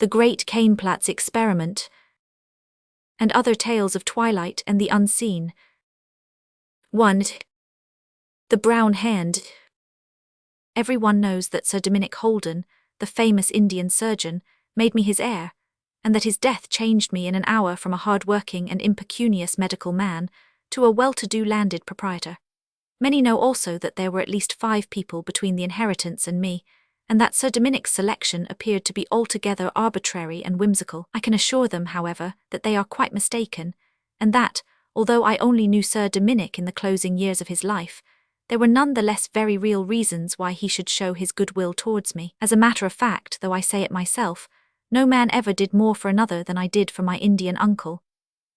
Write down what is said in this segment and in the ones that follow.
The Great Keinplatz Experiment, and other tales of Twilight and the unseen. 1. The Brown Hand. Everyone knows that Sir Dominick Holden, the famous Indian surgeon, made me his heir, and that his death changed me in an hour from a hard-working and impecunious medical man to a well-to-do landed proprietor. Many know also that there were at least 5 people between the inheritance and me, and that Sir Dominick's selection appeared to be altogether arbitrary and whimsical. I can assure them, however, that they are quite mistaken, and that, although I only knew Sir Dominick in the closing years of his life, there were none the less very real reasons why he should show his goodwill towards me. As a matter of fact, though I say it myself, no man ever did more for another than I did for my Indian uncle.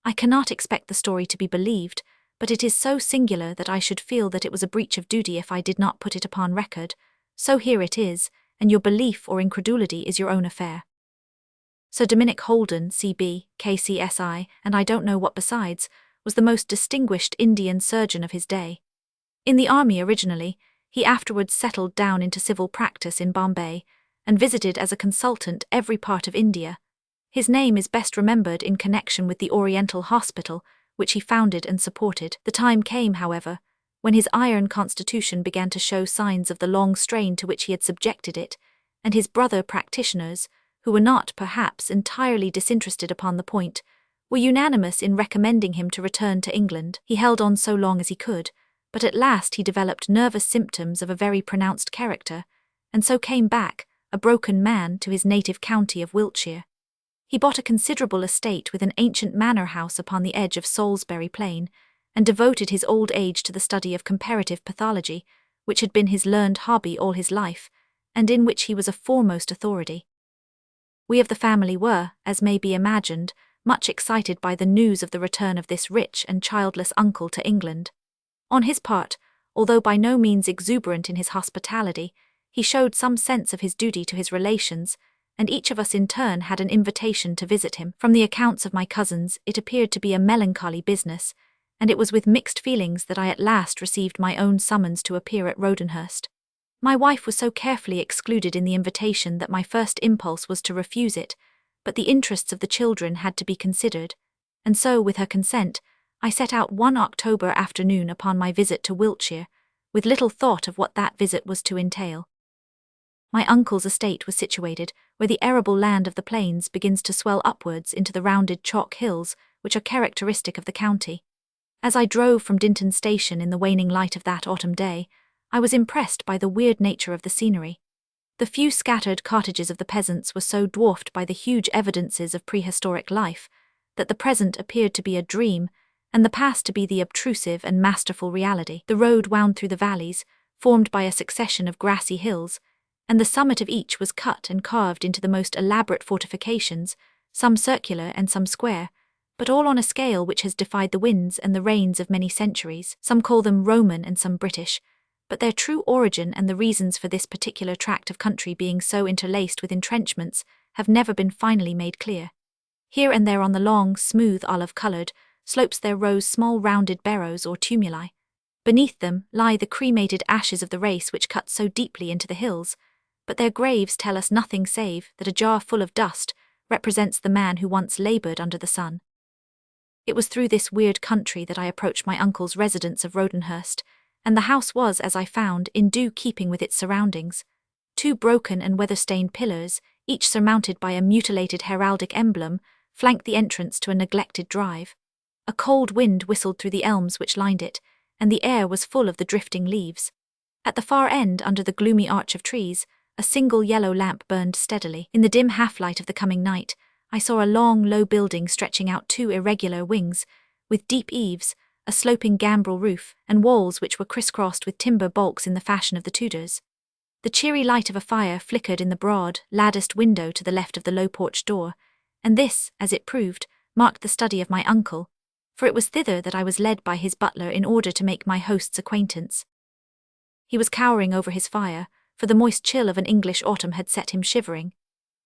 I cannot expect the story to be believed, but it is so singular that I should feel that it was a breach of duty if I did not put it upon record. So here it is, and your belief or incredulity is your own affair. Sir Dominick Holden, C.B., KCSI, and I don't know what besides, was the most distinguished Indian surgeon of his day. In the army originally, he afterwards settled down into civil practice in Bombay, and visited as a consultant every part of India. His name is best remembered in connection with the Oriental Hospital, which he founded and supported. The time came, however, when his iron constitution began to show signs of the long strain to which he had subjected it, and his brother practitioners, who were not, perhaps, entirely disinterested upon the point, were unanimous in recommending him to return to England. He held on so long as he could, but at last he developed nervous symptoms of a very pronounced character, and so came back, a broken man, to his native county of Wiltshire. He bought a considerable estate with an ancient manor house upon the edge of Salisbury Plain, and devoted his old age to the study of comparative pathology, which had been his learned hobby all his life, and in which he was a foremost authority. We of the family were, as may be imagined, much excited by the news of the return of this rich and childless uncle to England. On his part, although by no means exuberant in his hospitality, he showed some sense of his duty to his relations, and each of us in turn had an invitation to visit him. From the accounts of my cousins, it appeared to be a melancholy business, and it was with mixed feelings that I at last received my own summons to appear at Rodenhurst. My wife was so carefully excluded in the invitation that my first impulse was to refuse it, but the interests of the children had to be considered, and so, with her consent, I set out one October afternoon upon my visit to Wiltshire, with little thought of what that visit was to entail. My uncle's estate was situated where the arable land of the plains begins to swell upwards into the rounded chalk hills which are characteristic of the county. As I drove from Dinton Station in the waning light of that autumn day, I was impressed by the weird nature of the scenery. The few scattered cottages of the peasants were so dwarfed by the huge evidences of prehistoric life that the present appeared to be a dream, and the past to be the obtrusive and masterful reality. The road wound through the valleys, formed by a succession of grassy hills, and the summit of each was cut and carved into the most elaborate fortifications, some circular and some square, but all on a scale which has defied the winds and the rains of many centuries. Some call them Roman and some British, but their true origin and the reasons for this particular tract of country being so interlaced with entrenchments have never been finally made clear. Here and there on the long, smooth, olive-coloured slopes there rose small rounded barrows or tumuli. Beneath them lie the cremated ashes of the race which cut so deeply into the hills, but their graves tell us nothing save that a jar full of dust represents the man who once laboured under the sun. It was through this weird country that I approached my uncle's residence of Rodenhurst, and the house was, as I found, in due keeping with its surroundings. 2 broken and weather-stained pillars, each surmounted by a mutilated heraldic emblem, flanked the entrance to a neglected drive. A cold wind whistled through the elms which lined it, and the air was full of the drifting leaves. At the far end, under the gloomy arch of trees, a single yellow lamp burned steadily. In the dim half-light of the coming night, I saw a long, low building stretching out 2 irregular wings, with deep eaves, a sloping gambrel roof, and walls which were crisscrossed with timber baulks in the fashion of the Tudors. The cheery light of a fire flickered in the broad, latticed window to the left of the low porch door, and this, as it proved, marked the study of my uncle, for it was thither that I was led by his butler in order to make my host's acquaintance. He was cowering over his fire, for the moist chill of an English autumn had set him shivering.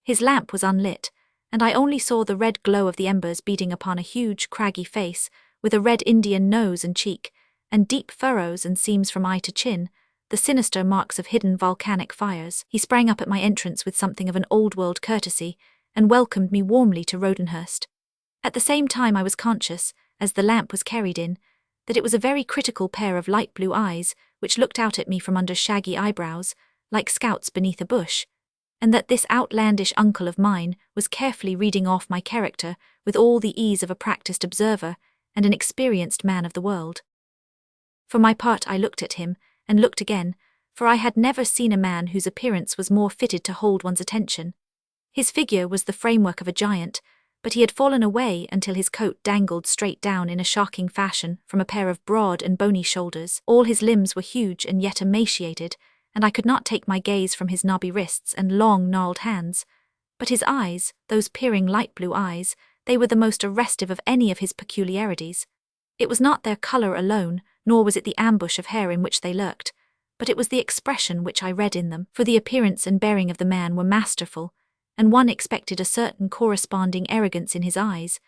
His lamp was unlit, and I only saw the red glow of the embers beating upon a huge, craggy face, with a red Indian nose and cheek, and deep furrows and seams from eye to chin, the sinister marks of hidden volcanic fires. He sprang up at my entrance with something of an old-world courtesy, and welcomed me warmly to Rodenhurst. At the same time I was conscious, as the lamp was carried in, that it was a very critical pair of light blue eyes which looked out at me from under shaggy eyebrows, like scouts beneath a bush, and that this outlandish uncle of mine was carefully reading off my character with all the ease of a practiced observer and an experienced man of the world. For my part I looked at him, and looked again, for I had never seen a man whose appearance was more fitted to hold one's attention. His figure was the framework of a giant, but he had fallen away until his coat dangled straight down in a shocking fashion from a pair of broad and bony shoulders. All his limbs were huge and yet emaciated, and I could not take my gaze from his knobby wrists and long gnarled hands. But his eyes, those peering light blue eyes, they were the most arrestive of any of his peculiarities. It was not their colour alone, nor was it the ambush of hair in which they lurked, but it was the expression which I read in them, for the appearance and bearing of the man were masterful, and one expected a certain corresponding arrogance in his eyes,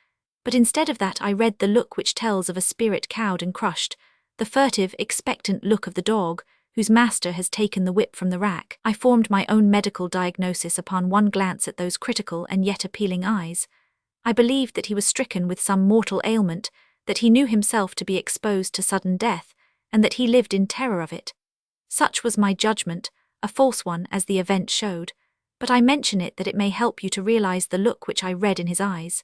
but instead of that I read the look which tells of a spirit cowed and crushed, the furtive, expectant look of the dog, whose master has taken the whip from the rack. I formed my own medical diagnosis upon one glance at those critical and yet appealing eyes. I believed that he was stricken with some mortal ailment, that he knew himself to be exposed to sudden death, and that he lived in terror of it. Such was my judgment, a false one as the event showed, but I mention it that it may help you to realize the look which I read in his eyes.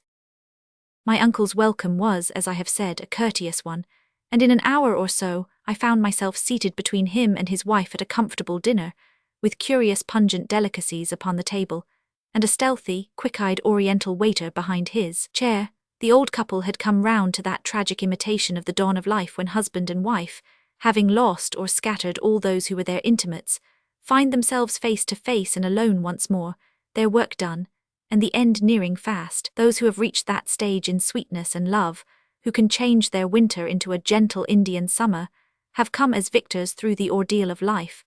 My uncle's welcome was, as I have said, a courteous one, and in an hour or so I found myself seated between him and his wife at a comfortable dinner, with curious pungent delicacies upon the table, and a stealthy, quick-eyed oriental waiter behind his chair. The old couple had come round to that tragic imitation of the dawn of life when husband and wife, having lost or scattered all those who were their intimates, find themselves face to face and alone once more, their work done, and the end nearing fast. Those who have reached that stage in sweetness and love, who can change their winter into a gentle Indian summer, have come as victors through the ordeal of life.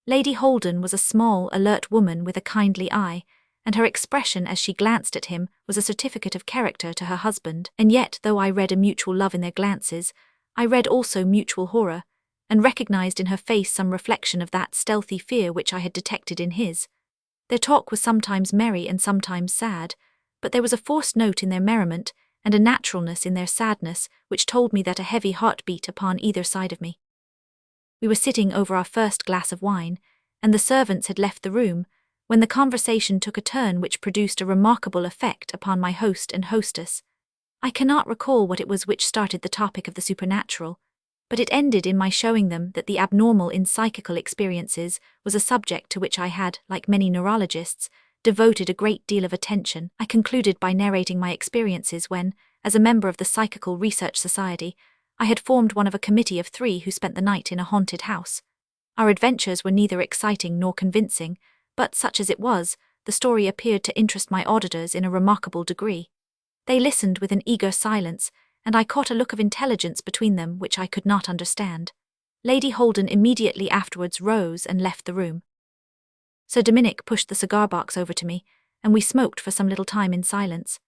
Lady Holden was a small, alert woman with a kindly eye, and her expression as she glanced at him was a certificate of character to her husband. And yet, though I read a mutual love in their glances, I read also mutual horror, and recognized in her face some reflection of that stealthy fear which I had detected in his. Their talk was sometimes merry and sometimes sad, but there was a forced note in their merriment and a naturalness in their sadness which told me that a heavy heart beat upon either side of me. We were sitting over our first glass of wine, and the servants had left the room, when the conversation took a turn which produced a remarkable effect upon my host and hostess. I cannot recall what it was which started the topic of the supernatural, but it ended in my showing them that the abnormal in psychical experiences was a subject to which I had, like many neurologists, devoted a great deal of attention. I concluded by narrating my experiences when, as a member of the Psychical Research Society, I had formed one of a committee of 3 who spent the night in a haunted house. Our adventures were neither exciting nor convincing, but such as it was, the story appeared to interest my auditors in a remarkable degree. They listened with an eager silence, and I caught a look of intelligence between them which I could not understand. Lady Holden immediately afterwards rose and left the room. Sir Dominick pushed the cigar box over to me, and we smoked for some little time in silence.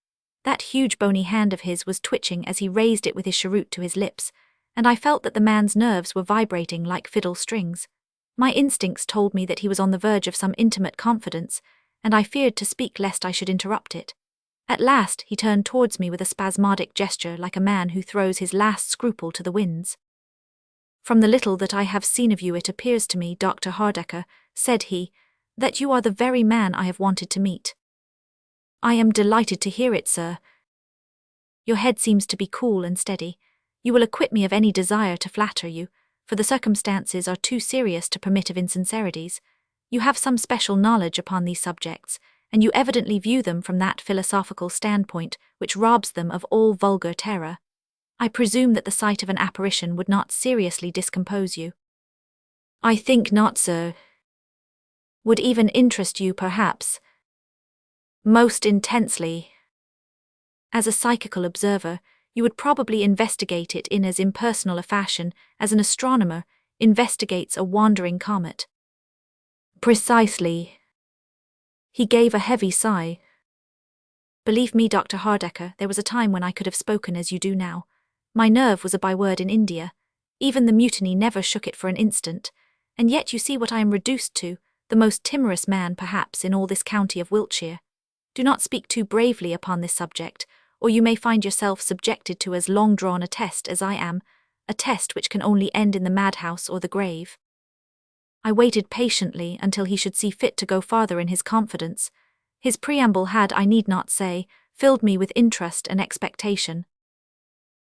That huge bony hand of his was twitching as he raised it with his cheroot to his lips, and I felt that the man's nerves were vibrating like fiddle strings. My instincts told me that he was on the verge of some intimate confidence, and I feared to speak lest I should interrupt it. At last he turned towards me with a spasmodic gesture like a man who throws his last scruple to the winds. "From the little that I have seen of you it appears to me, Dr. Hardaker," said he, "that you are the very man I have wanted to meet." "I am delighted to hear it, sir. Your head seems to be cool and steady. You will acquit me of any desire to flatter you, for the circumstances are too serious to permit of insincerities. You have some special knowledge upon these subjects, and you evidently view them from that philosophical standpoint which robs them of all vulgar terror. I presume that the sight of an apparition would not seriously discompose you." "I think not, sir." "Would even interest you, perhaps?" "Most intensely." "As a psychical observer, you would probably investigate it in as impersonal a fashion as an astronomer investigates a wandering comet." "Precisely." He gave a heavy sigh. "Believe me, Dr. Hardaker, there was a time when I could have spoken as you do now. My nerve was a byword in India. Even the mutiny never shook it for an instant, and yet you see what I am reduced to, the most timorous man perhaps in all this county of Wiltshire. Do not speak too bravely upon this subject, or you may find yourself subjected to as long-drawn a test as I am, a test which can only end in the madhouse or the grave." I waited patiently until he should see fit to go farther in his confidence. His preamble had, I need not say, filled me with interest and expectation.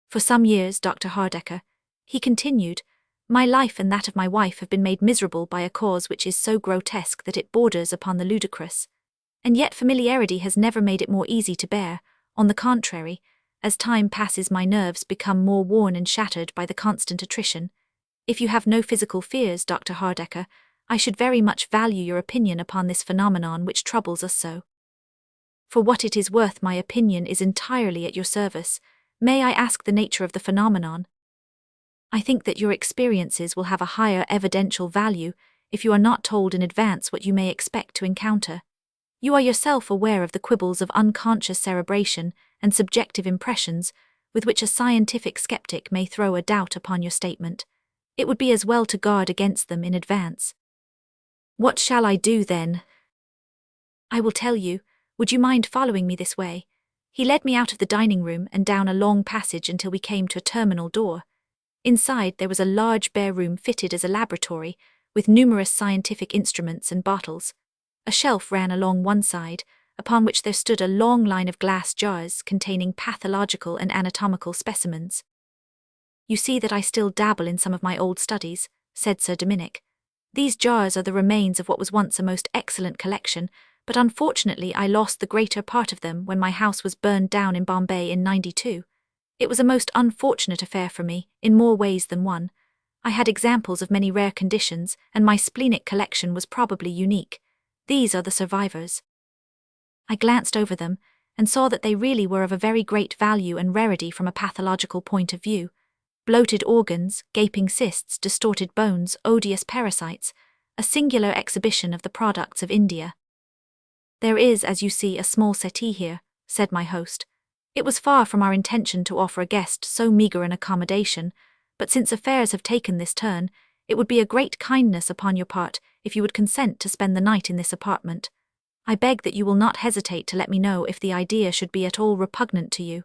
"For some years, Dr. Hardecker," he continued, "my life and that of my wife have been made miserable by a cause which is so grotesque that it borders upon the ludicrous. And yet familiarity has never made it more easy to bear. On the contrary, as time passes my nerves become more worn and shattered by the constant attrition. If you have no physical fears, Dr. Hardecker, I should very much value your opinion upon this phenomenon which troubles us so. For what it is worth, my opinion is entirely at your service. May I ask the nature of the phenomenon? I think that your experiences will have a higher evidential value if you are not told in advance what you may expect to encounter. You are yourself aware of the quibbles of unconscious cerebration and subjective impressions with which a scientific skeptic may throw a doubt upon your statement. It would be as well to guard against them in advance." "What shall I do, then?" "I will tell you. Would you mind following me this way?" He led me out of the dining room and down a long passage until we came to a terminal door. Inside there was a large bare room fitted as a laboratory, with numerous scientific instruments and bottles. A shelf ran along one side, upon which there stood a long line of glass jars containing pathological and anatomical specimens. "You see that I still dabble in some of my old studies," said Sir Dominic. "These jars are the remains of what was once a most excellent collection, but unfortunately I lost the greater part of them when my house was burned down in Bombay in '92. It was a most unfortunate affair for me, in more ways than one. I had examples of many rare conditions, and my splenic collection was probably unique. These are the survivors." I glanced over them, and saw that they really were of a very great value and rarity from a pathological point of view. Bloated organs, gaping cysts, distorted bones, odious parasites, a singular exhibition of the products of India. "There is, as you see, a small settee here," said my host. "It was far from our intention to offer a guest so meagre an accommodation, but since affairs have taken this turn, it would be a great kindness upon your part if you would consent to spend the night in this apartment. I beg that you will not hesitate to let me know if the idea should be at all repugnant to you."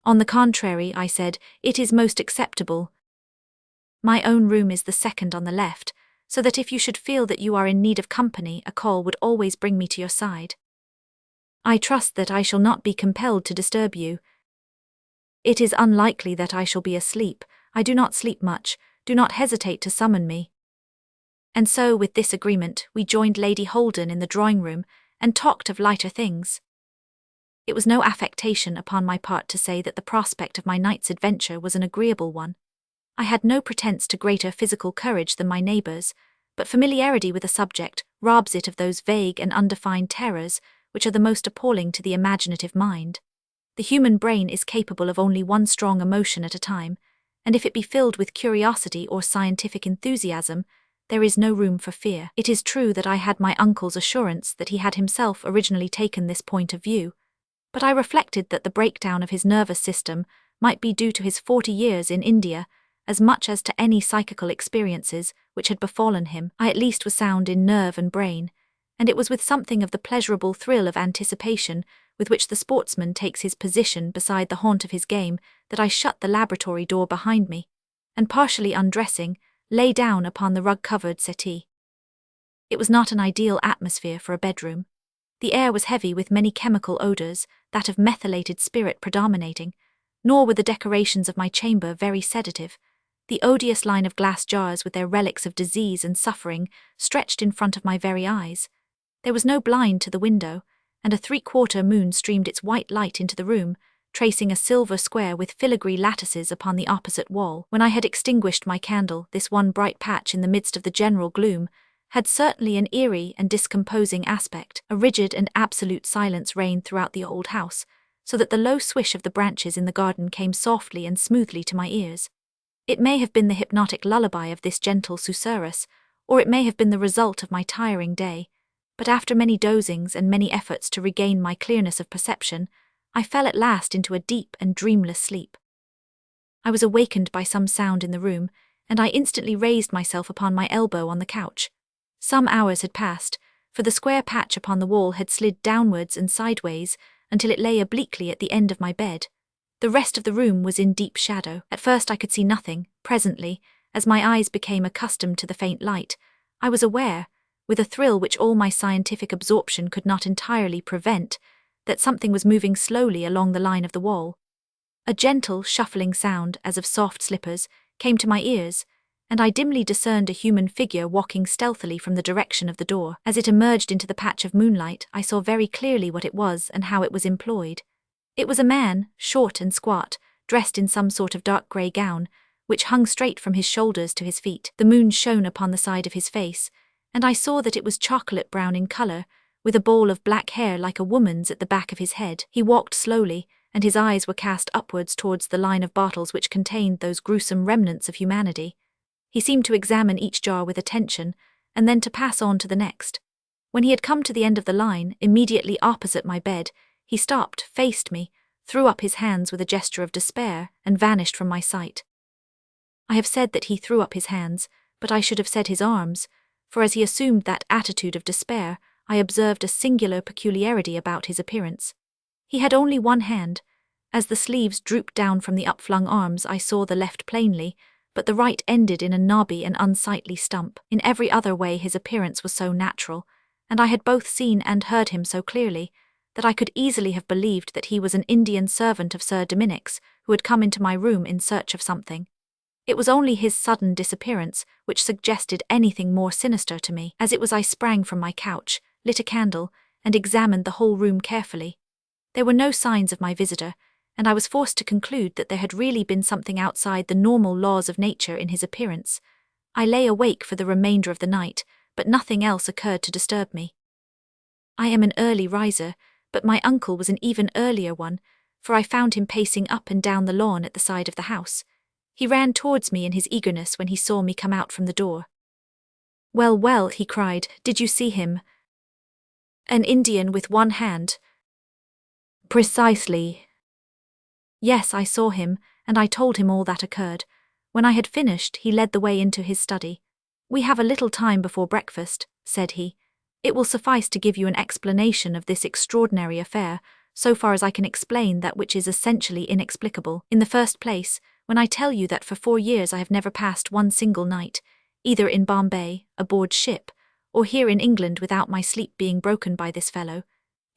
"On the contrary," I said, "it is most acceptable. My own room is the second on the left, so that if you should feel that you are in need of company, a call would always bring me to your side. I trust that I shall not be compelled to disturb you. It is unlikely that I shall be asleep. I do not sleep much. Do not hesitate to summon me." And so, with this agreement, we joined Lady Holden in the drawing-room and talked of lighter things. It was no affectation upon my part to say that the prospect of my night's adventure was an agreeable one. I had no pretence to greater physical courage than my neighbours, but familiarity with a subject robs it of those vague and undefined terrors which are the most appalling to the imaginative mind. The human brain is capable of only one strong emotion at a time, and if it be filled with curiosity or scientific enthusiasm, there is no room for fear. It is true that I had my uncle's assurance that he had himself originally taken this point of view, but I reflected that the breakdown of his nervous system might be due to his 40 years in India, as much as to any psychical experiences which had befallen him. I at least was sound in nerve and brain, and it was with something of the pleasurable thrill of anticipation with which the sportsman takes his position beside the haunt of his game that I shut the laboratory door behind me, and partially undressing, lay down upon the rug-covered settee. It was not an ideal atmosphere for a bedroom. The air was heavy with many chemical odours, that of methylated spirit predominating, nor were the decorations of my chamber very sedative. The odious line of glass jars with their relics of disease and suffering stretched in front of my very eyes. There was no blind to the window, and a 3/4 moon streamed its white light into the room, tracing a silver square with filigree lattices upon the opposite wall. When I had extinguished my candle, this one bright patch in the midst of the general gloom had certainly an eerie and discomposing aspect. A rigid and absolute silence reigned throughout the old house, so that the low swish of the branches in the garden came softly and smoothly to my ears. It may have been the hypnotic lullaby of this gentle susurrus, or it may have been the result of my tiring day, but after many dozings and many efforts to regain my clearness of perception, I fell at last into a deep and dreamless sleep. I was awakened by some sound in the room, and I instantly raised myself upon my elbow on the couch. Some hours had passed, for the square patch upon the wall had slid downwards and sideways until it lay obliquely at the end of my bed. The rest of the room was in deep shadow. At first I could see nothing. Presently, as my eyes became accustomed to the faint light, I was aware, with a thrill which all my scientific absorption could not entirely prevent, that something was moving slowly along the line of the wall. A gentle, shuffling sound, as of soft slippers, came to my ears, and I dimly discerned a human figure walking stealthily from the direction of the door. As it emerged into the patch of moonlight, I saw very clearly what it was and how it was employed. It was a man, short and squat, dressed in some sort of dark grey gown, which hung straight from his shoulders to his feet. The moon shone upon the side of his face, and I saw that it was chocolate brown in colour, with a ball of black hair like a woman's at the back of his head. He walked slowly, and his eyes were cast upwards towards the line of bottles which contained those gruesome remnants of humanity. He seemed to examine each jar with attention, and then to pass on to the next. When he had come to the end of the line, immediately opposite my bed, he stopped, faced me, threw up his hands with a gesture of despair, and vanished from my sight. I have said that he threw up his hands, but I should have said his arms, for as he assumed that attitude of despair, I observed a singular peculiarity about his appearance. He had only one hand. As the sleeves drooped down from the upflung arms, I saw the left plainly, but the right ended in a knobby and unsightly stump. In every other way his appearance was so natural, and I had both seen and heard him so clearly, that I could easily have believed that he was an Indian servant of Sir Dominic's, who had come into my room in search of something. It was only his sudden disappearance which suggested anything more sinister to me. As it was, I sprang from my couch, lit a candle, and examined the whole room carefully. There were no signs of my visitor, and I was forced to conclude that there had really been something outside the normal laws of nature in his appearance. I lay awake for the remainder of the night, but nothing else occurred to disturb me. I am an early riser, but my uncle was an even earlier one, for I found him pacing up and down the lawn at the side of the house. He ran towards me in his eagerness when he saw me come out from the door. "Well, well," he cried, "did you see him? An Indian with one hand?" "Precisely." "Yes, I saw him, and I told him all that occurred. When I had finished, he led the way into his study. 'We have a little time before breakfast,' said he. 'It will suffice to give you an explanation of this extraordinary affair, so far as I can explain that which is essentially inexplicable. In the first place, when I tell you that for 4 years I have never passed one single night, either in Bombay, aboard ship, or here in England without my sleep being broken by this fellow,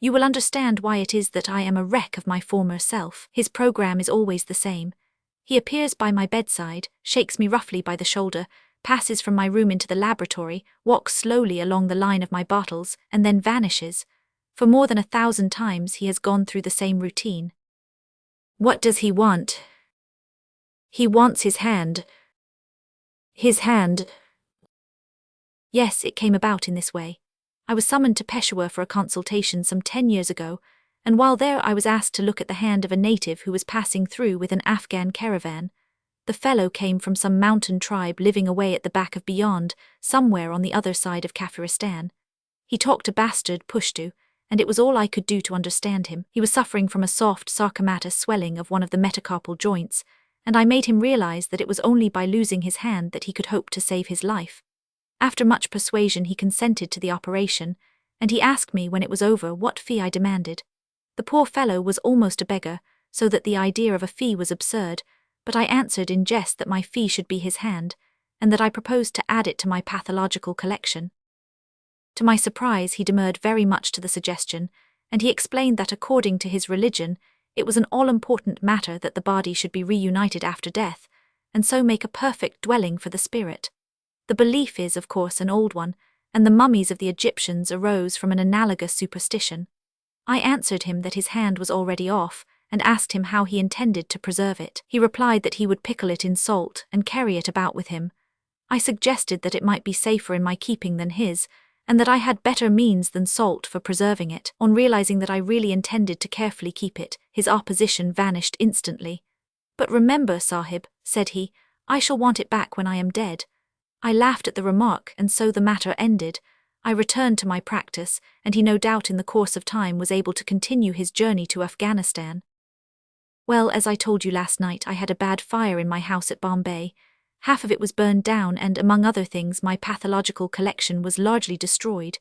you will understand why it is that I am a wreck of my former self. His program is always the same. He appears by my bedside, shakes me roughly by the shoulder, passes from my room into the laboratory, walks slowly along the line of my bottles, and then vanishes. For more than 1,000 times he has gone through the same routine. What does he want? He wants his hand. His hand. Yes, it came about in this way. I was summoned to Peshawar for a consultation some 10 years ago, and while there I was asked to look at the hand of a native who was passing through with an Afghan caravan. The fellow came from some mountain tribe living away at the back of beyond, somewhere on the other side of Kafiristan. He talked a bastard Pushtu, and it was all I could do to understand him. He was suffering from a soft sarcomatous swelling of one of the metacarpal joints, and I made him realize that it was only by losing his hand that he could hope to save his life. After much persuasion he consented to the operation, and he asked me when it was over what fee I demanded. The poor fellow was almost a beggar, so that the idea of a fee was absurd, but I answered in jest that my fee should be his hand, and that I proposed to add it to my pathological collection. To my surprise, he demurred very much to the suggestion, and he explained that according to his religion, it was an all-important matter that the body should be reunited after death, and so make a perfect dwelling for the spirit. The belief is, of course, an old one, and the mummies of the Egyptians arose from an analogous superstition. I answered him that his hand was already off, and asked him how he intended to preserve it. He replied that he would pickle it in salt and carry it about with him. I suggested that it might be safer in my keeping than his, and that I had better means than salt for preserving it. On realizing that I really intended to carefully keep it, his opposition vanished instantly. "But remember, Sahib," said he, "I shall want it back when I am dead." I laughed at the remark, and so the matter ended. I returned to my practice, and he no doubt in the course of time was able to continue his journey to Afghanistan. Well, as I told you last night, I had a bad fire in my house at Bombay. Half of it was burned down, and among other things my pathological collection was largely destroyed.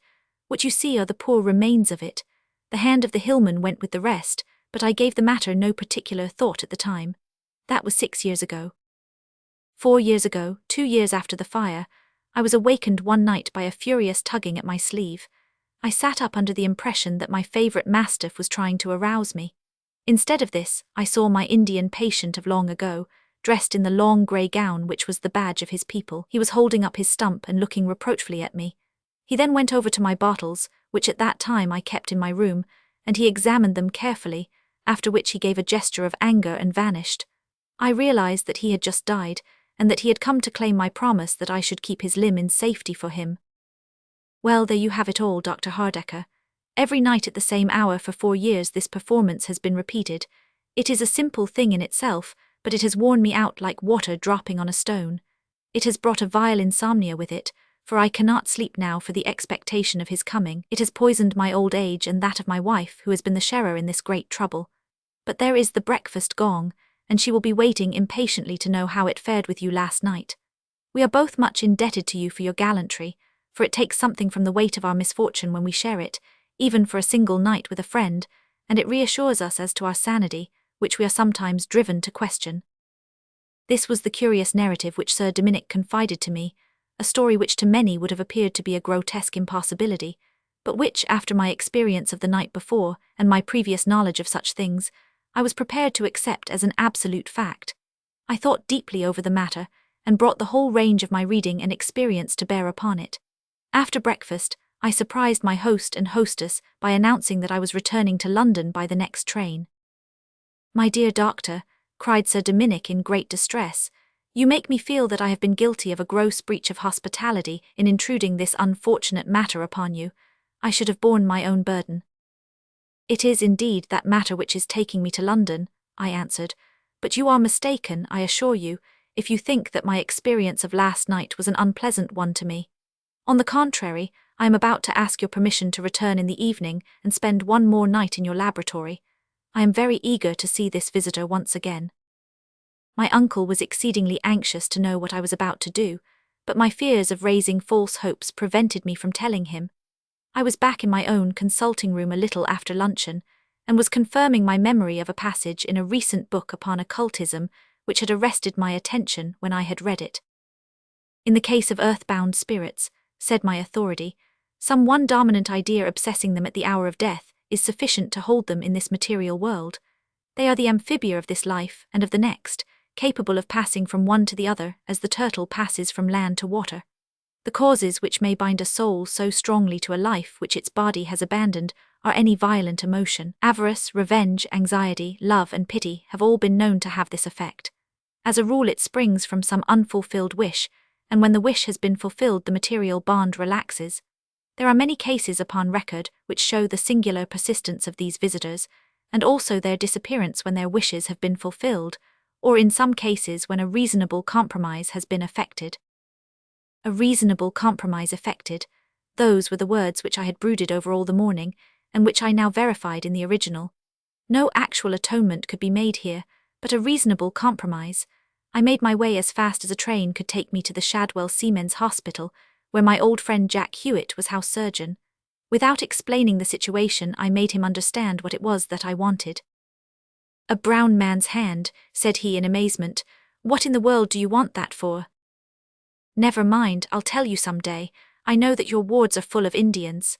What you see are the poor remains of it. The hand of the hillman went with the rest, but I gave the matter no particular thought at the time. That was 6 years ago. 4 years ago, 2 years after the fire, I was awakened one night by a furious tugging at my sleeve. I sat up under the impression that my favorite mastiff was trying to arouse me. Instead of this, I saw my Indian patient of long ago, dressed in the long grey gown which was the badge of his people. He was holding up his stump and looking reproachfully at me. He then went over to my bottles, which at that time I kept in my room, and he examined them carefully, after which he gave a gesture of anger and vanished. I realized that he had just died, and that he had come to claim my promise that I should keep his limb in safety for him. Well, there you have it all, Dr. Hardecker. Every night at the same hour for 4 years this performance has been repeated. It is a simple thing in itself, but it has worn me out like water dropping on a stone. It has brought a vile insomnia with it, for I cannot sleep now for the expectation of his coming. It has poisoned my old age and that of my wife, who has been the sharer in this great trouble. But there is the breakfast gong, and she will be waiting impatiently to know how it fared with you last night. We are both much indebted to you for your gallantry, for it takes something from the weight of our misfortune when we share it, even for a single night with a friend, and it reassures us as to our sanity, which we are sometimes driven to question. This was the curious narrative which Sir Dominick confided to me, a story which to many would have appeared to be a grotesque impossibility, but which, after my experience of the night before and my previous knowledge of such things, I was prepared to accept as an absolute fact. I thought deeply over the matter, and brought the whole range of my reading and experience to bear upon it. After breakfast, I surprised my host and hostess by announcing that I was returning to London by the next train. "My dear doctor," cried Sir Dominick in great distress, "you make me feel that I have been guilty of a gross breach of hospitality in intruding this unfortunate matter upon you. I should have borne my own burden." "It is indeed that matter which is taking me to London," I answered, "but you are mistaken, I assure you, if you think that my experience of last night was an unpleasant one to me. On the contrary, I am about to ask your permission to return in the evening and spend one more night in your laboratory. I am very eager to see this visitor once again." My uncle was exceedingly anxious to know what I was about to do, but my fears of raising false hopes prevented me from telling him. I was back in my own consulting room a little after luncheon, and was confirming my memory of a passage in a recent book upon occultism which had arrested my attention when I had read it. "In the case of earthbound spirits," said my authority, "some one dominant idea obsessing them at the hour of death is sufficient to hold them in this material world. They are the amphibia of this life and of the next, capable of passing from one to the other as the turtle passes from land to water. The causes which may bind a soul so strongly to a life which its body has abandoned are any violent emotion. Avarice, revenge, anxiety, love, and pity have all been known to have this effect. As a rule it springs from some unfulfilled wish, and when the wish has been fulfilled the material bond relaxes. There are many cases upon record which show the singular persistence of these visitors, and also their disappearance when their wishes have been fulfilled, or in some cases when a reasonable compromise has been effected." A reasonable compromise effected. Those were the words which I had brooded over all the morning, and which I now verified in the original. No actual atonement could be made here, but a reasonable compromise. I made my way as fast as a train could take me to the Shadwell Seamen's Hospital, where my old friend Jack Hewitt was house surgeon. Without explaining the situation, I made him understand what it was that I wanted. "A brown man's hand," said he in amazement. "What in the world do you want that for?" "Never mind, I'll tell you some day. I know that your wards are full of Indians."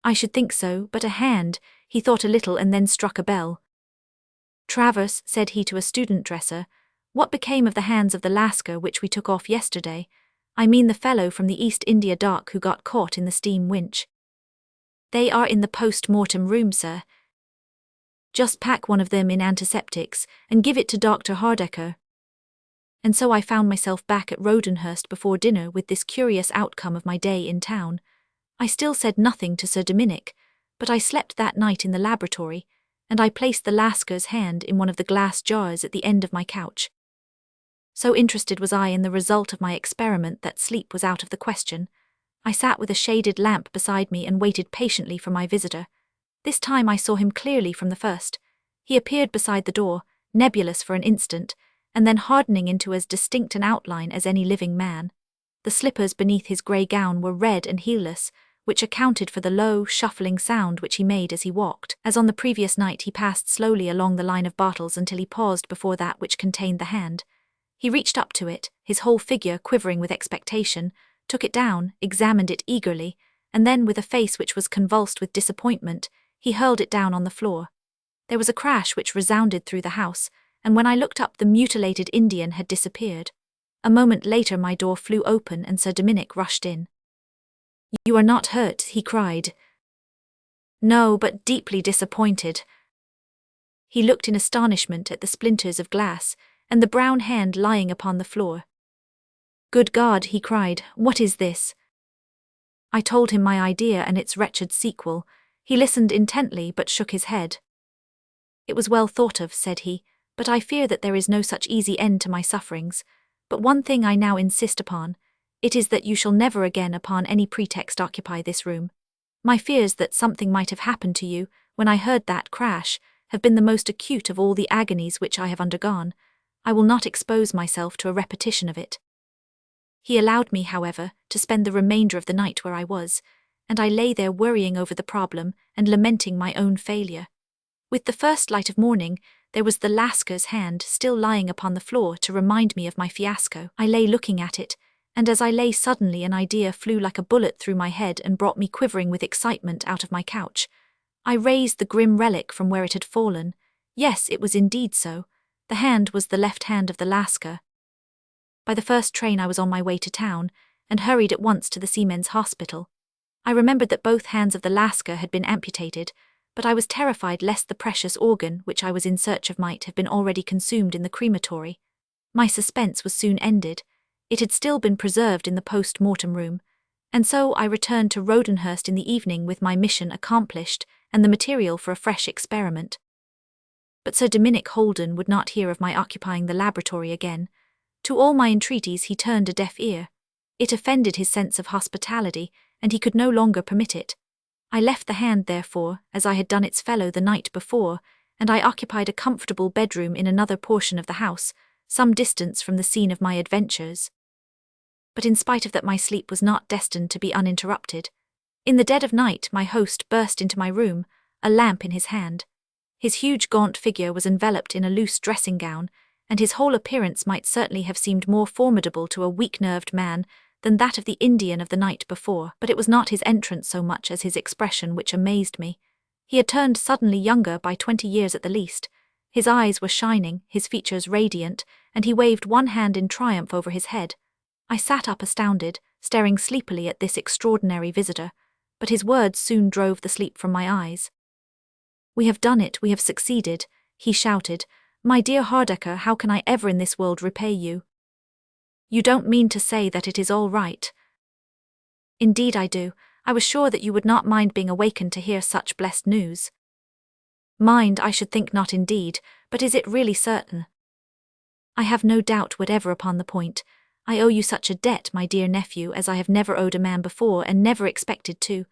"I should think so, but a hand," he thought a little and then struck a bell. "Travers," said he to a student dresser, "what became of the hands of the Lascar which we took off yesterday? I mean the fellow from the East India dock who got caught in the steam winch." "They are in the post-mortem room, sir. Just pack one of them in antiseptics and give it to Dr. Hardecker." And so I found myself back at Rodenhurst before dinner with this curious outcome of my day in town. I still said nothing to Sir Dominick, but I slept that night in the laboratory, and I placed the Lascar's hand in one of the glass jars at the end of my couch. So interested was I in the result of my experiment that sleep was out of the question. I sat with a shaded lamp beside me and waited patiently for my visitor. This time I saw him clearly from the first. He appeared beside the door, nebulous for an instant, and then hardening into as distinct an outline as any living man. The slippers beneath his grey gown were red and heelless, which accounted for the low, shuffling sound which he made as he walked. As on the previous night, he passed slowly along the line of bottles until he paused before that which contained the hand. He reached up to it, his whole figure quivering with expectation, took it down, examined it eagerly, and then, with a face which was convulsed with disappointment, he hurled it down on the floor. There was a crash which resounded through the house, and when I looked up, the mutilated Indian had disappeared. A moment later my door flew open and Sir Dominic rushed in. "You are not hurt," he cried. "No, but deeply disappointed." He looked in astonishment at the splinters of glass and the brown hand lying upon the floor. "Good God," he cried, "what is this?" I told him my idea and its wretched sequel. He listened intently but shook his head. "It was well thought of," said he, "but I fear that there is no such easy end to my sufferings. But one thing I now insist upon. It is that you shall never again upon any pretext occupy this room. My fears that something might have happened to you, when I heard that crash, have been the most acute of all the agonies which I have undergone. I will not expose myself to a repetition of it." He allowed me, however, to spend the remainder of the night where I was, and I lay there worrying over the problem and lamenting my own failure. With the first light of morning, there was the Lascar's hand still lying upon the floor to remind me of my fiasco. I lay looking at it, and as I lay suddenly an idea flew like a bullet through my head and brought me quivering with excitement out of my couch. I raised the grim relic from where it had fallen. Yes, it was indeed so. The hand was the left hand of the Lascar. By the first train I was on my way to town, and hurried at once to the Seamen's Hospital. I remembered that both hands of the Lascar had been amputated, but I was terrified lest the precious organ which I was in search of might have been already consumed in the crematory. My suspense was soon ended. It had still been preserved in the post-mortem room, and so I returned to Rodenhurst in the evening with my mission accomplished and the material for a fresh experiment. But Sir Dominic Holden would not hear of my occupying the laboratory again. To all my entreaties he turned a deaf ear. It offended his sense of hospitality, and he could no longer permit it. I left the hand, therefore, as I had done its fellow the night before, and I occupied a comfortable bedroom in another portion of the house, some distance from the scene of my adventures. But in spite of that, my sleep was not destined to be uninterrupted. In the dead of night my host burst into my room, a lamp in his hand. His huge gaunt figure was enveloped in a loose dressing gown, and his whole appearance might certainly have seemed more formidable to a weak-nerved man than that of the Indian of the night before. But it was not his entrance so much as his expression which amazed me. He had turned suddenly younger by 20 years at the least. His eyes were shining, his features radiant, and he waved one hand in triumph over his head. I sat up astounded, staring sleepily at this extraordinary visitor, but his words soon drove the sleep from my eyes. "We have done it, we have succeeded," he shouted. "My dear Hardaker, how can I ever in this world repay you? You don't mean to say that it is all right?" "Indeed I do. I was sure that you would not mind being awakened to hear such blessed news." "Mind, I should think not indeed, but is it really certain?" "I have no doubt whatever upon the point. I owe you such a debt, my dear nephew, as I have never owed a man before and never expected to.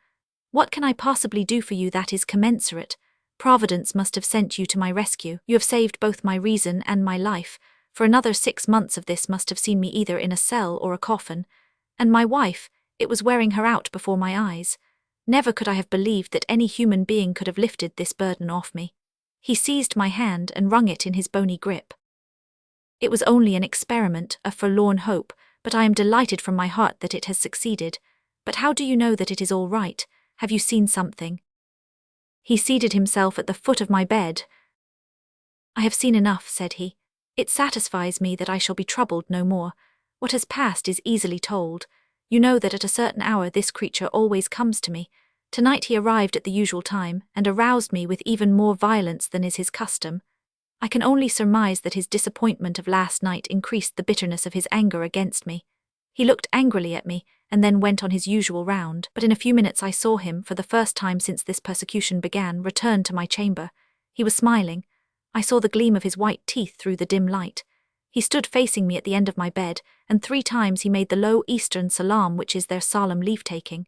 What can I possibly do for you that is commensurate? Providence must have sent you to my rescue. You have saved both my reason and my life, for another 6 months of this must have seen me either in a cell or a coffin. And my wife, it was wearing her out before my eyes. Never could I have believed that any human being could have lifted this burden off me." He seized my hand and wrung it in his bony grip. "It was only an experiment, a forlorn hope, but I am delighted from my heart that it has succeeded. But how do you know that it is all right? Have you seen something?" He seated himself at the foot of my bed. "I have seen enough," said he. "It satisfies me that I shall be troubled no more. What has passed is easily told. You know that at a certain hour this creature always comes to me. Tonight he arrived at the usual time, and aroused me with even more violence than is his custom. I can only surmise that his disappointment of last night increased the bitterness of his anger against me. He looked angrily at me, and then went on his usual round, but in a few minutes I saw him, for the first time since this persecution began, return to my chamber. He was smiling. I saw the gleam of his white teeth through the dim light. He stood facing me at the end of my bed, and 3 times he made the low Eastern salaam which is their solemn leave-taking.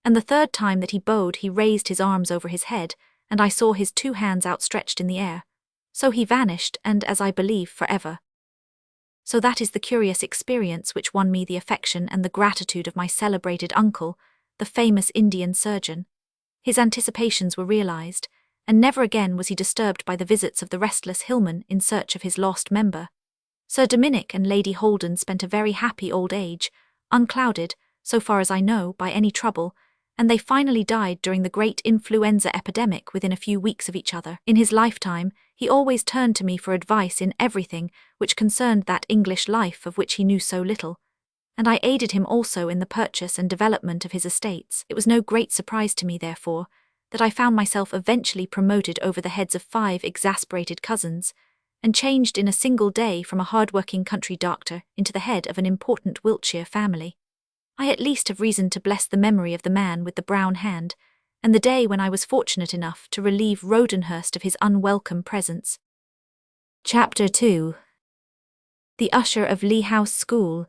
And the 3rd time that he bowed he raised his arms over his head, and I saw his 2 hands outstretched in the air. So he vanished, and, as I believe, forever. So that is the curious experience which won me the affection and the gratitude of my celebrated uncle, the famous Indian surgeon. His anticipations were realized, and never again was he disturbed by the visits of the restless hillman in search of his lost member. Sir Dominic and Lady Holden spent a very happy old age, unclouded, so far as I know, by any trouble, and they finally died during the great influenza epidemic within a few weeks of each other. In his lifetime, he always turned to me for advice in everything which concerned that English life of which he knew so little, and I aided him also in the purchase and development of his estates. It was no great surprise to me, therefore, that I found myself eventually promoted over the heads of 5 exasperated cousins, and changed in a single day from a hard-working country doctor into the head of an important Wiltshire family. I at least have reason to bless the memory of the man with the brown hand, and the day when I was fortunate enough to relieve Rodenhurst of his unwelcome presence. Chapter 2. The Usher of Lea House School.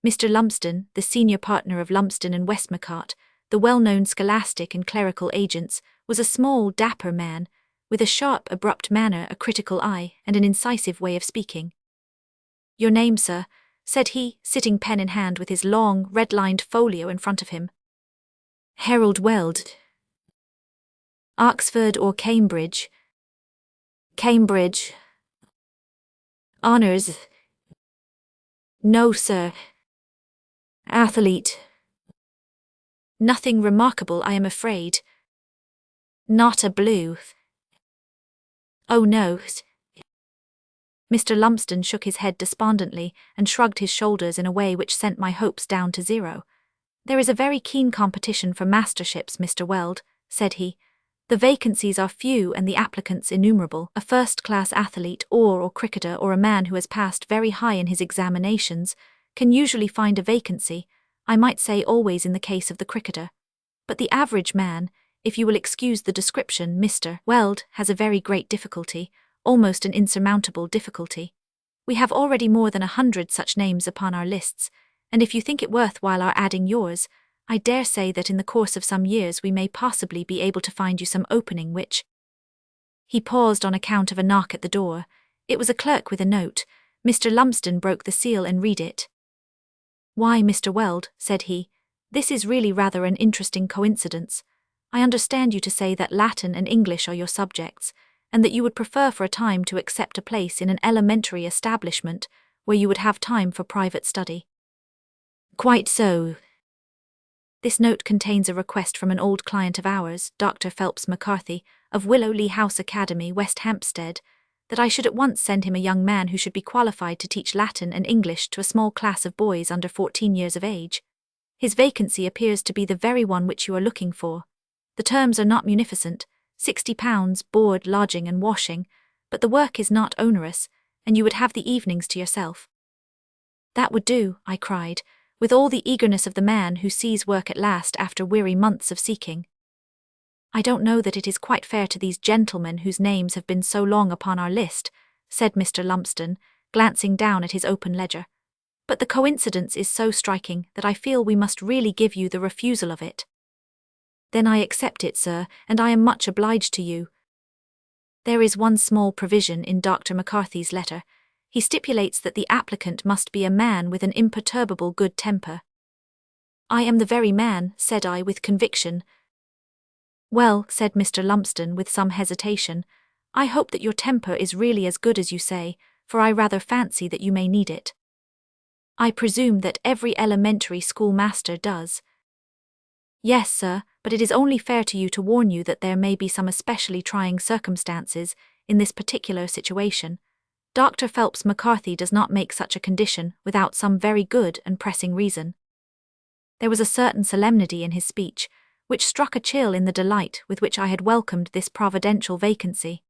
Mr. Lumsden, the senior partner of Lumsden and Westmacott, the well-known scholastic and clerical agents, was a small, dapper man, with a sharp, abrupt manner, a critical eye, and an incisive way of speaking. "Your name, sir," said he, sitting pen in hand with his long, red-lined folio in front of him. "Harold Weld." "Oxford or Cambridge?" "Cambridge." "Honours?" "No, sir." "Athlete?" "Nothing remarkable, I am afraid." "Not a blue?" "Oh no." Mr. Lumsden shook his head despondently and shrugged his shoulders in a way which sent my hopes down to zero. "There is a very keen competition for masterships, Mr. Weld," said he. "The vacancies are few and the applicants innumerable. A first-class athlete or cricketer or a man who has passed very high in his examinations can usually find a vacancy, I might say always in the case of the cricketer. But the average man, if you will excuse the description, Mr. Weld, has a very great difficulty, almost an insurmountable difficulty. We have already more than 100 such names upon our lists, and if you think it worth while our adding yours, I dare say that in the course of some years we may possibly be able to find you some opening which—" He paused on account of a knock at the door. It was a clerk with a note. Mr. Lumsden broke the seal and read it. "Why, Mr. Weld," said he, "this is really rather an interesting coincidence. I understand you to say that Latin and English are your subjects, and that you would prefer for a time to accept a place in an elementary establishment where you would have time for private study." "Quite so." "This note contains a request from an old client of ours, Dr. Phelps McCarthy, of Willow Lea House Academy, West Hampstead, that I should at once send him a young man who should be qualified to teach Latin and English to a small class of boys under 14 years of age. His vacancy appears to be the very one which you are looking for. The terms are not munificent, £60, board, lodging and washing, but the work is not onerous, and you would have the evenings to yourself." "That would do," I cried, with all the eagerness of the man who sees work at last after weary months of seeking. "I don't know that it is quite fair to these gentlemen whose names have been so long upon our list," said Mr. Lumsden, glancing down at his open ledger. "But the coincidence is so striking that I feel we must really give you the refusal of it." "Then I accept it, sir, and I am much obliged to you. There is one small provision in Dr. McCarthy's letter. He stipulates that the applicant must be a man with an imperturbable good temper." "I am the very man," said I with conviction. "Well," said Mr. Lumsden with some hesitation, "I hope that your temper is really as good as you say, for I rather fancy that you may need it." "I presume that every elementary school master does." "Yes, sir, but it is only fair to you to warn you that there may be some especially trying circumstances in this particular situation. Dr. Phelps McCarthy does not make such a condition without some very good and pressing reason." There was a certain solemnity in his speech, which struck a chill in the delight with which I had welcomed this providential vacancy.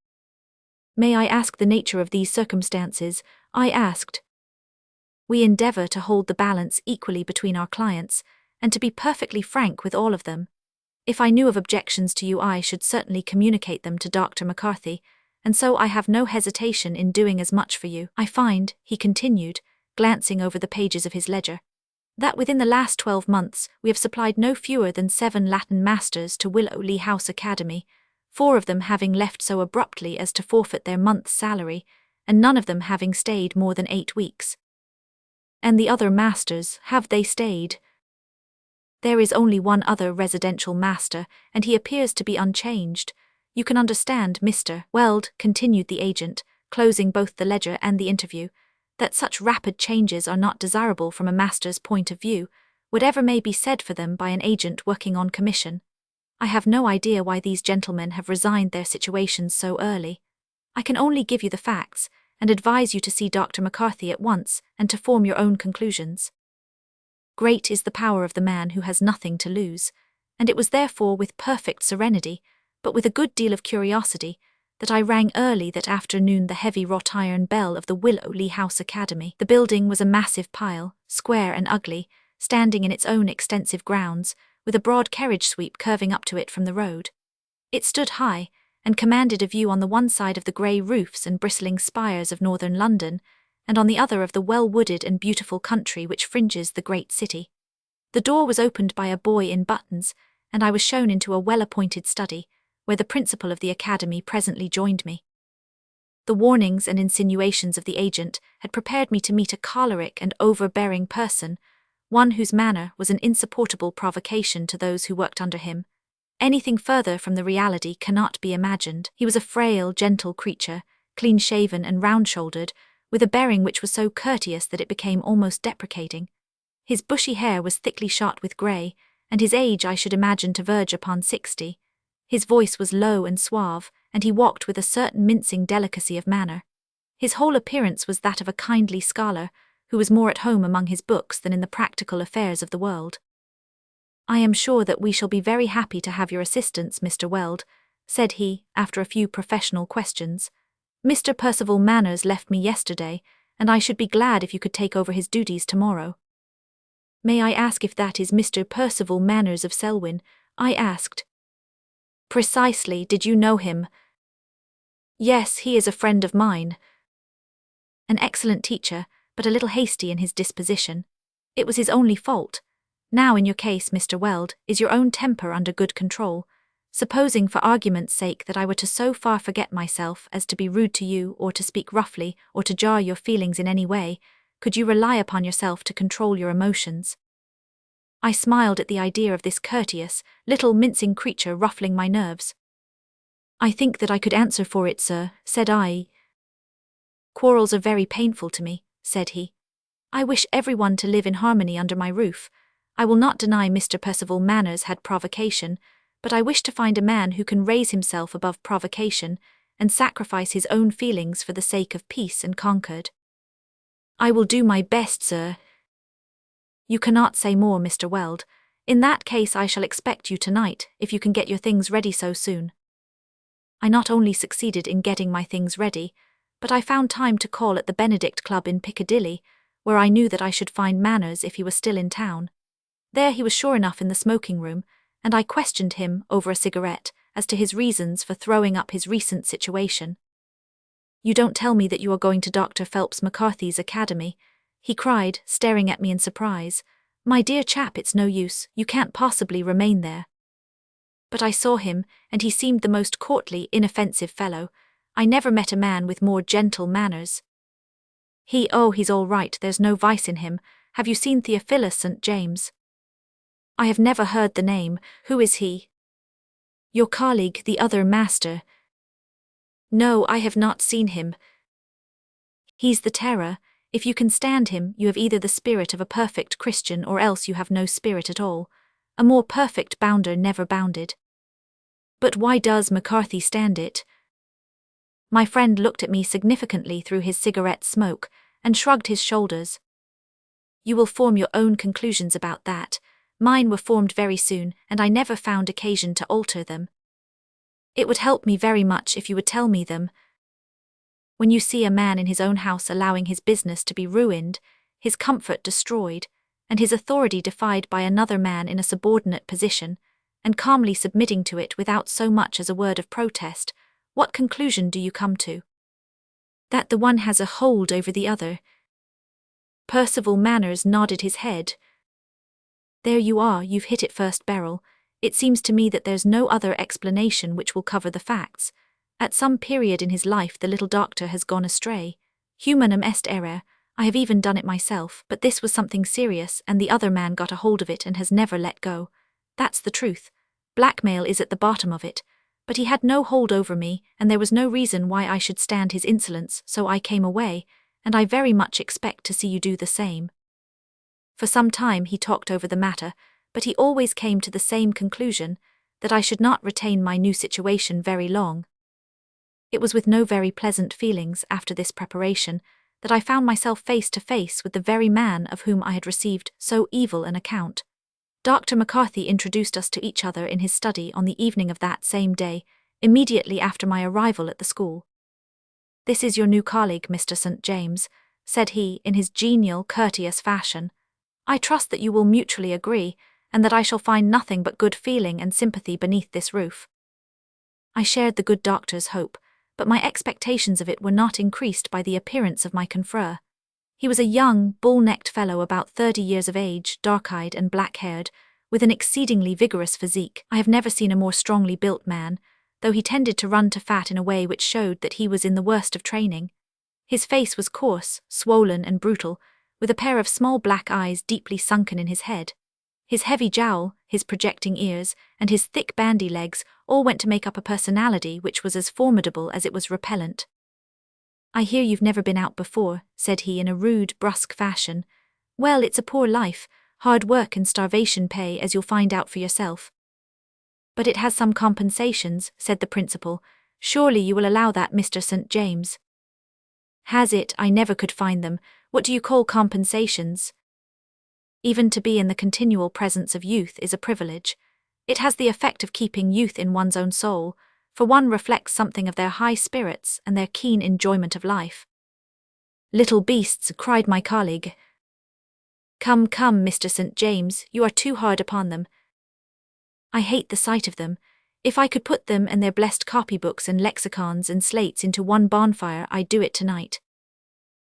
"May I ask the nature of these circumstances?" I asked. "We endeavour to hold the balance equally between our clients, and to be perfectly frank with all of them. If I knew of objections to you, I should certainly communicate them to Dr. McCarthy, and so I have no hesitation in doing as much for you. I find," he continued, glancing over the pages of his ledger, "that within the last 12 months we have supplied no fewer than 7 Latin masters to Willow Lea House Academy, 4 of them having left so abruptly as to forfeit their month's salary, and none of them having stayed more than 8 weeks." "And the other masters, have they stayed?" There is only one other residential master, and he appears to be unchanged. You can understand, Mr. Weld, continued the agent, closing both the ledger and the interview, that such rapid changes are not desirable from a master's point of view, whatever may be said for them by an agent working on commission. I have no idea why these gentlemen have resigned their situations so early. I can only give you the facts, and advise you to see Dr. McCarthy at once and to form your own conclusions. Great is the power of the man who has nothing to lose, and it was therefore with perfect serenity, but with a good deal of curiosity, that I rang early that afternoon the heavy wrought iron bell of the Willow House Academy. The building was a massive pile, square and ugly, standing in its own extensive grounds, with a broad carriage sweep curving up to it from the road. It stood high, and commanded a view on the one side of the grey roofs and bristling spires of northern London, and on the other of the well-wooded and beautiful country which fringes the great city. The door was opened by a boy in buttons, and I was shown into a well-appointed study, where the principal of the academy presently joined me. The warnings and insinuations of the agent had prepared me to meet a choleric and overbearing person, one whose manner was an insupportable provocation to those who worked under him. Anything further from the reality cannot be imagined. He was a frail, gentle creature, clean-shaven and round-shouldered, with a bearing which was so courteous that it became almost deprecating. His bushy hair was thickly shot with grey, and his age I should imagine to verge upon 60. His voice was low and suave, and he walked with a certain mincing delicacy of manner. His whole appearance was that of a kindly scholar, who was more at home among his books than in the practical affairs of the world. "I am sure that we shall be very happy to have your assistance, Mr. Weld," said he, after a few professional questions. "Mr. Percival Manners left me yesterday, and I should be glad if you could take over his duties tomorrow." "May I ask if that is Mr. Percival Manners of Selwyn?" I asked. "Precisely. Did you know him?" "Yes, he is a friend of mine. An excellent teacher, but a little hasty in his disposition. It was his only fault. Now in your case, Mr. Weld, is your own temper under good control? Supposing for argument's sake that I were to so far forget myself as to be rude to you or to speak roughly or to jar your feelings in any way, could you rely upon yourself to control your emotions?" I smiled at the idea of this courteous, little mincing creature ruffling my nerves. "I think that I could answer for it, sir," said I. "Quarrels are very painful to me," said he. "I wish everyone to live in harmony under my roof. I will not deny Mr. Percival Manners had provocation, but I wish to find a man who can raise himself above provocation and sacrifice his own feelings for the sake of peace and concord." "I will do my best, sir." "You cannot say more, Mr. Weld. In that case I shall expect you tonight, if you can get your things ready so soon." I not only succeeded in getting my things ready, but I found time to call at the Benedict Club in Piccadilly, where I knew that I should find Manners if he was still in town. There he was sure enough in the smoking-room, and I questioned him, over a cigarette, as to his reasons for throwing up his recent situation. "You don't tell me that you are going to Dr. Phelps McCarthy's academy?" he cried, staring at me in surprise. "My dear chap, it's no use, you can't possibly remain there." But I saw him, and he seemed the most courtly, inoffensive fellow. I never met a man with more gentle manners. He's all right, there's no vice in him. Have you seen Theophilus St. James?" "I have never heard the name. Who is he?" "Your colleague, the other master." "No, I have not seen him." "He's the terror. If you can stand him, you have either the spirit of a perfect Christian or else you have no spirit at all. A more perfect bounder never bounded." "But why does McCarthy stand it?" My friend looked at me significantly through his cigarette smoke and shrugged his shoulders. "You will form your own conclusions about that. Mine were formed very soon, and I never found occasion to alter them." "It would help me very much if you would tell me them. When you see a man in his own house allowing his business to be ruined, his comfort destroyed, and his authority defied by another man in a subordinate position, and calmly submitting to it without so much as a word of protest, what conclusion do you come to?" "That the one has a hold over the other." Percival Manners nodded his head. "There you are, you've hit it first barrel. It seems to me that there's no other explanation which will cover the facts. At some period in his life the little doctor has gone astray. Humanum est error. I have even done it myself, but this was something serious, and the other man got a hold of it and has never let go. That's the truth. Blackmail is at the bottom of it. But he had no hold over me, and there was no reason why I should stand his insolence, so I came away, and I very much expect to see you do the same." For some time he talked over the matter, but he always came to the same conclusion, that I should not retain my new situation very long. It was with no very pleasant feelings after this preparation that I found myself face to face with the very man of whom I had received so evil an account. Dr. McCarthy introduced us to each other in his study on the evening of that same day, immediately after my arrival at the school. "This is your new colleague, Mr. St. James," said he in his genial, courteous fashion. "I trust that you will mutually agree, and that I shall find nothing but good feeling and sympathy beneath this roof." I shared the good doctor's hope, but my expectations of it were not increased by the appearance of my confrere. He was a young, bull-necked fellow about 30 years of age, dark-eyed and black-haired, with an exceedingly vigorous physique. I have never seen a more strongly built man, though he tended to run to fat in a way which showed that he was in the worst of training. His face was coarse, swollen and brutal, with a pair of small black eyes deeply sunken in his head. His heavy jowl, his projecting ears, and his thick bandy legs all went to make up a personality which was as formidable as it was repellent. "I hear you've never been out before," said he in a rude, brusque fashion. "Well, it's a poor life, hard work and starvation pay, as you'll find out for yourself." "But it has some compensations," said the principal. "Surely you will allow that, Mr. St. James." "Has it? I never could find them. What do you call compensations?" "Even to be in the continual presence of youth is a privilege. It has the effect of keeping youth in one's own soul, for one reflects something of their high spirits and their keen enjoyment of life." "Little beasts," cried my colleague. Come, Mr. St. James, you are too hard upon them." "I hate the sight of them. If I could put them and their blessed copybooks and lexicons and slates into one bonfire, I'd do it tonight."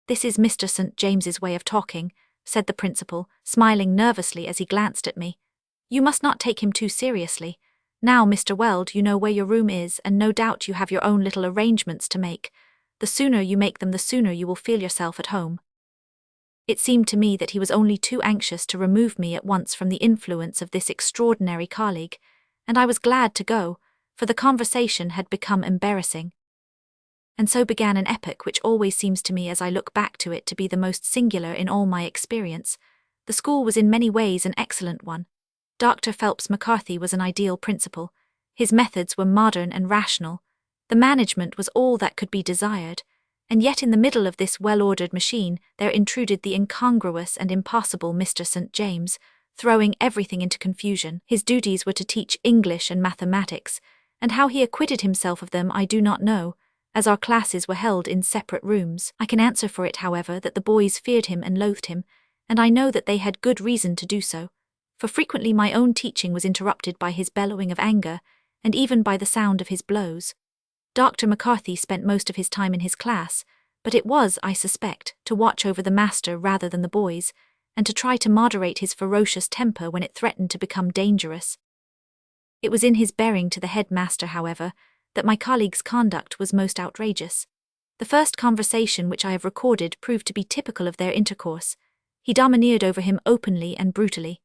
"This is Mr. St. James's way of talking," said the principal, smiling nervously as he glanced at me. "You must not take him too seriously. Now, Mr. Weld, you know where your room is, and no doubt you have your own little arrangements to make. The sooner you make them, the sooner you will feel yourself at home." It seemed to me that he was only too anxious to remove me at once from the influence of this extraordinary colleague, and I was glad to go, for the conversation had become embarrassing. And so began an epoch which always seems to me as I look back to it to be the most singular in all my experience. The school was in many ways an excellent one. Dr. Phelps McCarthy was an ideal principal. His methods were modern and rational. The management was all that could be desired. And yet in the middle of this well-ordered machine there intruded the incongruous and impossible Mr. St. James, throwing everything into confusion. His duties were to teach English and mathematics, and how he acquitted himself of them I do not know, as our classes were held in separate rooms. I can answer for it, however, that the boys feared him and loathed him, and I know that they had good reason to do so, for frequently my own teaching was interrupted by his bellowing of anger, and even by the sound of his blows. Dr. McCarthy spent most of his time in his class, but it was, I suspect, to watch over the master rather than the boys, and to try to moderate his ferocious temper when it threatened to become dangerous. It was in his bearing to the headmaster, however, that my colleague's conduct was most outrageous. The first conversation which I have recorded proved to be typical of their intercourse. He domineered over him openly and brutally.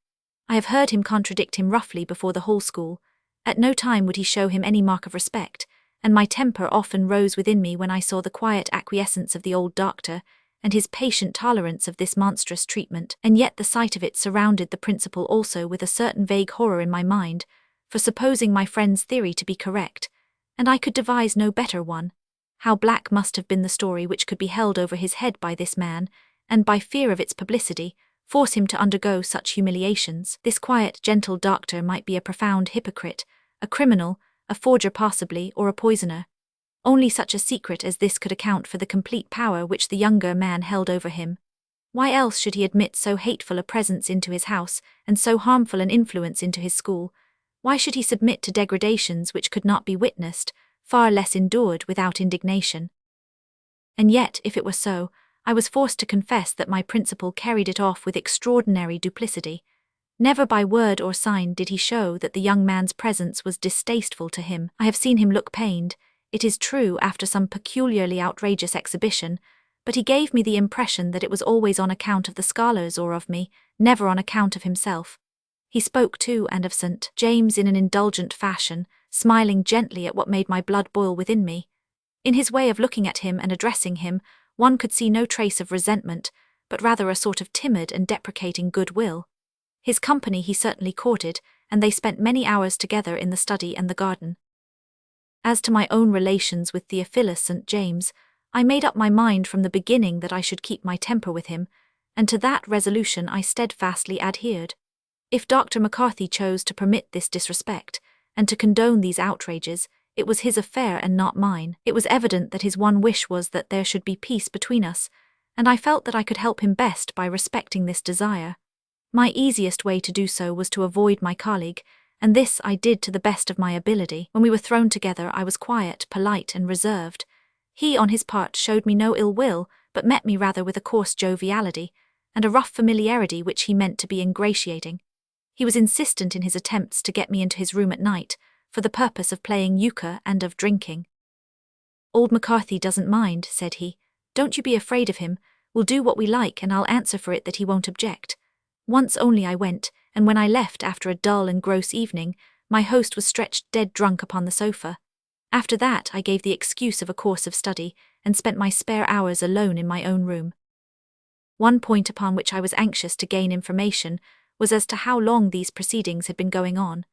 I have heard him contradict him roughly before the whole school. At no time would he show him any mark of respect, and my temper often rose within me when I saw the quiet acquiescence of the old doctor, and his patient tolerance of this monstrous treatment, and yet the sight of it surrounded the principal also with a certain vague horror in my mind, for supposing my friend's theory to be correct, and I could devise no better one. How black must have been the story which could be held over his head by this man, and by fear of its publicity, force him to undergo such humiliations. This quiet, gentle doctor might be a profound hypocrite, a criminal, a forger possibly, or a poisoner. Only such a secret as this could account for the complete power which the younger man held over him. Why else should he admit so hateful a presence into his house, and so harmful an influence into his school? Why should he submit to degradations which could not be witnessed, far less endured, without indignation? And yet, if it were so, I was forced to confess that my principal carried it off with extraordinary duplicity. Never by word or sign did he show that the young man's presence was distasteful to him. I have seen him look pained, it is true, after some peculiarly outrageous exhibition, but he gave me the impression that it was always on account of the scholars or of me, never on account of himself. He spoke too and of St. James in an indulgent fashion, smiling gently at what made my blood boil within me. In his way of looking at him and addressing him, one could see no trace of resentment, but rather a sort of timid and deprecating goodwill. His company he certainly courted, and they spent many hours together in the study and the garden. As to my own relations with Theophilus St. James, I made up my mind from the beginning that I should keep my temper with him, and to that resolution I steadfastly adhered. If Dr. McCarthy chose to permit this disrespect, and to condone these outrages, it was his affair and not mine. It was evident that his one wish was that there should be peace between us, and I felt that I could help him best by respecting this desire. My easiest way to do so was to avoid my colleague, and this I did to the best of my ability. When we were thrown together, I was quiet, polite, and reserved. He, on his part, showed me no ill will, but met me rather with a coarse joviality, and a rough familiarity which he meant to be ingratiating. He was insistent in his attempts to get me into his room at night, for the purpose of playing euchre and of drinking. "Old McCarthy doesn't mind," said he. "Don't you be afraid of him. We'll do what we like, and I'll answer for it that he won't object." Once only I went, and when I left after a dull and gross evening, my host was stretched dead drunk upon the sofa. After that I gave the excuse of a course of study, and spent my spare hours alone in my own room. One point upon which I was anxious to gain information was as to how long these proceedings had been going on.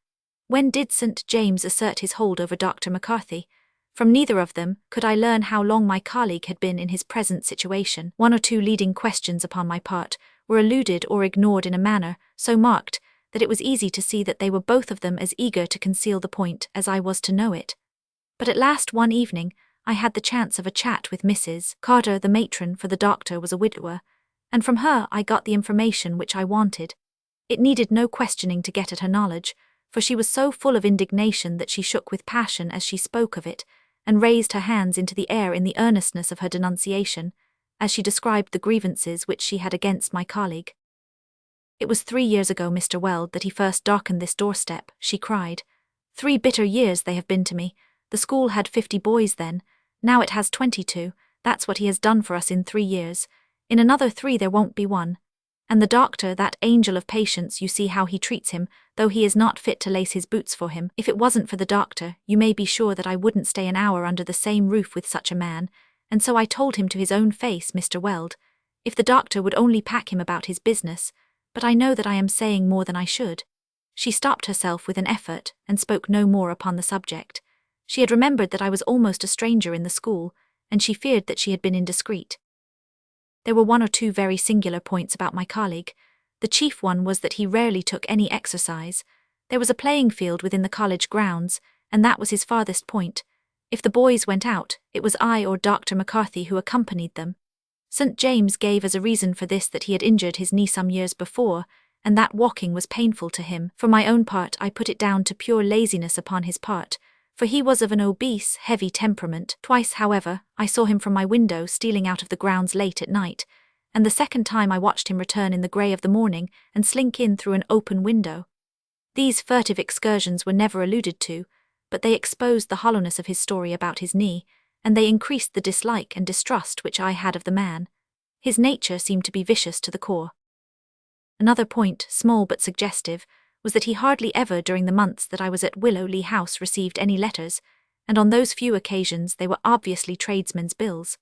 When did St. James assert his hold over Dr. McCarthy? From neither of them could I learn how long my colleague had been in his present situation. One or two leading questions upon my part were eluded or ignored in a manner so marked that it was easy to see that they were both of them as eager to conceal the point as I was to know it. But at last one evening I had the chance of a chat with Mrs. Carter, the matron, for the doctor was a widower, and from her I got the information which I wanted. It needed no questioning to get at her knowledge, for she was so full of indignation that she shook with passion as she spoke of it, and raised her hands into the air in the earnestness of her denunciation, as she described the grievances which she had against my colleague. "It was 3 years ago, Mr. Weld, that he first darkened this doorstep," she cried. "3 bitter years they have been to me. The school had 50 boys then, now it has 22, that's what he has done for us in 3 years. In another 3 there won't be one. And the doctor, that angel of patience, you see how he treats him, though he is not fit to lace his boots for him. If it wasn't for the doctor, you may be sure that I wouldn't stay an hour under the same roof with such a man, and so I told him to his own face, Mr. Weld, if the doctor would only pack him about his business, but I know that I am saying more than I should." She stopped herself with an effort, and spoke no more upon the subject. She had remembered that I was almost a stranger in the school, and she feared that she had been indiscreet. There were 1 or 2 very singular points about my colleague. The chief one was that he rarely took any exercise. There was a playing field within the college grounds, and that was his farthest point. If the boys went out, it was I or Dr. McCarthy who accompanied them. St. James gave as a reason for this that he had injured his knee some years before, and that walking was painful to him. For my own part, I put it down to pure laziness upon his part, for he was of an obese, heavy temperament. Twice, however, I saw him from my window stealing out of the grounds late at night, and the second time I watched him return in the grey of the morning and slink in through an open window. These furtive excursions were never alluded to, but they exposed the hollowness of his story about his knee, and they increased the dislike and distrust which I had of the man. His nature seemed to be vicious to the core. Another point, small but suggestive, was that he hardly ever during the months that I was at Willow-Lee House received any letters, and on those few occasions they were obviously tradesmen's bills.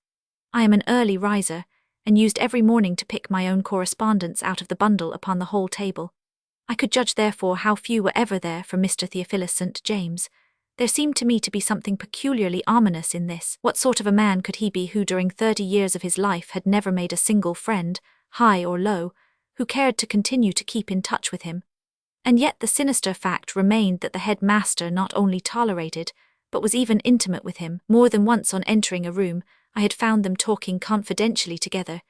I am an early riser, and used every morning to pick my own correspondence out of the bundle upon the hall table. I could judge therefore how few were ever there from Mr. Theophilus St. James. There seemed to me to be something peculiarly ominous in this. What sort of a man could he be who during 30 years of his life had never made a single friend, high or low, who cared to continue to keep in touch with him? And yet the sinister fact remained that the head-master not only tolerated, but was even intimate with him. More than once on entering a room, I had found them talking confidentially together,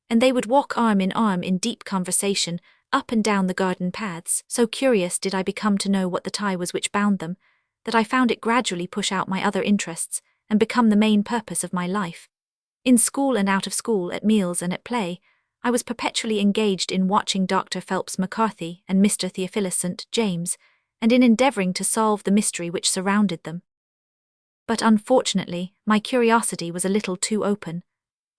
and they would walk arm in arm in deep conversation up and down the garden paths. So curious did I become to know what the tie was which bound them, that I found it gradually push out my other interests and become the main purpose of my life. In school and out of school, at meals and at play, I was perpetually engaged in watching Dr. Phelps McCarthy and Mr. Theophilus St. James, and in endeavouring to solve the mystery which surrounded them. But unfortunately, my curiosity was a little too open.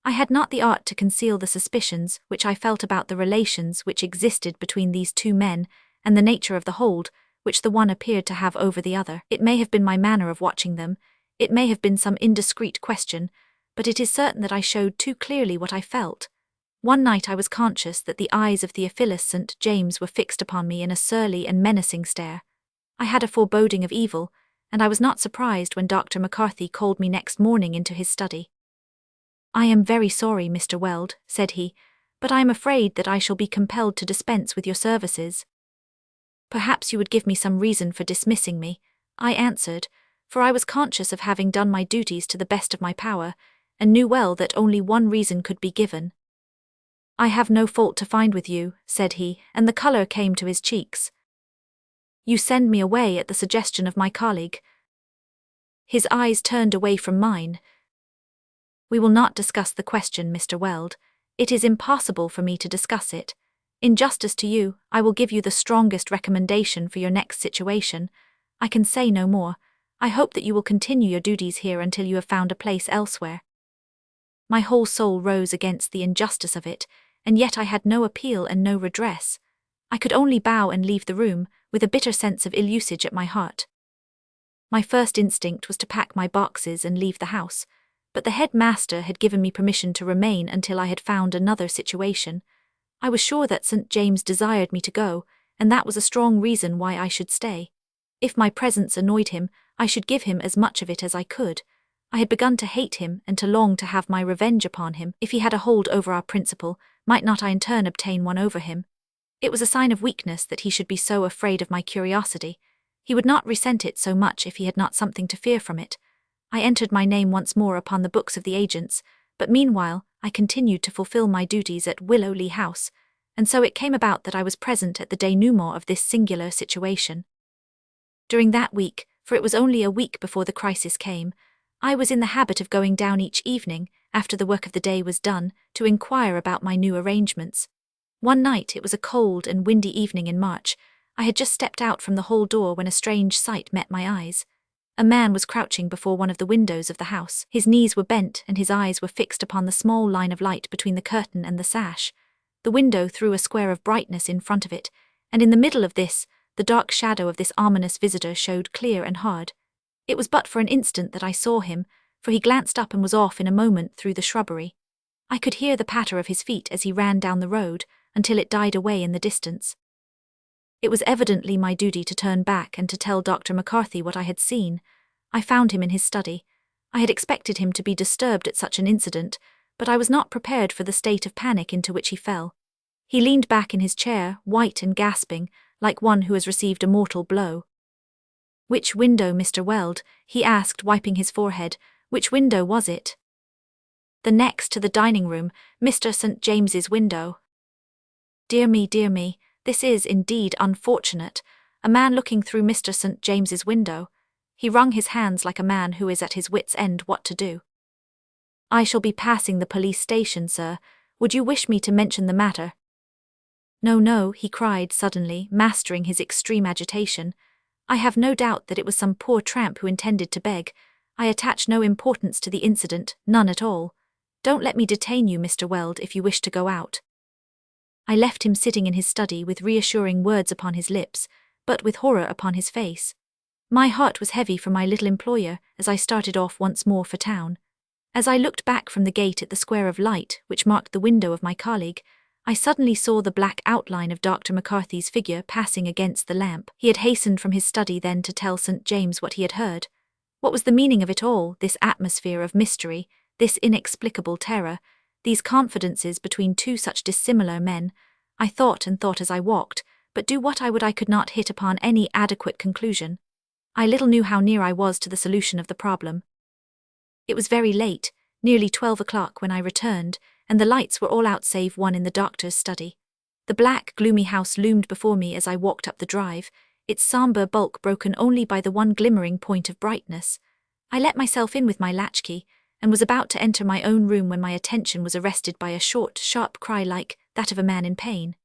I had not the art to conceal the suspicions which I felt about the relations which existed between these two men, and the nature of the hold which the one appeared to have over the other. It may have been my manner of watching them, it may have been some indiscreet question, but it is certain that I showed too clearly what I felt. One night I was conscious that the eyes of Theophilus St. James were fixed upon me in a surly and menacing stare. I had a foreboding of evil, and I was not surprised when Dr. McCarthy called me next morning into his study. "I am very sorry, Mr. Weld," said he, "but I am afraid that I shall be compelled to dispense with your services." "Perhaps you would give me some reason for dismissing me," I answered, for I was conscious of having done my duties to the best of my power, and knew well that only one reason could be given. "I have no fault to find with you," said he, and the colour came to his cheeks. "You send me away at the suggestion of my colleague." His eyes turned away from mine. "We will not discuss the question, Mr. Weld. It is impossible for me to discuss it. In justice to you, I will give you the strongest recommendation for your next situation. I can say no more. I hope that you will continue your duties here until you have found a place elsewhere." My whole soul rose against the injustice of it, and yet I had no appeal and no redress. I could only bow and leave the room, with a bitter sense of ill-usage at my heart. My first instinct was to pack my boxes and leave the house, but the headmaster had given me permission to remain until I had found another situation. I was sure that St. James desired me to go, and that was a strong reason why I should stay. If my presence annoyed him, I should give him as much of it as I could. I had begun to hate him and to long to have my revenge upon him. If he had a hold over our principal, might not I in turn obtain one over him? It was a sign of weakness that he should be so afraid of my curiosity. He would not resent it so much if he had not something to fear from it. I entered my name once more upon the books of the agents, but meanwhile I continued to fulfill my duties at Willowley House, and so it came about that I was present at the denouement of this singular situation. During that week, for it was only a week before the crisis came, I was in the habit of going down each evening, after the work of the day was done, to inquire about my new arrangements. One night, it was a cold and windy evening in March, I had just stepped out from the hall door when a strange sight met my eyes. A man was crouching before one of the windows of the house. His knees were bent and his eyes were fixed upon the small line of light between the curtain and the sash. The window threw a square of brightness in front of it, and in the middle of this, the dark shadow of this ominous visitor showed clear and hard. It was but for an instant that I saw him, for he glanced up and was off in a moment through the shrubbery. I could hear the patter of his feet as he ran down the road, until it died away in the distance. It was evidently my duty to turn back and to tell Dr. McCarthy what I had seen. I found him in his study. I had expected him to be disturbed at such an incident, but I was not prepared for the state of panic into which he fell. He leaned back in his chair, white and gasping, like one who has received a mortal blow. "Which window, Mr. Weld?" he asked, wiping his forehead. "Which window was it?" "The next to the dining room, Mr. St. James's window." Dear me, this is indeed unfortunate. A man looking through Mr. St. James's window." He wrung his hands like a man who is at his wits' end what to do. "I shall be passing the police station, sir. Would you wish me to mention the matter?" No, he cried suddenly, mastering his extreme agitation. "I have no doubt that it was some poor tramp who intended to beg. I attach no importance to the incident, none at all. Don't let me detain you, Mr. Weld, if you wish to go out." I left him sitting in his study with reassuring words upon his lips, but with horror upon his face. My heart was heavy for my little employer as I started off once more for town. As I looked back from the gate at the square of light which marked the window of my colleague, I suddenly saw the black outline of Dr. McCarthy's figure passing against the lamp. He had hastened from his study then to tell St. James what he had heard. What was the meaning of it all, this atmosphere of mystery, this inexplicable terror, these confidences between two such dissimilar men? I thought and thought as I walked, but do what I would I could not hit upon any adequate conclusion. I little knew how near I was to the solution of the problem. It was very late, nearly 12 o'clock when I returned, and the lights were all out save one in the doctor's study. The black, gloomy house loomed before me as I walked up the drive, its sombre bulk broken only by the one glimmering point of brightness. I let myself in with my latchkey, and was about to enter my own room when my attention was arrested by a short, sharp cry like that of a man in pain.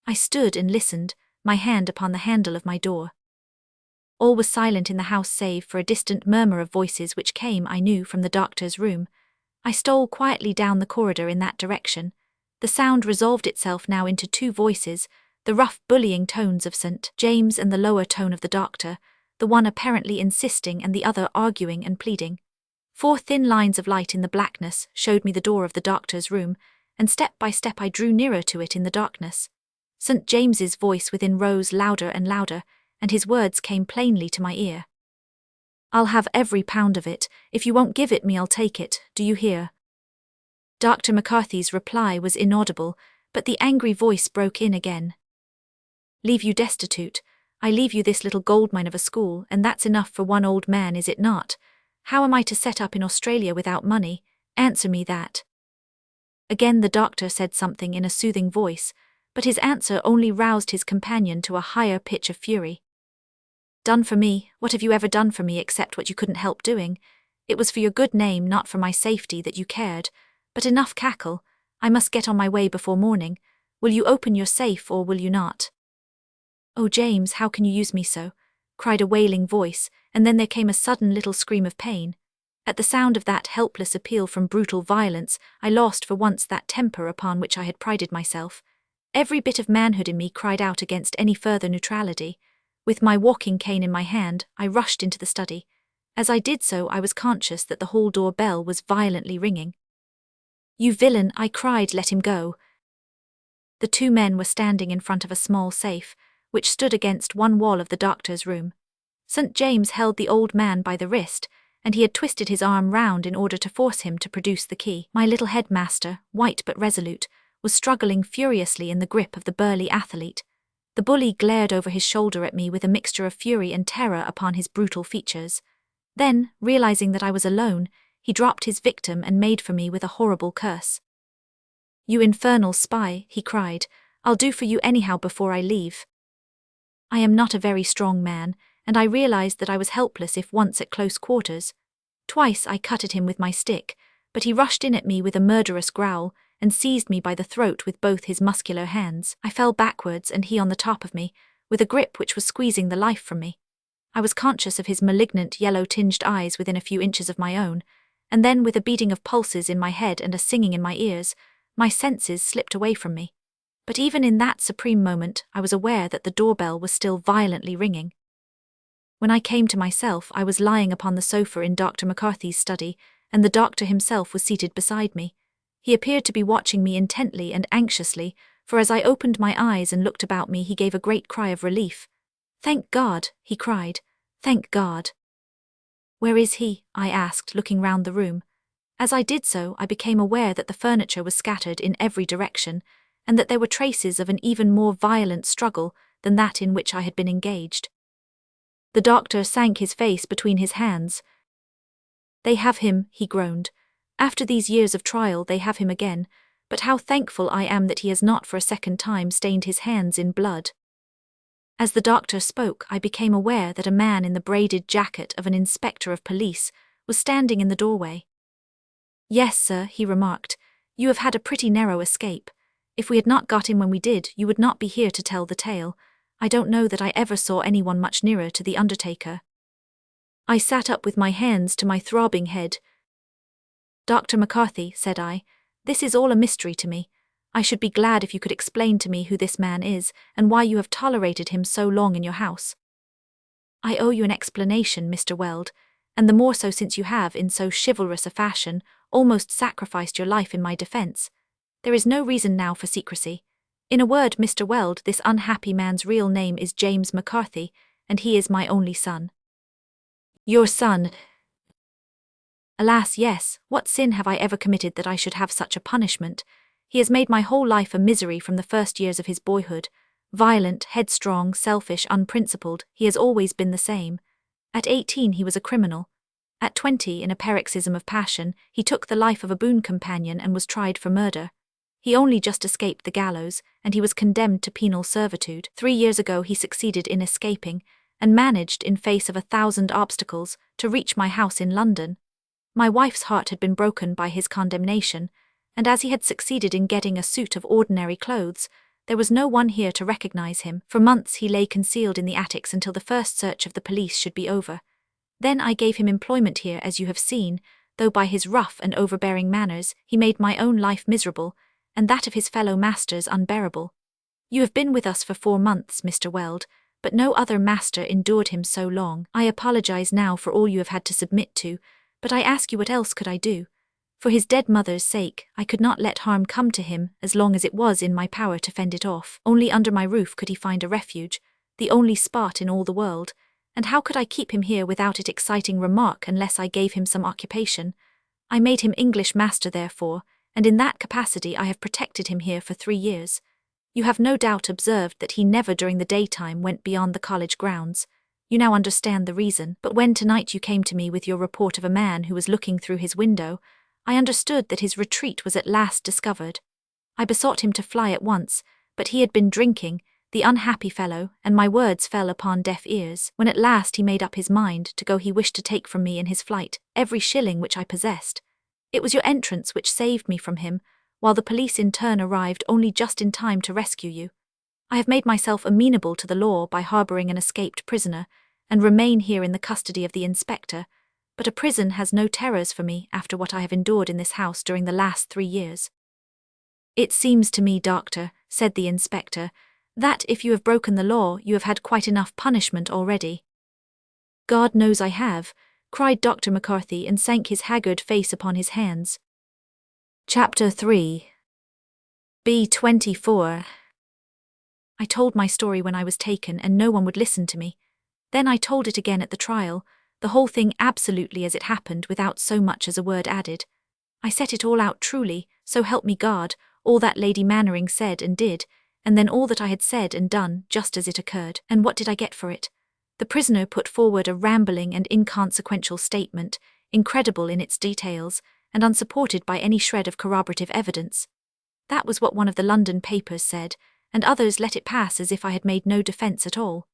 I stood and listened, my hand upon the handle of my door. All was silent in the house save for a distant murmur of voices which came, I knew, from the doctor's room. I stole quietly down the corridor in that direction. The sound resolved itself now into two voices, the rough bullying tones of St. James and the lower tone of the doctor, the one apparently insisting and the other arguing and pleading. 4 thin lines of light in the blackness showed me the door of the doctor's room, and step by step I drew nearer to it in the darkness. St. James's voice within rose louder and louder, and his words came plainly to my ear. "I'll have every pound of it. If you won't give it me, I'll take it. Do you hear?" Dr. McCarthy's reply was inaudible, but the angry voice broke in again. "Leave you destitute. I leave you this little goldmine of a school, and that's enough for one old man, is it not? How am I to set up in Australia without money? Answer me that." Again the doctor said something in a soothing voice, but his answer only roused his companion to a higher pitch of fury. "Done for me? What have you ever done for me except what you couldn't help doing? It was for your good name, not for my safety, that you cared. But enough cackle. I must get on my way before morning. Will you open your safe or will you not?" "Oh, James, how can you use me so?" cried a wailing voice, and then there came a sudden little scream of pain. At the sound of that helpless appeal from brutal violence, I lost for once that temper upon which I had prided myself. Every bit of manhood in me cried out against any further neutrality. With my walking cane in my hand, I rushed into the study. As I did so, I was conscious that the hall door bell was violently ringing. "You villain," I cried, "let him go." The 2 men were standing in front of a small safe, which stood against one wall of the doctor's room. St. James held the old man by the wrist, and he had twisted his arm round in order to force him to produce the key. My little headmaster, white but resolute, was struggling furiously in the grip of the burly athlete. The bully glared over his shoulder at me with a mixture of fury and terror upon his brutal features. Then, realizing that I was alone, he dropped his victim and made for me with a horrible curse. "You infernal spy," he cried, "I'll do for you anyhow before I leave." I am not a very strong man, and I realized that I was helpless if once at close quarters. Twice I cut at him with my stick, but he rushed in at me with a murderous growl and seized me by the throat with both his muscular hands. I fell backwards and he on the top of me, with a grip which was squeezing the life from me. I was conscious of his malignant yellow-tinged eyes within a few inches of my own, and then with a beating of pulses in my head and a singing in my ears, my senses slipped away from me. But even in that supreme moment, I was aware that the doorbell was still violently ringing. When I came to myself, I was lying upon the sofa in Dr. McCarthy's study, and the doctor himself was seated beside me. He appeared to be watching me intently and anxiously, for as I opened my eyes and looked about me, he gave a great cry of relief. "Thank God," he cried. "Thank God." "Where is he?" I asked, looking round the room. As I did so, I became aware that the furniture was scattered in every direction, and that there were traces of an even more violent struggle than that in which I had been engaged. The doctor sank his face between his hands. "They have him," he groaned. "After these years of trial they have him again, but how thankful I am that he has not for a second time stained his hands in blood." As the doctor spoke, I became aware that a man in the braided jacket of an inspector of police was standing in the doorway. "Yes, sir," he remarked, "you have had a pretty narrow escape. If we had not got in when we did, you would not be here to tell the tale. I don't know that I ever saw anyone much nearer to the undertaker." I sat up with my hands to my throbbing head. "Dr. McCarthy," said I, "this is all a mystery to me. I should be glad if you could explain to me who this man is, and why you have tolerated him so long in your house." "I owe you an explanation, Mr. Weld, and the more so since you have, in so chivalrous a fashion, almost sacrificed your life in my defense. There is no reason now for secrecy. In a word, Mr. Weld, this unhappy man's real name is James McCarthy, and he is my only son." "Your son?" "Alas, yes. What sin have I ever committed that I should have such a punishment? He has made my whole life a misery from the first years of his boyhood. Violent, headstrong, selfish, unprincipled, he has always been the same. At 18 he was a criminal. At 20, in a paroxysm of passion, he took the life of a boon companion and was tried for murder. He only just escaped the gallows, and he was condemned to penal servitude. 3 years ago he succeeded in escaping, and managed, in face of 1,000 obstacles, to reach my house in London. My wife's heart had been broken by his condemnation, and as he had succeeded in getting a suit of ordinary clothes, there was no one here to recognize him. For months he lay concealed in the attics until the first search of the police should be over. Then I gave him employment here, as you have seen, though by his rough and overbearing manners he made my own life miserable, and that of his fellow masters unbearable. You have been with us for 4 months, Mr. Weld, but no other master endured him so long. I apologize now for all you have had to submit to, but I ask you, what else could I do? For his dead mother's sake, I could not let harm come to him as long as it was in my power to fend it off. Only under my roof could he find a refuge, the only spot in all the world, and how could I keep him here without it exciting remark unless I gave him some occupation? I made him English master therefore, and in that capacity I have protected him here for 3 years. You have no doubt observed that he never during the daytime went beyond the college grounds. You now understand the reason, but when tonight you came to me with your report of a man who was looking through his window, I understood that his retreat was at last discovered. I besought him to fly at once, but he had been drinking, the unhappy fellow, and my words fell upon deaf ears. When at last he made up his mind to go, he wished to take from me in his flight every shilling which I possessed. It was your entrance which saved me from him, while the police in turn arrived only just in time to rescue you. I have made myself amenable to the law by harboring an escaped prisoner, and remain here in the custody of the inspector, but a prison has no terrors for me after what I have endured in this house during the last 3 years. It seems to me, doctor, said the inspector, that if you have broken the law, you have had quite enough punishment already. God knows I have, cried Dr. McCarthy and sank his haggard face upon his hands. Chapter 3. B-24. I told my story when I was taken and no one would listen to me. Then I told it again at the trial, the whole thing absolutely as it happened without so much as a word added. I set it all out truly, so help me God, all that Lady Mannering said and did, and then all that I had said and done just as it occurred. And what did I get for it? The prisoner put forward a rambling and inconsequential statement, incredible in its details, and unsupported by any shred of corroborative evidence. That was what one of the London papers said, and others let it pass as if I had made no defence at all.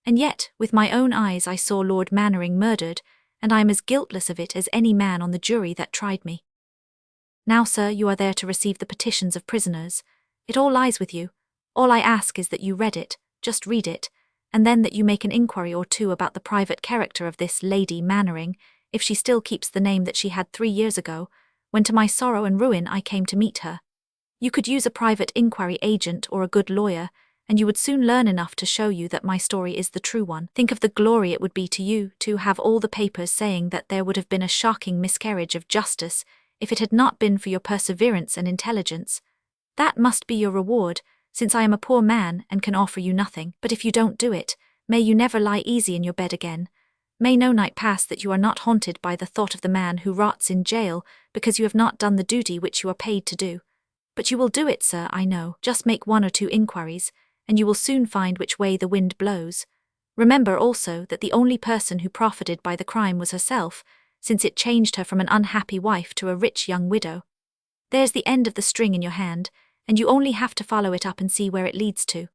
And yet, with my own eyes I saw Lord Mannering murdered, and I am as guiltless of it as any man on the jury that tried me. Now, sir, you are there to receive the petitions of prisoners. It all lies with you. All I ask is that you read it, just read it, and then that you make an inquiry or two about the private character of this Lady Mannering, if she still keeps the name that she had 3 years ago, when to my sorrow and ruin I came to meet her. You could use a private inquiry agent or a good lawyer, and you would soon learn enough to show you that my story is the true one. Think of the glory it would be to you to have all the papers saying that there would have been a shocking miscarriage of justice if it had not been for your perseverance and intelligence. That must be your reward, since I am a poor man and can offer you nothing. But if you don't do it, may you never lie easy in your bed again. May no night pass that you are not haunted by the thought of the man who rots in jail because you have not done the duty which you are paid to do. But you will do it, sir, I know. Just make 1 or 2 inquiries, and you will soon find which way the wind blows. Remember also that the only person who profited by the crime was herself, since it changed her from an unhappy wife to a rich young widow. There's the end of the string in your hand, and you only have to follow it up and see where it leads to.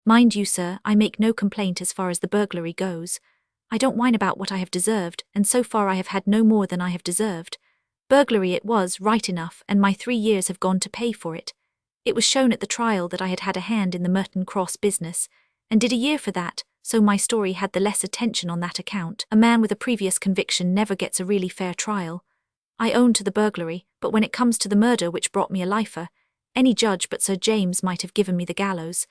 Mind you, sir, I make no complaint as far as the burglary goes. I don't whine about what I have deserved, and so far I have had no more than I have deserved. Burglary it was, right enough, and my 3 years have gone to pay for it. It was shown at the trial that I had had a hand in the Merton Cross business, and did a year for that, so my story had the less attention on that account. A man with a previous conviction never gets a really fair trial. I own to the burglary, but when it comes to the murder which brought me a lifer, any judge but Sir James might have given me the gallows.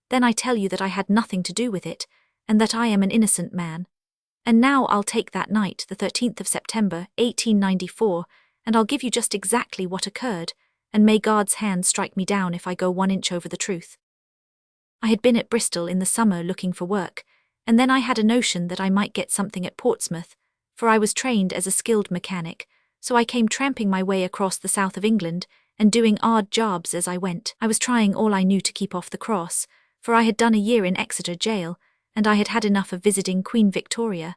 Then I tell you that I had nothing to do with it, and that I am an innocent man. And now I'll take that night, the 13th of September, 1894, and I'll give you just exactly what occurred, and may God's hand strike me down if I go 1 inch over the truth. I had been at Bristol in the summer looking for work, and then I had a notion that I might get something at Portsmouth, for I was trained as a skilled mechanic, so I came tramping my way across the south of England, and doing odd jobs as I went. I was trying all I knew to keep off the cross, for I had done a year in Exeter jail, and I had had enough of visiting Queen Victoria.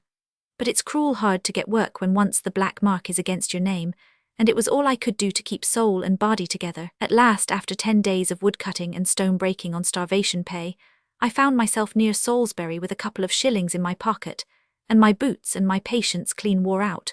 But it's cruel hard to get work when once the black mark is against your name, and it was all I could do to keep soul and body together. At last, after 10 days of woodcutting and stone breaking on starvation pay, I found myself near Salisbury with a couple of shillings in my pocket, and my boots and my patience clean wore out.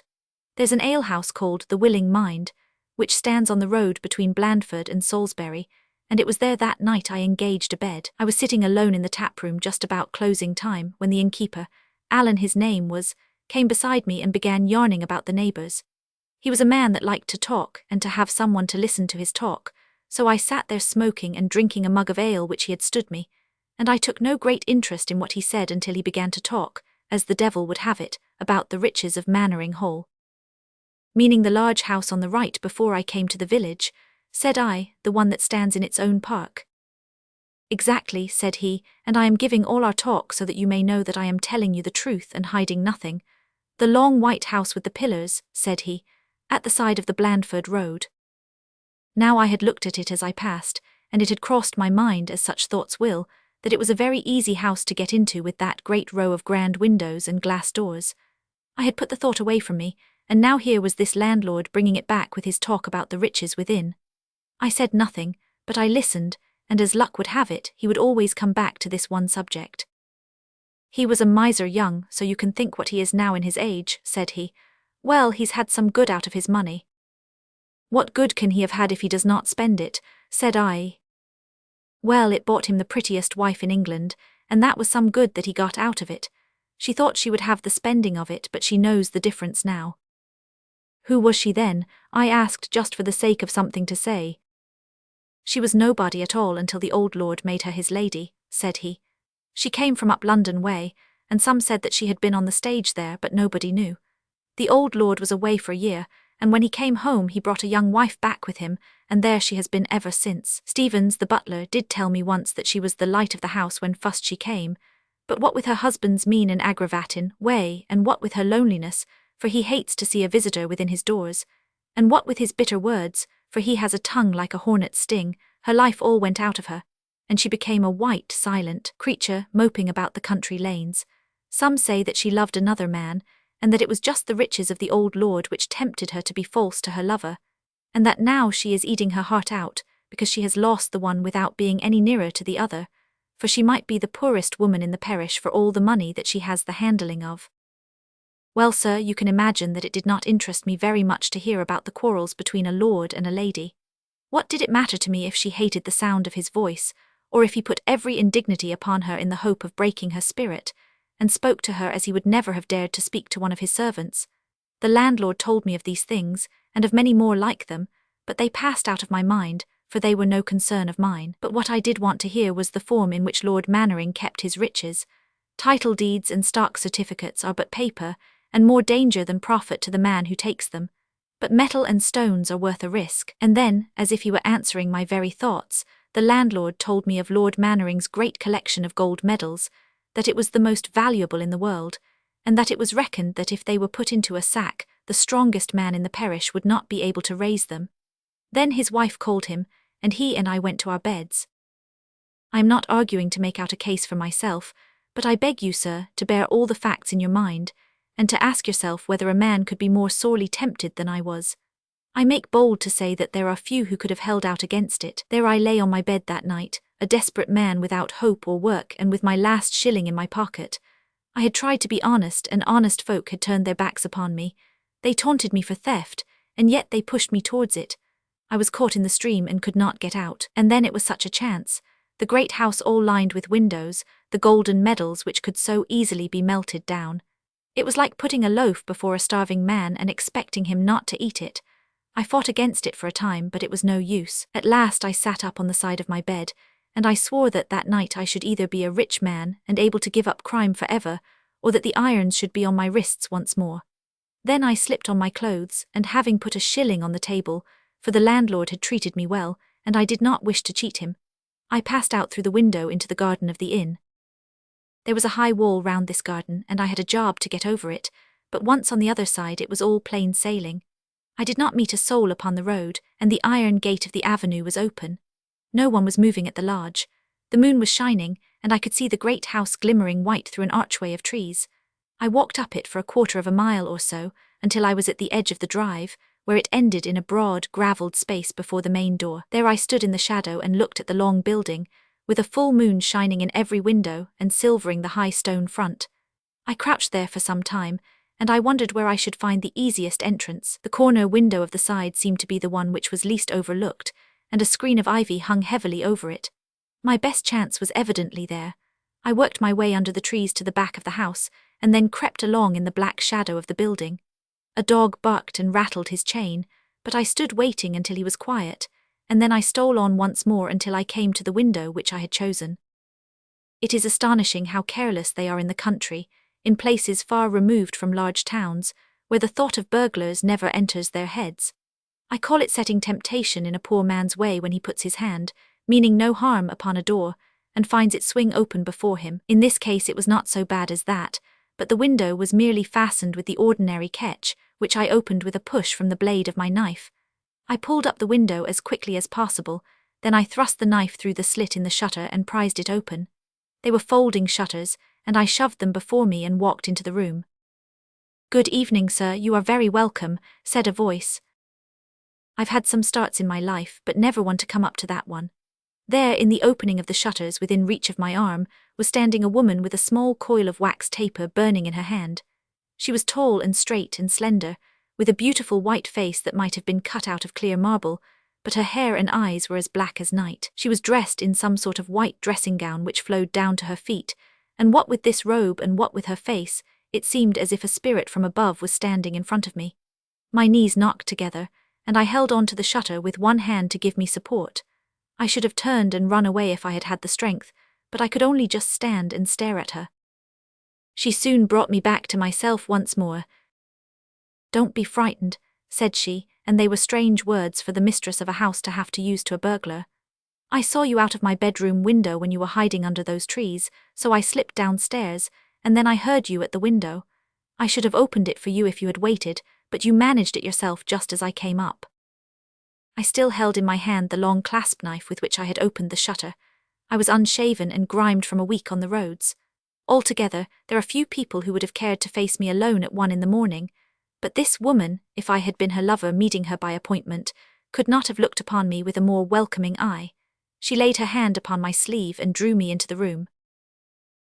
There's an alehouse called the Willing Mind, which stands on the road between Blandford and Salisbury, and it was there that night I engaged a bed. I was sitting alone in the tap-room just about closing time when the innkeeper, Alan his name was, came beside me and began yarning about the neighbours. He was a man that liked to talk and to have someone to listen to his talk, so I sat there smoking and drinking a mug of ale which he had stood me, and I took no great interest in what he said until he began to talk, as the devil would have it, about the riches of Mannering Hall. Meaning the large house on the right before I came to the village, said I, the one that stands in its own park. Exactly, said he, and I am giving all our talk so that you may know that I am telling you the truth and hiding nothing. The long white house with the pillars, said he, at the side of the Blandford Road. Now I had looked at it as I passed, and it had crossed my mind, as such thoughts will, that it was a very easy house to get into with that great row of grand windows and glass doors. I had put the thought away from me, and now here was this landlord bringing it back with his talk about the riches within. I said nothing, but I listened, and as luck would have it, he would always come back to this one subject. He was a miser young, so you can think what he is now in his age, said he. Well, he's had some good out of his money. What good can he have had if he does not spend it, said I. Well, it bought him the prettiest wife in England, and that was some good that he got out of it. She thought she would have the spending of it, but she knows the difference now. Who was she then? I asked, just for the sake of something to say. She was nobody at all until the old lord made her his lady, said he. She came from up London way, and some said that she had been on the stage there, but nobody knew. The old lord was away for a year, and when he came home he brought a young wife back with him, and there she has been ever since. Stevens, the butler, did tell me once that she was the light of the house when first she came, but what with her husband's mean and aggravatin' way, and what with her loneliness, for he hates to see a visitor within his doors, and what with his bitter words, for he has a tongue like a hornet's sting, her life all went out of her, and she became a white, silent creature moping about the country lanes. Some say that she loved another man, and that it was just the riches of the old lord which tempted her to be false to her lover, and that now she is eating her heart out, because she has lost the one without being any nearer to the other, for she might be the poorest woman in the parish for all the money that she has the handling of. Well, sir, you can imagine that it did not interest me very much to hear about the quarrels between a lord and a lady. What did it matter to me if she hated the sound of his voice, or if he put every indignity upon her in the hope of breaking her spirit, and spoke to her as he would never have dared to speak to one of his servants? The landlord told me of these things, and of many more like them, but they passed out of my mind, for they were no concern of mine. But what I did want to hear was the form in which Lord Mannering kept his riches. Title deeds and stock certificates are but paper, and more danger than profit to the man who takes them. But metal and stones are worth a risk. And then, as if he were answering my very thoughts, the landlord told me of Lord Mannering's great collection of gold medals, that it was the most valuable in the world, and that it was reckoned that if they were put into a sack, the strongest man in the parish would not be able to raise them. Then his wife called him, and he and I went to our beds. I am not arguing to make out a case for myself, but I beg you, sir, to bear all the facts in your mind, and to ask yourself whether a man could be more sorely tempted than I was. I make bold to say that there are few who could have held out against it. There I lay on my bed that night, a desperate man without hope or work and with my last shilling in my pocket. I had tried to be honest, and honest folk had turned their backs upon me. They taunted me for theft, and yet they pushed me towards it. I was caught in the stream and could not get out, and then it was such a chance. The great house all lined with windows, the golden medals which could so easily be melted down. It was like putting a loaf before a starving man and expecting him not to eat it. I fought against it for a time, but it was no use. At last I sat up on the side of my bed, and I swore that that night I should either be a rich man and able to give up crime forever, or that the irons should be on my wrists once more. Then I slipped on my clothes, and having put a shilling on the table, for the landlord had treated me well, and I did not wish to cheat him, I passed out through the window into the garden of the inn. There was a high wall round this garden, and I had a job to get over it, but once on the other side it was all plain sailing. I did not meet a soul upon the road, and the iron gate of the avenue was open. No one was moving at the lodge. The moon was shining, and I could see the great house glimmering white through an archway of trees. I walked up it for a quarter of a mile or so, until I was at the edge of the drive, where it ended in a broad, gravelled space before the main door. There I stood in the shadow and looked at the long building, with a full moon shining in every window and silvering the high stone front. I crouched there for some time, and I wondered where I should find the easiest entrance. The corner window of the side seemed to be the one which was least overlooked, and a screen of ivy hung heavily over it. My best chance was evidently there. I worked my way under the trees to the back of the house, and then crept along in the black shadow of the building. A dog barked and rattled his chain, but I stood waiting until he was quiet, and then I stole on once more until I came to the window which I had chosen. It is astonishing how careless they are in the country, in places far removed from large towns, where the thought of burglars never enters their heads. I call it setting temptation in a poor man's way when he puts his hand, meaning no harm, upon a door, and finds it swing open before him. In this case it was not so bad as that, but the window was merely fastened with the ordinary catch, which I opened with a push from the blade of my knife. I pulled up the window as quickly as possible, then I thrust the knife through the slit in the shutter and prized it open. They were folding shutters, and I shoved them before me and walked into the room. "Good evening, sir, you are very welcome," said a voice. I've had some starts in my life, but never one to come up to that one. There, in the opening of the shutters within reach of my arm, was standing a woman with a small coil of wax taper burning in her hand. She was tall and straight and slender, with a beautiful white face that might have been cut out of clear marble, but her hair and eyes were as black as night. She was dressed in some sort of white dressing gown which flowed down to her feet, and what with this robe and what with her face, it seemed as if a spirit from above was standing in front of me. My knees knocked together, and I held on to the shutter with one hand to give me support. I should have turned and run away if I had had the strength, but I could only just stand and stare at her. She soon brought me back to myself once more. "Don't be frightened," said she, and they were strange words for the mistress of a house to have to use to a burglar. "I saw you out of my bedroom window when you were hiding under those trees, so I slipped downstairs, and then I heard you at the window. I should have opened it for you if you had waited, but you managed it yourself just as I came up." I still held in my hand the long clasp knife with which I had opened the shutter. I was unshaven and grimed from a week on the roads. Altogether, there are few people who would have cared to face me alone at 1 in the morning, but this woman, if I had been her lover meeting her by appointment, could not have looked upon me with a more welcoming eye. She laid her hand upon my sleeve and drew me into the room.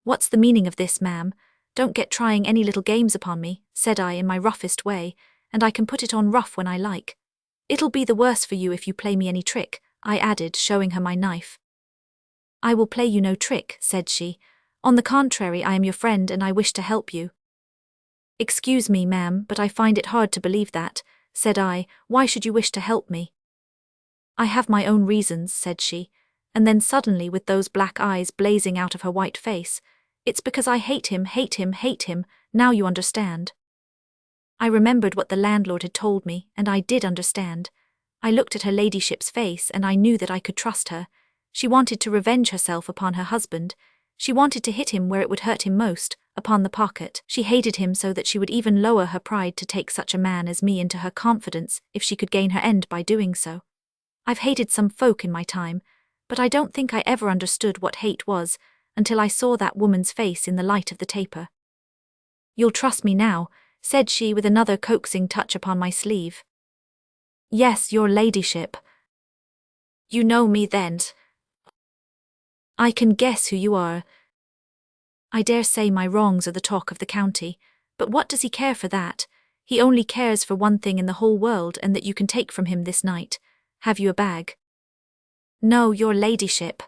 "What's the meaning of this, ma'am? Don't get trying any little games upon me," said I in my roughest way, "and I can put it on rough when I like. It'll be the worse for you if you play me any trick," I added, showing her my knife. "I will play you no trick," said she. "On the contrary, I am your friend and I wish to help you." "Excuse me, ma'am, but I find it hard to believe that," said I. "Why should you wish to help me?" "I have my own reasons," said she, and then suddenly, with those black eyes blazing out of her white face, "It's because I hate him, hate him, hate him, now you understand." I remembered what the landlord had told me, and I did understand. I looked at her ladyship's face, and I knew that I could trust her. She wanted to revenge herself upon her husband. She wanted to hit him where it would hurt him most, upon the pocket. She hated him so that she would even lower her pride to take such a man as me into her confidence if she could gain her end by doing so. I've hated some folk in my time, but I don't think I ever understood what hate was until I saw that woman's face in the light of the taper. "You'll trust me now," said she with another coaxing touch upon my sleeve. "Yes, your ladyship." "You know me then?" "I can guess who you are." "I dare say my wrongs are the talk of the county, but what does he care for that? He only cares for one thing in the whole world, and that you can take from him this night. Have you a bag?" "No, your ladyship."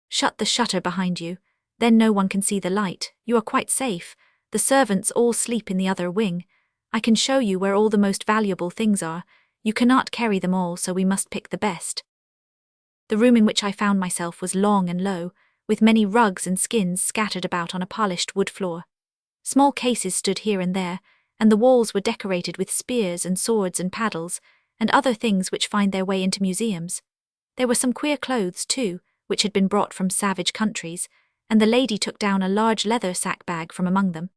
"Shut the shutter behind you, then no one can see the light. You are quite safe. The servants all sleep in the other wing. I can show you where all the most valuable things are. You cannot carry them all, so we must pick the best." The room in which I found myself was long and low, with many rugs and skins scattered about on a polished wood floor. Small cases stood here and there, and the walls were decorated with spears and swords and paddles, and other things which find their way into museums. There were some queer clothes, too, which had been brought from savage countries, and the lady took down a large leather sack bag from among them.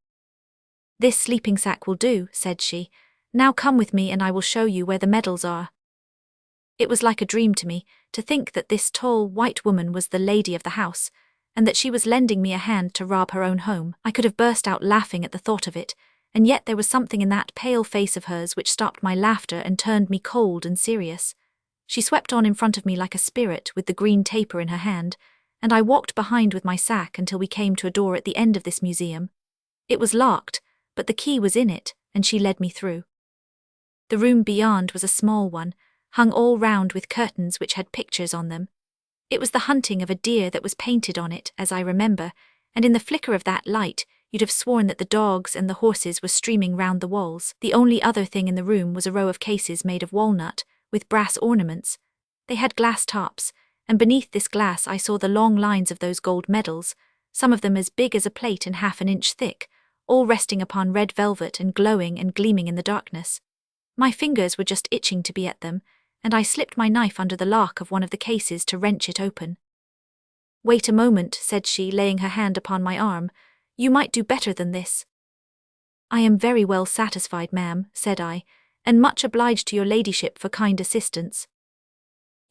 "This sleeping sack will do," said she. "Now come with me and I will show you where the medals are." It was like a dream to me, to think that this tall, white woman was the lady of the house, and that she was lending me a hand to rob her own home. I could have burst out laughing at the thought of it, and yet there was something in that pale face of hers which stopped my laughter and turned me cold and serious. She swept on in front of me like a spirit with the green taper in her hand, and I walked behind with my sack until we came to a door at the end of this museum. It was locked, but the key was in it, and she led me through. The room beyond was a small one, hung all round with curtains which had pictures on them. It was the hunting of a deer that was painted on it, as I remember, and in the flicker of that light you'd have sworn that the dogs and the horses were streaming round the walls. The only other thing in the room was a row of cases made of walnut, with brass ornaments. They had glass tops, and beneath this glass I saw the long lines of those gold medals, some of them as big as a plate and half an inch thick, all resting upon red velvet and glowing and gleaming in the darkness. My fingers were just itching to be at them, and I slipped my knife under the lock of one of the cases to wrench it open. "Wait a moment," said she, laying her hand upon my arm. "You might do better than this." "I am very well satisfied, ma'am," said I, "and much obliged to your ladyship for kind assistance."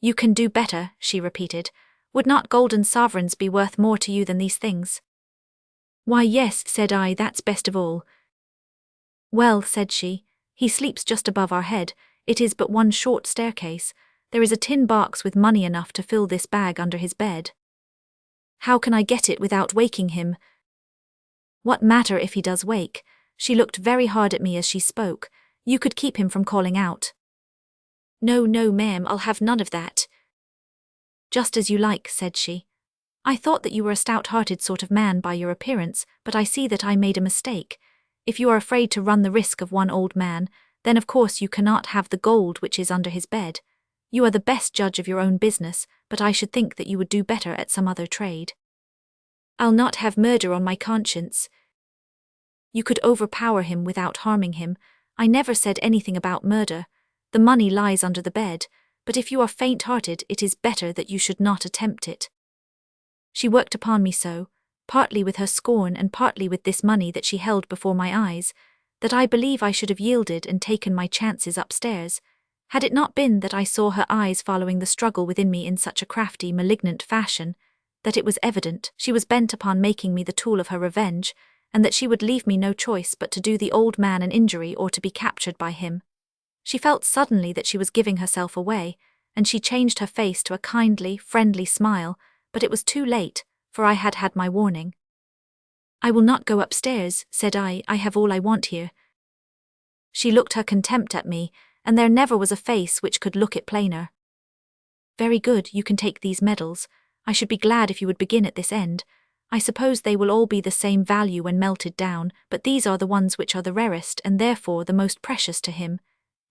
"You can do better," she repeated. "Would not golden sovereigns be worth more to you than these things?" "Why, yes," said I, "that's best of all." "Well," said she, "he sleeps just above our head. It is but one short staircase. There is a tin box with money enough to fill this bag under his bed." "How can I get it without waking him?" "What matter if he does wake?" She looked very hard at me as she spoke. "You could keep him from calling out." "No, no, ma'am, I'll have none of that." "Just as you like," said she. "I thought that you were a stout-hearted sort of man by your appearance, but I see that I made a mistake. If you are afraid to run the risk of one old man, then of course you cannot have the gold which is under his bed. You are the best judge of your own business, but I should think that you would do better at some other trade." "I'll not have murder on my conscience." "You could overpower him without harming him. I never said anything about murder. The money lies under the bed, but if you are faint-hearted it is better that you should not attempt it." She worked upon me so, partly with her scorn and partly with this money that she held before my eyes, that I believe I should have yielded and taken my chances upstairs, had it not been that I saw her eyes following the struggle within me in such a crafty, malignant fashion, that it was evident she was bent upon making me the tool of her revenge, and that she would leave me no choice but to do the old man an injury or to be captured by him. She felt suddenly that she was giving herself away, and she changed her face to a kindly, friendly smile, but it was too late, for I had had my warning. "I will not go upstairs," said I have all I want here." She looked her contempt at me, and there never was a face which could look it plainer. "Very good, you can take these medals. I should be glad if you would begin at this end. I suppose they will all be the same value when melted down, but these are the ones which are the rarest and therefore the most precious to him.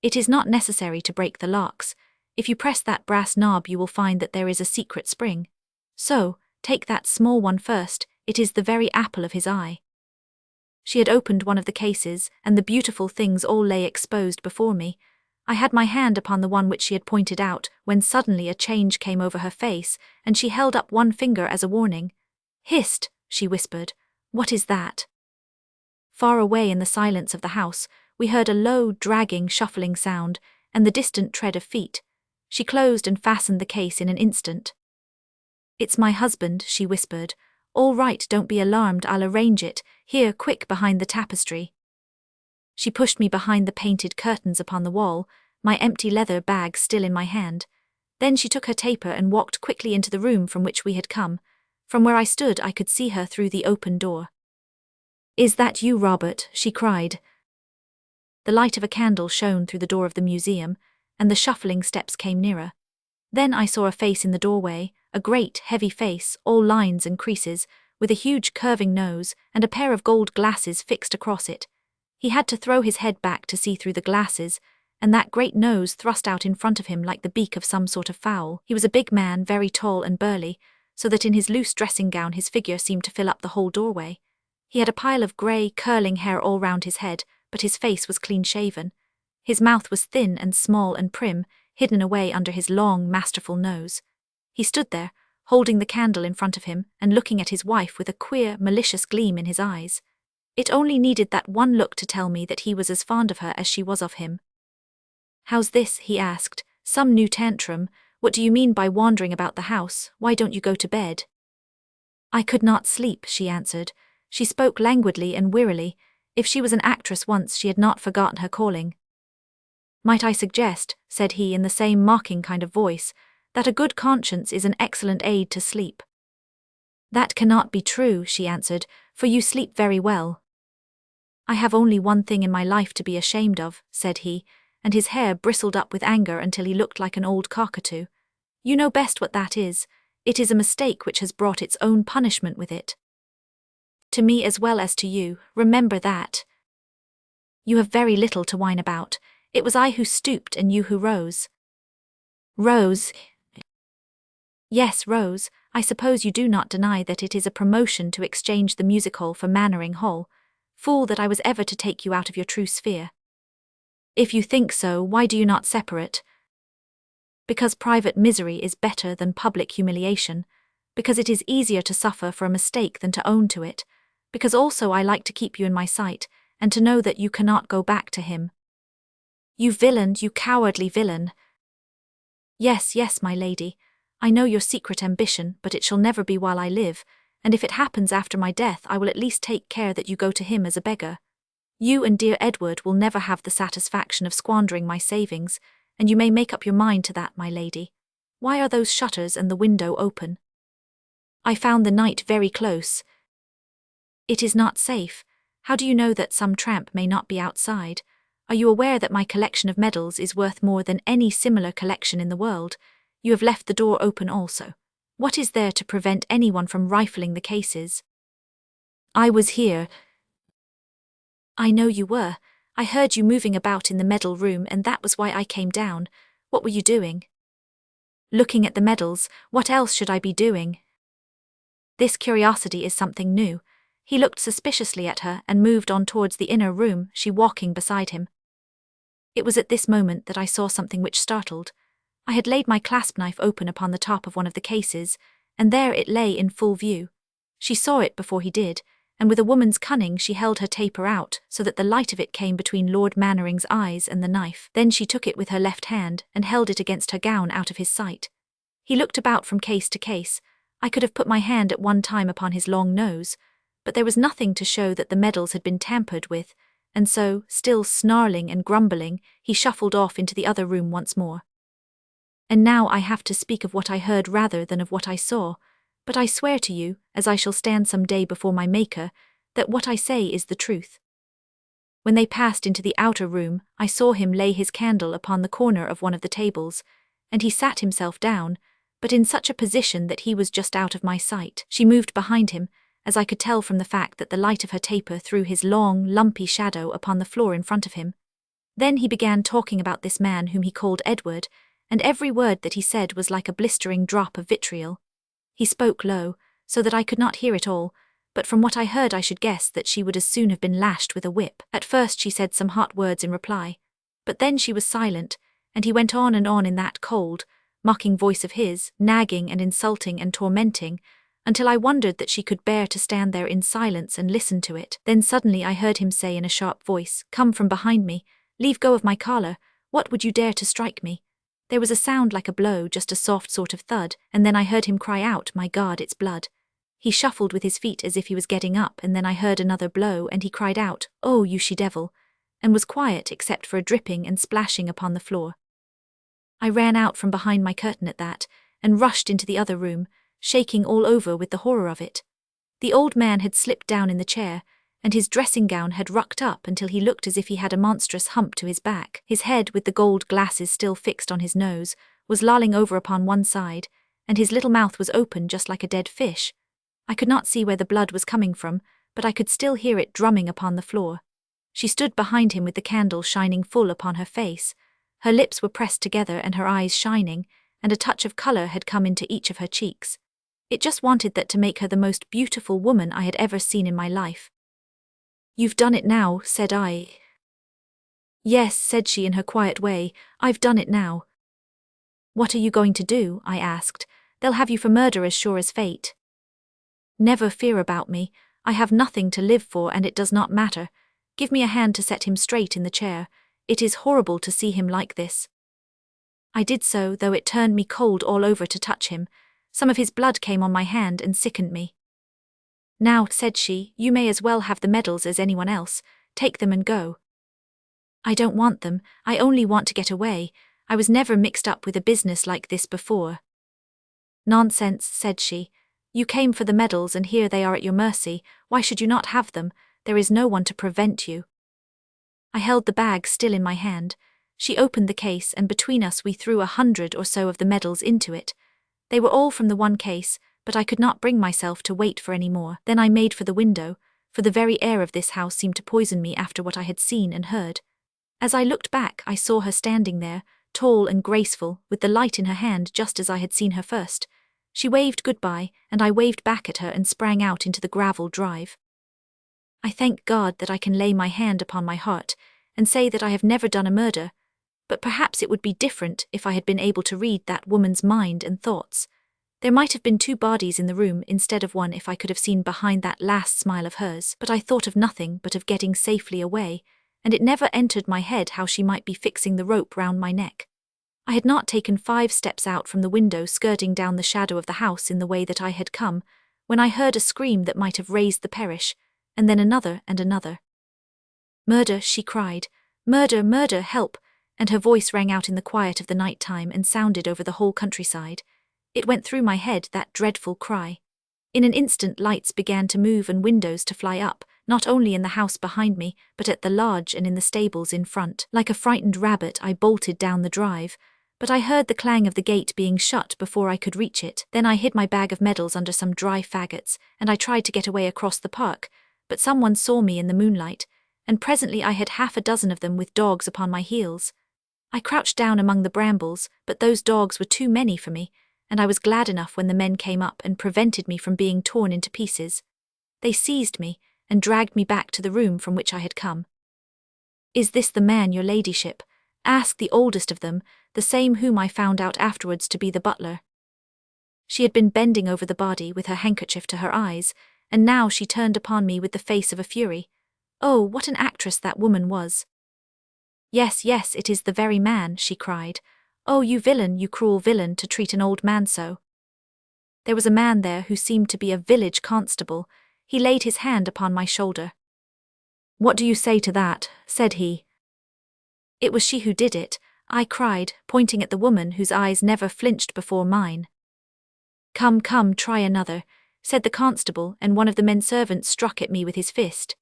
It is not necessary to break the locks. If you press that brass knob you will find that there is a secret spring. So, take that small one first, it is the very apple of his eye." She had opened one of the cases, and the beautiful things all lay exposed before me. I had my hand upon the one which she had pointed out, when suddenly a change came over her face, and she held up one finger as a warning. "Hist," she whispered. "What is that?" Far away in the silence of the house, we heard a low, dragging, shuffling sound, and the distant tread of feet. She closed and fastened the case in an instant. "It's my husband," she whispered. "All right, don't be alarmed, I'll arrange it. Here, quick, behind the tapestry." She pushed me behind the painted curtains upon the wall, my empty leather bag still in my hand. Then she took her taper and walked quickly into the room from which we had come. From where I stood I could see her through the open door. "Is that you, Robert?" she cried. The light of a candle shone through the door of the museum, and the shuffling steps came nearer. Then I saw a face in the doorway, a great, heavy face, all lines and creases, with a huge curving nose, and a pair of gold glasses fixed across it. He had to throw his head back to see through the glasses, and that great nose thrust out in front of him like the beak of some sort of fowl. He was a big man, very tall and burly, so that in his loose dressing gown his figure seemed to fill up the whole doorway. He had a pile of grey, curling hair all round his head, but his face was clean-shaven. His mouth was thin and small and prim, hidden away under his long, masterful nose. He stood there, holding the candle in front of him and looking at his wife with a queer, malicious gleam in his eyes. It only needed that one look to tell me that he was as fond of her as she was of him. "How's this?" he asked. "Some new tantrum? What do you mean by wandering about the house? Why don't you go to bed?" "I could not sleep," she answered. She spoke languidly and wearily. If she was an actress once, she had not forgotten her calling. "Might I suggest," said he in the same mocking kind of voice, "that a good conscience is an excellent aid to sleep?" "That cannot be true," she answered, "for you sleep very well." "I have only one thing in my life to be ashamed of," said he, and his hair bristled up with anger until he looked like an old cockatoo. "You know best what that is. It is a mistake which has brought its own punishment with it." To me as well as to you, remember that. You have very little to whine about. It was I who stooped and you who rose. Rose? Yes, Rose. I suppose you do not deny that it is a promotion to exchange the music hall for Mannering Hall. Fool that I was ever to take you out of your true sphere. If you think so, why do you not separate? Because private misery is better than public humiliation. Because it is easier to suffer for a mistake than to own to it. Because also I like to keep you in my sight, and to know that you cannot go back to him. You villain, you cowardly villain. Yes, yes, my lady. I know your secret ambition, but it shall never be while I live, and if it happens after my death I will at least take care that you go to him as a beggar. You and dear Edward will never have the satisfaction of squandering my savings, and you may make up your mind to that, my lady. Why are those shutters and the window open? I found the night very close. It is not safe. How do you know that some tramp may not be outside? Are you aware that my collection of medals is worth more than any similar collection in the world? You have left the door open also. What is there to prevent anyone from rifling the cases? I was here. I know you were. I heard you moving about in the medal room and that was why I came down. What were you doing? Looking at the medals. What else should I be doing? This curiosity is something new. He looked suspiciously at her and moved on towards the inner room, she walking beside him. It was at this moment that I saw something which startled. I had laid my clasp knife open upon the top of one of the cases, and there it lay in full view. She saw it before he did, and with a woman's cunning she held her taper out so that the light of it came between Lord Mannering's eyes and the knife. Then she took it with her left hand and held it against her gown out of his sight. He looked about from case to case. I could have put my hand at one time upon his long nose, but there was nothing to show that the medals had been tampered with, and so, still snarling and grumbling, he shuffled off into the other room once more. And now I have to speak of what I heard rather than of what I saw, but I swear to you, as I shall stand some day before my Maker, that what I say is the truth. When they passed into the outer room, I saw him lay his candle upon the corner of one of the tables, and he sat himself down, but in such a position that he was just out of my sight. She moved behind him, as I could tell from the fact that the light of her taper threw his long, lumpy shadow upon the floor in front of him. Then he began talking about this man whom he called Edward, and every word that he said was like a blistering drop of vitriol. He spoke low, so that I could not hear it all, but from what I heard I should guess that she would as soon have been lashed with a whip. At first she said some hot words in reply, but then she was silent, and he went on and on in that cold, mocking voice of his, nagging and insulting and tormenting, until I wondered that she could bear to stand there in silence and listen to it. Then suddenly I heard him say in a sharp voice, "Come from behind me, leave go of my collar, what would you dare to strike me?" There was a sound like a blow, just a soft sort of thud, and then I heard him cry out, "My God, it's blood." He shuffled with his feet as if he was getting up, and then I heard another blow, and he cried out, "Oh, you she-devil," and was quiet except for a dripping and splashing upon the floor. I ran out from behind my curtain at that, and rushed into the other room, shaking all over with the horror of it. The old man had slipped down in the chair, and his dressing gown had rucked up until he looked as if he had a monstrous hump to his back. His head, with the gold glasses still fixed on his nose, was lolling over upon one side, and his little mouth was open just like a dead fish. I could not see where the blood was coming from, but I could still hear it drumming upon the floor. She stood behind him with the candle shining full upon her face. Her lips were pressed together and her eyes shining, and a touch of colour had come into each of her cheeks. It just wanted that to make her the most beautiful woman I had ever seen in my life. "You've done it now," said I. "Yes," said she in her quiet way, "I've done it now." "What are you going to do?" I asked. "They'll have you for murder as sure as fate." "Never fear about me. I have nothing to live for and it does not matter. Give me a hand to set him straight in the chair. It is horrible to see him like this." I did so, though it turned me cold all over to touch him. Some of his blood came on my hand and sickened me. "Now," said she, "you may as well have the medals as anyone else. Take them and go." "I don't want them, I only want to get away. I was never mixed up with a business like this before." "Nonsense," said she. "You came for the medals and here they are at your mercy. Why should you not have them? There is no one to prevent you." I held the bag still in my hand. She opened the case and between us we threw 100 or so of the medals into it. They were all from the one case, but I could not bring myself to wait for any more. Then I made for the window, for the very air of this house seemed to poison me after what I had seen and heard. As I looked back, I saw her standing there, tall and graceful, with the light in her hand just as I had seen her first. She waved goodbye, and I waved back at her and sprang out into the gravel drive. I thank God that I can lay my hand upon my heart and say that I have never done a murder, but perhaps it would be different if I had been able to read that woman's mind and thoughts. There might have been 2 bodies in the room instead of 1 if I could have seen behind that last smile of hers, but I thought of nothing but of getting safely away, and it never entered my head how she might be fixing the rope round my neck. I had not taken 5 steps out from the window skirting down the shadow of the house in the way that I had come, when I heard a scream that might have raised the parish, and then another and another. "Murder," she cried. "Murder, murder, help!" And her voice rang out in the quiet of the night time and sounded over the whole countryside. It went through my head, that dreadful cry. In an instant lights began to move and windows to fly up, not only in the house behind me, but at the lodge and in the stables in front. Like a frightened rabbit I bolted down the drive, but I heard the clang of the gate being shut before I could reach it. Then I hid my bag of medals under some dry faggots, and I tried to get away across the park, but someone saw me in the moonlight, and presently I had 6 of them with dogs upon my heels. I crouched down among the brambles, but those dogs were too many for me, and I was glad enough when the men came up and prevented me from being torn into pieces. They seized me and dragged me back to the room from which I had come. "Is this the man, your ladyship?" asked the oldest of them, the same whom I found out afterwards to be the butler. She had been bending over the body with her handkerchief to her eyes, and now she turned upon me with the face of a fury. Oh, what an actress that woman was! "Yes, yes, it is the very man," she cried. "Oh, you villain, you cruel villain, to treat an old man so." There was a man there who seemed to be a village constable. He laid his hand upon my shoulder. "What do you say to that?" said he. "It was she who did it," I cried, pointing at the woman whose eyes never flinched before mine. "Come, come, try another," said the constable, and one of the men servants struck at me with his fist.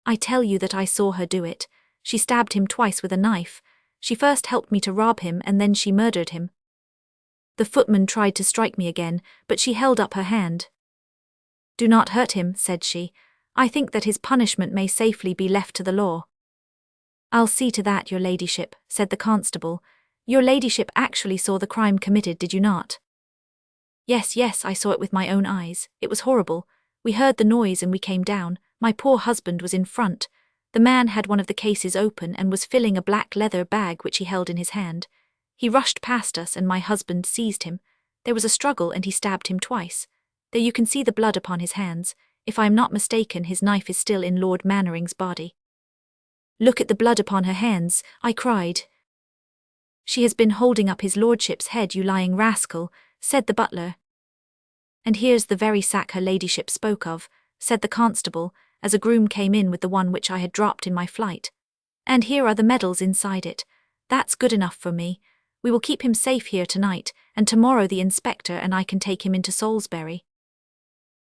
"I tell you that I saw her do it. She stabbed him twice with a knife. She first helped me to rob him and then she murdered him." The footman tried to strike me again, but she held up her hand. "Do not hurt him," said she. "I think that his punishment may safely be left to the law." "I'll see to that, your ladyship," said the constable. "Your ladyship actually saw the crime committed, did you not?" "Yes, yes, I saw it with my own eyes. It was horrible. We heard the noise and we came down. My poor husband was in front. The man had one of the cases open and was filling a black leather bag which he held in his hand. He rushed past us and my husband seized him. There was a struggle and he stabbed him twice. There you can see the blood upon his hands. If I am not mistaken, his knife is still in Lord Mannering's body." "Look at the blood upon her hands," I cried. "She has been holding up his lordship's head, you lying rascal," said the butler. "And here's the very sack her ladyship spoke of," said the constable, as a groom came in with the one which I had dropped in my flight. "And here are the medals inside it. That's good enough for me. We will keep him safe here tonight, and tomorrow the inspector and I can take him into Salisbury."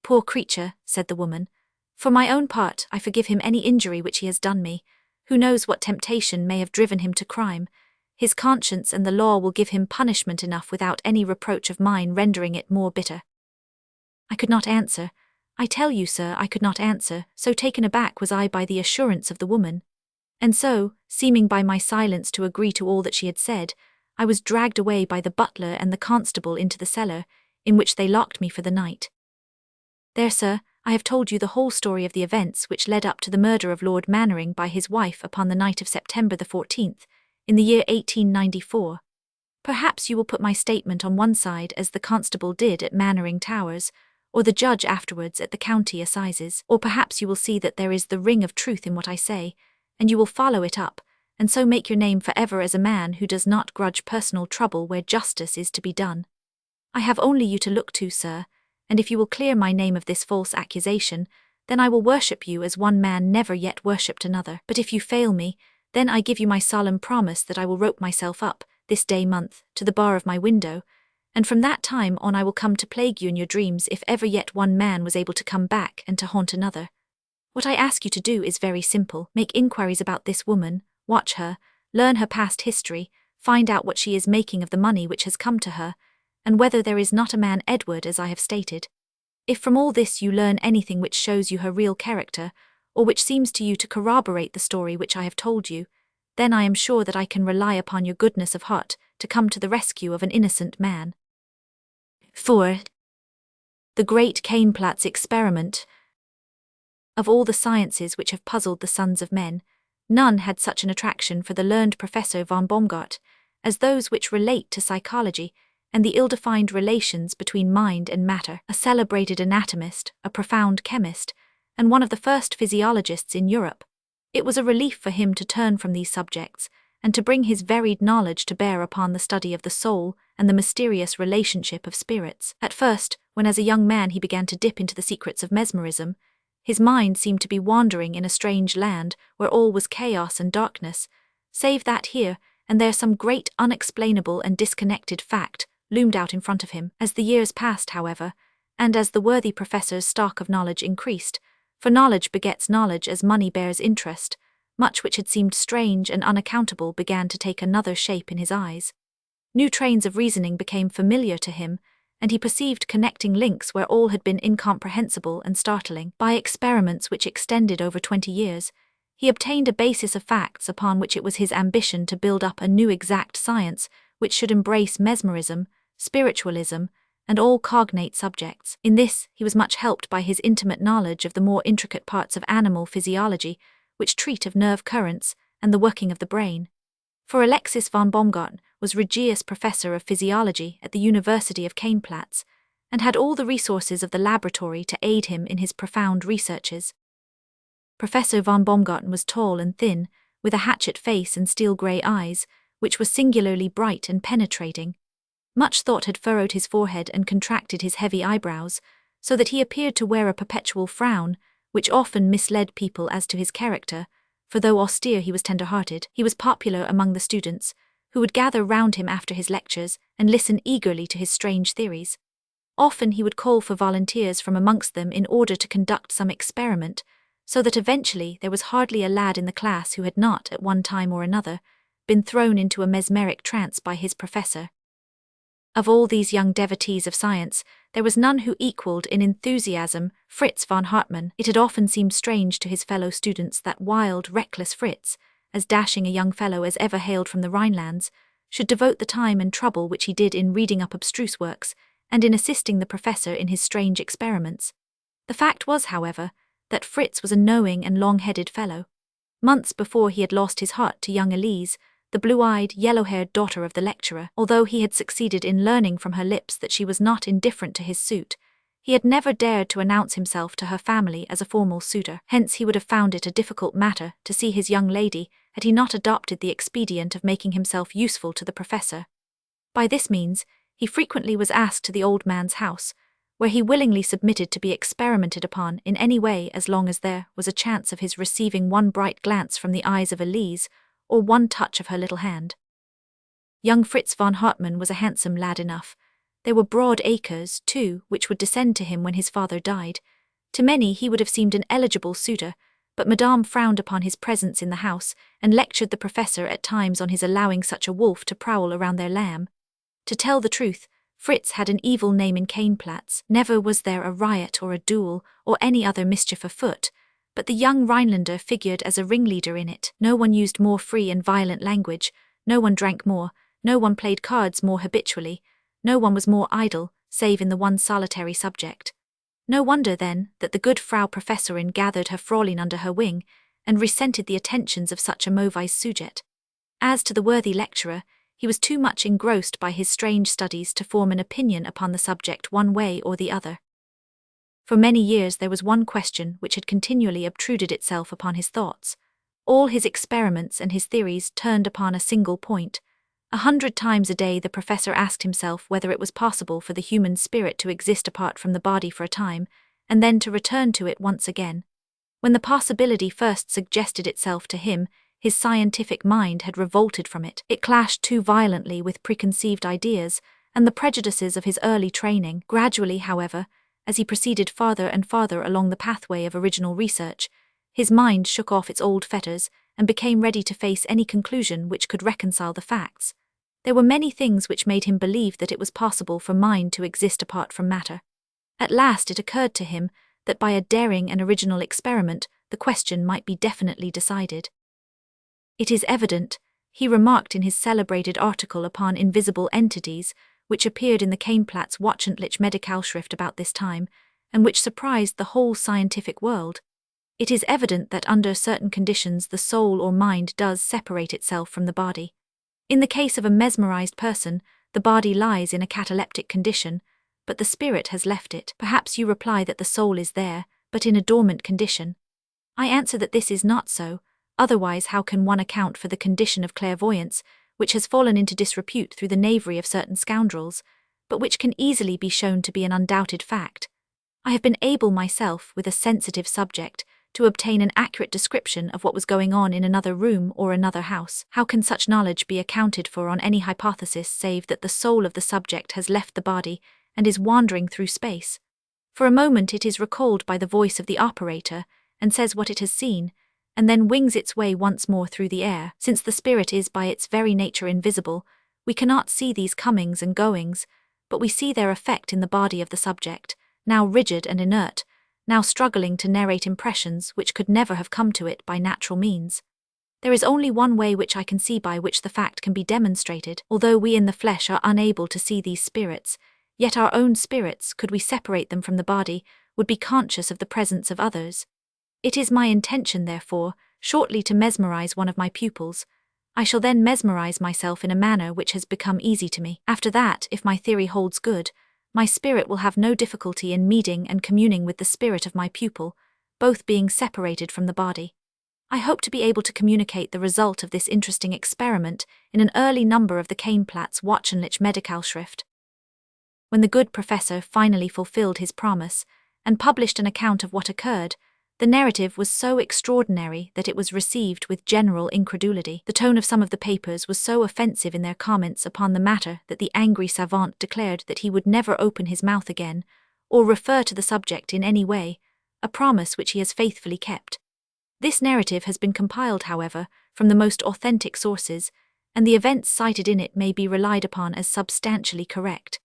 "Poor creature," said the woman. "For my own part, I forgive him any injury which he has done me. Who knows what temptation may have driven him to crime? His conscience and the law will give him punishment enough without any reproach of mine rendering it more bitter." I could not answer. I tell you, sir, I could not answer, so taken aback was I by the assurance of the woman. And so, seeming by my silence to agree to all that she had said, I was dragged away by the butler and the constable into the cellar, in which they locked me for the night. There, sir, I have told you the whole story of the events which led up to the murder of Lord Mannering by his wife upon the night of September the 14th, in the year 1894. Perhaps you will put my statement on one side as the constable did at Mannering Towers, or the judge afterwards at the county assizes, or perhaps you will see that there is the ring of truth in what I say, and you will follow it up, and so make your name forever as a man who does not grudge personal trouble where justice is to be done. I have only you to look to, sir, and if you will clear my name of this false accusation, then I will worship you as one man never yet worshipped another. But if you fail me, then I give you my solemn promise that I will rope myself up, this day month, to the bar of my window, and from that time on I will come to plague you in your dreams if ever yet one man was able to come back and to haunt another. What I ask you to do is very simple. Make inquiries about this woman, watch her, learn her past history, find out what she is making of the money which has come to her, and whether there is not a man Edward as I have stated. If from all this you learn anything which shows you her real character, or which seems to you to corroborate the story which I have told you, then I am sure that I can rely upon your goodness of heart to come to the rescue of an innocent man. 4. The Great Keinplatz Experiment. Of all the sciences which have puzzled the sons of men, none had such an attraction for the learned Professor von Baumgart as those which relate to psychology and the ill-defined relations between mind and matter. A celebrated anatomist, a profound chemist, and one of the first physiologists in Europe, it was a relief for him to turn from these subjects and to bring his varied knowledge to bear upon the study of the soul and the mysterious relationship of spirits. At first, when as a young man he began to dip into the secrets of mesmerism, his mind seemed to be wandering in a strange land where all was chaos and darkness, save that here and there some great unexplainable and disconnected fact loomed out in front of him. As the years passed, however, and as the worthy professor's stock of knowledge increased, for knowledge begets knowledge as money bears interest, much which had seemed strange and unaccountable began to take another shape in his eyes. New trains of reasoning became familiar to him, and he perceived connecting links where all had been incomprehensible and startling. By experiments which extended over 20 years, he obtained a basis of facts upon which it was his ambition to build up a new exact science which should embrace mesmerism, spiritualism, and all cognate subjects. In this, he was much helped by his intimate knowledge of the more intricate parts of animal physiology, which treat of nerve currents and the working of the brain. For Alexis von Baumgarten was Regius Professor of Physiology at the University of Keinplatz, and had all the resources of the laboratory to aid him in his profound researches. Professor von Baumgarten was tall and thin, with a hatchet face and steel-grey eyes, which were singularly bright and penetrating. Much thought had furrowed his forehead and contracted his heavy eyebrows, so that he appeared to wear a perpetual frown, which often misled people as to his character, for though austere he was tender-hearted, he was popular among the students, who would gather round him after his lectures and listen eagerly to his strange theories. Often he would call for volunteers from amongst them in order to conduct some experiment, so that eventually there was hardly a lad in the class who had not, at one time or another, been thrown into a mesmeric trance by his professor. Of all these young devotees of science, there was none who equalled in enthusiasm Fritz von Hartmann. It had often seemed strange to his fellow students that wild, reckless Fritz, as dashing a young fellow as ever hailed from the Rhinelands, should devote the time and trouble which he did in reading up abstruse works, and in assisting the professor in his strange experiments. The fact was, however, that Fritz was a knowing and long-headed fellow. Months before he had lost his heart to young Elise, the blue-eyed, yellow-haired daughter of the lecturer. Although he had succeeded in learning from her lips that she was not indifferent to his suit, he had never dared to announce himself to her family as a formal suitor. Hence he would have found it a difficult matter to see his young lady had he not adopted the expedient of making himself useful to the professor. By this means, he frequently was asked to the old man's house, where he willingly submitted to be experimented upon in any way as long as there was a chance of his receiving one bright glance from the eyes of Elise, or one touch of her little hand. Young Fritz von Hartmann was a handsome lad enough. There were broad acres, too, which would descend to him when his father died. To many he would have seemed an eligible suitor, but Madame frowned upon his presence in the house and lectured the professor at times on his allowing such a wolf to prowl around their lamb. To tell the truth, Fritz had an evil name in Keinplatz. Never was there a riot or a duel or any other mischief afoot, but the young Rhinelander figured as a ringleader in it. No one used more free and violent language, no one drank more, no one played cards more habitually, no one was more idle, save in the one solitary subject. No wonder, then, that the good Frau Professorin gathered her Fräulein under her wing, and resented the attentions of such a mauvaise sujet. As to the worthy lecturer, he was too much engrossed by his strange studies to form an opinion upon the subject one way or the other. For many years there was one question which had continually obtruded itself upon his thoughts. All his experiments and his theories turned upon a single point. 100 times a day the professor asked himself whether it was possible for the human spirit to exist apart from the body for a time, and then to return to it once again. When the possibility first suggested itself to him, his scientific mind had revolted from it. It clashed too violently with preconceived ideas and the prejudices of his early training. Gradually, however, as he proceeded farther and farther along the pathway of original research, his mind shook off its old fetters and became ready to face any conclusion which could reconcile the facts. There were many things which made him believe that it was possible for mind to exist apart from matter. At last it occurred to him that by a daring and original experiment, the question might be definitely decided. It is evident, he remarked in his celebrated article upon invisible entities, which appeared in the Keinplatz Wochenliche about this time, and which surprised the whole scientific world. It is evident that under certain conditions the soul or mind does separate itself from the body. In the case of a mesmerized person, the body lies in a cataleptic condition, but the spirit has left it. Perhaps you reply that the soul is there, but in a dormant condition. I answer that this is not so, otherwise how can one account for the condition of clairvoyance, which has fallen into disrepute through the knavery of certain scoundrels, but which can easily be shown to be an undoubted fact. I have been able myself, with a sensitive subject, to obtain an accurate description of what was going on in another room or another house. How can such knowledge be accounted for on any hypothesis save that the soul of the subject has left the body and is wandering through space? For a moment it is recalled by the voice of the operator and says what it has seen, and then wings its way once more through the air. Since the spirit is by its very nature invisible, we cannot see these comings and goings, but we see their effect in the body of the subject, now rigid and inert, now struggling to narrate impressions which could never have come to it by natural means. There is only one way which I can see by which the fact can be demonstrated. Although we in the flesh are unable to see these spirits, yet our own spirits, could we separate them from the body, would be conscious of the presence of others. It is my intention, therefore, shortly to mesmerize one of my pupils. I shall then mesmerize myself in a manner which has become easy to me. After that, if my theory holds good, my spirit will have no difficulty in meeting and communing with the spirit of my pupil, both being separated from the body. I hope to be able to communicate the result of this interesting experiment in an early number of the Keinplatz Wochenliche. When the good professor finally fulfilled his promise and published an account of what occurred, the narrative was so extraordinary that it was received with general incredulity. The tone of some of the papers was so offensive in their comments upon the matter that the angry savant declared that he would never open his mouth again, or refer to the subject in any way, a promise which he has faithfully kept. This narrative has been compiled, however, from the most authentic sources, and the events cited in it may be relied upon as substantially correct.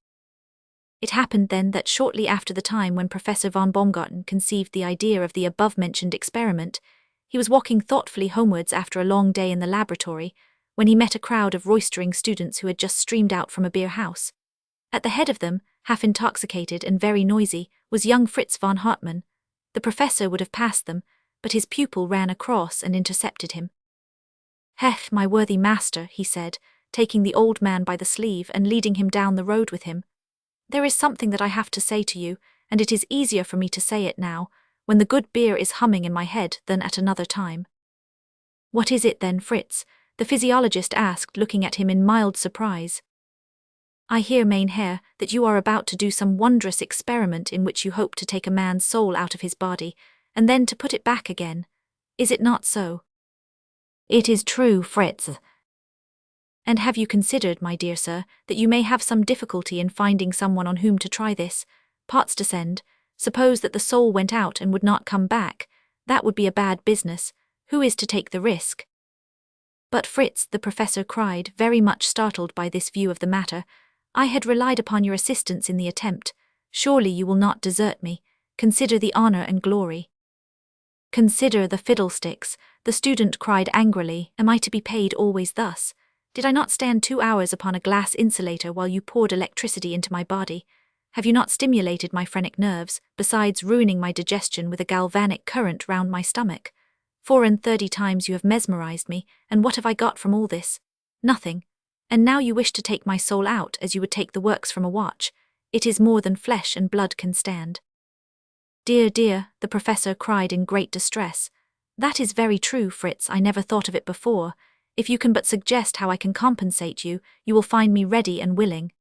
It happened then that shortly after the time when Professor von Baumgarten conceived the idea of the above-mentioned experiment, he was walking thoughtfully homewards after a long day in the laboratory, when he met a crowd of roistering students who had just streamed out from a beer house. At the head of them, half intoxicated and very noisy, was young Fritz von Hartmann. The professor would have passed them, but his pupil ran across and intercepted him. "Hech, my worthy master," he said, taking the old man by the sleeve and leading him down the road with him. "There is something that I have to say to you, and it is easier for me to say it now, when the good beer is humming in my head, than at another time." "What is it then, Fritz?" the physiologist asked, looking at him in mild surprise. "I hear, mein Herr, that you are about to do some wondrous experiment in which you hope to take a man's soul out of his body, and then to put it back again. Is it not so?" "It is true, Fritz." "And have you considered, my dear sir, that you may have some difficulty in finding someone on whom to try this? Parts descend. Suppose that the soul went out and would not come back. That would be a bad business. Who is to take the risk?" "But Fritz," the professor cried, very much startled by this view of the matter, "I had relied upon your assistance in the attempt. Surely you will not desert me. Consider the honor and glory." "Consider the fiddlesticks," the student cried angrily. "Am I to be paid always thus? Did I not stand 2 hours upon a glass insulator while you poured electricity into my body? Have you not stimulated my phrenic nerves, besides ruining my digestion with a galvanic current round my stomach? 34 times you have mesmerized me, and what have I got from all this? Nothing. And now you wish to take my soul out as you would take the works from a watch. It is more than flesh and blood can stand." "Dear, dear," the professor cried in great distress. "That is very true, Fritz. I never thought of it before. If you can but suggest how I can compensate you, you will find me ready and willing."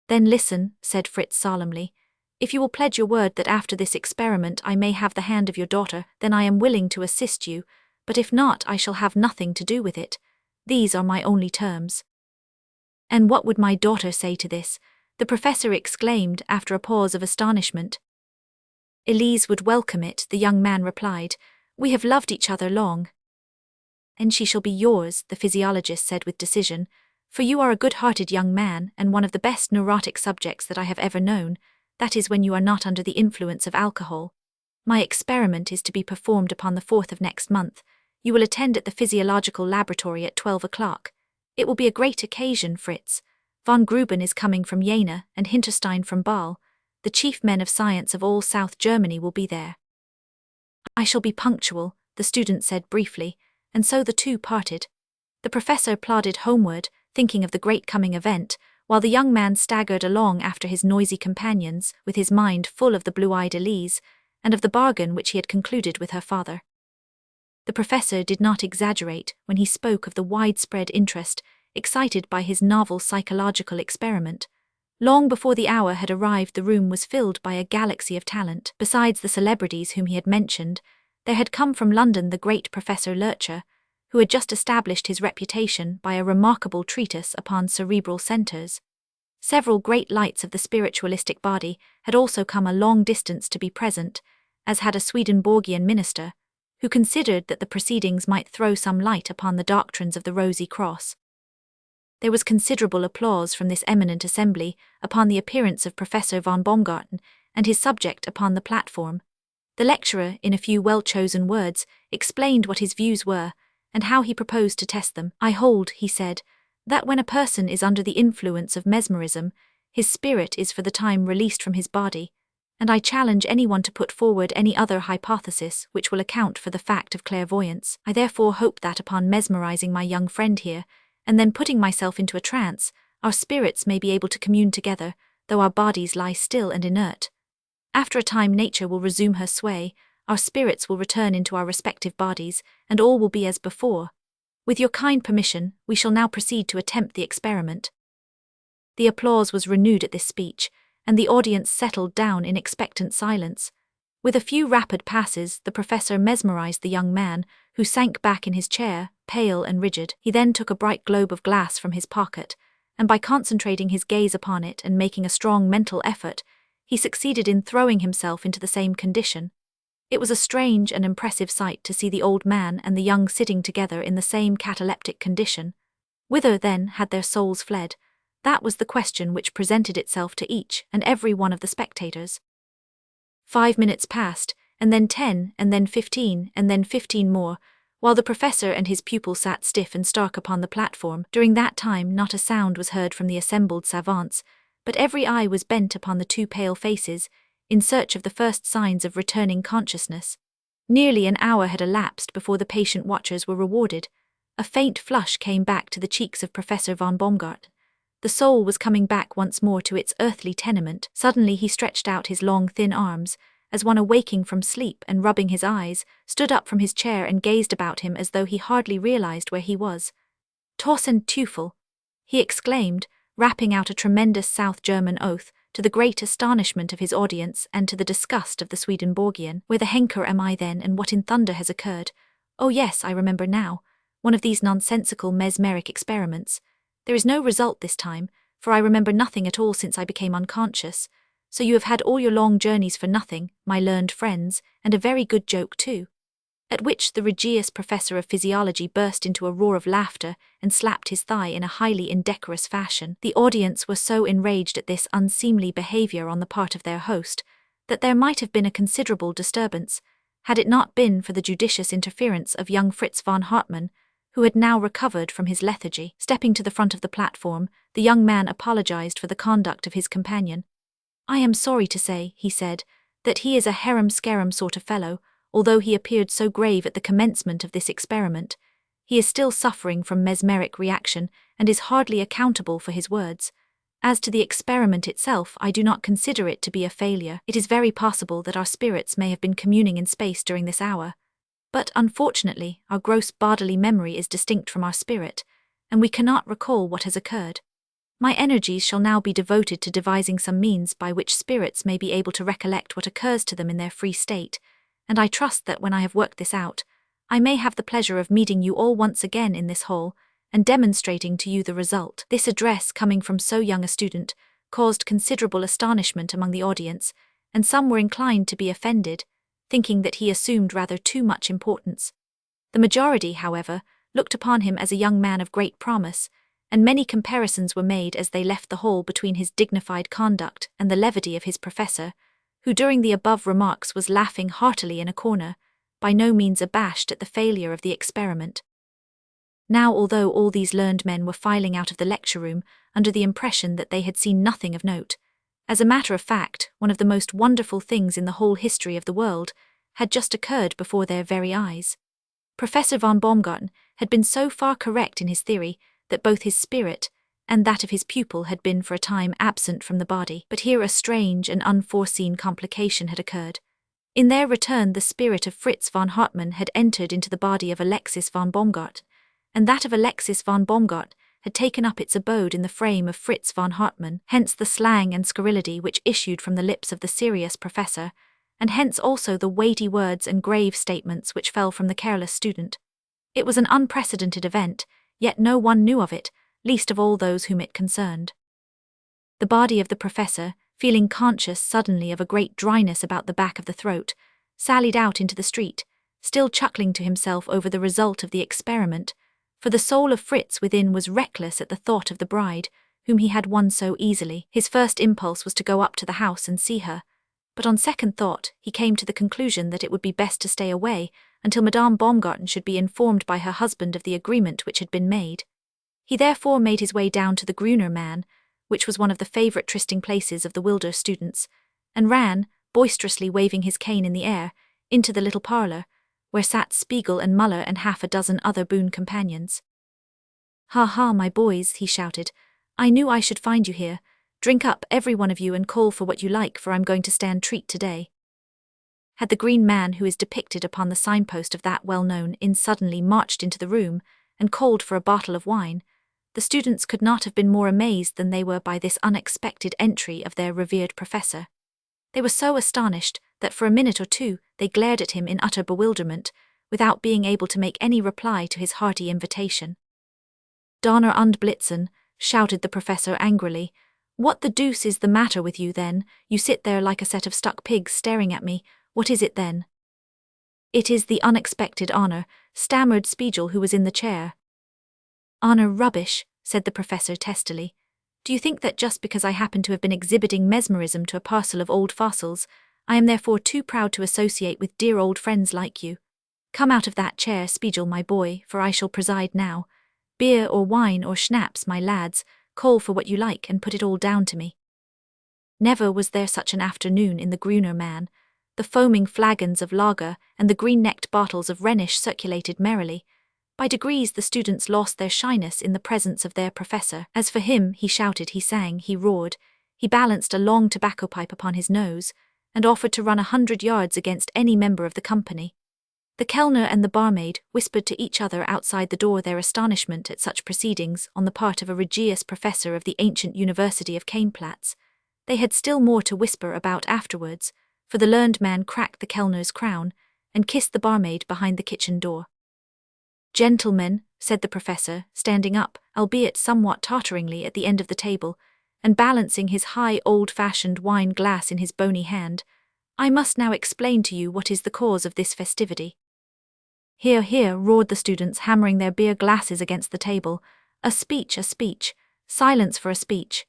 "Then listen," said Fritz solemnly. "If you will pledge your word that after this experiment I may have the hand of your daughter, then I am willing to assist you, but if not, I shall have nothing to do with it. These are my only terms." "And what would my daughter say to this?" the professor exclaimed after a pause of astonishment. "Elise would welcome it," the young man replied. "We have loved each other long." "And she shall be yours," the physiologist said with decision. For you are a good-hearted young man and one of the best neurotic subjects that I have ever known, that is when you are not under the influence of alcohol. My experiment is to be performed upon the 4th of next month. You will attend at the physiological laboratory at 12 o'clock. It will be a great occasion, Fritz. Von Gruben is coming from Jena and Hinterstein from Bâle. The chief men of science of all South Germany will be there. I shall be punctual, the student said briefly, and so the two parted. The professor plodded homeward, thinking of the great coming event, while the young man staggered along after his noisy companions, with his mind full of the blue-eyed Elise, and of the bargain which he had concluded with her father. The professor did not exaggerate when he spoke of the widespread interest excited by his novel psychological experiment. Long before the hour had arrived, the room was filled by a galaxy of talent. Besides the celebrities whom he had mentioned, there had come from London the great Professor Lurcher, who had just established his reputation by a remarkable treatise upon cerebral centers. Several great lights of the spiritualistic body had also come a long distance to be present, as had a Swedenborgian minister, who considered that the proceedings might throw some light upon the doctrines of the Rosy Cross. There was considerable applause from this eminent assembly upon the appearance of Professor von Baumgarten and his subject upon the platform. The lecturer, in a few well-chosen words, explained what his views were, and how he proposed to test them. I hold, he said, that when a person is under the influence of mesmerism, his spirit is for the time released from his body, and I challenge anyone to put forward any other hypothesis which will account for the fact of clairvoyance. I therefore hope that upon mesmerizing my young friend here, and then putting myself into a trance, our spirits may be able to commune together, though our bodies lie still and inert. After a time nature will resume her sway, our spirits will return into our respective bodies, and all will be as before. With your kind permission, we shall now proceed to attempt the experiment. The applause was renewed at this speech, and the audience settled down in expectant silence. With a few rapid passes, the professor mesmerized the young man, who sank back in his chair, pale and rigid. He then took a bright globe of glass from his pocket, and by concentrating his gaze upon it and making a strong mental effort, he succeeded in throwing himself into the same condition. It was a strange and impressive sight to see the old man and the young sitting together in the same cataleptic condition. Whither, then, had their souls fled? That was the question which presented itself to each and every one of the spectators. 5 minutes passed, and then 10, and then 15, and then 15 more, while the professor and his pupil sat stiff and stark upon the platform. During that time not a sound was heard from the assembled savants, but every eye was bent upon the two pale faces, in search of the first signs of returning consciousness. Nearly an hour had elapsed before the patient watchers were rewarded. A faint flush came back to the cheeks of Professor von Baumgarten. The soul was coming back once more to its earthly tenement. Suddenly he stretched out his long thin arms, as one awaking from sleep and rubbing his eyes, stood up from his chair and gazed about him as though he hardly realized where he was. Tausend Teufel! He exclaimed, rapping out a tremendous South German oath, to the great astonishment of his audience and to the disgust of the Swedenborgian. Where the Henker am I then, and what in thunder has occurred? Oh yes, I remember now. One of these nonsensical mesmeric experiments. There is no result this time, for I remember nothing at all since I became unconscious. So you have had all your long journeys for nothing, my learned friends, and a very good joke too. At which the Regius Professor of Physiology burst into a roar of laughter and slapped his thigh in a highly indecorous fashion. The audience were so enraged at this unseemly behavior on the part of their host that there might have been a considerable disturbance, had it not been for the judicious interference of young Fritz von Hartmann, who had now recovered from his lethargy. Stepping to the front of the platform, the young man apologized for the conduct of his companion. I am sorry to say, he said, that he is a harum-scarum sort of fellow. Although he appeared so grave at the commencement of this experiment, he is still suffering from mesmeric reaction and is hardly accountable for his words. As to the experiment itself, I do not consider it to be a failure. It is very possible that our spirits may have been communing in space during this hour. But unfortunately, our gross bodily memory is distinct from our spirit, and we cannot recall what has occurred. My energies shall now be devoted to devising some means by which spirits may be able to recollect what occurs to them in their free state, and I trust that when I have worked this out, I may have the pleasure of meeting you all once again in this hall, and demonstrating to you the result. This address, coming from so young a student, caused considerable astonishment among the audience, and some were inclined to be offended, thinking that he assumed rather too much importance. The majority, however, looked upon him as a young man of great promise, and many comparisons were made as they left the hall between his dignified conduct and the levity of his professor, who during the above remarks was laughing heartily in a corner, by no means abashed at the failure of the experiment. Now, although all these learned men were filing out of the lecture room under the impression that they had seen nothing of note, as a matter of fact, one of the most wonderful things in the whole history of the world had just occurred before their very eyes. Professor von Baumgarten had been so far correct in his theory that both his spirit and that of his pupil had been for a time absent from the body, but here a strange and unforeseen complication had occurred. In their return, the spirit of Fritz von Hartmann had entered into the body of Alexis von Baumgarten, and that of Alexis von Baumgarten had taken up its abode in the frame of Fritz von Hartmann, hence the slang and scurrility which issued from the lips of the serious professor, and hence also the weighty words and grave statements which fell from the careless student. It was an unprecedented event, yet no one knew of it, least of all those whom it concerned. The body of the professor, feeling conscious suddenly of a great dryness about the back of the throat, sallied out into the street, still chuckling to himself over the result of the experiment, for the soul of Fritz within was reckless at the thought of the bride, whom he had won so easily. His first impulse was to go up to the house and see her, but on second thought he came to the conclusion that it would be best to stay away until Madame Baumgarten should be informed by her husband of the agreement which had been made. He therefore made his way down to the Gruner Mann, which was one of the favourite trysting places of the Wilder students, and ran, boisterously waving his cane in the air, into the little parlour, where sat Spiegel and Muller and half a dozen other boon companions. "Ha ha, my boys," he shouted, "I knew I should find you here. Drink up, every one of you, and call for what you like, for I'm going to stand treat today." Had the green man who is depicted upon the signpost of that well-known inn suddenly marched into the room and called for a bottle of wine, the students could not have been more amazed than they were by this unexpected entry of their revered professor. They were so astonished that for a minute or two they glared at him in utter bewilderment, without being able to make any reply to his hearty invitation. "Donner und Blitzen," shouted the professor angrily, "what the deuce is the matter with you then? You sit there like a set of stuck pigs staring at me. What is it then?" "It is the unexpected honour," stammered Spiegel, who was in the chair. "Honour rubbish," said the professor testily. "Do you think that just because I happen to have been exhibiting mesmerism to a parcel of old fossils, I am therefore too proud to associate with dear old friends like you? Come out of that chair, Spiegel, my boy, for I shall preside now. Beer or wine or schnapps, my lads, call for what you like and put it all down to me." Never was there such an afternoon in the Gruner Mann. The foaming flagons of lager and the green-necked bottles of Rhenish circulated merrily. By degrees the students lost their shyness in the presence of their professor. As for him, he shouted, he sang, he roared, he balanced a long tobacco pipe upon his nose, and offered to run 100 yards against any member of the company. The Kellner and the barmaid whispered to each other outside the door their astonishment at such proceedings on the part of a Regius professor of the ancient University of Keinplatz. They had still more to whisper about afterwards, for the learned man cracked the Kellner's crown and kissed the barmaid behind the kitchen door. "Gentlemen," said the professor, standing up, albeit somewhat totteringly at the end of the table, and balancing his high old-fashioned wine glass in his bony hand, "I must now explain to you what is the cause of this festivity." "Hear, hear," roared the students, hammering their beer glasses against the table. A speech, silence for a speech."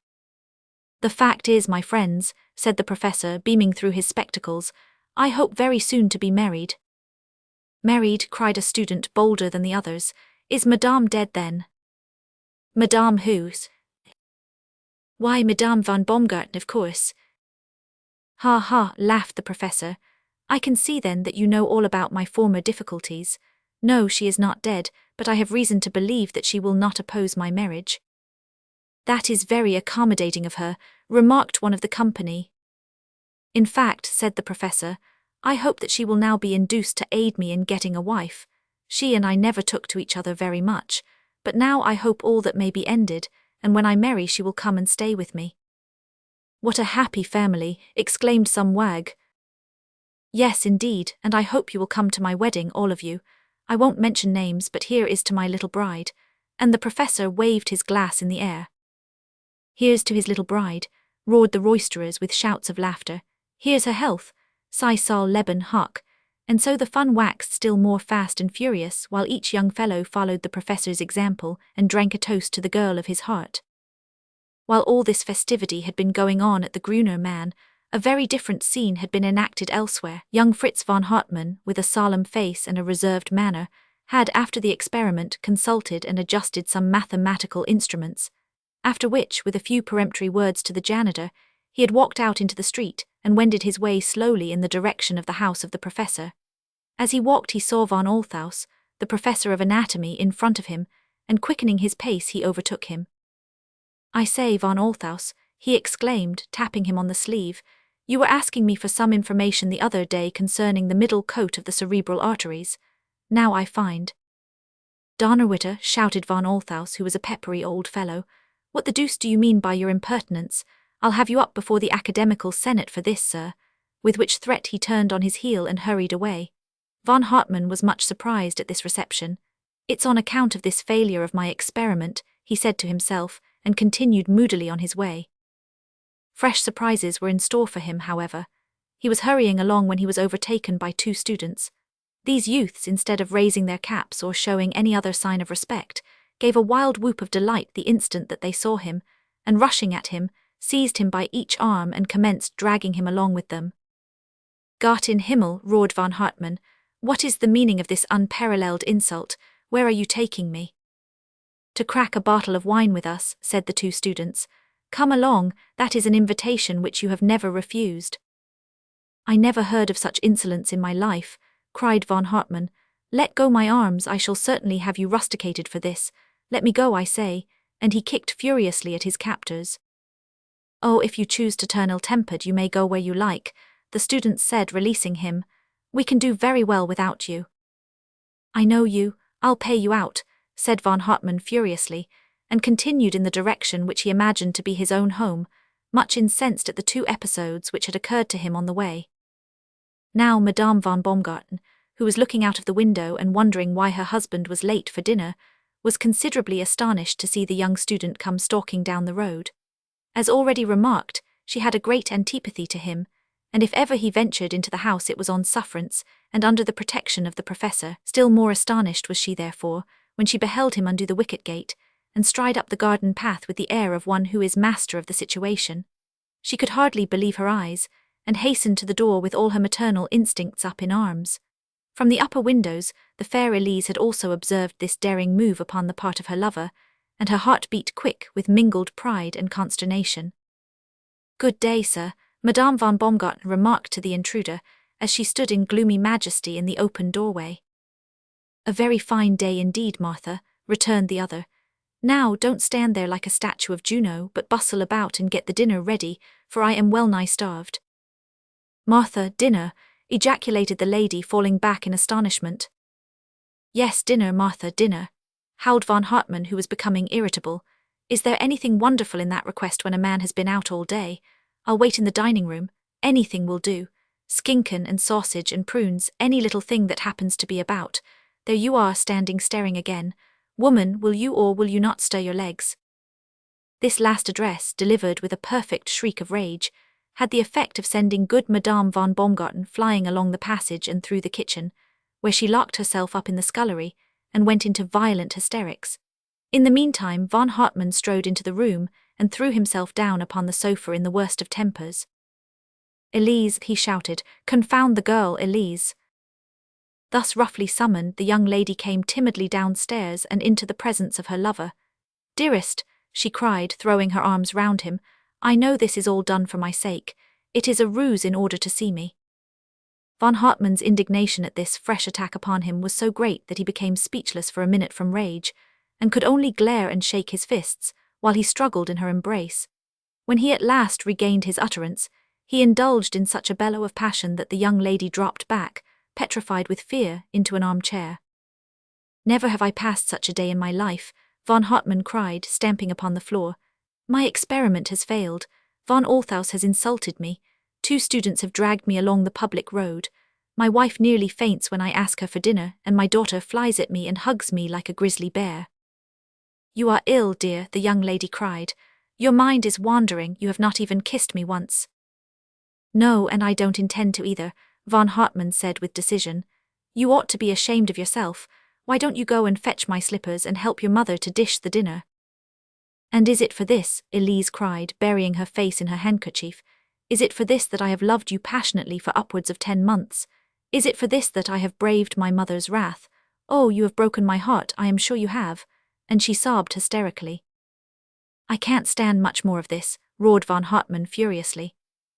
"The fact is, my friends," said the professor, beaming through his spectacles, "I hope very soon to be married." "Married?" cried a student bolder than the others. "Is Madame dead then?" "Madame whose?" "Why, Madame von Baumgarten, of course." "Ha ha," laughed the professor. "I can see then that you know all about my former difficulties. No, she is not dead, but I have reason to believe that she will not oppose my marriage." "That is very accommodating of her," remarked one of the company. "In fact," said the professor, "I hope that she will now be induced to aid me in getting a wife. She and I never took to each other very much, but now I hope all that may be ended, and when I marry she will come and stay with me." "What a happy family," exclaimed some wag. "Yes, indeed, and I hope you will come to my wedding, all of you. I won't mention names, but here is to my little bride," and the professor waved his glass in the air. "Here's to his little bride," roared the roisterers with shouts of laughter. "Here's her health, sei soll leben hoch," And so the fun waxed still more fast and furious, while each young fellow followed the professor's example and drank a toast to the girl of his heart. While all this festivity had been going on at the Gruner Mann, a very different scene had been enacted elsewhere. Young Fritz von Hartmann, with a solemn face and a reserved manner, had after the experiment consulted and adjusted some mathematical instruments, after which, with a few peremptory words to the janitor, he had walked out into the street and wended his way slowly in the direction of the house of the professor. As he walked he saw von Althaus, the professor of anatomy, in front of him, and quickening his pace he overtook him. "I say, von Althaus," he exclaimed, tapping him on the sleeve, "you were asking me for some information the other day concerning the middle coat of the cerebral arteries. Now I find." "Donnerwetter," shouted von Althaus, who was a peppery old fellow, "what the deuce do you mean by your impertinence? I'll have you up before the academical senate for this, sir," with which threat he turned on his heel and hurried away. Von Hartmann was much surprised at this reception. "It's on account of this failure of my experiment," he said to himself, and continued moodily on his way. Fresh surprises were in store for him, however. He was hurrying along when he was overtaken by two students. These youths, instead of raising their caps or showing any other sign of respect, gave a wild whoop of delight the instant that they saw him, and rushing at him, seized him by each arm and commenced dragging him along with them. "Gott in Himmel," roared von Hartmann, "what is the meaning of this unparalleled insult? Where are you taking me?" "To crack a bottle of wine with us," said the two students. "Come along, that is an invitation which you have never refused." "I never heard of such insolence in my life," cried von Hartmann. "Let go my arms, I shall certainly have you rusticated for this. Let me go, I say," and he kicked furiously at his captors. "Oh, if you choose to turn ill-tempered you may go where you like," the students said, releasing him. "We can do very well without you." "I know you, I'll pay you out," said von Hartmann furiously, and continued in the direction which he imagined to be his own home, much incensed at the two episodes which had occurred to him on the way. Now Madame von Baumgarten, who was looking out of the window and wondering why her husband was late for dinner, was considerably astonished to see the young student come stalking down the road. As already remarked, she had a great antipathy to him, and if ever he ventured into the house it was on sufferance, and under the protection of the professor. Still more astonished was she, therefore, when she beheld him undo the wicket-gate, and stride up the garden path with the air of one who is master of the situation. She could hardly believe her eyes, and hastened to the door with all her maternal instincts up in arms. From the upper windows, the fair Elise had also observed this daring move upon the part of her lover, and her heart beat quick with mingled pride and consternation. "Good day, sir," Madame von Baumgarten remarked to the intruder, as she stood in gloomy majesty in the open doorway. "A very fine day indeed, Martha," returned the other. "Now don't stand there like a statue of Juno, but bustle about and get the dinner ready, for I am well nigh starved." "Martha, dinner!" ejaculated the lady, falling back in astonishment. "Yes, dinner, Martha, dinner," howled von Hartmann, who was becoming irritable. "Is there anything wonderful in that request when a man has been out all day? I'll wait in the dining room. Anything will do. Skinken and sausage and prunes, any little thing that happens to be about. There you are, standing staring again. Woman, will you or will you not stir your legs?" This last address, delivered with a perfect shriek of rage, had the effect of sending good Madame von Baumgarten flying along the passage and through the kitchen, where she locked herself up in the scullery and went into violent hysterics. In the meantime, von Hartmann strode into the room and threw himself down upon the sofa in the worst of tempers. "Elise," he shouted, "confound the girl, Elise." Thus roughly summoned, the young lady came timidly downstairs and into the presence of her lover. "Dearest," she cried, throwing her arms round him, "I know this is all done for my sake. It is a ruse in order to see me." Von Hartmann's indignation at this fresh attack upon him was so great that he became speechless for a minute from rage, and could only glare and shake his fists, while he struggled in her embrace. When he at last regained his utterance, he indulged in such a bellow of passion that the young lady dropped back, petrified with fear, into an armchair. "Never have I passed such a day in my life," von Hartmann cried, stamping upon the floor. "My experiment has failed. Von Althaus has insulted me. 2 students have dragged me along the public road. My wife nearly faints when I ask her for dinner, and my daughter flies at me and hugs me like a grizzly bear." "You are ill, dear," the young lady cried. "Your mind is wandering, you have not even kissed me once." "No, and I don't intend to either. Von Hartmann said with decision. You ought to be ashamed of yourself. Why don't you go and fetch my slippers and help your mother to dish the dinner? And is it for this, Elise cried, burying her face in her handkerchief, is it for this that I have loved you passionately for upwards of 10 months? Is it for this that I have braved my mother's wrath? Oh, you have broken my heart, I am sure you have. And she sobbed hysterically. I can't stand much more of this, roared Von Hartmann furiously.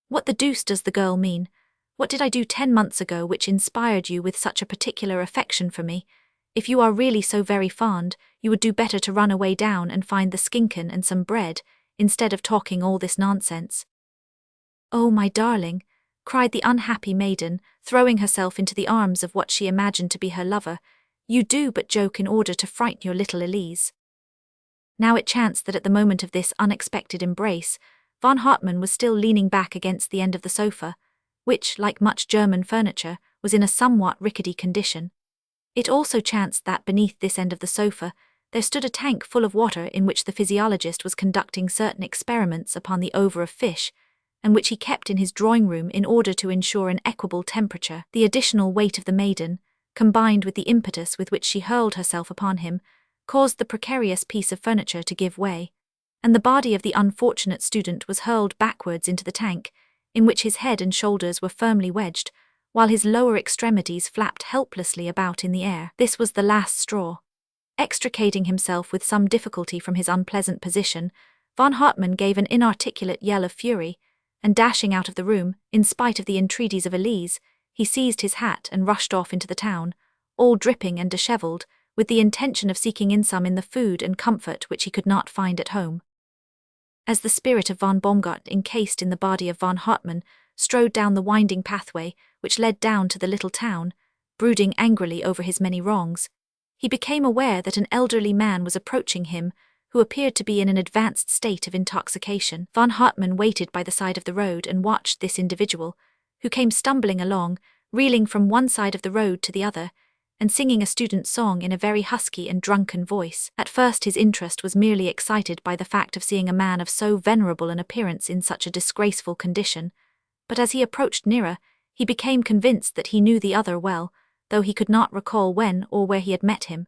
What the deuce does the girl mean? What did I do 10 months ago which inspired you with such a particular affection for me? If you are really so very fond, you would do better to run away down and find the skinken and some bread, instead of talking all this nonsense. Oh, my darling, cried the unhappy maiden, throwing herself into the arms of what she imagined to be her lover, you do but joke in order to frighten your little Elise. Now it chanced that at the moment of this unexpected embrace, Von Hartmann was still leaning back against the end of the sofa, which, like much German furniture, was in a somewhat rickety condition. It also chanced that beneath this end of the sofa there stood a tank full of water in which the physiologist was conducting certain experiments upon the ova of fish, and which he kept in his drawing-room in order to ensure an equable temperature. The additional weight of the maiden, combined with the impetus with which she hurled herself upon him, caused the precarious piece of furniture to give way, and the body of the unfortunate student was hurled backwards into the tank, in which his head and shoulders were firmly wedged, while his lower extremities flapped helplessly about in the air. This was the last straw. Extricating himself with some difficulty from his unpleasant position, Von Hartmann gave an inarticulate yell of fury, and dashing out of the room, in spite of the entreaties of Elise, he seized his hat and rushed off into the town, all dripping and dishevelled, with the intention of seeking in some in the food and comfort which he could not find at home. As the spirit of von Baumgart, encased in the body of Von Hartmann, strode down the winding pathway which led down to the little town, brooding angrily over his many wrongs, he became aware that an elderly man was approaching him, who appeared to be in an advanced state of intoxication. Von Hartmann waited by the side of the road and watched this individual, who came stumbling along, reeling from one side of the road to the other, and singing a student's song in a very husky and drunken voice. At first his interest was merely excited by the fact of seeing a man of so venerable an appearance in such a disgraceful condition, but as he approached nearer, he became convinced that he knew the other well, though he could not recall when or where he had met him.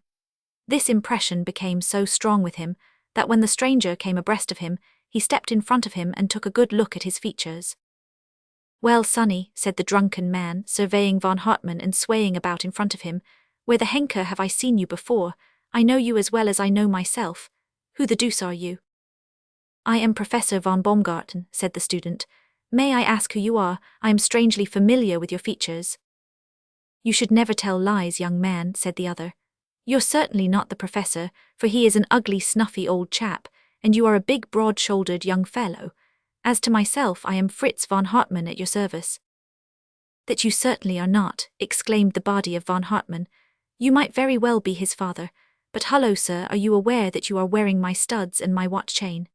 This impression became so strong with him, that when the stranger came abreast of him, he stepped in front of him and took a good look at his features. Well, sonny, said the drunken man, surveying Von Hartmann and swaying about in front of him, where the henker have I seen you before? I know you as well as I know myself. Who the deuce are you? I am Professor von Baumgarten, said the student. May I ask who you are? I am strangely familiar with your features. You should never tell lies, young man, said the other. You're certainly not the professor, for he is an ugly, snuffy old chap, and you are a big, broad-shouldered young fellow. As to myself, I am Fritz von Hartmann at your service. That you certainly are not, exclaimed the body of von Hartmann. You might very well be his father, but hullo, sir, are you aware that you are wearing my studs and my watch chain?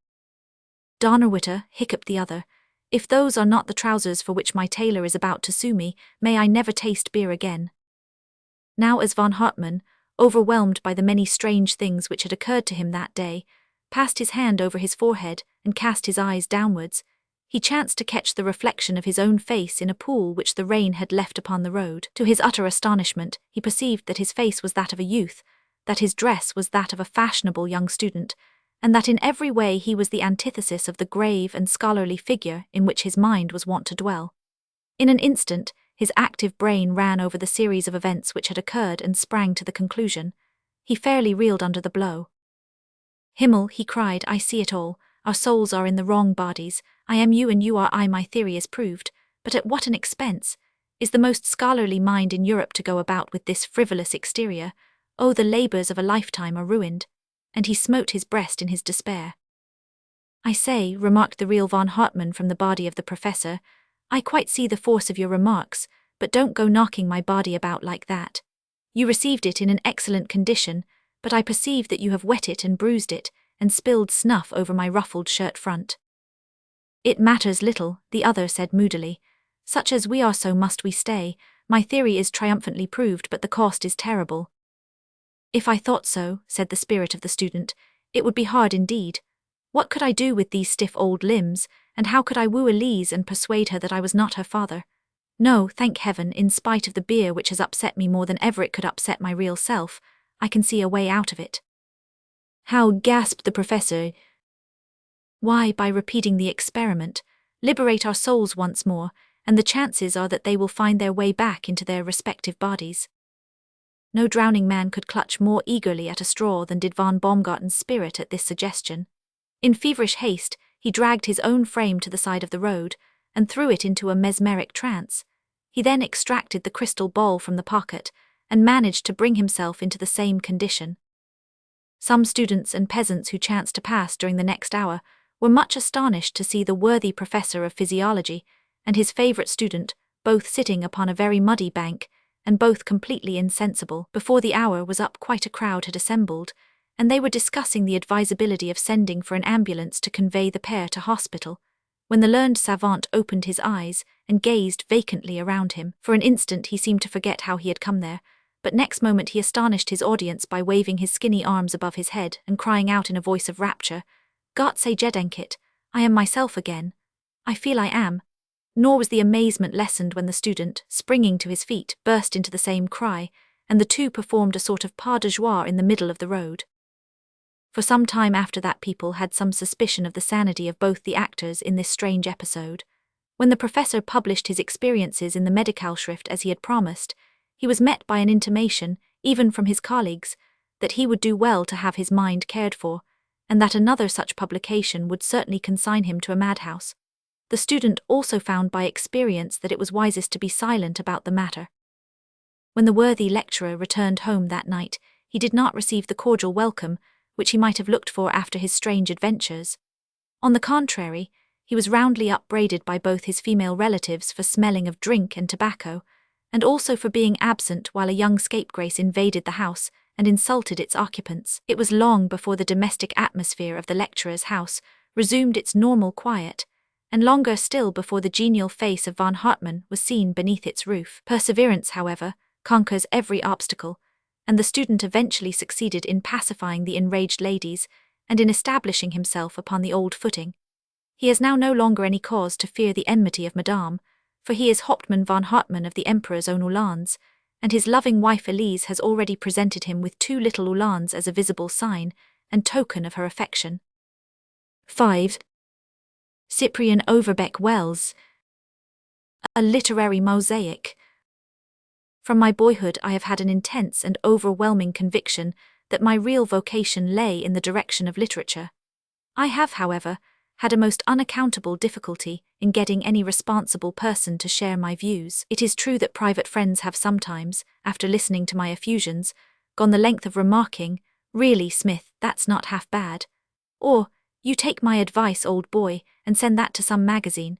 Donnerwetter, hiccuped the other. If those are not the trousers for which my tailor is about to sue me, may I never taste beer again. Now as Von Hartmann, overwhelmed by the many strange things which had occurred to him that day, passed his hand over his forehead and cast his eyes downwards, he chanced to catch the reflection of his own face in a pool which the rain had left upon the road. To his utter astonishment, he perceived that his face was that of a youth, that his dress was that of a fashionable young student, and that in every way he was the antithesis of the grave and scholarly figure in which his mind was wont to dwell. In an instant, his active brain ran over the series of events which had occurred and sprang to the conclusion. He fairly reeled under the blow. Himmel, he cried, I see it all. Our souls are in the wrong bodies. I am you and you are I, my theory is proved. But at what an expense! Is the most scholarly mind in Europe to go about with this frivolous exterior? Oh, the labours of a lifetime are ruined. And he smote his breast in his despair. I say, remarked the real von Hartmann from the body of the professor, I quite see the force of your remarks, but don't go knocking my body about like that. You received it in an excellent condition, but I perceive that you have wet it and bruised it, and spilled snuff over my ruffled shirt front. It matters little, the other said moodily. Such as we are so must we stay. My theory is triumphantly proved, but the cost is terrible. If I thought so, said the spirit of the student, it would be hard indeed. What could I do with these stiff old limbs, and how could I woo Elise and persuade her that I was not her father? No, thank heaven, in spite of the beer which has upset me more than ever it could upset my real self, I can see a way out of it. How? Gasped the professor. Why, by repeating the experiment, liberate our souls once more, and the chances are that they will find their way back into their respective bodies. No drowning man could clutch more eagerly at a straw than did von Baumgarten's spirit at this suggestion. In feverish haste, he dragged his own frame to the side of the road, and threw it into a mesmeric trance. He then extracted the crystal ball from the pocket, and managed to bring himself into the same condition. Some students and peasants who chanced to pass during the next hour were much astonished to see the worthy professor of physiology and his favourite student both sitting upon a very muddy bank, and both completely insensible. Before the hour was up, quite a crowd had assembled, and they were discussing the advisability of sending for an ambulance to convey the pair to hospital, when the learned savant opened his eyes and gazed vacantly around him. For an instant he seemed to forget how he had come there, but next moment he astonished his audience by waving his skinny arms above his head and crying out in a voice of rapture, "Gott sei Gedenkit, I am myself again. I feel I am." Nor was the amazement lessened when the student, springing to his feet, burst into the same cry, and the two performed a sort of pas de joie in the middle of the road. For some time after that people had some suspicion of the sanity of both the actors in this strange episode. When the professor published his experiences in the Medikalschrift as he had promised, he was met by an intimation, even from his colleagues, that he would do well to have his mind cared for, and that another such publication would certainly consign him to a madhouse. The student also found by experience that it was wisest to be silent about the matter. When the worthy lecturer returned home that night, he did not receive the cordial welcome which he might have looked for after his strange adventures. On the contrary, he was roundly upbraided by both his female relatives for smelling of drink and tobacco, and also for being absent while a young scapegrace invaded the house and insulted its occupants. It was long before the domestic atmosphere of the lecturer's house resumed its normal quiet, and longer still before the genial face of von Hartmann was seen beneath its roof. Perseverance, however, conquers every obstacle, and the student eventually succeeded in pacifying the enraged ladies and in establishing himself upon the old footing. He has now no longer any cause to fear the enmity of Madame, for he is Hauptmann von Hartmann of the Emperor's own Uhlans, and his loving wife Elise has already presented him with 2 little Uhlans as a visible sign and token of her affection. 5. Cyprian Overbeck Wells. A literary mosaic. From my boyhood I have had an intense and overwhelming conviction that my real vocation lay in the direction of literature. I have, however, had a most unaccountable difficulty in getting any responsible person to share my views. It is true that private friends have sometimes, after listening to my effusions, gone the length of remarking, "Really, Smith, that's not half bad," or, "You take my advice, old boy, and send that to some magazine."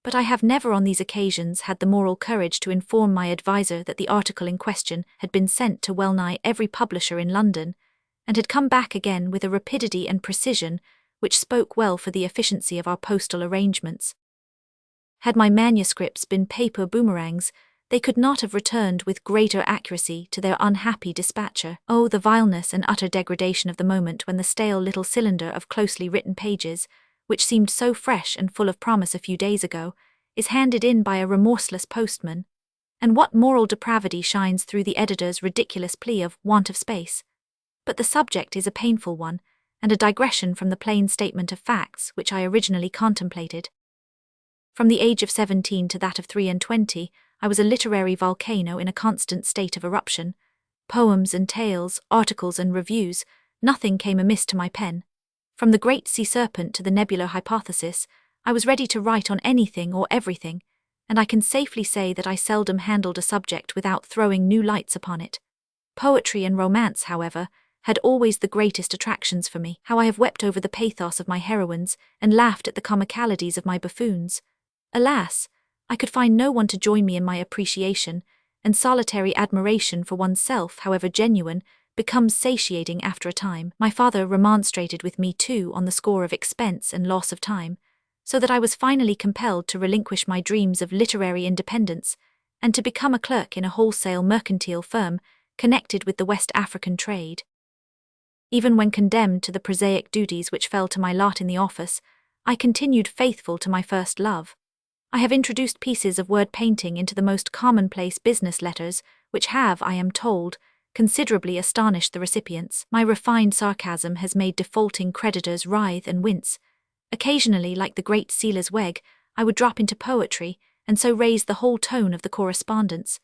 But I have never on these occasions had the moral courage to inform my adviser that the article in question had been sent to well-nigh every publisher in London, and had come back again with a rapidity and precision which spoke well for the efficiency of our postal arrangements. Had my manuscripts been paper boomerangs, they could not have returned with greater accuracy to their unhappy dispatcher. Oh, the vileness and utter degradation of the moment when the stale little cylinder of closely written pages, which seemed so fresh and full of promise a few days ago, is handed in by a remorseless postman. And what moral depravity shines through the editor's ridiculous plea of want of space. But the subject is a painful one, and a digression from the plain statement of facts which I originally contemplated. From the age of 17 to that of 23, I was a literary volcano in a constant state of eruption. Poems and tales, articles and reviews, nothing came amiss to my pen. From the great sea serpent to the nebular hypothesis, I was ready to write on anything or everything, and I can safely say that I seldom handled a subject without throwing new lights upon it. Poetry and romance, however, had always the greatest attractions for me. How I have wept over the pathos of my heroines and laughed at the comicalities of my buffoons. Alas, I could find no one to join me in my appreciation, and solitary admiration for oneself, however genuine, becomes satiating after a time. My father remonstrated with me too on the score of expense and loss of time, so that I was finally compelled to relinquish my dreams of literary independence and to become a clerk in a wholesale mercantile firm connected with the West African trade. Even when condemned to the prosaic duties which fell to my lot in the office, I continued faithful to my first love. I have introduced pieces of word painting into the most commonplace business letters, which have, I am told, considerably astonished the recipients. My refined sarcasm has made defaulting creditors writhe and wince. Occasionally, like the great sealer's weg, I would drop into poetry, and so raise the whole tone of the correspondence.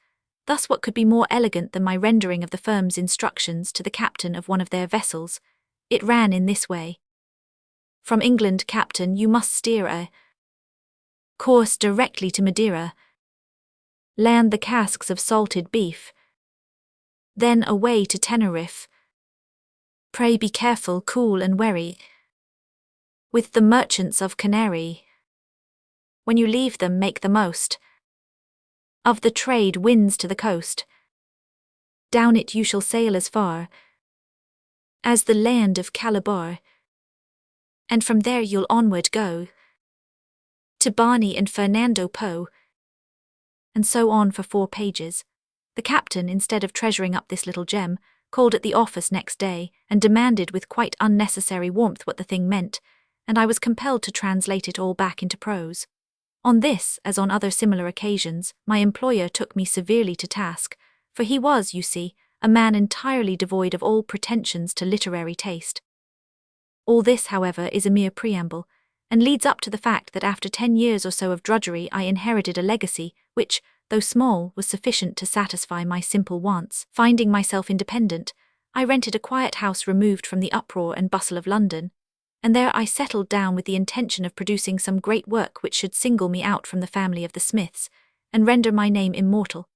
Thus what could be more elegant than my rendering of the firm's instructions to the captain of one of their vessels? It ran in this way. From England, Captain, you must steer a course directly to Madeira. Land the casks of salted beef. Then away to Tenerife. Pray be careful, cool and wary. With the merchants of Canary. When you leave them, make the most of the trade winds to the coast. Down it you shall sail as far as the land of Calabar, and from there you'll onward go to Barney and Fernando Po, and so on for 4 pages. The captain, instead of treasuring up this little gem, called at the office next day and demanded with quite unnecessary warmth what the thing meant, and I was compelled to translate it all back into prose. On this, as on other similar occasions, my employer took me severely to task, for he was, you see, a man entirely devoid of all pretensions to literary taste. All this, however, is a mere preamble, and leads up to the fact that after 10 years or so of drudgery I inherited a legacy which, though small, was sufficient to satisfy my simple wants. Finding myself independent, I rented a quiet house removed from the uproar and bustle of London, and there I settled down with the intention of producing some great work which should single me out from the family of the Smiths, and render my name immortal.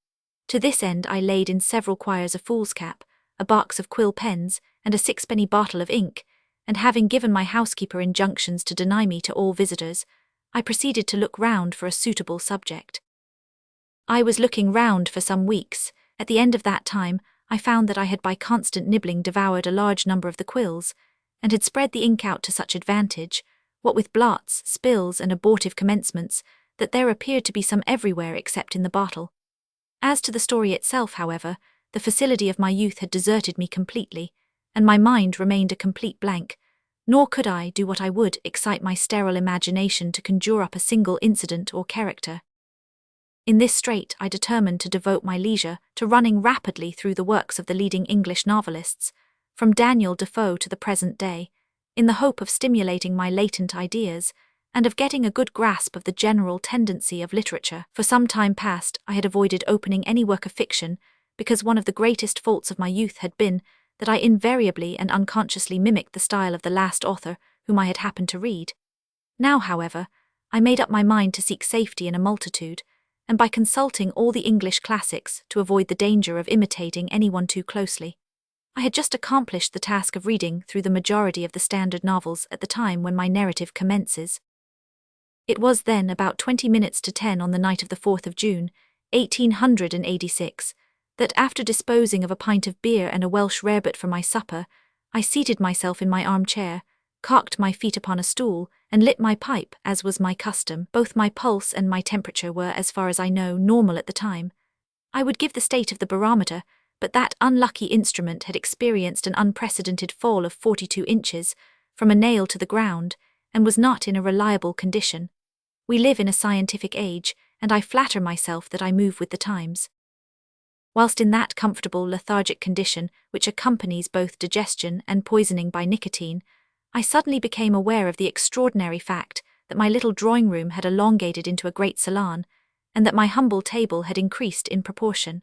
To this end I laid in several quires of foolscap, a box of quill pens, and a 6-penny bottle of ink, and having given my housekeeper injunctions to deny me to all visitors, I proceeded to look round for a suitable subject. I was looking round for some weeks. At the end of that time, I found that I had by constant nibbling devoured a large number of the quills, and had spread the ink out to such advantage, what with blots, spills, and abortive commencements, that there appeared to be some everywhere except in the bottle. As to the story itself, however, the facility of my youth had deserted me completely, and my mind remained a complete blank, nor could I, do what I would, excite my sterile imagination to conjure up a single incident or character. In this strait I determined to devote my leisure to running rapidly through the works of the leading English novelists, from Daniel Defoe to the present day, in the hope of stimulating my latent ideas, and of getting a good grasp of the general tendency of literature. For some time past I had avoided opening any work of fiction, because one of the greatest faults of my youth had been that I invariably and unconsciously mimicked the style of the last author whom I had happened to read. Now, however, I made up my mind to seek safety in a multitude, and by consulting all the English classics to avoid the danger of imitating anyone too closely. I had just accomplished the task of reading through the majority of the standard novels at the time when my narrative commences. It was then about 20 minutes to 10 on the night of the 4th of June, 1886, that after disposing of a pint of beer and a Welsh rarebit for my supper, I seated myself in my armchair, cocked my feet upon a stool, and lit my pipe, as was my custom. Both my pulse and my temperature were, as far as I know, normal at the time. I would give the state of the barometer, but that unlucky instrument had experienced an unprecedented fall of 42 inches, from a nail to the ground, and was not in a reliable condition. We live in a scientific age, and I flatter myself that I move with the times. Whilst in that comfortable lethargic condition which accompanies both digestion and poisoning by nicotine, I suddenly became aware of the extraordinary fact that my little drawing-room had elongated into a great salon, and that my humble table had increased in proportion.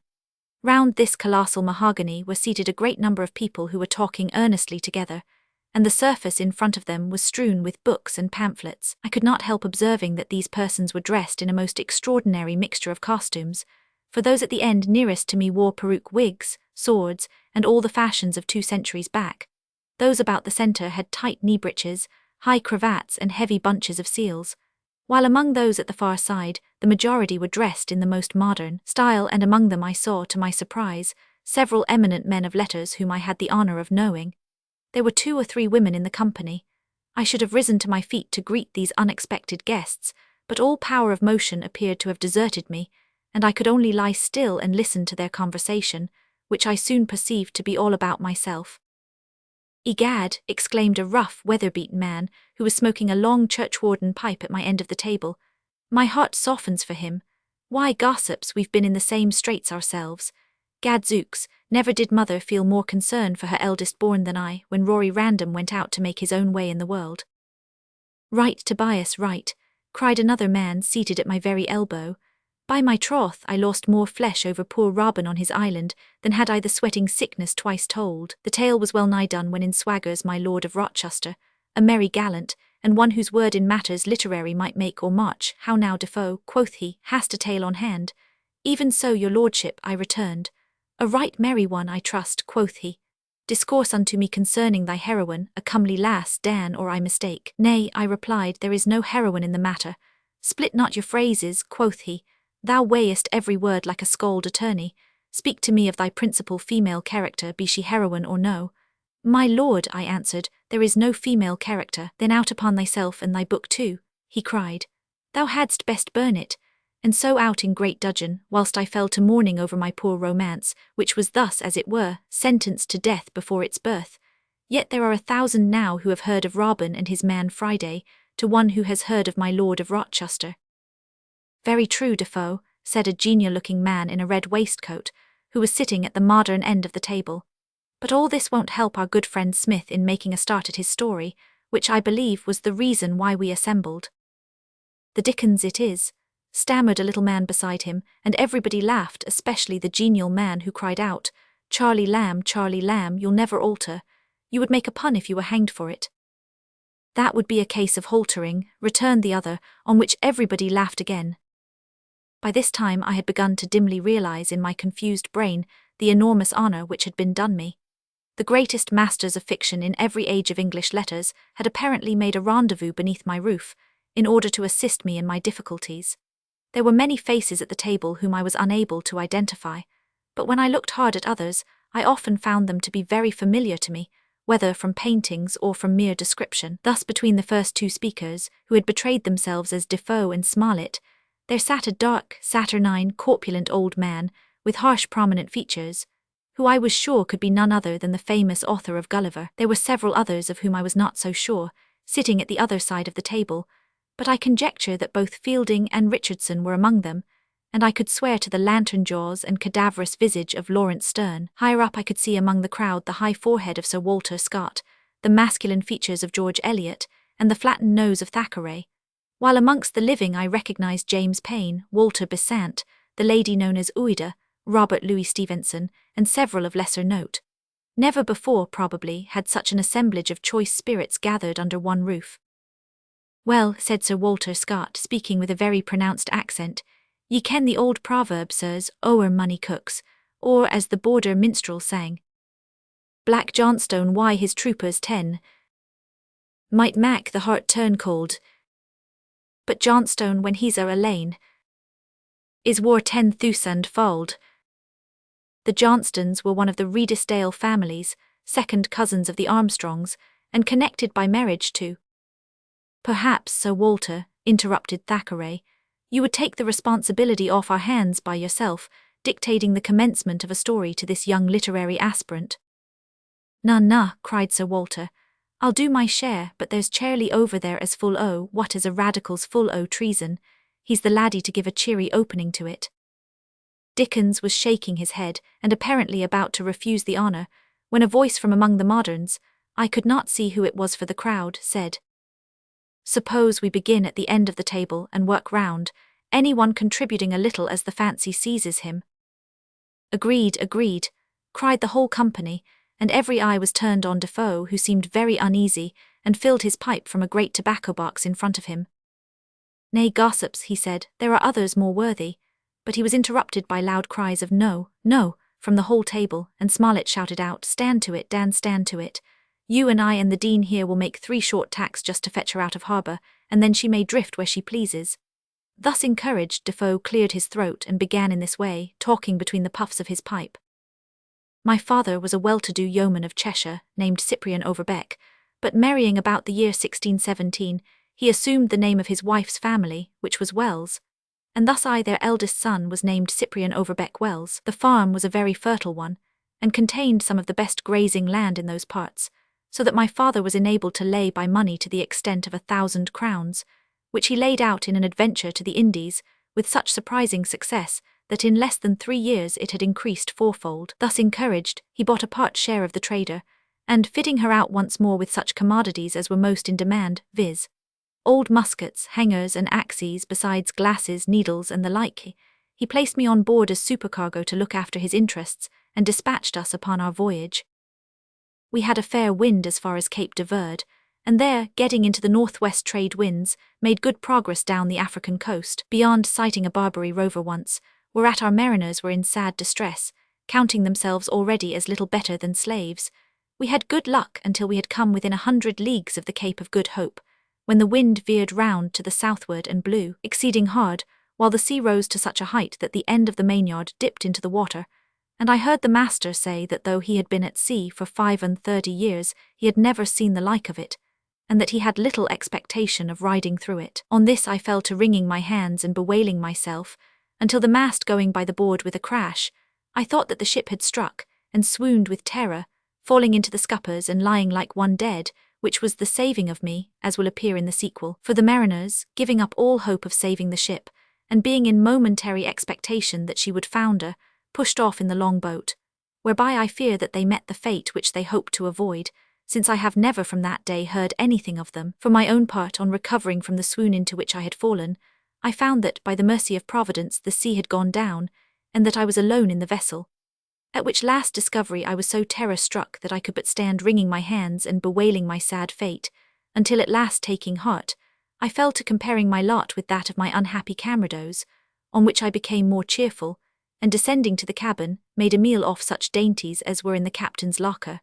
Round this colossal mahogany were seated a great number of people who were talking earnestly together, and the surface in front of them was strewn with books and pamphlets. I could not help observing that these persons were dressed in a most extraordinary mixture of costumes, for those at the end nearest to me wore peruke wigs, swords, and all the fashions of 2 centuries back. Those about the centre had tight knee-breeches, high cravats, and heavy bunches of seals, while among those at the far side, the majority were dressed in the most modern style, and among them I saw, to my surprise, several eminent men of letters whom I had the honour of knowing. There were 2 or 3 women in the company. I should have risen to my feet to greet these unexpected guests, but all power of motion appeared to have deserted me, and I could only lie still and listen to their conversation, which I soon perceived to be all about myself. "Egad," exclaimed a rough, weather-beaten man, who was smoking a long churchwarden pipe at my end of the table, My heart softens for him. Why, gossips, we've been in the same straits ourselves. Gadzooks, never did mother feel more concern for her eldest born than I when Rory Random went out to make his own way in the world. Right, Tobias, right, cried another man seated at my very elbow. By my troth, I lost more flesh over poor Robin on his island than had I the sweating sickness twice told. The tale was well nigh done when in swaggers my Lord of Rochester, a merry gallant, and one whose word in matters literary might make or march. How now, Defoe, quoth he, hast a tale on hand? Even so, your lordship, I returned. A right merry one, I trust, quoth he. Discourse unto me concerning thy heroine, a comely lass, Dan, or I mistake. Nay, I replied, there is no heroine in the matter. Split not your phrases, quoth he. Thou weighest every word like a scald attorney. Speak to me of thy principal female character, be she heroine or no. My lord, I answered, there is no female character. Then out upon thyself and thy book too, he cried. Thou hadst best burn it. And so out in great dudgeon, whilst I fell to mourning over my poor romance, which was thus, as it were, sentenced to death before its birth. Yet there are 1,000 now who have heard of Robin and his man Friday, to one who has heard of my Lord of Rochester. Very true, Defoe, said a genial-looking man in a red waistcoat, who was sitting at the modern end of the table. But all this won't help our good friend Smith in making a start at his story, which I believe was the reason why we assembled. The dickens it is, stammered a little man beside him, and everybody laughed, especially the genial man who cried out, Charlie Lamb, you'll never alter. You would make a pun if you were hanged for it. That would be a case of haltering, returned the other, on which everybody laughed again. By this time I had begun to dimly realize in my confused brain the enormous honor which had been done me. The greatest masters of fiction in every age of English letters had apparently made a rendezvous beneath my roof, in order to assist me in my difficulties. There were many faces at the table whom I was unable to identify, but when I looked hard at others, I often found them to be very familiar to me, whether from paintings or from mere description. Thus between the first two speakers, who had betrayed themselves as Defoe and Smollett, there sat a dark, saturnine, corpulent old man, with harsh prominent features, who I was sure could be none other than the famous author of Gulliver. There were several others of whom I was not so sure, sitting at the other side of the table, but I conjecture that both Fielding and Richardson were among them, and I could swear to the lantern jaws and cadaverous visage of Lawrence Sterne. Higher up I could see among the crowd the high forehead of Sir Walter Scott, the masculine features of George Eliot, and the flattened nose of Thackeray, while amongst the living I recognized James Payn, Walter Besant, the lady known as Ouida, Robert Louis Stevenson, and several of lesser note. Never before, probably, had such an assemblage of choice spirits gathered under one roof. Well, said Sir Walter Scott, speaking with a very pronounced accent, ye ken the old proverb, sirs, o'er money cooks, or as the border minstrel sang, Black Johnstone, why his troopers 10 might mak the heart turn cold, but Johnstone when he's a lane is war 10,000 fold. The Johnstones were one of the Redesdale families, second cousins of the Armstrongs, and connected by marriage to. Perhaps, Sir Walter, interrupted Thackeray, you would take the responsibility off our hands by yourself, dictating the commencement of a story to this young literary aspirant. Nah, cried Sir Walter, I'll do my share, but there's Charlie over there as full o' what is a radical's full o' treason. He's the laddie to give a cheery opening to it. Dickens was shaking his head, and apparently about to refuse the honour, when a voice from among the moderns, I could not see who it was for the crowd, said, Suppose we begin at the end of the table and work round, anyone contributing a little as the fancy seizes him. Agreed, cried the whole company, and every eye was turned on Defoe, who seemed very uneasy, and filled his pipe from a great tobacco box in front of him. Nay, gossips, he said, there are others more worthy, but he was interrupted by loud cries of no, from the whole table, and Smollett shouted out, Stand to it, Dan, stand to it. You and I and the Dean here will make 3 short tacks just to fetch her out of harbour, and then she may drift where she pleases. Thus encouraged, Defoe cleared his throat and began in this way, talking between the puffs of his pipe. My father was a well-to-do yeoman of Cheshire, named Cyprian Overbeck, but marrying about the year 1617, he assumed the name of his wife's family, which was Wells, and thus their eldest son was named Cyprian Overbeck Wells. The farm was a very fertile one, and contained some of the best grazing land in those parts, so that my father was enabled to lay by money to the extent of 1,000 crowns, which he laid out in an adventure to the Indies, with such surprising success that in less than 3 years it had increased fourfold. Thus encouraged, he bought a part share of the trader, and fitting her out once more with such commodities as were most in demand, viz. old muskets, hangers and axes, besides glasses, needles and the like, he placed me on board as supercargo to look after his interests, and dispatched us upon our voyage. We had a fair wind as far as Cape de Verde, and there, getting into the northwest trade winds, made good progress down the African coast, beyond sighting a Barbary rover once, whereat our mariners were in sad distress, counting themselves already as little better than slaves. We had good luck until we had come within 100 leagues of the Cape of Good Hope, when the wind veered round to the southward and blew exceeding hard, while the sea rose to such a height that the end of the mainyard dipped into the water, and I heard the master say that though he had been at sea for 35 years, he had never seen the like of it, and that he had little expectation of riding through it. On this I fell to wringing my hands and bewailing myself, until the mast going by the board with a crash, I thought that the ship had struck, and swooned with terror, falling into the scuppers and lying like one dead, which was the saving of me, as will appear in the sequel. For the mariners, giving up all hope of saving the ship, and being in momentary expectation that she would founder, pushed off in the longboat, whereby I fear that they met the fate which they hoped to avoid, since I have never from that day heard anything of them. For my own part, on recovering from the swoon into which I had fallen, I found that, by the mercy of Providence, the sea had gone down, and that I was alone in the vessel. At which last discovery I was so terror-struck that I could but stand wringing my hands and bewailing my sad fate, until at last, taking heart, I fell to comparing my lot with that of my unhappy camarados, on which I became more cheerful, and descending to the cabin, made a meal off such dainties as were in the captain's locker.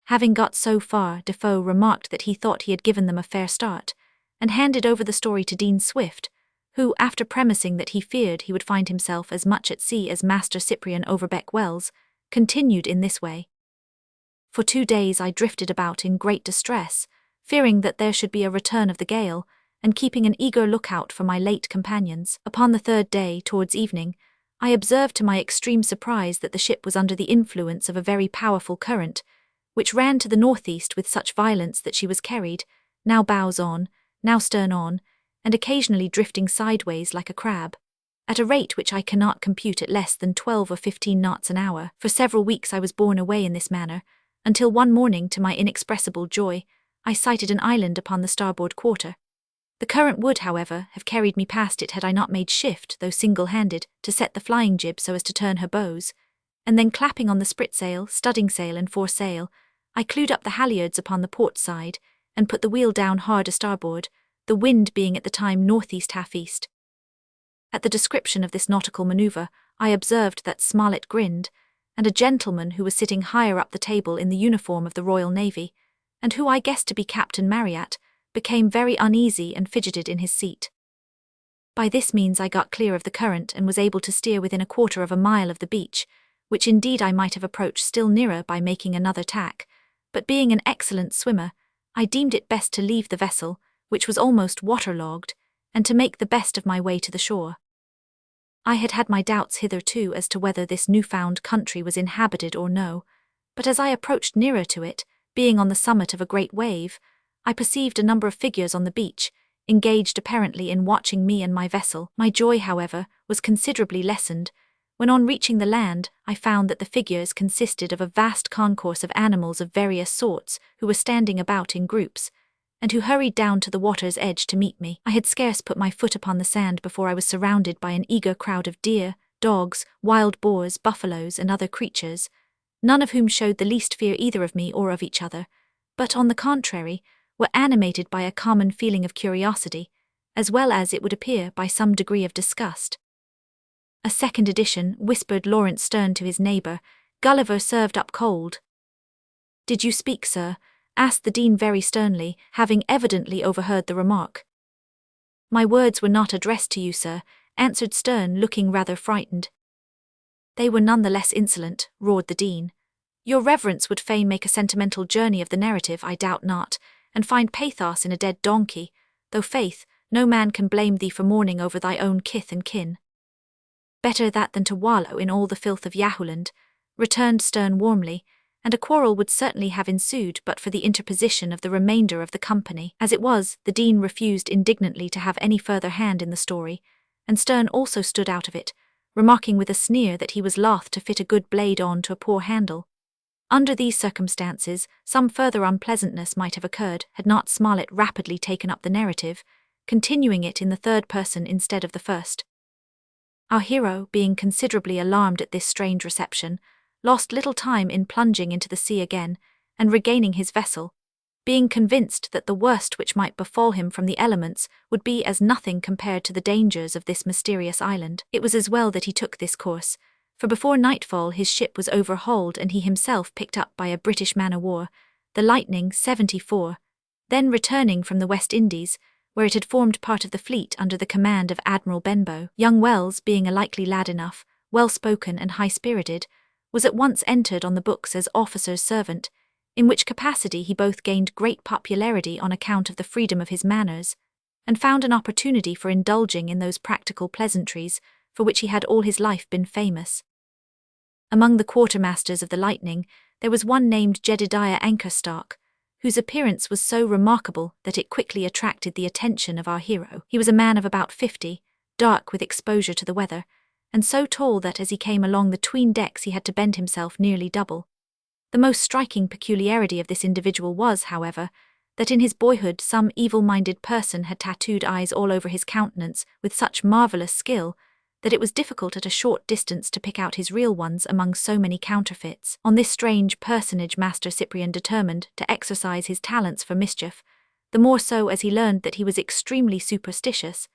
Having got so far, Defoe remarked that he thought he had given them a fair start, and handed over the story to Dean Swift, who, after premising that he feared he would find himself as much at sea as Master Cyprian Overbeck Wells, continued in this way. For 2 days I drifted about in great distress, fearing that there should be a return of the gale, and keeping an eager lookout for my late companions. Upon the 3rd day, towards evening, I observed to my extreme surprise that the ship was under the influence of a very powerful current, which ran to the northeast with such violence that she was carried, now bows on, now stern on, and occasionally drifting sideways like a crab, at a rate which I cannot compute at less than 12 or 15 knots an hour. For several weeks I was borne away in this manner, until one morning, to my inexpressible joy, I sighted an island upon the starboard quarter. The current would, however, have carried me past it had I not made shift, though single-handed, to set the flying jib so as to turn her bows, and then clapping on the spritsail, studding sail and foresail, I clewed up the halyards upon the port side, and put the wheel down hard a starboard, the wind being at the time northeast half-east. At the description of this nautical manoeuvre, I observed that Smollett grinned, and a gentleman who was sitting higher up the table in the uniform of the Royal Navy, and who I guessed to be Captain Marryat, became very uneasy and fidgeted in his seat. By this means I got clear of the current and was able to steer within 1/4 of a mile of the beach, which indeed I might have approached still nearer by making another tack, but being an excellent swimmer, I deemed it best to leave the vessel, which was almost waterlogged, and to make the best of my way to the shore. I had had my doubts hitherto as to whether this new-found country was inhabited or no, but as I approached nearer to it, being on the summit of a great wave, I perceived a number of figures on the beach, engaged apparently in watching me and my vessel. My joy, however, was considerably lessened, when on reaching the land I found that the figures consisted of a vast concourse of animals of various sorts who were standing about in groups, and who hurried down to the water's edge to meet me. I had scarce put my foot upon the sand before I was surrounded by an eager crowd of deer, dogs, wild boars, buffaloes, and other creatures, none of whom showed the least fear either of me or of each other, but, on the contrary, were animated by a common feeling of curiosity, as well as, it would appear, by some degree of disgust. A second edition, whispered Lawrence Sterne to his neighbour, Gulliver served up cold. "Did you speak, sir?" asked the Dean very sternly, having evidently overheard the remark. "My words were not addressed to you, sir," answered Sterne, looking rather frightened. "They were none the less insolent," roared the Dean. "Your reverence would fain make a sentimental journey of the narrative, I doubt not, and find pathos in a dead donkey, though, faith, no man can blame thee for mourning over thy own kith and kin." "Better that than to wallow in all the filth of Yahuland," returned Sterne warmly, and a quarrel would certainly have ensued but for the interposition of the remainder of the company. As it was, the dean refused indignantly to have any further hand in the story, and Stern also stood out of it, remarking with a sneer that he was loth to fit a good blade on to a poor handle. Under these circumstances, some further unpleasantness might have occurred had not Smollett rapidly taken up the narrative, continuing it in the third person instead of the first. Our hero, being considerably alarmed at this strange reception, lost little time in plunging into the sea again, and regaining his vessel, being convinced that the worst which might befall him from the elements would be as nothing compared to the dangers of this mysterious island. It was as well that he took this course, for before nightfall his ship was overhauled and he himself picked up by a British man-o'-war, the Lightning 74, then returning from the West Indies, where it had formed part of the fleet under the command of Admiral Benbow. Young Wells, being a likely lad enough, well-spoken and high-spirited, was at once entered on the books as officer's servant, in which capacity he both gained great popularity on account of the freedom of his manners, and found an opportunity for indulging in those practical pleasantries for which he had all his life been famous. Among the quartermasters of the Lightning there was one named Jedediah Anchorstock, whose appearance was so remarkable that it quickly attracted the attention of our hero. He was a man of about 50, dark with exposure to the weather, and so tall that as he came along the 'tween decks he had to bend himself nearly double. The most striking peculiarity of this individual was, however, that in his boyhood some evil-minded person had tattooed eyes all over his countenance with such marvellous skill that it was difficult at a short distance to pick out his real ones among so many counterfeits. On this strange personage Master Cyprian determined to exercise his talents for mischief, the more so as he learned that he was extremely superstitious,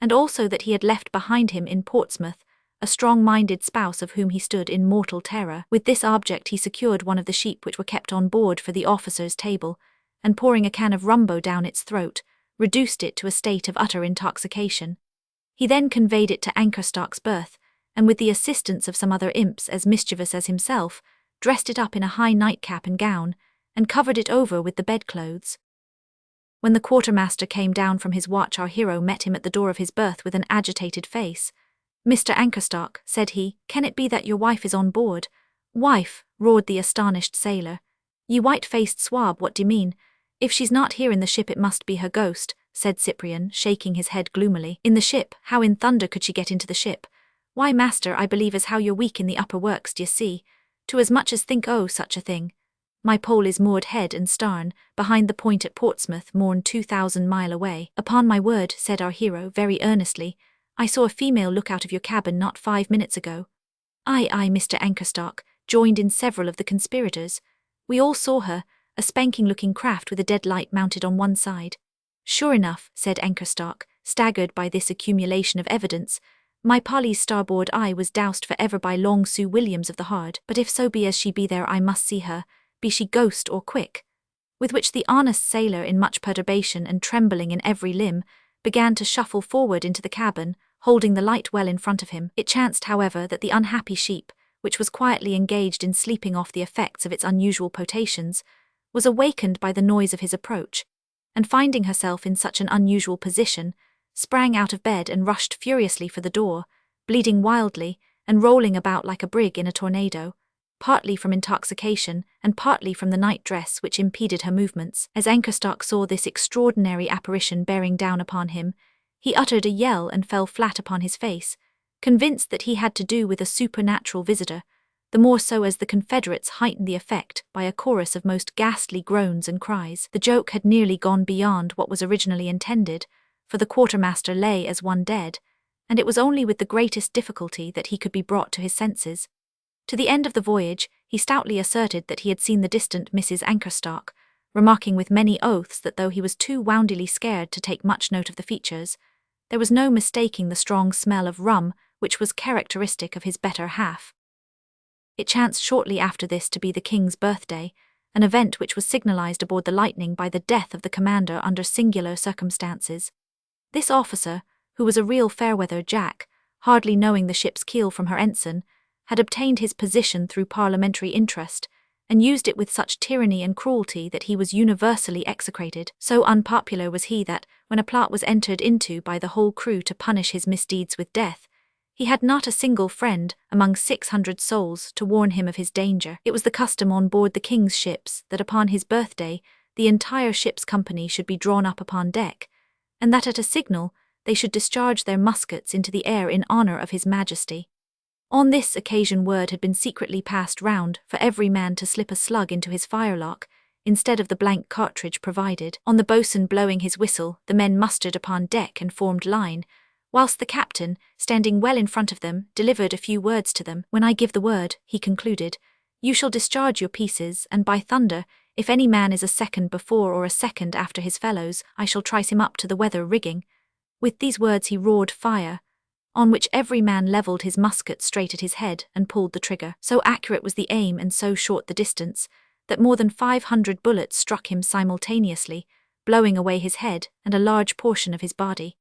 and also that he had left behind him in Portsmouth a strong-minded spouse of whom he stood in mortal terror. With this object he secured one of the sheep which were kept on board for the officer's table, and pouring a can of rumbo down its throat, reduced it to a state of utter intoxication. He then conveyed it to Anchorstock's berth, and with the assistance of some other imps as mischievous as himself, dressed it up in a high nightcap and gown, and covered it over with the bedclothes. When the quartermaster came down from his watch our hero met him at the door of his berth with an agitated face. "Mr. Anchorstock," said he, "can it be that your wife is on board?" "Wife?" roared the astonished sailor. "Ye white-faced swab, what d'ye mean? If she's not here in the ship it must be her ghost," said Cyprian, shaking his head gloomily. "In the ship? How in thunder could she get into the ship? Why, master, I believe as how you're weak in the upper works, d'ye see, to as much as think o' such a thing. My pole is moored head and starn, behind the point at Portsmouth, more'n 2,000 mile away." "Upon my word," said our hero very earnestly, "I saw a female look out of your cabin not 5 minutes ago." "Aye, Mr. Anchorstock," joined in several of the conspirators. "We all saw her, a spanking-looking craft with a dead light mounted on one side." "Sure enough," said Anchorstock, staggered by this accumulation of evidence, "my Polly's starboard eye was doused for ever by Long Sue Williams of the Hard, but if so be as she be there I must see her, be she ghost or quick." With which the honest sailor, in much perturbation and trembling in every limb, began to shuffle forward into the cabin, holding the light well in front of him. It chanced, however, that the unhappy sheep, which was quietly engaged in sleeping off the effects of its unusual potations, was awakened by the noise of his approach, and finding herself in such an unusual position, sprang out of bed and rushed furiously for the door, bleeding wildly, and rolling about like a brig in a tornado, partly from intoxication and partly from the night-dress which impeded her movements. As Anchorstock saw this extraordinary apparition bearing down upon him, he uttered a yell and fell flat upon his face, convinced that he had to do with a supernatural visitor, the more so as the Confederates heightened the effect by a chorus of most ghastly groans and cries. The joke had nearly gone beyond what was originally intended, for the quartermaster lay as one dead, and it was only with the greatest difficulty that he could be brought to his senses. To the end of the voyage, he stoutly asserted that he had seen the distant Mrs. Anchorstock, remarking with many oaths that though he was too woundily scared to take much note of the features, there was no mistaking the strong smell of rum which was characteristic of his better half. It chanced shortly after this to be the King's birthday, an event which was signalized aboard the Lightning by the death of the commander under singular circumstances. This officer, who was a real fair-weather Jack, hardly knowing the ship's keel from her ensign, had obtained his position through parliamentary interest, and used it with such tyranny and cruelty that he was universally execrated. So unpopular was he that, when a plot was entered into by the whole crew to punish his misdeeds with death, He had not a single friend among 600 souls to warn him of his danger. It was the custom on board the king's ships that upon his birthday the entire ship's company should be drawn up upon deck, and that at a signal they should discharge their muskets into the air in honor of his majesty. On this occasion word had been secretly passed round for every man to slip a slug into his firelock, instead of the blank cartridge provided. On the boatswain blowing his whistle, the men mustered upon deck and formed line, whilst the captain, standing well in front of them, delivered a few words to them. When I give the word, he concluded, you shall discharge your pieces, and by thunder, if any man is a second before or a second after his fellows, I shall trice him up to the weather rigging. With these words he roared fire, on which every man levelled his musket straight at his head and pulled the trigger. So accurate was the aim and so short the distance, that more than 500 bullets struck him simultaneously, blowing away his head and a large portion of his body.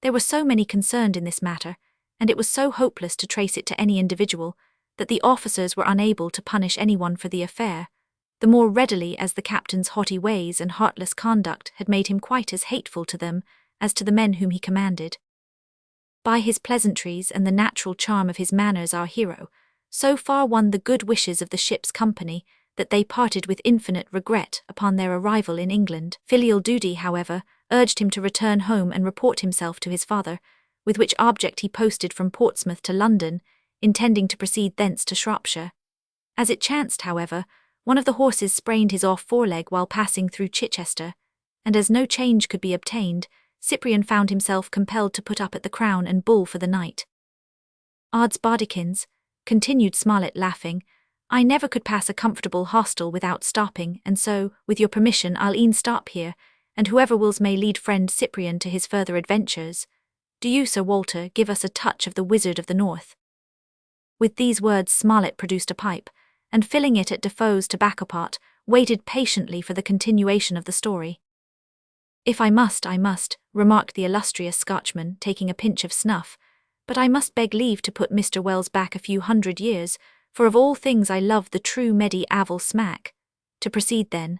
There were so many concerned in this matter, and it was so hopeless to trace it to any individual, that the officers were unable to punish anyone for the affair, the more readily as the captain's haughty ways and heartless conduct had made him quite as hateful to them as to the men whom he commanded. By his pleasantries and the natural charm of his manners our hero so far won the good wishes of the ship's company that they parted with infinite regret upon their arrival in England. Filial duty, however, urged him to return home and report himself to his father, with which object he posted from Portsmouth to London, intending to proceed thence to Shropshire. As it chanced, however, one of the horses sprained his off foreleg while passing through Chichester, and as no change could be obtained, Cyprian found himself compelled to put up at the Crown and Bull for the night. Odds bodikins, continued Smollett laughing, I never could pass a comfortable hostel without stopping, and so, with your permission, I'll e'en stop here, and whoever wills may lead friend Cyprian to his further adventures. Do you, Sir Walter, give us a touch of the Wizard of the North. With these words Smollett produced a pipe, and filling it at Defoe's tobacco pot, waited patiently for the continuation of the story. If I must, remarked the illustrious Scotchman, taking a pinch of snuff, but I must beg leave to put Mr. Wells back a few 100 years, for of all things I love the true medieval smack. To proceed then.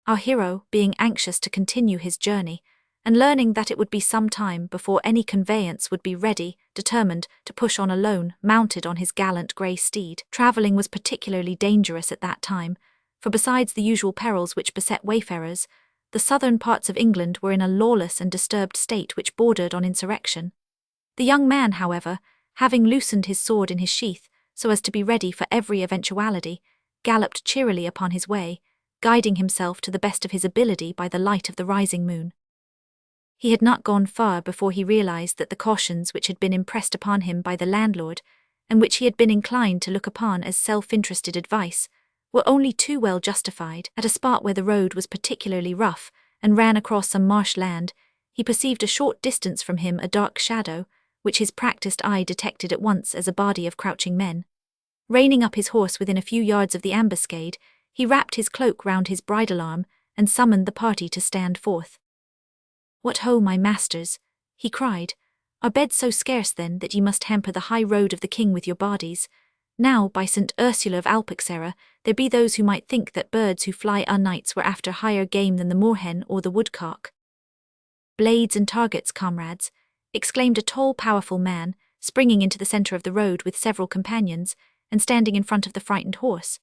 Our hero, being anxious to continue his journey, and learning that it would be some time before any conveyance would be ready, determined to push on alone, mounted on his gallant grey steed. Travelling was particularly dangerous at that time, for besides the usual perils which beset wayfarers, the southern parts of England were in a lawless and disturbed state which bordered on insurrection. The young man, however, having loosened his sword in his sheath, so as to be ready for every eventuality, galloped cheerily upon his way, guiding himself to the best of his ability by the light of the rising moon. He had not gone far before he realized that the cautions which had been impressed upon him by the landlord, and which he had been inclined to look upon as self-interested advice, were only too well justified. At a spot where the road was particularly rough and ran across some marsh land, he perceived a short distance from him a dark shadow, which his practised eye detected at once as a body of crouching men. Reining up his horse within a few yards of the ambuscade, he wrapped his cloak round his bridle arm and summoned the party to stand forth. "What ho, my masters," he cried, "are beds so scarce then that ye must hamper the high road of the king with your bodies? Now, by St. Ursula of Alpuxerra, there be those who might think that birds who fly o'nights were after higher game than the moorhen or the woodcock." "Blades and targets, comrades," exclaimed a tall, powerful man, springing into the centre of the road with several companions, and standing in front of the frightened horse.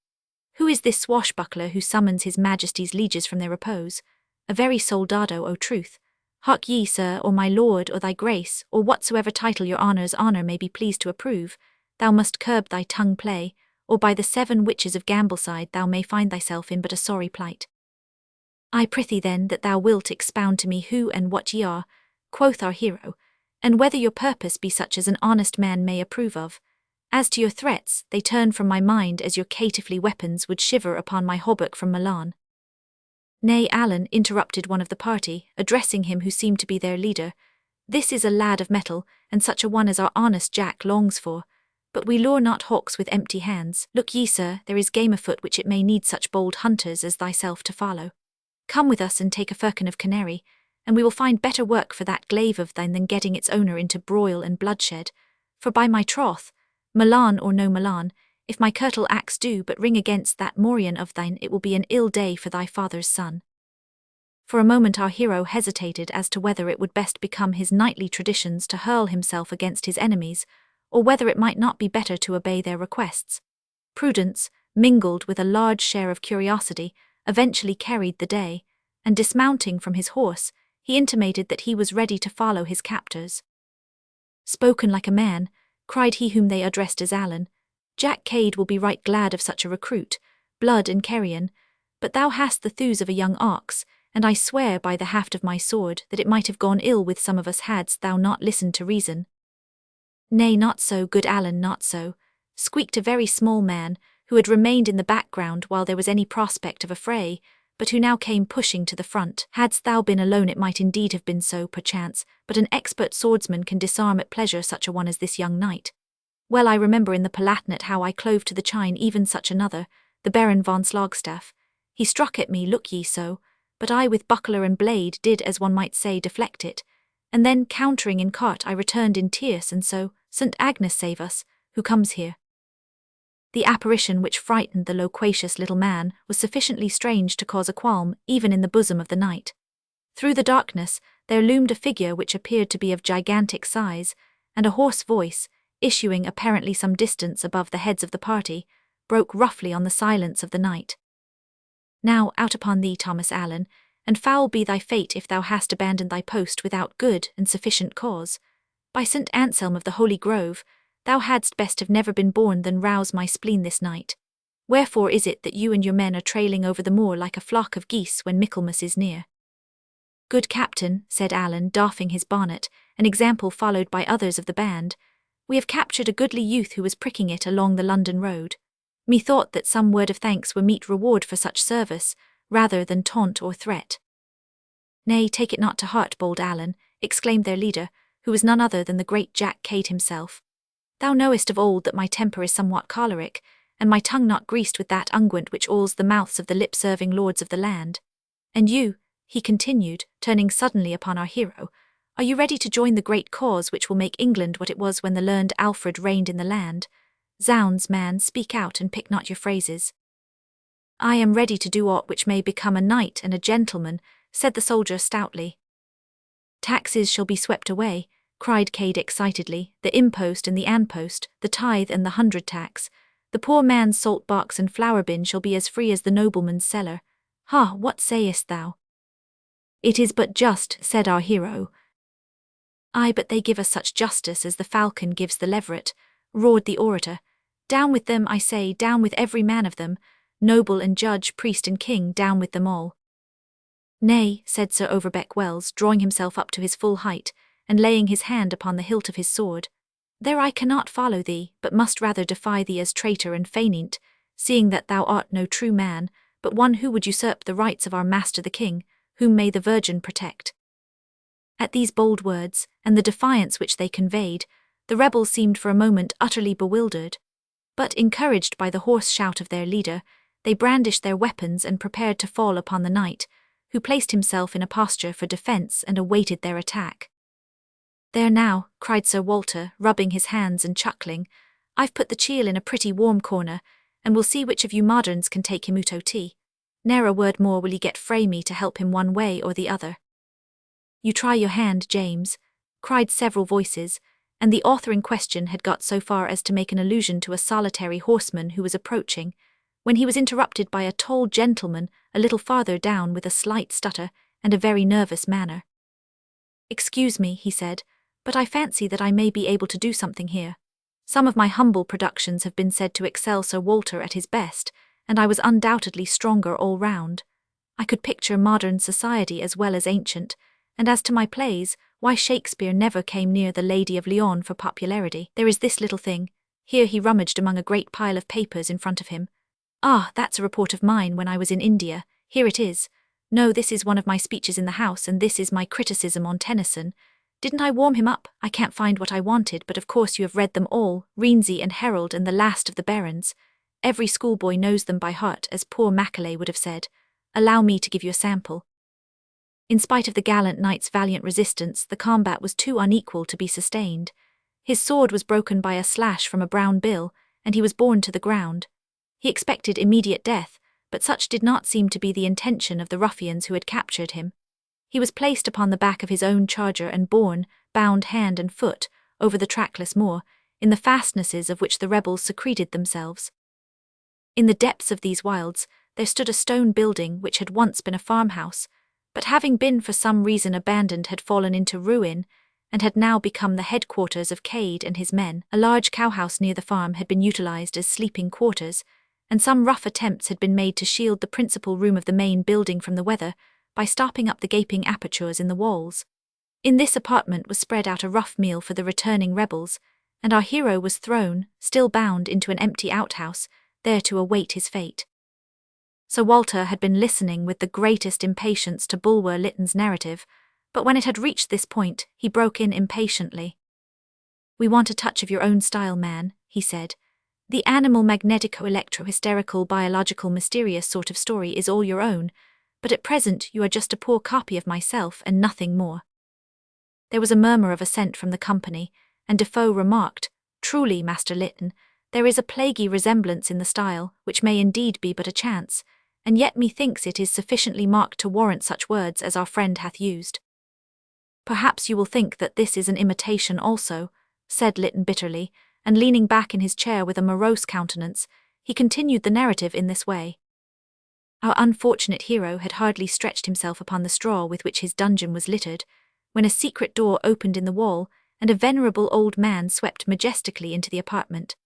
"Who is this swashbuckler who summons his majesty's lieges from their repose? A very soldado, o truth. Hark ye, sir, or my lord, or thy grace, or whatsoever title your honour's honour may be pleased to approve, thou must curb thy tongue play, or by the 7 witches of Gambleside thou may find thyself in but a sorry plight." "I prithee then that thou wilt expound to me who and what ye are," quoth our hero, "and whether your purpose be such as an honest man may approve of. As to your threats, they turn from my mind as your caitiffly weapons would shiver upon my hauberk from Milan." "Nay, Allen," interrupted one of the party, addressing him who seemed to be their leader, "this is a lad of mettle, and such a one as our honest Jack longs for. But we lure not hawks with empty hands. Look ye, sir, there is game afoot which it may need such bold hunters as thyself to follow. Come with us and take a firkin of canary, and we will find better work for that glaive of thine than getting its owner into broil and bloodshed. For by my troth, Milan or no Milan, if my curtal axe do but ring against that morion of thine, it will be an ill day for thy father's son." For a moment our hero hesitated as to whether it would best become his knightly traditions to hurl himself against his enemies, or whether it might not be better to obey their requests. Prudence, mingled with a large share of curiosity, eventually carried the day, and dismounting from his horse, he intimated that he was ready to follow his captors. "Spoken like a man," cried he whom they addressed as Allen. "Jack Cade will be right glad of such a recruit, blood and carrion, but thou hast the thews of a young ox, and I swear by the haft of my sword that it might have gone ill with some of us hadst thou not listened to reason." "Nay, not so, good Allen, not so," squeaked a very small man, who had remained in the background while there was any prospect of a fray, but who now came pushing to the front. "Hadst thou been alone it might indeed have been so, perchance, but an expert swordsman can disarm at pleasure such a one as this young knight. Well I remember in the Palatinate how I clove to the chine even such another, the Baron von Slagstaff. He struck at me, look ye so, but I with buckler and blade did, as one might say, deflect it, and then, countering in cart, I returned in tierce, and so, St. Agnes save us, who comes here?" The apparition which frightened the loquacious little man was sufficiently strange to cause a qualm even in the bosom of the knight. Through the darkness there loomed a figure which appeared to be of gigantic size, and a hoarse voice, issuing apparently some distance above the heads of the party, broke roughly on the silence of the night. "Now out upon thee, Thomas Allen, and foul be thy fate if thou hast abandoned thy post without good and sufficient cause. By St. Anselm of the Holy Grove, thou hadst best have never been born than rouse my spleen this night. Wherefore is it that you and your men are trailing over the moor like a flock of geese when Michaelmas is near?" "Good captain," said Allen, doffing his bonnet, an example followed by others of the band, "we have captured a goodly youth who was pricking it along the London road. Methought that some word of thanks were meet reward for such service, rather than taunt or threat." "Nay, take it not to heart, bold Allen," exclaimed their leader, who was none other than the great Jack Cade himself. "Thou knowest of old that my temper is somewhat choleric, and my tongue not greased with that unguent which oils the mouths of the lip-serving lords of the land. And you," he continued, turning suddenly upon our hero, "are you ready to join the great cause which will make England what it was when the learned Alfred reigned in the land? Zounds, man, speak out and pick not your phrases." "I am ready to do aught which may become a knight and a gentleman," said the soldier stoutly. "Taxes shall be swept away," cried Cade excitedly, "the impost and the anpost, the tithe and the 100 tax. The poor man's salt box and flour bin shall be as free as the nobleman's cellar. Ha, what sayest thou?" "It is but just," said our hero. "Ay, but they give us such justice as the falcon gives the leveret," roared the orator. "Down with them, I say, down with every man of them, noble and judge, priest and king, down with them all." "Nay," said Sir Overbeck Wells, drawing himself up to his full height, and laying his hand upon the hilt of his sword, "there I cannot follow thee, but must rather defy thee as traitor and feignant, seeing that thou art no true man, but one who would usurp the rights of our master the king, whom may the Virgin protect." At these bold words, and the defiance which they conveyed, the rebels seemed for a moment utterly bewildered. But encouraged by the hoarse shout of their leader, they brandished their weapons and prepared to fall upon the knight, who placed himself in a posture for defence and awaited their attack. "There now," cried Sir Walter, rubbing his hands and chuckling, "I've put the chiel in a pretty warm corner, and we'll see which of you moderns can take him out o' tea. Ne'er a word more will ye get frae me to help him one way or the other." "You try your hand, James," cried several voices, and the author in question had got so far as to make an allusion to a solitary horseman who was approaching, when he was interrupted by a tall gentleman a little farther down with a slight stutter and a very nervous manner. "Excuse me," he said, "but I fancy that I may be able to do something here. Some of my humble productions have been said to excel Sir Walter at his best, and I was undoubtedly stronger all round. I could picture modern society as well as ancient, and as to my plays, why Shakespeare never came near the Lady of Lyon for popularity. There is this little thing." Here he rummaged among a great pile of papers in front of him. "Ah, that's a report of mine when I was in India. Here it is. No, this is one of my speeches in the House, and this is my criticism on Tennyson. Didn't I warm him up? I can't find what I wanted, but of course you have read them all, Rienzi and Herald and The Last of the Barons. Every schoolboy knows them by heart, as poor Macaulay would have said. Allow me to give you a sample." In spite of the gallant knight's valiant resistance, the combat was too unequal to be sustained. His sword was broken by a slash from a brown bill, and he was borne to the ground. He expected immediate death, but such did not seem to be the intention of the ruffians who had captured him. He was placed upon the back of his own charger and borne, bound hand and foot, over the trackless moor, in the fastnesses of which the rebels secreted themselves. In the depths of these wilds, there stood a stone building which had once been a farmhouse, but having been for some reason abandoned had fallen into ruin, and had now become the headquarters of Cade and his men. A large cowhouse near the farm had been utilized as sleeping quarters, and some rough attempts had been made to shield the principal room of the main building from the weather by stopping up the gaping apertures in the walls. In this apartment was spread out a rough meal for the returning rebels, and our hero was thrown, still bound, into an empty outhouse, there to await his fate. Sir Walter had been listening with the greatest impatience to Bulwer Lytton's narrative, but when it had reached this point, he broke in impatiently. "We want a touch of your own style, man," he said. "The animal magnetico-electro-hysterical biological mysterious sort of story is all your own, but at present you are just a poor copy of myself and nothing more." There was a murmur of assent from the company, and Defoe remarked, "Truly, Master Lytton, there is a plaguy resemblance in the style, which may indeed be but a chance, and yet methinks it is sufficiently marked to warrant such words as our friend hath used." "Perhaps you will think that this is an imitation also," said Lytton bitterly, and leaning back in his chair with a morose countenance, he continued the narrative in this way. Our unfortunate hero had hardly stretched himself upon the straw with which his dungeon was littered, when a secret door opened in the wall, and a venerable old man swept majestically into the apartment.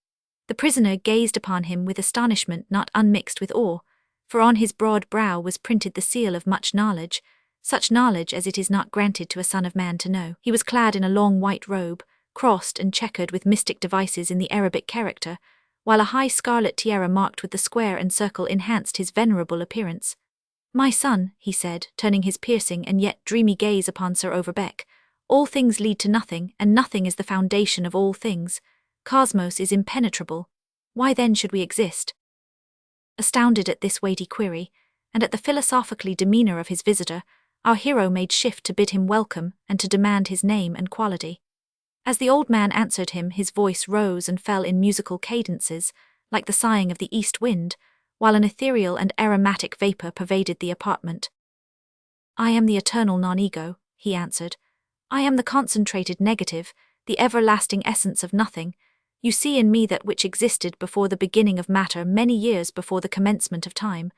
The prisoner gazed upon him with astonishment not unmixed with awe, for on his broad brow was printed the seal of much knowledge, such knowledge as it is not granted to a son of man to know. He was clad in a long white robe, crossed and checkered with mystic devices in the Arabic character, while a high scarlet tiara marked with the square and circle enhanced his venerable appearance. "My son," he said, turning his piercing and yet dreamy gaze upon Sir Overbeck, "all things lead to nothing, and nothing is the foundation of all things. Cosmos is impenetrable. Why then should we exist?" Astounded at this weighty query, and at the philosophically demeanour of his visitor, our hero made shift to bid him welcome and to demand his name and quality. As the old man answered him, his voice rose and fell in musical cadences, like the sighing of the east wind, while an ethereal and aromatic vapour pervaded the apartment. "I am the eternal non-ego," he answered. "I am the concentrated negative, the everlasting essence of nothing. You see in me that which existed before the beginning of matter many years before the commencement of time.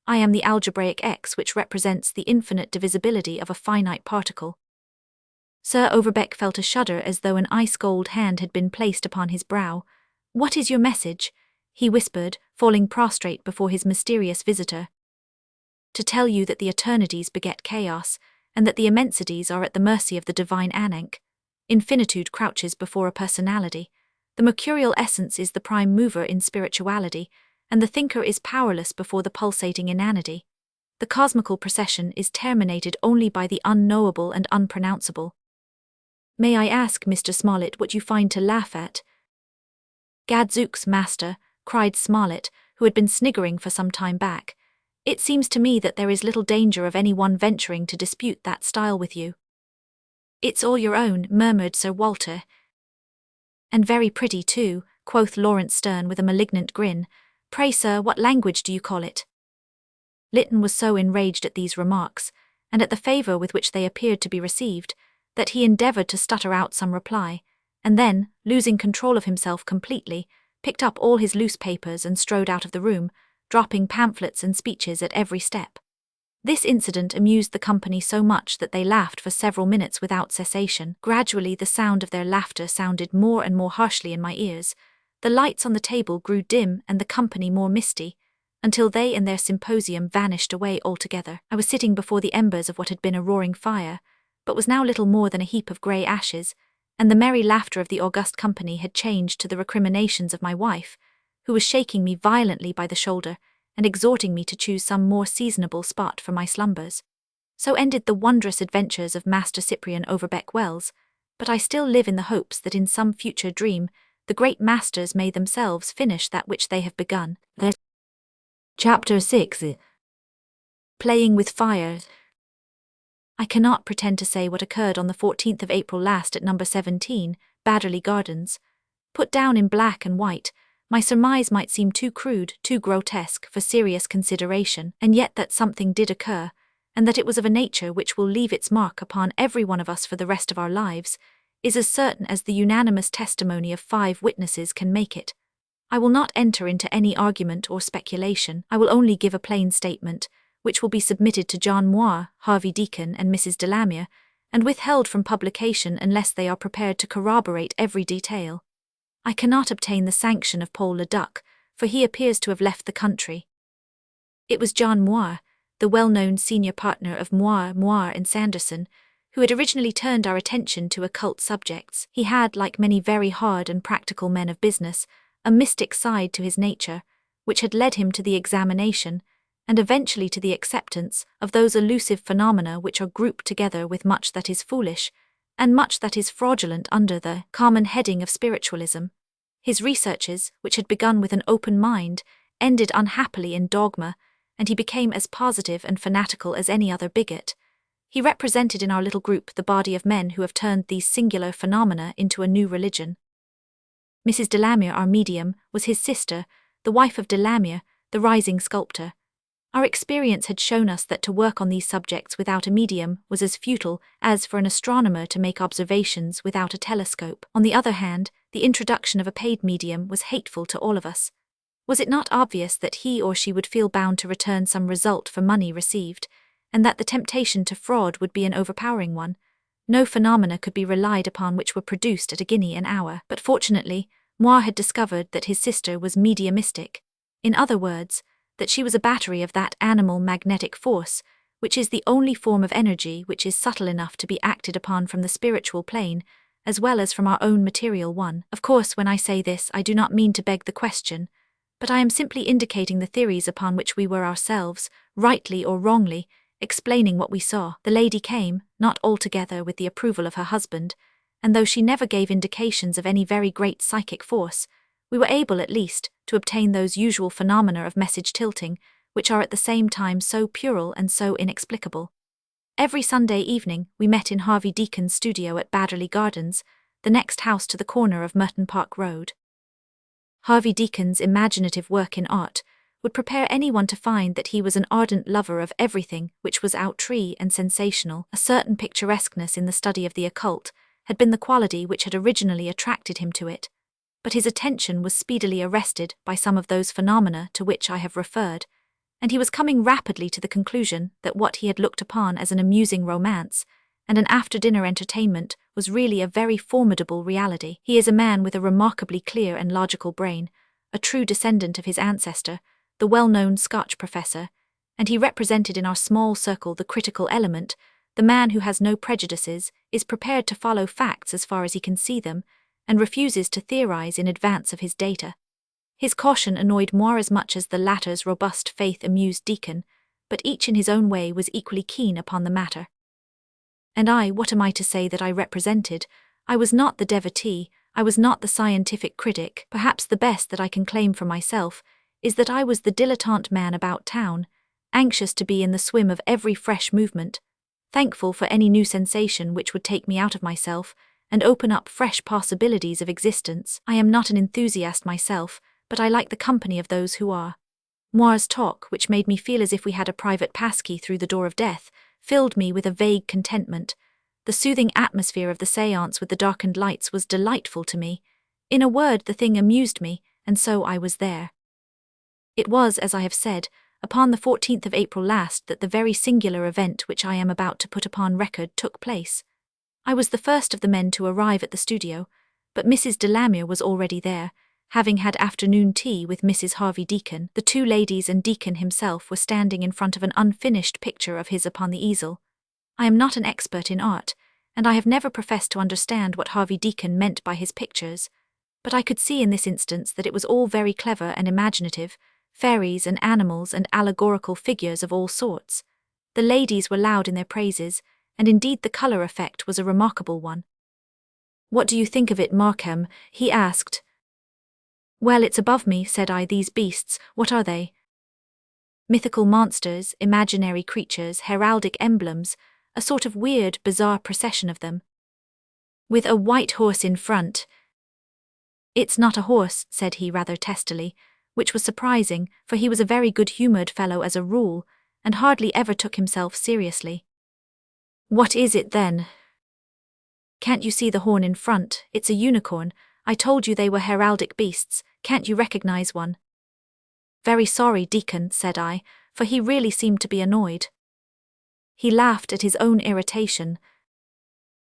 I am the algebraic X which represents the infinite divisibility of a finite particle." Sir Overbeck felt a shudder as though an ice-cold hand had been placed upon his brow. "What is your message?" he whispered, falling prostrate before his mysterious visitor. "To tell you that the eternities beget chaos, and that the immensities are at the mercy of the divine Ankh. Infinitude crouches before a personality. The mercurial essence is the prime mover in spirituality, and the thinker is powerless before the pulsating inanity. The cosmical procession is terminated only by the unknowable and unpronounceable." "May I ask, Mr. Smollett, what you find to laugh at?" "Gadzooks, master," cried Smollett, who had been sniggering for some time back. "It seems to me that there is little danger of any one venturing to dispute that style with you." "It's all your own," murmured Sir Walter. "And very pretty too," quoth Lawrence Sterne with a malignant grin. "Pray, sir, what language do you call it?" Lytton was so enraged at these remarks, and at the favour with which they appeared to be received, that he endeavoured to stutter out some reply, and then, losing control of himself completely, picked up all his loose papers and strode out of the room, dropping pamphlets and speeches at every step. This incident amused the company so much that they laughed for several minutes without cessation. Gradually the sound of their laughter sounded more and more harshly in my ears. The lights on the table grew dim and the company more misty, until they and their symposium vanished away altogether. I was sitting before the embers of what had been a roaring fire, but was now little more than a heap of grey ashes, and the merry laughter of the august company had changed to the recriminations of my wife, who was shaking me violently by the shoulder and exhorting me to choose some more seasonable spot for my slumbers. So ended the wondrous adventures of Master Cyprian Overbeck Wells, but I still live in the hopes that in some future dream the great masters may themselves finish that which they have begun. Chapter 6. Playing with Fire. I cannot pretend to say what occurred on the 14th of April last at number 17, Badderley Gardens. Put down in black and white, my surmise might seem too crude, too grotesque for serious consideration, and yet that something did occur, and that it was of a nature which will leave its mark upon every one of us for the rest of our lives, is as certain as the unanimous testimony of 5 witnesses can make it. I will not enter into any argument or speculation. I will only give a plain statement, which will be submitted to John Moir, Harvey Deacon, and Mrs. Delamere, and withheld from publication unless they are prepared to corroborate every detail. I cannot obtain the sanction of Paul Leduc, for he appears to have left the country. It was John Moir, the well-known senior partner of Moir and Sanderson, who had originally turned our attention to occult subjects. He had, like many very hard and practical men of business, a mystic side to his nature, which had led him to the examination, and eventually to the acceptance, of those elusive phenomena which are grouped together with much that is foolish, and much that is fraudulent under the common heading of spiritualism. His researches, which had begun with an open mind, ended unhappily in dogma, and he became as positive and fanatical as any other bigot. He represented in our little group the body of men who have turned these singular phenomena into a new religion. Mrs. Delamere, our medium, was his sister, the wife of Delamere, the rising sculptor. Our experience had shown us that to work on these subjects without a medium was as futile as for an astronomer to make observations without a telescope. On the other hand, the introduction of a paid medium was hateful to all of us. Was it not obvious that he or she would feel bound to return some result for money received, and that the temptation to fraud would be an overpowering one? No phenomena could be relied upon which were produced at a guinea an hour, but fortunately, Moir had discovered that his sister was mediumistic. In other words, that she was a battery of that animal magnetic force, which is the only form of energy which is subtle enough to be acted upon from the spiritual plane, as well as from our own material one. Of course, when I say this, I do not mean to beg the question, but I am simply indicating the theories upon which we were ourselves, rightly or wrongly, explaining what we saw. The lady came, not altogether with the approval of her husband, and though she never gave indications of any very great psychic force, we were able, at least, to obtain those usual phenomena of message tilting, which are at the same time so puerile and so inexplicable. Every Sunday evening we met in Harvey Deacon's studio at Badderley Gardens, the next house to the corner of Merton Park Road. Harvey Deacon's imaginative work in art would prepare anyone to find that he was an ardent lover of everything which was outre and sensational. A certain picturesqueness in the study of the occult had been the quality which had originally attracted him to it, but his attention was speedily arrested by some of those phenomena to which I have referred, and he was coming rapidly to the conclusion that what he had looked upon as an amusing romance and an after-dinner entertainment was really a very formidable reality. He is a man with a remarkably clear and logical brain, a true descendant of his ancestor, the well-known Scotch professor, and he represented in our small circle the critical element, the man who has no prejudices, is prepared to follow facts as far as he can see them, and refuses to theorize in advance of his data. His caution annoyed Moir as much as the latter's robust faith amused Deacon, but each in his own way was equally keen upon the matter. And I, what am I to say that I represented? I was not the devotee, I was not the scientific critic. Perhaps the best that I can claim for myself is that I was the dilettante man about town, anxious to be in the swim of every fresh movement, thankful for any new sensation which would take me out of myself and open up fresh possibilities of existence. I am not an enthusiast myself, but I like the company of those who are. Moir's talk, which made me feel as if we had a private passkey through the door of death, filled me with a vague contentment. The soothing atmosphere of the séance with the darkened lights was delightful to me. In a word, the thing amused me, and so I was there. It was, as I have said, upon the 14th of April last that the very singular event which I am about to put upon record took place. I was the first of the men to arrive at the studio, but Mrs. Delamere was already there, having had afternoon tea with Mrs. Harvey Deacon. The 2 ladies and Deacon himself were standing in front of an unfinished picture of his upon the easel. I am not an expert in art, and I have never professed to understand what Harvey Deacon meant by his pictures, but I could see in this instance that it was all very clever and imaginative, fairies and animals and allegorical figures of all sorts. The ladies were loud in their praises, and indeed the colour effect was a remarkable one. "What do you think of it, Markham?" he asked. "Well, it's above me," said I. "These beasts, what are they?" "Mythical monsters, imaginary creatures, heraldic emblems, a sort of weird, bizarre procession of them. With a white horse in front." "It's not a horse," said he rather testily, which was surprising, for he was a very good-humoured fellow as a rule, and hardly ever took himself seriously. What is it then? Can't you see the horn in front? It's a unicorn. I told you they were heraldic beasts. Can't you recognize one? Very sorry, Deacon, said I, for he really seemed to be annoyed. He laughed at his own irritation.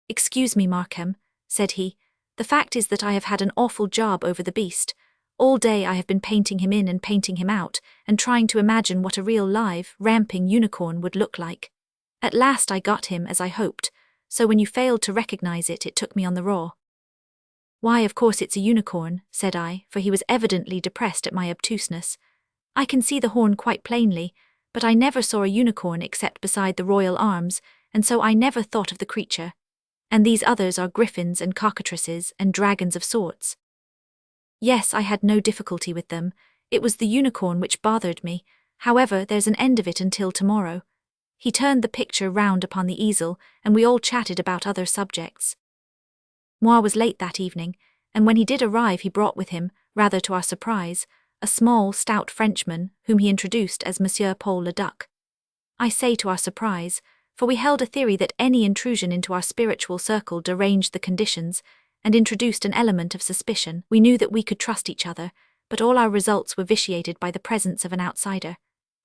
Excuse me, Markham, said he. The fact is that I have had an awful job over the beast. All day I have been painting him in and painting him out, and trying to imagine what a real live, ramping unicorn would look like. At last I got him, as I hoped, so when you failed to recognize it, it took me on the raw. Why, of course it's a unicorn, said I, for he was evidently depressed at my obtuseness. I can see the horn quite plainly, but I never saw a unicorn except beside the royal arms, and so I never thought of the creature. And these others are griffins and cockatrices and dragons of sorts. Yes, I had no difficulty with them. It was the unicorn which bothered me. However, there's an end of it until tomorrow. He turned the picture round upon the easel, and we all chatted about other subjects. Moi was late that evening, and when he did arrive he brought with him, rather to our surprise, a small, stout Frenchman, whom he introduced as Monsieur Paul le Duc. I say to our surprise, for we held a theory that any intrusion into our spiritual circle deranged the conditions, and introduced an element of suspicion. We knew that we could trust each other, but all our results were vitiated by the presence of an outsider.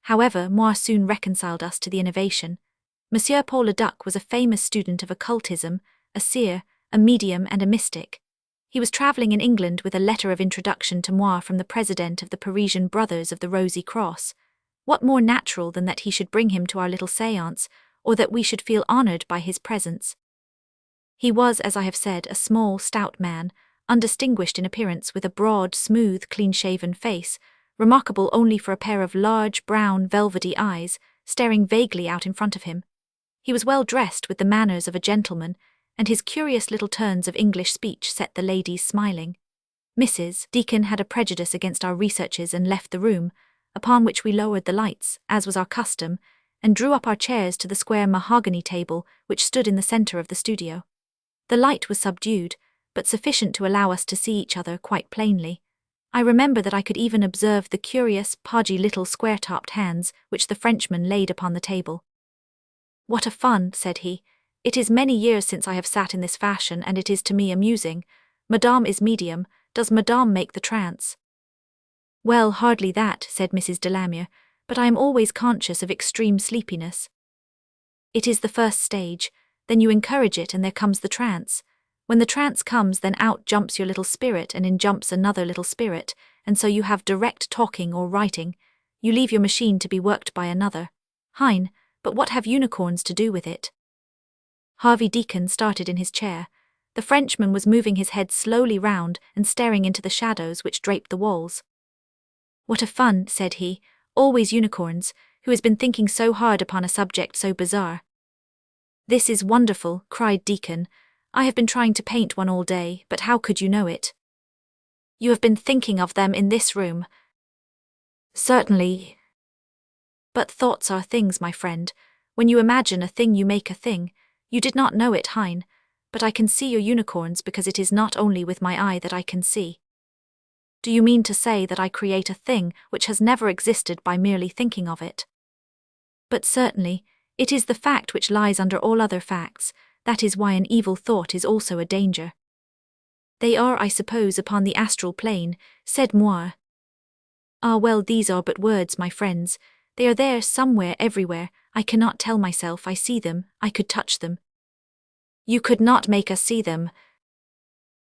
However, Moi soon reconciled us to the innovation. Monsieur Paul le Duc was a famous student of occultism, a seer, a medium and a mystic. He was travelling in England with a letter of introduction to Moi from the president of the Parisian Brothers of the Rosy Cross. What more natural than that he should bring him to our little séance, or that we should feel honoured by his presence? He was, as I have said, a small, stout man, undistinguished in appearance, with a broad, smooth, clean-shaven face, remarkable only for a pair of large, brown, velvety eyes, staring vaguely out in front of him. He was well dressed with the manners of a gentleman, and his curious little turns of English speech set the ladies smiling. Mrs. Deacon had a prejudice against our researches and left the room, upon which we lowered the lights, as was our custom, and drew up our chairs to the square mahogany table which stood in the centre of the studio. The light was subdued, but sufficient to allow us to see each other quite plainly. I remember that I could even observe the curious, podgy little square-topped hands which the Frenchman laid upon the table. "What a fun," said he. "It is many years since I have sat in this fashion, and it is to me amusing. Madame is medium. Does Madame make the trance?" "Well, hardly that," said Mrs. Delamere, "but I am always conscious of extreme sleepiness." "It is the first stage. Then you encourage it and there comes the trance. When the trance comes, then out jumps your little spirit and in jumps another little spirit, and so you have direct talking or writing. You leave your machine to be worked by another. Hein, but what have unicorns to do with it?" Harvey Deacon started in his chair. The Frenchman was moving his head slowly round and staring into the shadows which draped the walls. "What a fun," said he, "always unicorns, who has been thinking so hard upon a subject so bizarre." "This is wonderful," cried Deacon. "I have been trying to paint one all day, but how could you know it?" "You have been thinking of them in this room." "Certainly." "But thoughts are things, my friend. When you imagine a thing you make a thing. You did not know it, Hein, but I can see your unicorns because it is not only with my eye that I can see." "Do you mean to say that I create a thing which has never existed by merely thinking of it?" "But certainly, it is the fact which lies under all other facts. That is why an evil thought is also a danger." "They are, I suppose, upon the astral plane," said Moi. "Ah well, these are but words, my friends. They are there somewhere, everywhere. I cannot tell myself I see them, I could touch them." "You could not make us see them."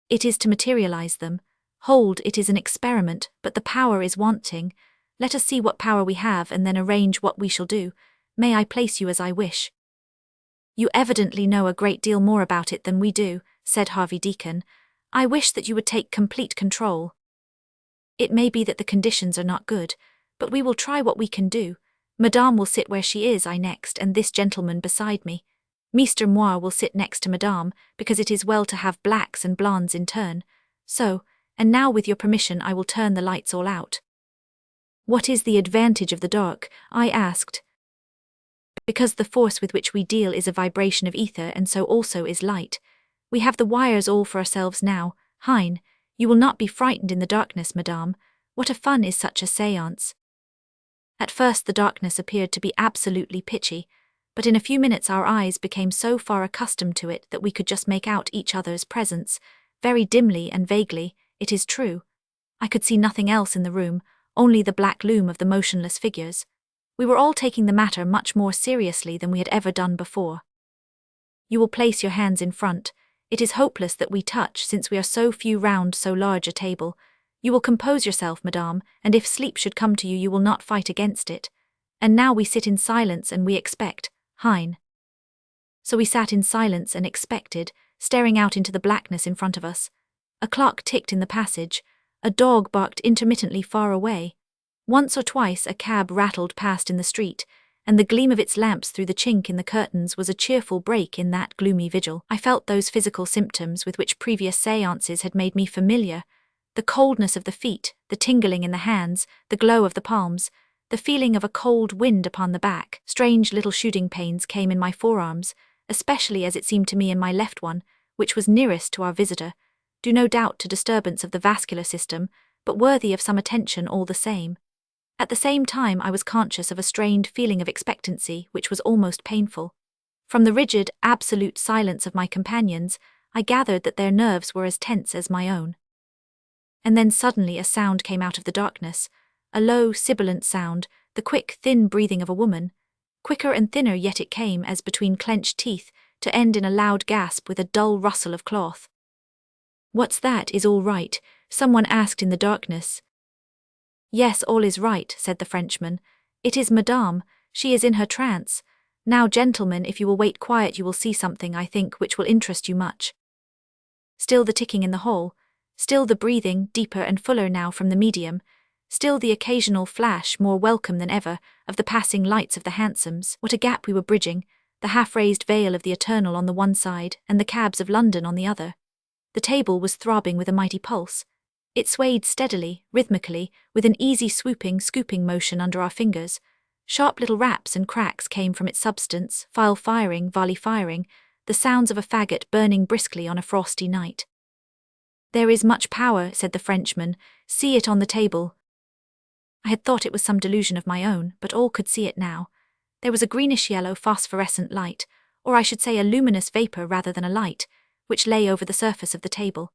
"It is to materialize them. Hold, it is an experiment, but the power is wanting. Let us see what power we have and then arrange what we shall do. May I place you as I wish?" "You evidently know a great deal more about it than we do," said Harvey Deacon. "I wish that you would take complete control." "It may be that the conditions are not good, but we will try what we can do. Madame will sit where she is, I next, and this gentleman beside me. Meester Moi will sit next to Madame, because it is well to have blacks and blondes in turn. So, and now with your permission I will turn the lights all out." "What is the advantage of the dark?" I asked. "Because the force with which we deal is a vibration of ether, and so also is light. We have the wires all for ourselves now. Hein, you will not be frightened in the darkness, Madame. What a fun is such a séance." At first the darkness appeared to be absolutely pitchy, but in a few minutes our eyes became so far accustomed to it that we could just make out each other's presence, very dimly and vaguely, it is true. I could see nothing else in the room, only the black loom of the motionless figures. We were all taking the matter much more seriously than we had ever done before. You will place your hands in front. It is hopeless that we touch, since we are so few round so large a table. You will compose yourself, madame, and if sleep should come to you, you will not fight against it. And now we sit in silence and we expect, Hein. So we sat in silence and expected, staring out into the blackness in front of us. A clock ticked in the passage. A dog barked intermittently far away. Once or twice a cab rattled past in the street, and the gleam of its lamps through the chink in the curtains was a cheerful break in that gloomy vigil. I felt those physical symptoms with which previous séances had made me familiar. The coldness of the feet, the tingling in the hands, the glow of the palms, the feeling of a cold wind upon the back. Strange little shooting pains came in my forearms, especially as it seemed to me in my left one, which was nearest to our visitor, due no doubt to disturbance of the vascular system, but worthy of some attention all the same. At the same time I was conscious of a strained feeling of expectancy which was almost painful. From the rigid, absolute silence of my companions, I gathered that their nerves were as tense as my own. And then suddenly a sound came out of the darkness, a low, sibilant sound, the quick, thin breathing of a woman. Quicker and thinner yet it came as between clenched teeth, to end in a loud gasp with a dull rustle of cloth. "What's that? Is all right?" someone asked in the darkness. "Yes, all is right," said the Frenchman. "It is Madame. She is in her trance. Now, gentlemen, if you will wait quiet you will see something, I think, which will interest you much." Still the ticking in the hall, still the breathing, deeper and fuller now from the medium, still the occasional flash, more welcome than ever, of the passing lights of the hansoms. What a gap we were bridging, the half-raised veil of the eternal on the one side and the cabs of London on the other. The table was throbbing with a mighty pulse. It swayed steadily, rhythmically, with an easy swooping, scooping motion under our fingers. Sharp little raps and cracks came from its substance, file firing, volley firing, the sounds of a faggot burning briskly on a frosty night. "There is much power," said the Frenchman. "See it on the table." I had thought it was some delusion of my own, but all could see it now. There was a greenish-yellow phosphorescent light, or I should say a luminous vapour rather than a light, which lay over the surface of the table.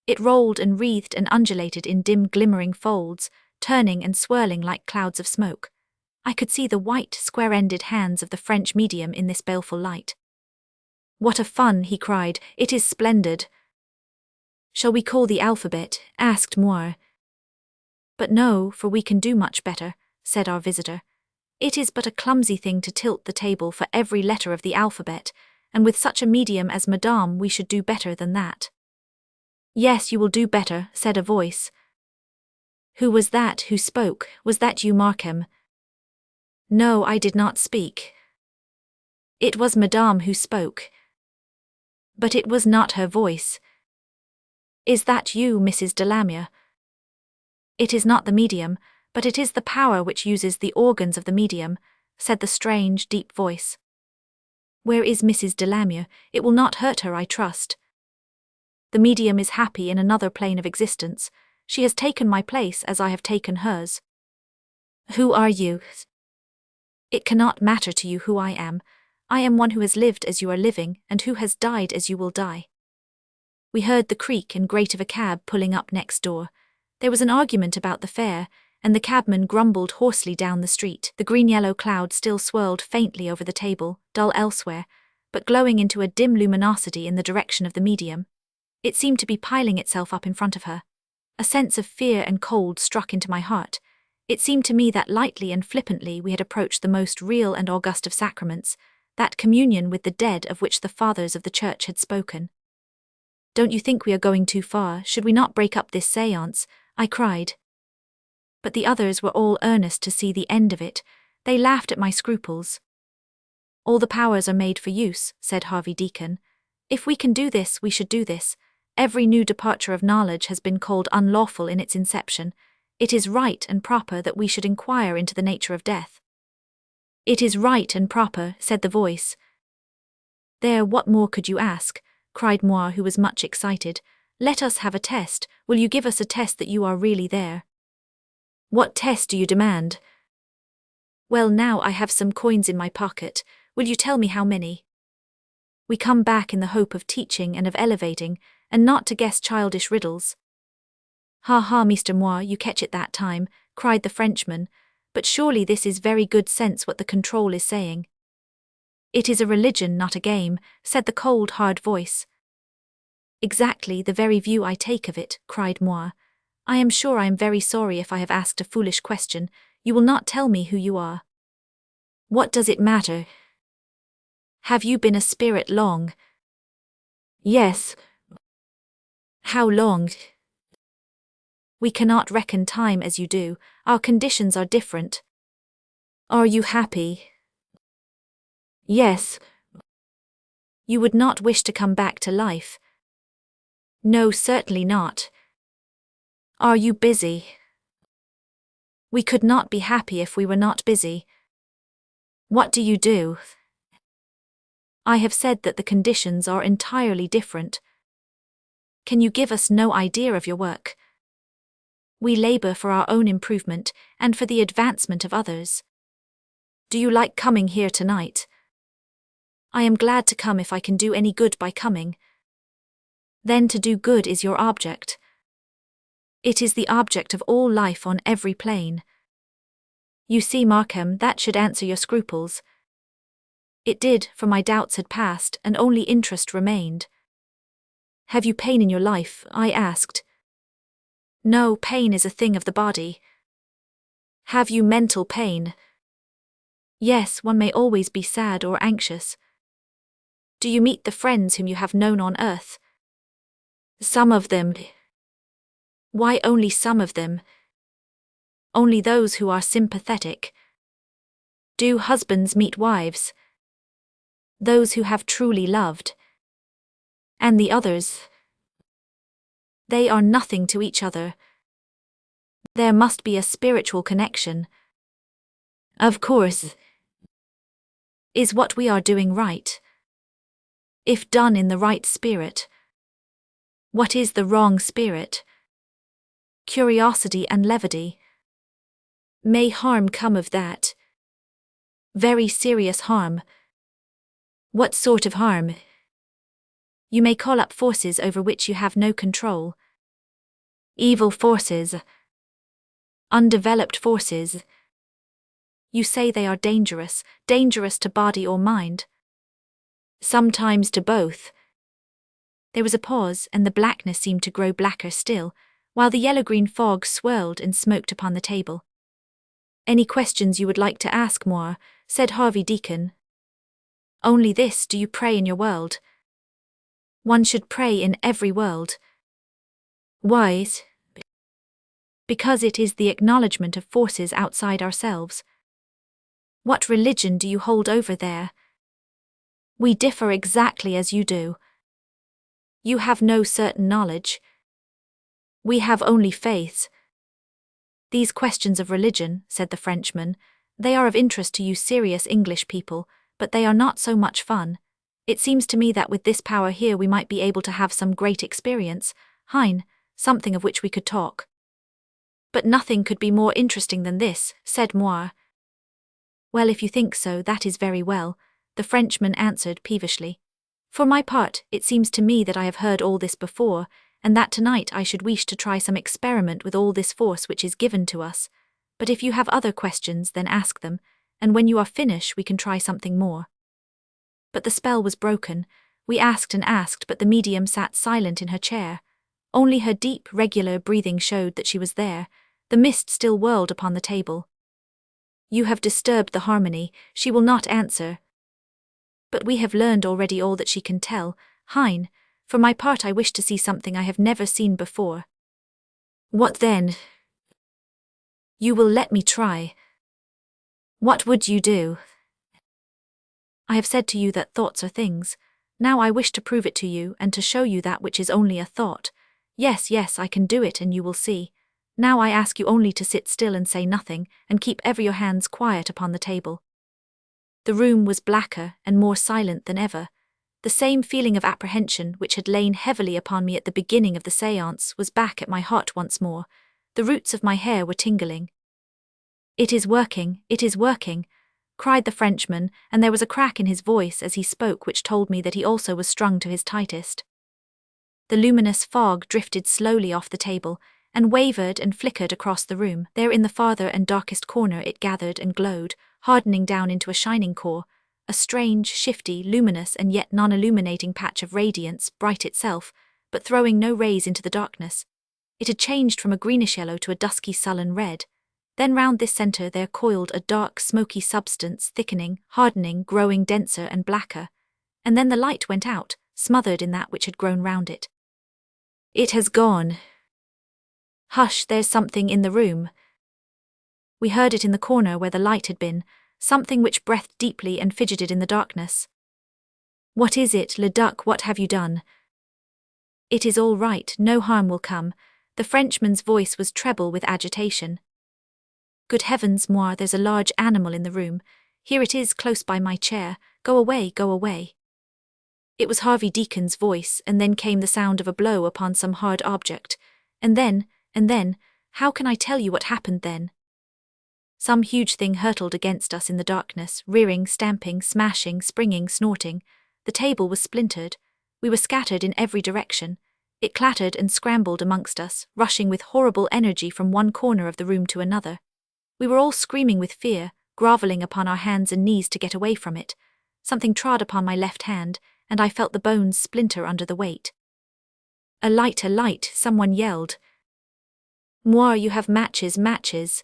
It rolled and wreathed and undulated in dim glimmering folds, turning and swirling like clouds of smoke. I could see the white, square-ended hands of the French medium in this baleful light. "What a fun!" he cried. "It is splendid." "Shall we call the alphabet?" asked Moir. "But no, for we can do much better," said our visitor. "It is but a clumsy thing to tilt the table for every letter of the alphabet, and with such a medium as Madame we should do better than that." "Yes, you will do better," said a voice. "Who was that who spoke? Was that you, Markham?" "No, I did not speak." "It was Madame who spoke." "But it was not her voice." "Is that you, Mrs. Delamere?" "It is not the medium, but it is the power which uses the organs of the medium," said the strange, deep voice. "Where is Mrs. Delamere? It will not hurt her, I trust." "The medium is happy in another plane of existence. She has taken my place as I have taken hers." "Who are you?" "It cannot matter to you who I am. I am one who has lived as you are living, and who has died as you will die." We heard the creak and grate of a cab pulling up next door. There was an argument about the fare, and the cabman grumbled hoarsely down the street. The green-yellow cloud still swirled faintly over the table, dull elsewhere, but glowing into a dim luminosity in the direction of the medium. It seemed to be piling itself up in front of her. A sense of fear and cold struck into my heart. It seemed to me that lightly and flippantly we had approached the most real and august of sacraments, that communion with the dead of which the fathers of the Church had spoken. "Don't you think we are going too far? Should we not break up this séance?" I cried. But the others were all earnest to see the end of it. They laughed at my scruples. "All the powers are made for use," said Harvey Deacon. "If we can do this, we should do this. Every new departure of knowledge has been called unlawful in its inception. It is right and proper that we should inquire into the nature of death." "It is right and proper," said the voice. "There, what more could you ask?" cried Moir, who was much excited. "Let us have a test. Will you give us a test that you are really there?" "What test do you demand?" Well, now I have some coins in my pocket. Will you tell me how many? We come back in the hope of teaching and of elevating, and not to guess childish riddles. Ha ha, Mr. Moi, you catch it that time, cried the Frenchman, but surely this is very good sense what the control is saying. It is a religion, not a game, said the cold, hard voice. Exactly the very view I take of it, cried Moi. I am sure I am very sorry if I have asked a foolish question. You will not tell me who you are. What does it matter? Have you been a spirit long? Yes. How long? We cannot reckon time as you do. Our conditions are different. Are you happy? Yes. You would not wish to come back to life? No, certainly not. Are you busy? We could not be happy if we were not busy. What do you do? I have said that the conditions are entirely different. Can you give us no idea of your work? We labor for our own improvement and for the advancement of others. Do you like coming here tonight? I am glad to come if I can do any good by coming. Then to do good is your object. It is the object of all life on every plane. You see, Markham, that should answer your scruples. It did, for my doubts had passed and only interest remained. Have you pain in your life? I asked. No, pain is a thing of the body. Have you mental pain? Yes, one may always be sad or anxious. Do you meet the friends whom you have known on earth? Some of them. Why only some of them? Only those who are sympathetic. Do husbands meet wives? Those who have truly loved. And the others? They are nothing to each other. There must be a spiritual connection. Of course. Is what we are doing right? If done in the right spirit. What is the wrong spirit? Curiosity and levity. May harm come of that? Very serious harm. What sort of harm? You may call up forces over which you have no control. Evil forces. Undeveloped forces. You say they are dangerous to body or mind. Sometimes to both. There was a pause, and the blackness seemed to grow blacker still, while the yellow-green fog swirled and smoked upon the table. Any questions you would like to ask, Moi? Said Harvey Deacon. Only this, do you pray in your world? One should pray in every world. Why? Because it is the acknowledgement of forces outside ourselves. What religion do you hold over there? We differ exactly as you do. You have no certain knowledge. We have only faiths. These questions of religion, said the Frenchman, they are of interest to you serious English people, but they are not so much fun. It seems to me that with this power here we might be able to have some great experience, Hein, something of which we could talk. But nothing could be more interesting than this, said Moi. Well, if you think so, that is very well, the Frenchman answered peevishly. For my part, it seems to me that I have heard all this before, and that tonight I should wish to try some experiment with all this force which is given to us. But if you have other questions, then ask them, and when you are finished we can try something more. But the spell was broken. We asked and asked, but the medium sat silent in her chair. Only her deep, regular breathing showed that she was there. The mist still whirled upon the table. You have disturbed the harmony. She will not answer. But we have learned already all that she can tell. Hein, for my part I wish to see something I have never seen before. What then? You will let me try. What would you do? I have said to you that thoughts are things. Now I wish to prove it to you and to show you that which is only a thought. Yes, I can do it and you will see. Now I ask you only to sit still and say nothing, and keep ever your hands quiet upon the table. The room was blacker and more silent than ever. The same feeling of apprehension which had lain heavily upon me at the beginning of the séance was back at my heart once more. The roots of my hair were tingling. It is working, cried the Frenchman, and there was a crack in his voice as he spoke which told me that he also was strung to his tightest. The luminous fog drifted slowly off the table, and wavered and flickered across the room. There in the farther and darkest corner it gathered and glowed, hardening down into a shining core, a strange, shifty, luminous and yet non-illuminating patch of radiance, bright itself, but throwing no rays into the darkness. It had changed from a greenish yellow to a dusky sullen red. Then round this centre there coiled a dark, smoky substance, thickening, hardening, growing denser and blacker, and then the light went out, smothered in that which had grown round it. It has gone. Hush, there's something in the room. We heard it in the corner where the light had been, something which breathed deeply and fidgeted in the darkness. What is it, Leduc, what have you done? It is all right, no harm will come. The Frenchman's voice was treble with agitation. Good heavens, moi, there's a large animal in the room. Here it is, close by my chair. Go away, go away. It was Harvey Deacon's voice, and then came the sound of a blow upon some hard object. And then, how can I tell you what happened then? Some huge thing hurtled against us in the darkness, rearing, stamping, smashing, springing, snorting. The table was splintered. We were scattered in every direction. It clattered and scrambled amongst us, rushing with horrible energy from one corner of the room to another. We were all screaming with fear, grovelling upon our hands and knees to get away from it. Something trod upon my left hand, and I felt the bones splinter under the weight. A light, someone yelled. Moi, you have matches.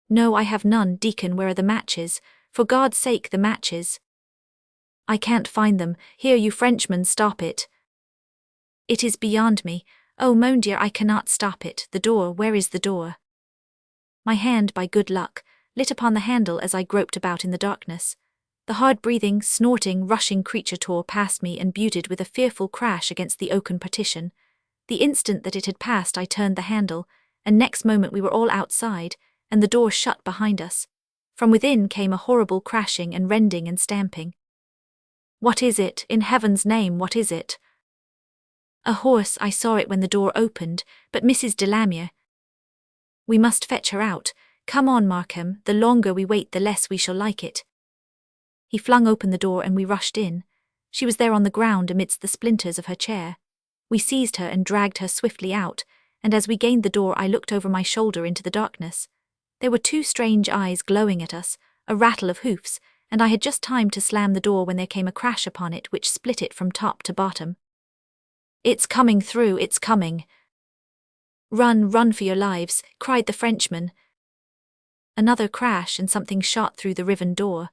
No, I have none, Deacon, where are the matches? For God's sake, the matches. I can't find them. Here, you Frenchman, stop it. It is beyond me. Oh, mon dear, I cannot stop it. The door, where is the door? My hand, by good luck, lit upon the handle as I groped about in the darkness. The hard-breathing, snorting, rushing creature tore past me and butted with a fearful crash against the oaken partition. The instant that it had passed I turned the handle, and next moment we were all outside, and the door shut behind us. From within came a horrible crashing and rending and stamping. What is it? In heaven's name, what is it? A horse, I saw it when the door opened, but Mrs. Delamere. We must fetch her out. Come on, Markham, the longer we wait the less we shall like it. He flung open the door and we rushed in. She was there on the ground amidst the splinters of her chair. We seized her and dragged her swiftly out, and as we gained the door I looked over my shoulder into the darkness. There were two strange eyes glowing at us, a rattle of hoofs, and I had just time to slam the door when there came a crash upon it which split it from top to bottom. It's coming through, it's coming. Run for your lives, cried the Frenchman. Another crash and something shot through the riven door.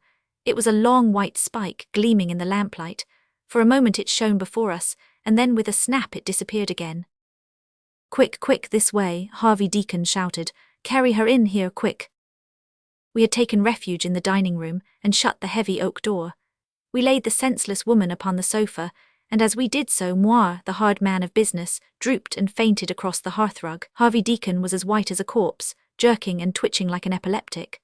It was a long white spike gleaming in the lamplight. For a moment it shone before us, and then with a snap it disappeared again. Quick, this way, Harvey Deacon shouted. Carry her in here, quick. We had taken refuge in the dining room and shut the heavy oak door. We laid the senseless woman upon the sofa, and as we did so, moi, the hard man of business, drooped and fainted across the hearthrug. Harvey Deacon was as white as a corpse, jerking and twitching like an epileptic.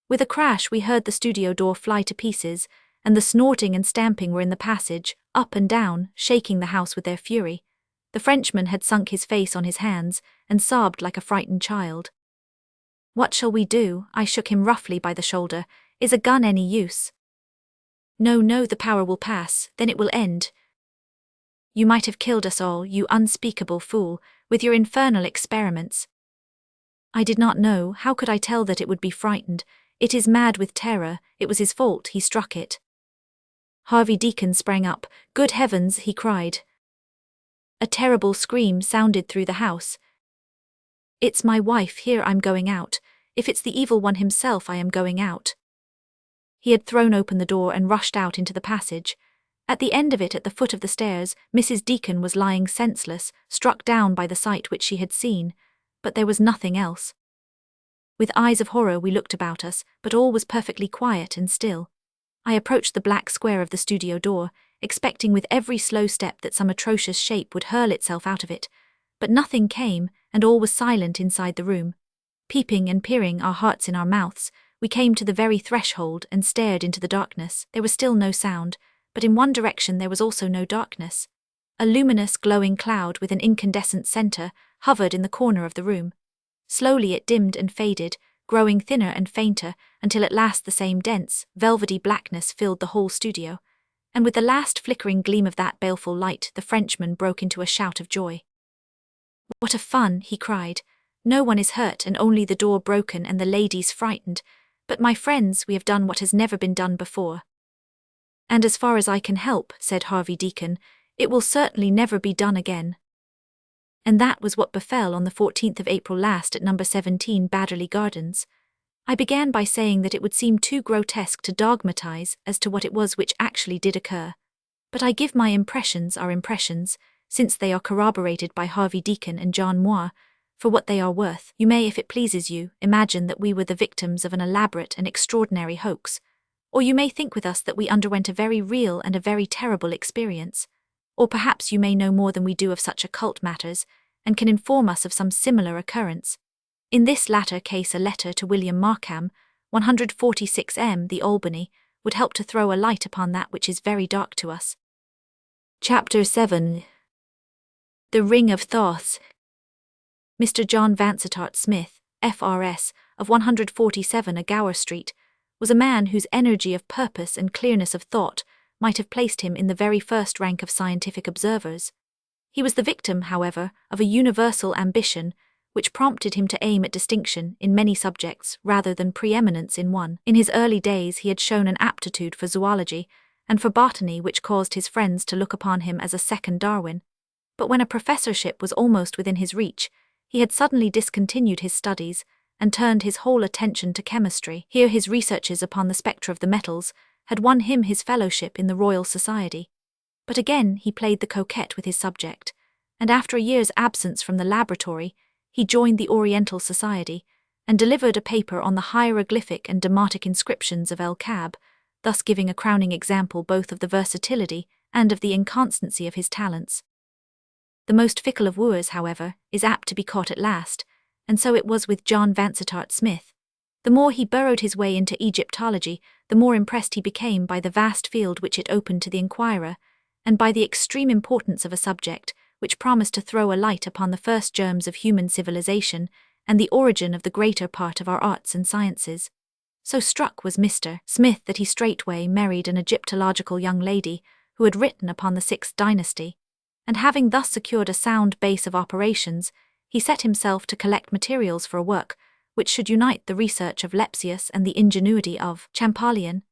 With a crash we heard the studio door fly to pieces, and the snorting and stamping were in the passage, up and down, shaking the house with their fury. The Frenchman had sunk his face on his hands, and sobbed like a frightened child. What shall we do? I shook him roughly by the shoulder. Is a gun any use? No, the power will pass, then it will end. You might have killed us all, you unspeakable fool, with your infernal experiments. I did not know, how could I tell that it would be frightened? It is mad with terror, it was his fault, he struck it. Harvey Deacon sprang up. Good heavens, he cried. A terrible scream sounded through the house. It's my wife, here I'm going out. If it's the evil one himself I am going out. He had thrown open the door and rushed out into the passage. At the end of it, at the foot of the stairs, Mrs. Deacon was lying senseless, struck down by the sight which she had seen, but there was nothing else. With eyes of horror we looked about us, but all was perfectly quiet and still. I approached the black square of the studio door, expecting with every slow step that some atrocious shape would hurl itself out of it, but nothing came, and all was silent inside the room. Peeping and peering, our hearts in our mouths, we came to the very threshold and stared into the darkness. There was still no sound, but in one direction there was also no darkness. A luminous, glowing cloud with an incandescent center hovered in the corner of the room. Slowly it dimmed and faded, growing thinner and fainter, until at last the same dense, velvety blackness filled the whole studio, and with the last flickering gleam of that baleful light the Frenchman broke into a shout of joy. "What a fun!" he cried. "No one is hurt and only the door broken and the ladies frightened, but my friends, we have done what has never been done before." "And as far as I can help," said Harvey Deacon, "it will certainly never be done again." And that was what befell on the 14th of April last at number 17 Badderly Gardens. I began by saying that it would seem too grotesque to dogmatize as to what it was which actually did occur. But I give my impressions are impressions, since they are corroborated by Harvey Deacon and John Moir, for what they are worth. You may, if it pleases you, imagine that we were the victims of an elaborate and extraordinary hoax, or you may think with us that we underwent a very real and a very terrible experience, or perhaps you may know more than we do of such occult matters, and can inform us of some similar occurrence. In this latter case a letter to William Markham, 146M, the Albany, would help to throw a light upon that which is very dark to us. Chapter 7. The Ring of Thoth. Mr. John Vansittart Smith, F.R.S., of 147 Gower Street, was a man whose energy of purpose and clearness of thought might have placed him in the very first rank of scientific observers. He was the victim, however, of a universal ambition which prompted him to aim at distinction in many subjects rather than preeminence in one. In his early days he had shown an aptitude for zoology and for botany which caused his friends to look upon him as a second Darwin. But when a professorship was almost within his reach, he had suddenly discontinued his studies and turned his whole attention to chemistry. Here his researches upon the spectra of the metals had won him his fellowship in the Royal Society. But again he played the coquette with his subject, and after a year's absence from the laboratory, he joined the Oriental Society and delivered a paper on the hieroglyphic and demotic inscriptions of El Kab, thus giving a crowning example both of the versatility and of the inconstancy of his talents. The most fickle of wooers, however, is apt to be caught at last, and so it was with John Vansittart Smith. The more he burrowed his way into Egyptology, the more impressed he became by the vast field which it opened to the inquirer, and by the extreme importance of a subject which promised to throw a light upon the first germs of human civilization and the origin of the greater part of our arts and sciences. So struck was Mr. Smith that he straightway married an Egyptological young lady who had written upon the 6th dynasty, and having thus secured a sound base of operations, he set himself to collect materials for a work which should unite the research of Lepsius and the ingenuity of Champollion.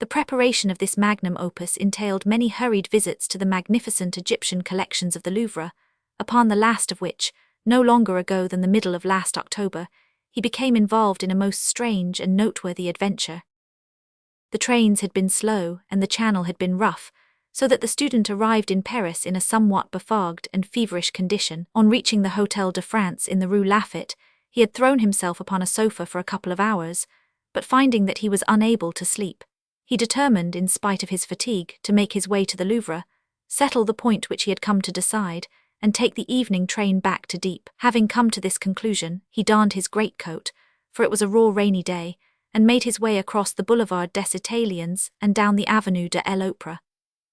The preparation of this magnum opus entailed many hurried visits to the magnificent Egyptian collections of the Louvre, upon the last of which, no longer ago than the middle of last October, he became involved in a most strange and noteworthy adventure. The trains had been slow and the channel had been rough, so that the student arrived in Paris in a somewhat befogged and feverish condition. On reaching the Hôtel de France in the Rue Laffitte, he had thrown himself upon a sofa for a couple of hours, but finding that he was unable to sleep, he determined, in spite of his fatigue, to make his way to the Louvre, settle the point which he had come to decide, and take the evening train back to Dieppe. Having come to this conclusion, he donned his greatcoat, for it was a raw rainy day, and made his way across the Boulevard des Italiens and down the Avenue de l'Opéra.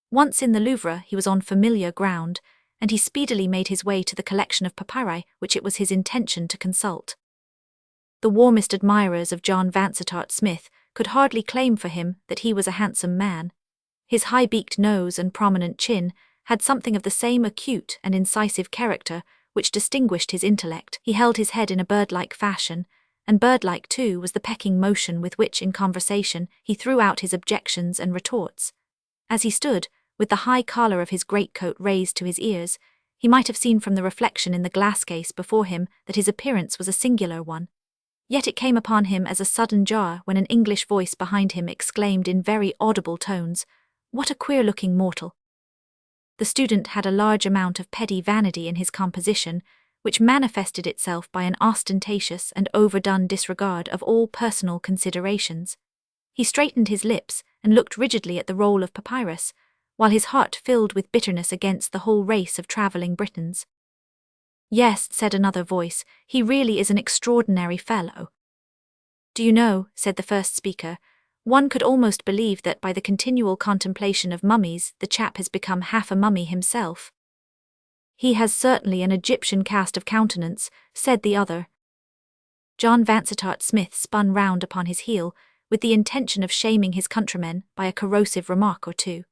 Once in the Louvre, he was on familiar ground, and he speedily made his way to the collection of papyri which it was his intention to consult. The warmest admirers of John Vansittart Smith could hardly claim for him that he was a handsome man. His high-beaked nose and prominent chin had something of the same acute and incisive character which distinguished his intellect. He held his head in a bird-like fashion, and bird-like too was the pecking motion with which, in conversation, he threw out his objections and retorts. As he stood, with the high collar of his greatcoat raised to his ears, he might have seen from the reflection in the glass case before him that his appearance was a singular one. Yet it came upon him as a sudden jar when an English voice behind him exclaimed in very audible tones, "What a queer-looking mortal!" The student had a large amount of petty vanity in his composition, which manifested itself by an ostentatious and overdone disregard of all personal considerations. He straightened his lips and looked rigidly at the roll of papyrus, while his heart filled with bitterness against the whole race of travelling Britons. "Yes," said another voice, "he really is an extraordinary fellow." "Do you know," said the first speaker, "one could almost believe that by the continual contemplation of mummies the chap has become half a mummy himself." "He has certainly an Egyptian cast of countenance," said the other. John Vansittart Smith spun round upon his heel, with the intention of shaming his countrymen by a corrosive remark or two.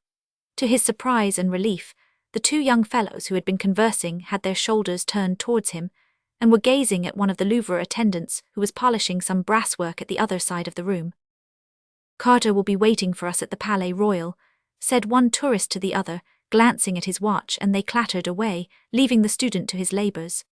To his surprise and relief, the two young fellows who had been conversing had their shoulders turned towards him, and were gazing at one of the Louvre attendants who was polishing some brasswork at the other side of the room. "Carter will be waiting for us at the Palais Royal," said one tourist to the other, glancing at his watch, and they clattered away, leaving the student to his labours.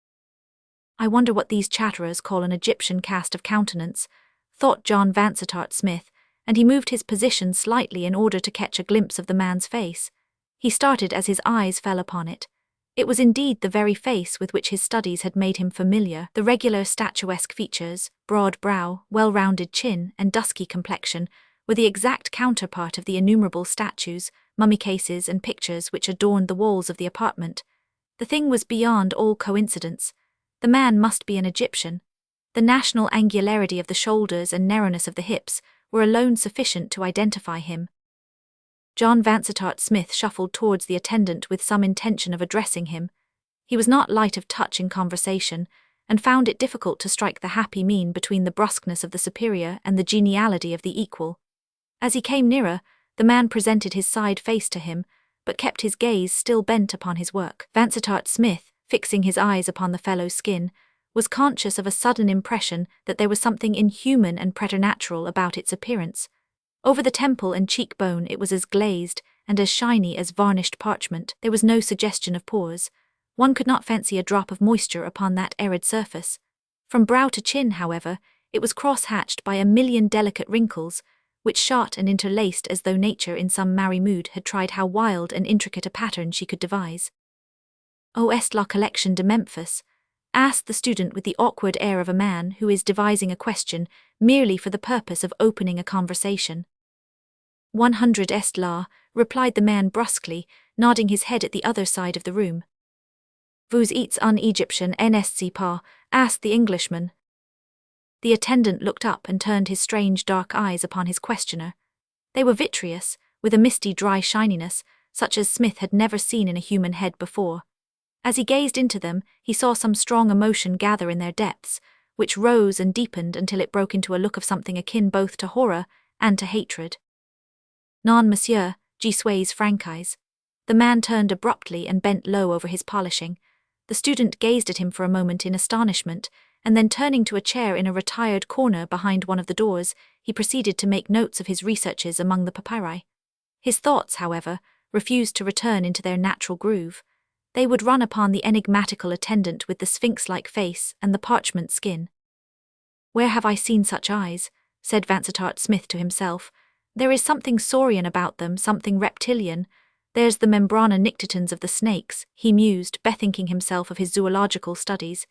"I wonder what these chatterers call an Egyptian cast of countenance," thought John Vansittart Smith, and he moved his position slightly in order to catch a glimpse of the man's face. He started as his eyes fell upon it. It was indeed the very face with which his studies had made him familiar. The regular statuesque features, broad brow, well-rounded chin, and dusky complexion were the exact counterpart of the innumerable statues, mummy cases, and pictures which adorned the walls of the apartment. The thing was beyond all coincidence. The man must be an Egyptian. The national angularity of the shoulders and narrowness of the hips were alone sufficient to identify him. John Vansittart Smith shuffled towards the attendant with some intention of addressing him. He was not light of touch in conversation, and found it difficult to strike the happy mean between the brusqueness of the superior and the geniality of the equal. As he came nearer, the man presented his side face to him, but kept his gaze still bent upon his work. Vansittart Smith, fixing his eyes upon the fellow's skin, was conscious of a sudden impression that there was something inhuman and preternatural about its appearance. Over the temple and cheekbone it was as glazed and as shiny as varnished parchment. There was no suggestion of pores. One could not fancy a drop of moisture upon that arid surface. From brow to chin, however, it was cross-hatched by 1,000,000 delicate wrinkles, which shot and interlaced as though nature in some merry mood had tried how wild and intricate a pattern she could devise. "O est la collection de Memphis?" asked the student with the awkward air of a man who is devising a question merely for the purpose of opening a conversation. 100 est la, replied the man brusquely, nodding his head at the other side of the room. "Vous êtes un Egyptian, n'est-ce pas?" asked the Englishman. The attendant looked up and turned his strange dark eyes upon his questioner. They were vitreous, with a misty dry shininess, such as Smith had never seen in a human head before. As he gazed into them, he saw some strong emotion gather in their depths, which rose and deepened until it broke into a look of something akin both to horror and to hatred. "Non, monsieur, je suis franchise." The man turned abruptly and bent low over his polishing. The student gazed at him for a moment in astonishment, and then turning to a chair in a retired corner behind one of the doors, he proceeded to make notes of his researches among the papyri. His thoughts, however, refused to return into their natural groove. They would run upon the enigmatical attendant with the sphinx-like face and the parchment skin. "Where have I seen such eyes?" said Vansittart Smith to himself. "There is something saurian about them, something reptilian. There's the membrana nictitans of the snakes," he mused, bethinking himself of his zoological studies.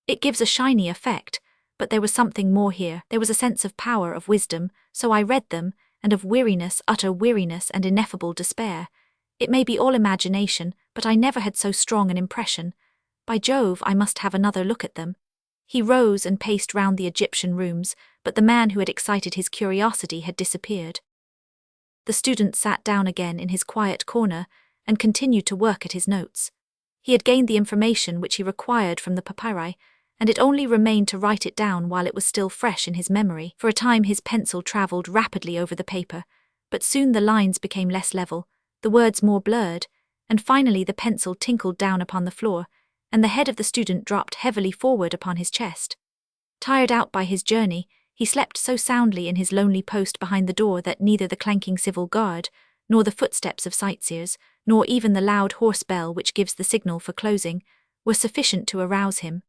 "It gives a shiny effect, but there was something more here. There was a sense of power, of wisdom, so I read them, and of weariness, utter weariness and ineffable despair. It may be all imagination, but I never had so strong an impression. By Jove, I must have another look at them." He rose and paced round the Egyptian rooms, but the man who had excited his curiosity had disappeared. The student sat down again in his quiet corner and continued to work at his notes. He had gained the information which he required from the papyri, and it only remained to write it down while it was still fresh in his memory. For a time his pencil travelled rapidly over the paper, but soon the lines became less level, the words more blurred, and finally the pencil tinkled down upon the floor, and the head of the student dropped heavily forward upon his chest. Tired out by his journey, he slept so soundly in his lonely post behind the door that neither the clanking civil guard, nor the footsteps of sightseers, nor even the loud horse bell which gives the signal for closing, were sufficient to arouse him.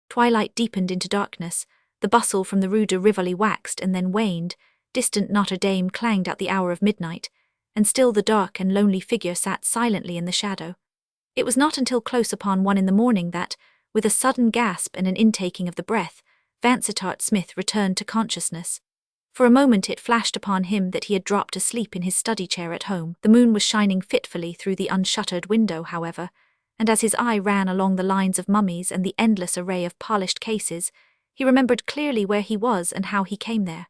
Twilight deepened into darkness, the bustle from the Rue de Rivoli waxed and then waned, distant Notre Dame clanged out the hour of midnight, and still the dark and lonely figure sat silently in the shadow. It was not until close upon 1 in the morning that, with a sudden gasp and an intaking of the breath, Vansittart Smith returned to consciousness. For a moment it flashed upon him that he had dropped asleep in his study chair at home. The moon was shining fitfully through the unshuttered window, however, and as his eye ran along the lines of mummies and the endless array of polished cases, he remembered clearly where he was and how he came there.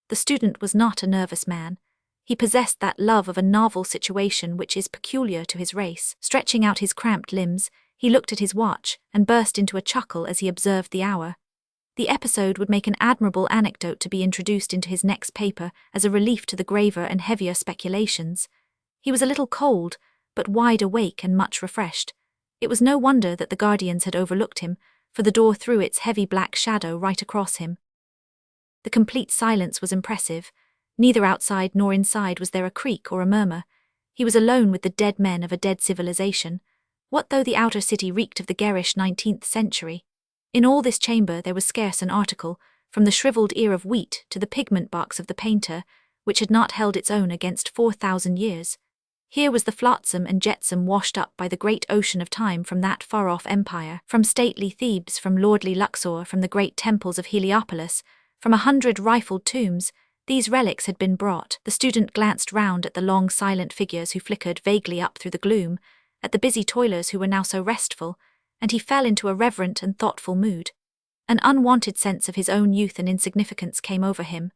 The student was not a nervous man. He possessed that love of a novel situation which is peculiar to his race. Stretching out his cramped limbs, he looked at his watch and burst into a chuckle as he observed the hour. The episode would make an admirable anecdote to be introduced into his next paper as a relief to the graver and heavier speculations. He was a little cold, but wide awake and much refreshed. It was no wonder that the guardians had overlooked him, for the door threw its heavy black shadow right across him. The complete silence was impressive. Neither outside nor inside was there a creak or a murmur. He was alone with the dead men of a dead civilization. What though the outer city reeked of the garish 19th century? In all this chamber there was scarce an article, from the shriveled ear of wheat to the pigment box of the painter, which had not held its own against 4,000 years. Here was the flotsam and jetsam washed up by the great ocean of time from that far-off empire, from stately Thebes, from lordly Luxor, from the great temples of Heliopolis, from 100 rifled tombs. These relics had been brought. The student glanced round at the long silent figures who flickered vaguely up through the gloom, at the busy toilers who were now so restful, and he fell into a reverent and thoughtful mood. An unwanted sense of his own youth and insignificance came over him.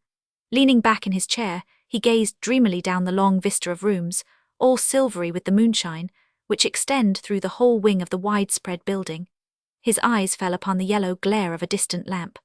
Leaning back in his chair, he gazed dreamily down the long vista of rooms, all silvery with the moonshine, which extend through the whole wing of the widespread building. His eyes fell upon the yellow glare of a distant lamp.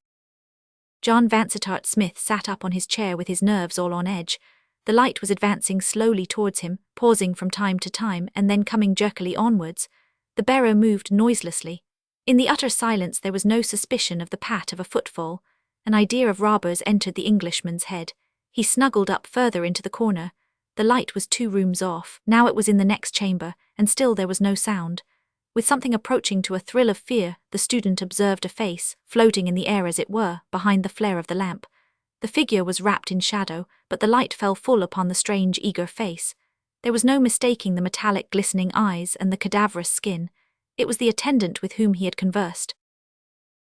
John Vansittart Smith sat up on his chair with his nerves all on edge. The light was advancing slowly towards him, pausing from time to time and then coming jerkily onwards. The bearer moved noiselessly. In the utter silence there was no suspicion of the pat of a footfall. An idea of robbers entered the Englishman's head. He snuggled up further into the corner. The light was 2 rooms off. Now it was in the next chamber, and still there was no sound. With something approaching to a thrill of fear, the student observed a face, floating in the air as it were, behind the flare of the lamp. The figure was wrapped in shadow, but the light fell full upon the strange, eager face. There was no mistaking the metallic, glistening eyes and the cadaverous skin. It was the attendant with whom he had conversed.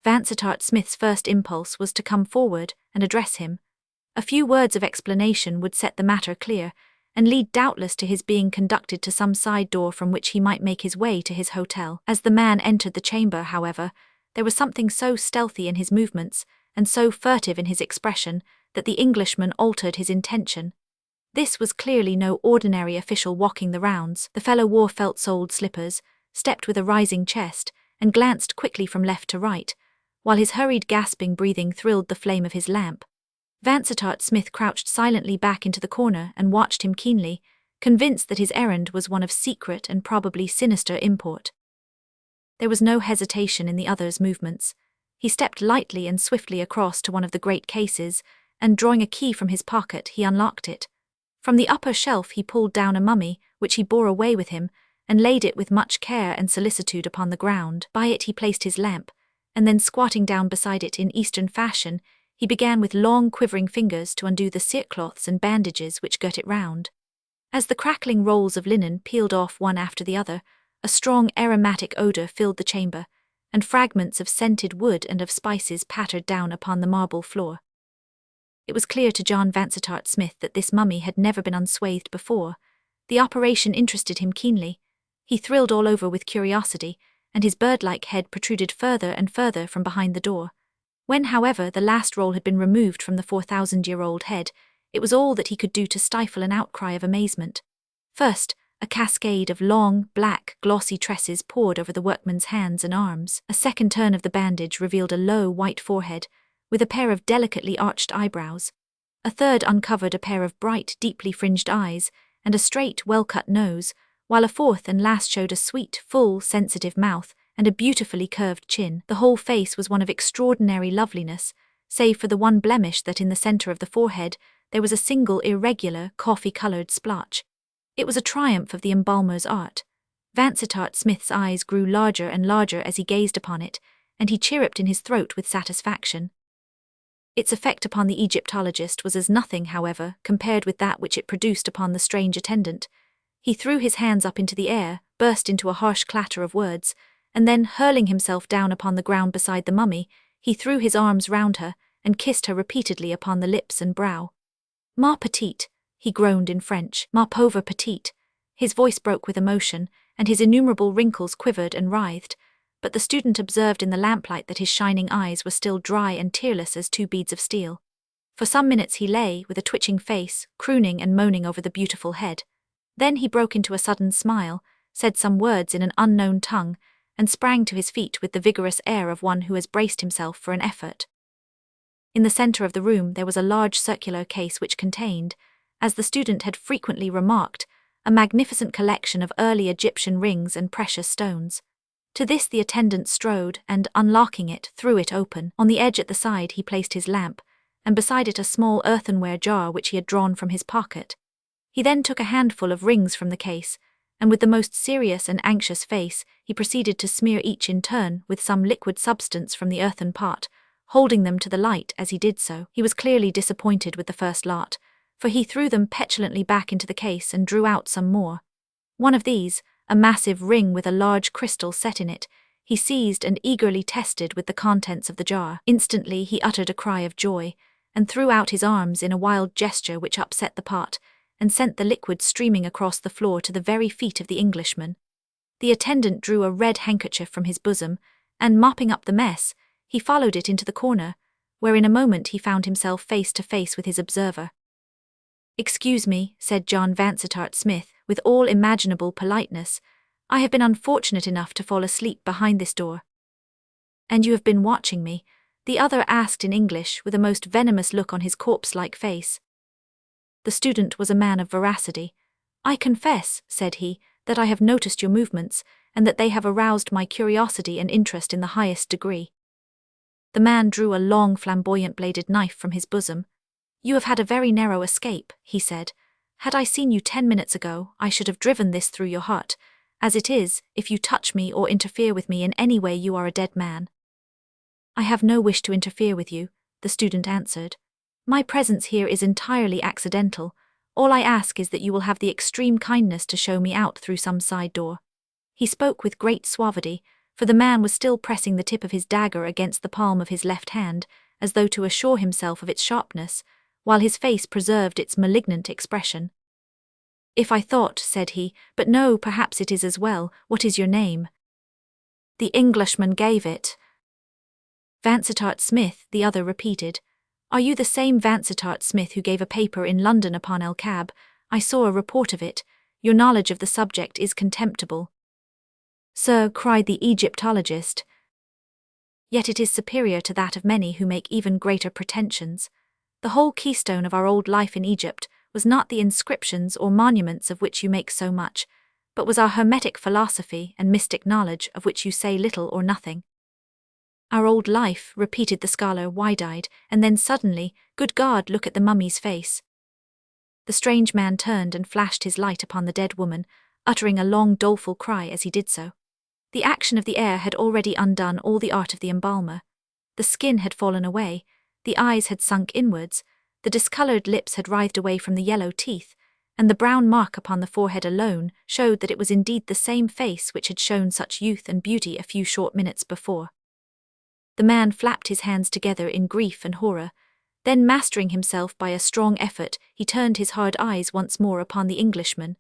Vansittart Smith's first impulse was to come forward and address him. A few words of explanation would set the matter clear, and lead doubtless to his being conducted to some side door from which he might make his way to his hotel. As the man entered the chamber, however, there was something so stealthy in his movements, and so furtive in his expression, that the Englishman altered his intention. This was clearly no ordinary official walking the rounds. The fellow wore felt-soled slippers, stepped with a rising chest, and glanced quickly from left to right, while his hurried gasping breathing thrilled the flame of his lamp. Vansittart Smith crouched silently back into the corner and watched him keenly, convinced that his errand was one of secret and probably sinister import. There was no hesitation in the other's movements. He stepped lightly and swiftly across to one of the great cases, and drawing a key from his pocket, he unlocked it. From the upper shelf he pulled down a mummy, which he bore away with him, and laid it with much care and solicitude upon the ground. By it he placed his lamp, and then squatting down beside it in Eastern fashion, he began with long quivering fingers to undo the cerecloths and bandages which girt it round. As the crackling rolls of linen peeled off one after the other, a strong aromatic odour filled the chamber, and fragments of scented wood and of spices pattered down upon the marble floor. It was clear to John Vansittart Smith that this mummy had never been unswathed before. The operation interested him keenly. He thrilled all over with curiosity, and his bird-like head protruded further and further from behind the door. When, however, the last roll had been removed from the 4,000-year-old head, it was all that he could do to stifle an outcry of amazement. First, a cascade of long, black, glossy tresses poured over the workman's hands and arms. A second turn of the bandage revealed a low, white forehead, with a pair of delicately arched eyebrows. A third uncovered a pair of bright, deeply fringed eyes, and a straight, well-cut nose, while a fourth and last showed a sweet, full, sensitive mouth, and a beautifully curved chin. The whole face was one of extraordinary loveliness, save for the one blemish that in the centre of the forehead there was a single irregular, coffee-coloured splotch. It was a triumph of the embalmer's art. Vansittart Smith's eyes grew larger and larger as he gazed upon it, and he chirruped in his throat with satisfaction. Its effect upon the Egyptologist was as nothing, however, compared with that which it produced upon the strange attendant. He threw his hands up into the air, burst into a harsh clatter of words, and then, hurling himself down upon the ground beside the mummy, he threw his arms round her and kissed her repeatedly upon the lips and brow. "Ma petite," he groaned in French, "ma pauvre petite." His voice broke with emotion, and his innumerable wrinkles quivered and writhed, but the student observed in the lamplight that his shining eyes were still dry and tearless as 2 beads of steel. For some minutes he lay, with a twitching face, crooning and moaning over the beautiful head. Then he broke into a sudden smile, said some words in an unknown tongue, and sprang to his feet with the vigorous air of one who has braced himself for an effort. In the center of the room there was a large circular case which contained, as the student had frequently remarked, a magnificent collection of early Egyptian rings and precious stones. To this the attendant strode and, unlocking it, threw it open. On the edge at the side he placed his lamp, and beside it a small earthenware jar which he had drawn from his pocket. He then took a handful of rings from the case, and with the most serious and anxious face he proceeded to smear each in turn with some liquid substance from the earthen pot, holding them to the light as he did so. He was clearly disappointed with the first lot, for he threw them petulantly back into the case and drew out some more. One of these, a massive ring with a large crystal set in it, he seized and eagerly tested with the contents of the jar. Instantly he uttered a cry of joy, and threw out his arms in a wild gesture which upset the pot, and sent the liquid streaming across the floor to the very feet of the Englishman. The attendant drew a red handkerchief from his bosom, and mopping up the mess, he followed it into the corner, where in a moment he found himself face to face with his observer. "Excuse me," said John Vansittart Smith, with all imaginable politeness, "I have been unfortunate enough to fall asleep behind this door." "And you have been watching me?" the other asked in English with a most venomous look on his corpse-like face. The student was a man of veracity. "I confess," said he, "that I have noticed your movements, and that they have aroused my curiosity and interest in the highest degree." The man drew a long flamboyant-bladed knife from his bosom. "You have had a very narrow escape," he said. "Had I seen you 10 minutes ago, I should have driven this through your heart. As it is, if you touch me or interfere with me in any way, you are a dead man." "I have no wish to interfere with you," the student answered. "My presence here is entirely accidental. All I ask is that you will have the extreme kindness to show me out through some side door." He spoke with great suavity, for the man was still pressing the tip of his dagger against the palm of his left hand, as though to assure himself of its sharpness, while his face preserved its malignant expression. "If I thought," said he, "but no, perhaps it is as well. What is your name?" "The Englishman gave it." "Vansittart Smith," the other repeated. "Are you the same Vansittart Smith who gave a paper in London upon El Kab? I saw a report of it. Your knowledge of the subject is contemptible." "Sir," cried the Egyptologist, "yet it is superior to that of many who make even greater pretensions. The whole keystone of our old life in Egypt was not the inscriptions or monuments of which you make so much, but was our hermetic philosophy and mystic knowledge of which you say little or nothing." "Our old life," repeated the scholar wide-eyed, and then suddenly, "Good God, look at the mummy's face." The strange man turned and flashed his light upon the dead woman, uttering a long doleful cry as he did so. The action of the air had already undone all the art of the embalmer. The skin had fallen away, the eyes had sunk inwards, the discoloured lips had writhed away from the yellow teeth, and the brown mark upon the forehead alone showed that it was indeed the same face which had shown such youth and beauty a few short minutes before. The man flapped his hands together in grief and horror. Then, mastering himself by a strong effort, he turned his hard eyes once more upon the Englishman.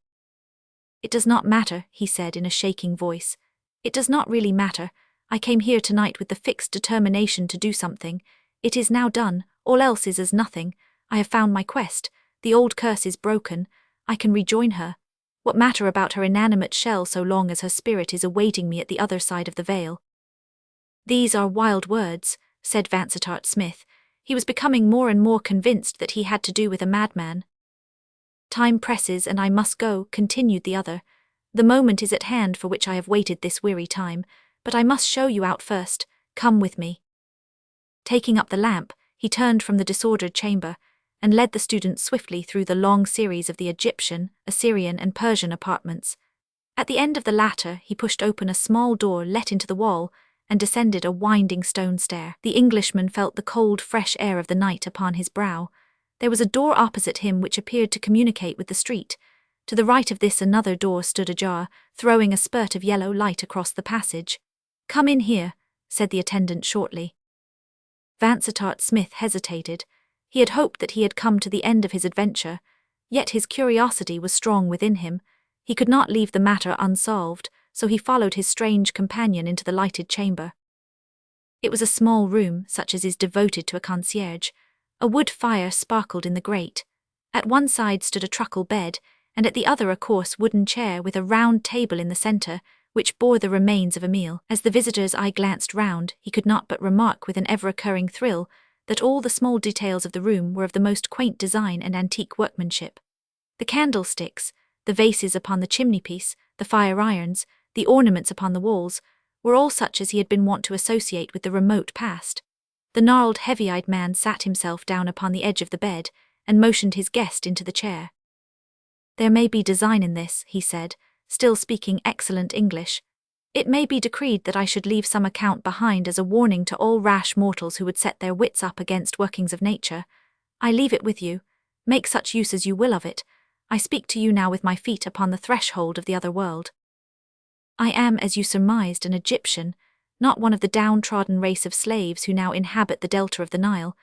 "It does not matter," he said in a shaking voice. "It does not really matter. I came here tonight with the fixed determination to do something. It is now done. All else is as nothing. I have found my quest. The old curse is broken. I can rejoin her. What matter about her inanimate shell so long as her spirit is awaiting me at the other side of the veil?" "These are wild words," said Vansittart Smith. He was becoming more and more convinced that he had to do with a madman. "Time presses and I must go," continued the other. "The moment is at hand for which I have waited this weary time, but I must show you out first. Come with me." Taking up the lamp, he turned from the disordered chamber, and led the student swiftly through the long series of the Egyptian, Assyrian, and Persian apartments. At the end of the latter, he pushed open a small door let into the wall, and descended a winding stone stair. The Englishman felt the cold, fresh air of the night upon his brow. There was a door opposite him which appeared to communicate with the street. To the right of this another door stood ajar, throwing a spurt of yellow light across the passage. "Come in here," said the attendant shortly. Vansittart Smith hesitated. He had hoped that he had come to the end of his adventure, yet his curiosity was strong within him. He could not leave the matter unsolved, so he followed his strange companion into the lighted chamber. It was a small room, such as is devoted to a concierge. A wood fire sparkled in the grate. At one side stood a truckle bed, and at the other a coarse wooden chair with a round table in the centre, which bore the remains of a meal. As the visitor's eye glanced round, he could not but remark with an ever-occurring thrill that all the small details of the room were of the most quaint design and antique workmanship. The candlesticks, the vases upon the chimney-piece, the fire-irons, the ornaments upon the walls, were all such as he had been wont to associate with the remote past. The gnarled, heavy-eyed man sat himself down upon the edge of the bed and motioned his guest into the chair. "There may be design in this," he said, still speaking excellent English. "It may be decreed that I should leave some account behind as a warning to all rash mortals who would set their wits up against workings of nature. I leave it with you. Make such use as you will of it. I speak to you now with my feet upon the threshold of the other world. I am, as you surmised, an Egyptian, not one of the downtrodden race of slaves who now inhabit the delta of the Nile,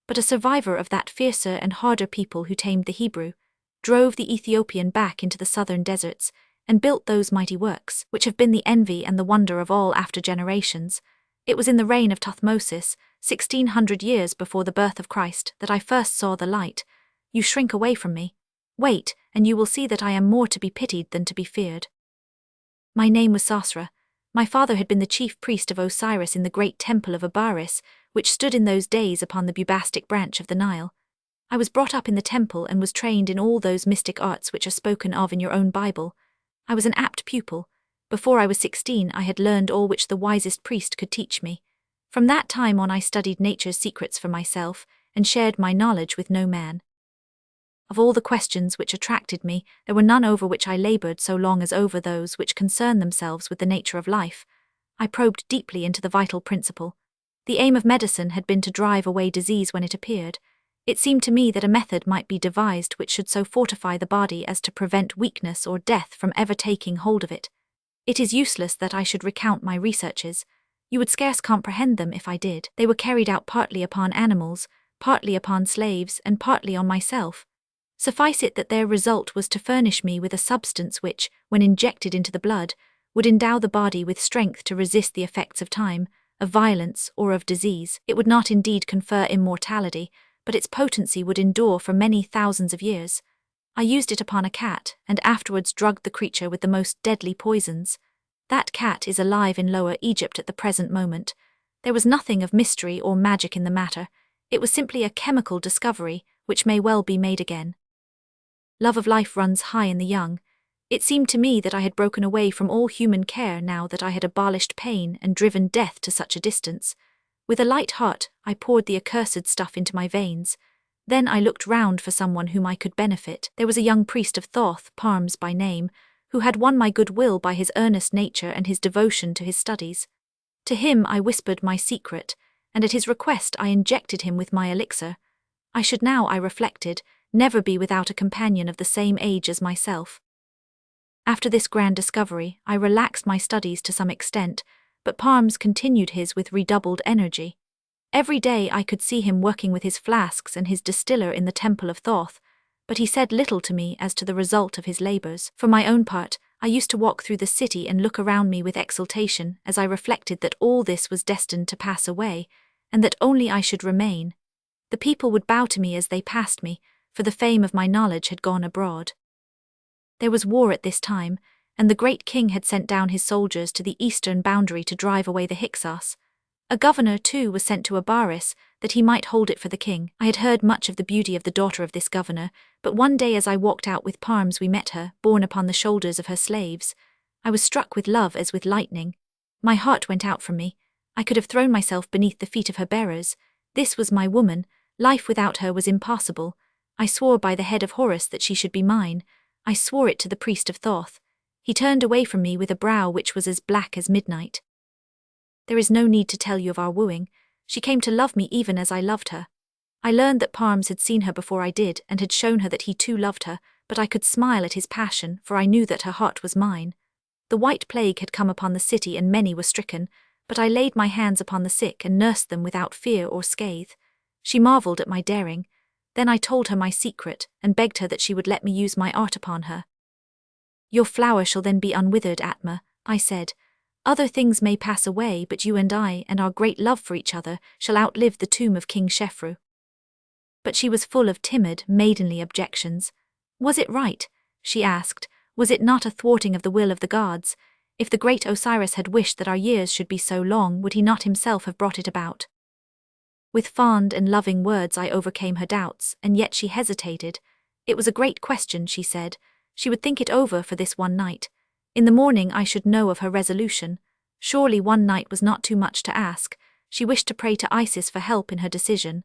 but a survivor of that fiercer and harder people who tamed the Hebrew, drove the Ethiopian back into the southern deserts, and built those mighty works, which have been the envy and the wonder of all after generations. It was in the reign of Thutmosis, 1600 years before the birth of Christ, that I first saw the light. You shrink away from me. Wait, and you will see that I am more to be pitied than to be feared. My name was Sasra. My father had been the chief priest of Osiris in the great temple of Abaris, which stood in those days upon the Bubastic branch of the Nile. I was brought up in the temple and was trained in all those mystic arts which are spoken of in your own Bible. I was an apt pupil. Before I was 16, I had learned all which the wisest priest could teach me. From that time on I studied nature's secrets for myself, and shared my knowledge with no man. Of all the questions which attracted me, there were none over which I labored so long as over those which concern themselves with the nature of life. I probed deeply into the vital principle. The aim of medicine had been to drive away disease when it appeared. It seemed to me that a method might be devised which should so fortify the body as to prevent weakness or death from ever taking hold of it. It is useless that I should recount my researches. You would scarce comprehend them if I did. They were carried out partly upon animals, partly upon slaves, and partly on myself. Suffice it that their result was to furnish me with a substance which, when injected into the blood, would endow the body with strength to resist the effects of time, of violence, or of disease. It would not indeed confer immortality, but its potency would endure for many thousands of years. I used it upon a cat, and afterwards drugged the creature with the most deadly poisons. That cat is alive in Lower Egypt at the present moment. There was nothing of mystery or magic in the matter. It was simply a chemical discovery, which may well be made again. Love of life runs high in the young. It seemed to me that I had broken away from all human care now that I had abolished pain and driven death to such a distance. With a light heart, I poured the accursed stuff into my veins. Then I looked round for someone whom I could benefit. There was a young priest of Thoth, Parms by name, who had won my goodwill by his earnest nature and his devotion to his studies. To him I whispered my secret, and at his request I injected him with my elixir. I should now, I reflected, never be without a companion of the same age as myself. After this grand discovery, I relaxed my studies to some extent, but Parms continued his with redoubled energy. Every day I could see him working with his flasks and his distiller in the temple of Thoth, but he said little to me as to the result of his labors. For my own part, I used to walk through the city and look around me with exultation as I reflected that all this was destined to pass away, and that only I should remain. The people would bow to me as they passed me, for the fame of my knowledge had gone abroad. There was war at this time, and the great king had sent down his soldiers to the eastern boundary to drive away the Hyksos. A governor, too, was sent to Abaris, that he might hold it for the king. I had heard much of the beauty of the daughter of this governor, but one day as I walked out with Parms we met her, borne upon the shoulders of her slaves. I was struck with love as with lightning. My heart went out from me. I could have thrown myself beneath the feet of her bearers. This was my woman. Life without her was impossible. I swore by the head of Horus that she should be mine. I swore it to the priest of Thoth. He turned away from me with a brow which was as black as midnight. There is no need to tell you of our wooing. She came to love me even as I loved her. I learned that Parms had seen her before I did and had shown her that he too loved her, but I could smile at his passion, for I knew that her heart was mine. The white plague had come upon the city and many were stricken, but I laid my hands upon the sick and nursed them without fear or scathe. She marveled at my daring. Then I told her my secret, and begged her that she would let me use my art upon her. Your flower shall then be unwithered, Atma, I said. Other things may pass away, but you and I, and our great love for each other, shall outlive the tomb of King Shefru. But she was full of timid, maidenly objections. Was it right? She asked. Was it not a thwarting of the will of the gods? If the great Osiris had wished that our years should be so long, would he not himself have brought it about? With fond and loving words I overcame her doubts, and yet she hesitated. It was a great question, she said. She would think it over for this one night. In the morning I should know of her resolution. Surely one night was not too much to ask. She wished to pray to Isis for help in her decision.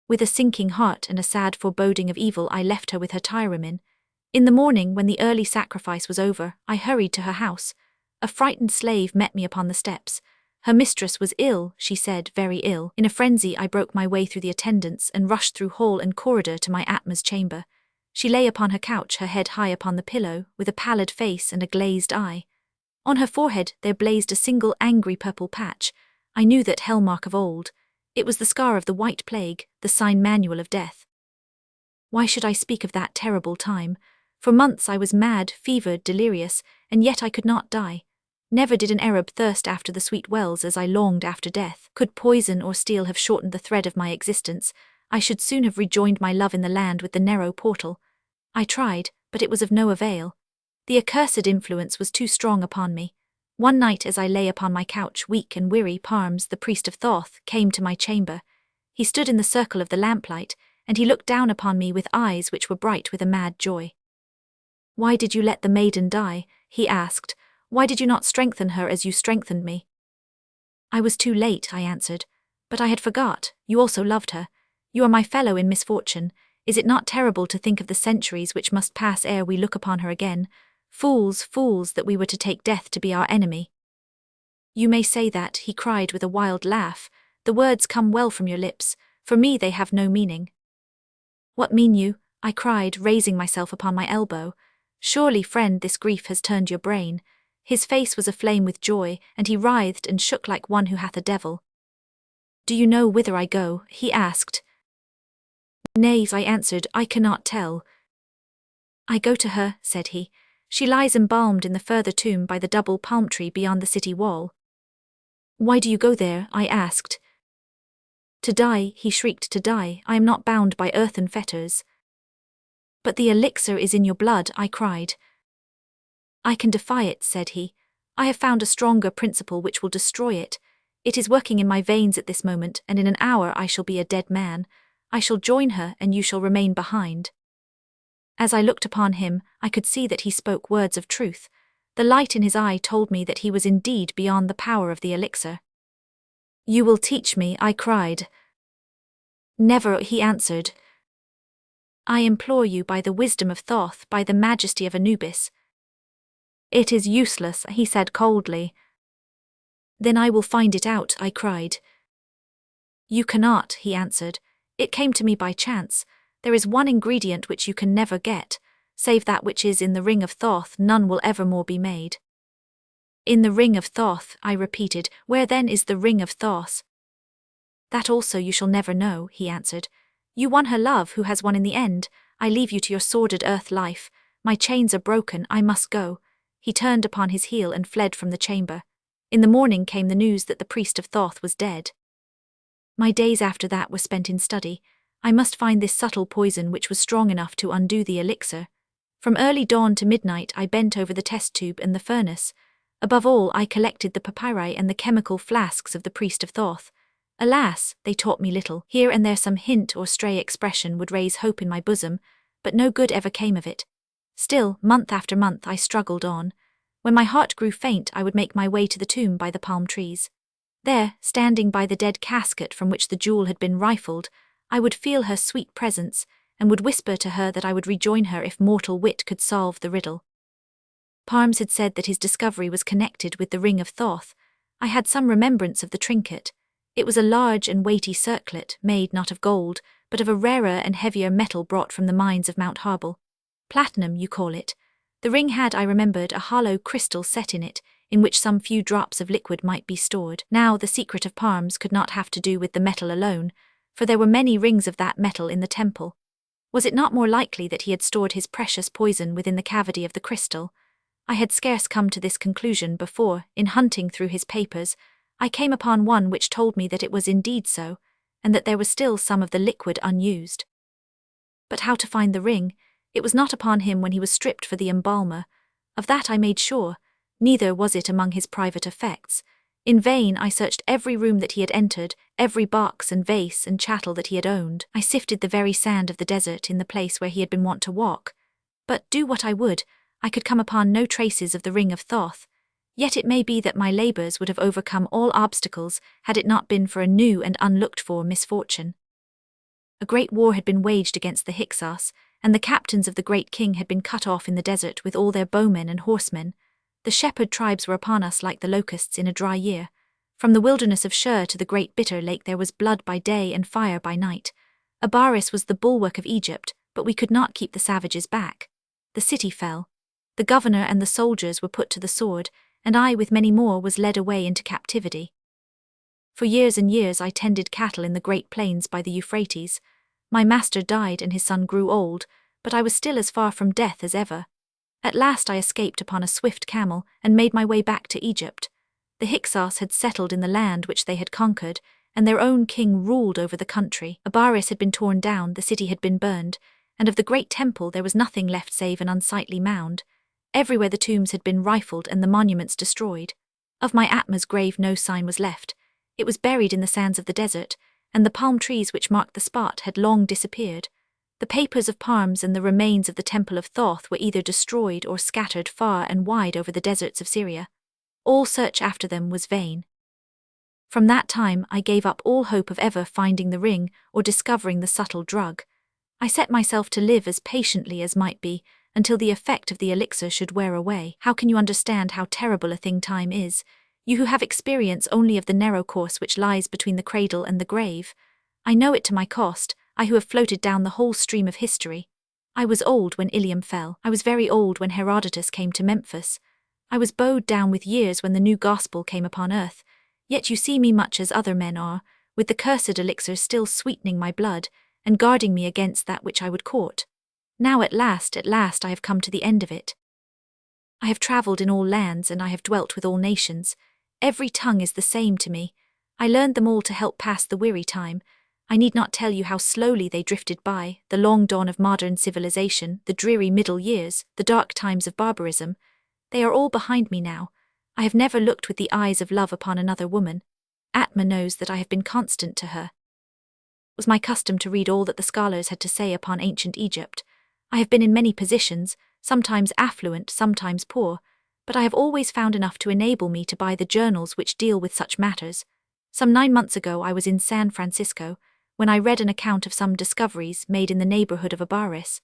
With a sinking heart and a sad foreboding of evil, I left her with her tirewomen. In the morning, when the early sacrifice was over, I hurried to her house. A frightened slave met me upon the steps. Her mistress was ill, she said, very ill. In a frenzy I broke my way through the attendants and rushed through hall and corridor to my Atma's chamber. She lay upon her couch, her head high upon the pillow, with a pallid face and a glazed eye. On her forehead there blazed a single angry purple patch. I knew that hell-mark of old. It was the scar of the white plague, the sign manual of death. Why should I speak of that terrible time? For months I was mad, fevered, delirious, and yet I could not die. Never did an Arab thirst after the sweet wells as I longed after death. Could poison or steel have shortened the thread of my existence, I should soon have rejoined my love in the land with the narrow portal. I tried, but it was of no avail. The accursed influence was too strong upon me. One night as I lay upon my couch, weak and weary, Parms, the priest of Thoth, came to my chamber. He stood in the circle of the lamplight, and he looked down upon me with eyes which were bright with a mad joy. "Why did you let the maiden die?" he asked. "Why did you not strengthen her as you strengthened me?" "I was too late," I answered. "But I had forgot, you also loved her. You are my fellow in misfortune. Is it not terrible to think of the centuries which must pass ere we look upon her again? Fools, fools, that we were to take death to be our enemy." "You may say that," he cried with a wild laugh. "The words come well from your lips. For me they have no meaning." "What mean you?" I cried, raising myself upon my elbow. "Surely, friend, this grief has turned your brain." His face was aflame with joy, and he writhed and shook like one who hath a devil. "Do you know whither I go?" he asked. "Nay," I answered, "I cannot tell." "I go to her," said he. "She lies embalmed in the further tomb by the double palm tree beyond the city wall." "Why do you go there?" I asked. "To die," he shrieked, "to die. I am not bound by earthen fetters." "But the elixir is in your blood," I cried. "I can defy it," said he. "I have found a stronger principle which will destroy it. It is working in my veins at this moment, and in an hour I shall be a dead man. I shall join her, and you shall remain behind." As I looked upon him, I could see that he spoke words of truth. The light in his eye told me that he was indeed beyond the power of the elixir. "You will teach me," I cried. "Never," he answered. "I implore you by the wisdom of Thoth, by the majesty of Anubis." "It is useless," he said coldly. "Then I will find it out," I cried. "You cannot," he answered. "It came to me by chance. There is one ingredient which you can never get. Save that which is in the ring of Thoth, none will ever more be made." "In the ring of Thoth," I repeated. "Where then is the ring of Thoth?" "That also you shall never know," he answered. "You won her love, who has won in the end. I leave you to your sordid earth life. My chains are broken, I must go." He turned upon his heel and fled from the chamber. In the morning came the news that the priest of Thoth was dead. My days after that were spent in study. I must find this subtle poison which was strong enough to undo the elixir. From early dawn to midnight I bent over the test tube and the furnace. Above all, I collected the papyri and the chemical flasks of the priest of Thoth. Alas, they taught me little. Here and there some hint or stray expression would raise hope in my bosom, but no good ever came of it. Still, month after month I struggled on. When my heart grew faint, I would make my way to the tomb by the palm trees. There, standing by the dead casket from which the jewel had been rifled, I would feel her sweet presence, and would whisper to her that I would rejoin her if mortal wit could solve the riddle. Parms had said that his discovery was connected with the ring of Thoth. I had some remembrance of the trinket. It was a large and weighty circlet, made not of gold, but of a rarer and heavier metal brought from the mines of Mount Harbel. Platinum, you call it. The ring had, I remembered, a hollow crystal set in it, in which some few drops of liquid might be stored. Now the secret of Parms could not have to do with the metal alone, for there were many rings of that metal in the temple. Was it not more likely that he had stored his precious poison within the cavity of the crystal? I had scarce come to this conclusion before, in hunting through his papers, I came upon one which told me that it was indeed so, and that there was still some of the liquid unused. But how to find the ring? It was not upon him when he was stripped for the embalmer. Of that I made sure. Neither was it among his private effects. In vain I searched every room that he had entered, every box and vase and chattel that he had owned. I sifted the very sand of the desert in the place where he had been wont to walk. But do what I would, I could come upon no traces of the ring of Thoth. Yet it may be that my labours would have overcome all obstacles had it not been for a new and unlooked-for misfortune. A great war had been waged against the Hyksos, and the captains of the great king had been cut off in the desert with all their bowmen and horsemen. The shepherd tribes were upon us like the locusts in a dry year. From the wilderness of Shur to the great bitter lake there was blood by day and fire by night. Abaris was the bulwark of Egypt, but we could not keep the savages back. The city fell. The governor and the soldiers were put to the sword, and I, with many more, was led away into captivity. For years and years I tended cattle in the great plains by the Euphrates. My master died and his son grew old, but I was still as far from death as ever. At last I escaped upon a swift camel and made my way back to Egypt. The Hyksos had settled in the land which they had conquered, and their own king ruled over the country. Abaris had been torn down, the city had been burned, and of the great temple there was nothing left save an unsightly mound. Everywhere the tombs had been rifled and the monuments destroyed. Of my Atma's grave no sign was left. It was buried in the sands of the desert, and the palm trees which marked the spot had long disappeared. The papers of palms and the remains of the temple of Thoth were either destroyed or scattered far and wide over the deserts of Syria. All search after them was vain. From that time I gave up all hope of ever finding the ring or discovering the subtle drug. I set myself to live as patiently as might be, until the effect of the elixir should wear away. How can you understand how terrible a thing time is, you who have experience only of the narrow course which lies between the cradle and the grave? I know it to my cost, I who have floated down the whole stream of history. I was old when Ilium fell. I was very old when Herodotus came to Memphis. I was bowed down with years when the new gospel came upon earth. Yet you see me much as other men are, with the cursed elixir still sweetening my blood, and guarding me against that which I would court. Now at last I have come to the end of it. I have travelled in all lands, and I have dwelt with all nations. Every tongue is the same to me. I learned them all to help pass the weary time. I need not tell you how slowly they drifted by, the long dawn of modern civilization, the dreary Middle Years, the dark times of barbarism. They are all behind me now. I have never looked with the eyes of love upon another woman. Atma knows that I have been constant to her. It was my custom to read all that the scholars had to say upon ancient Egypt. I have been in many positions, sometimes affluent, sometimes poor, but I have always found enough to enable me to buy the journals which deal with such matters. Some 9 months ago I was in San Francisco, when I read an account of some discoveries made in the neighborhood of Abaris.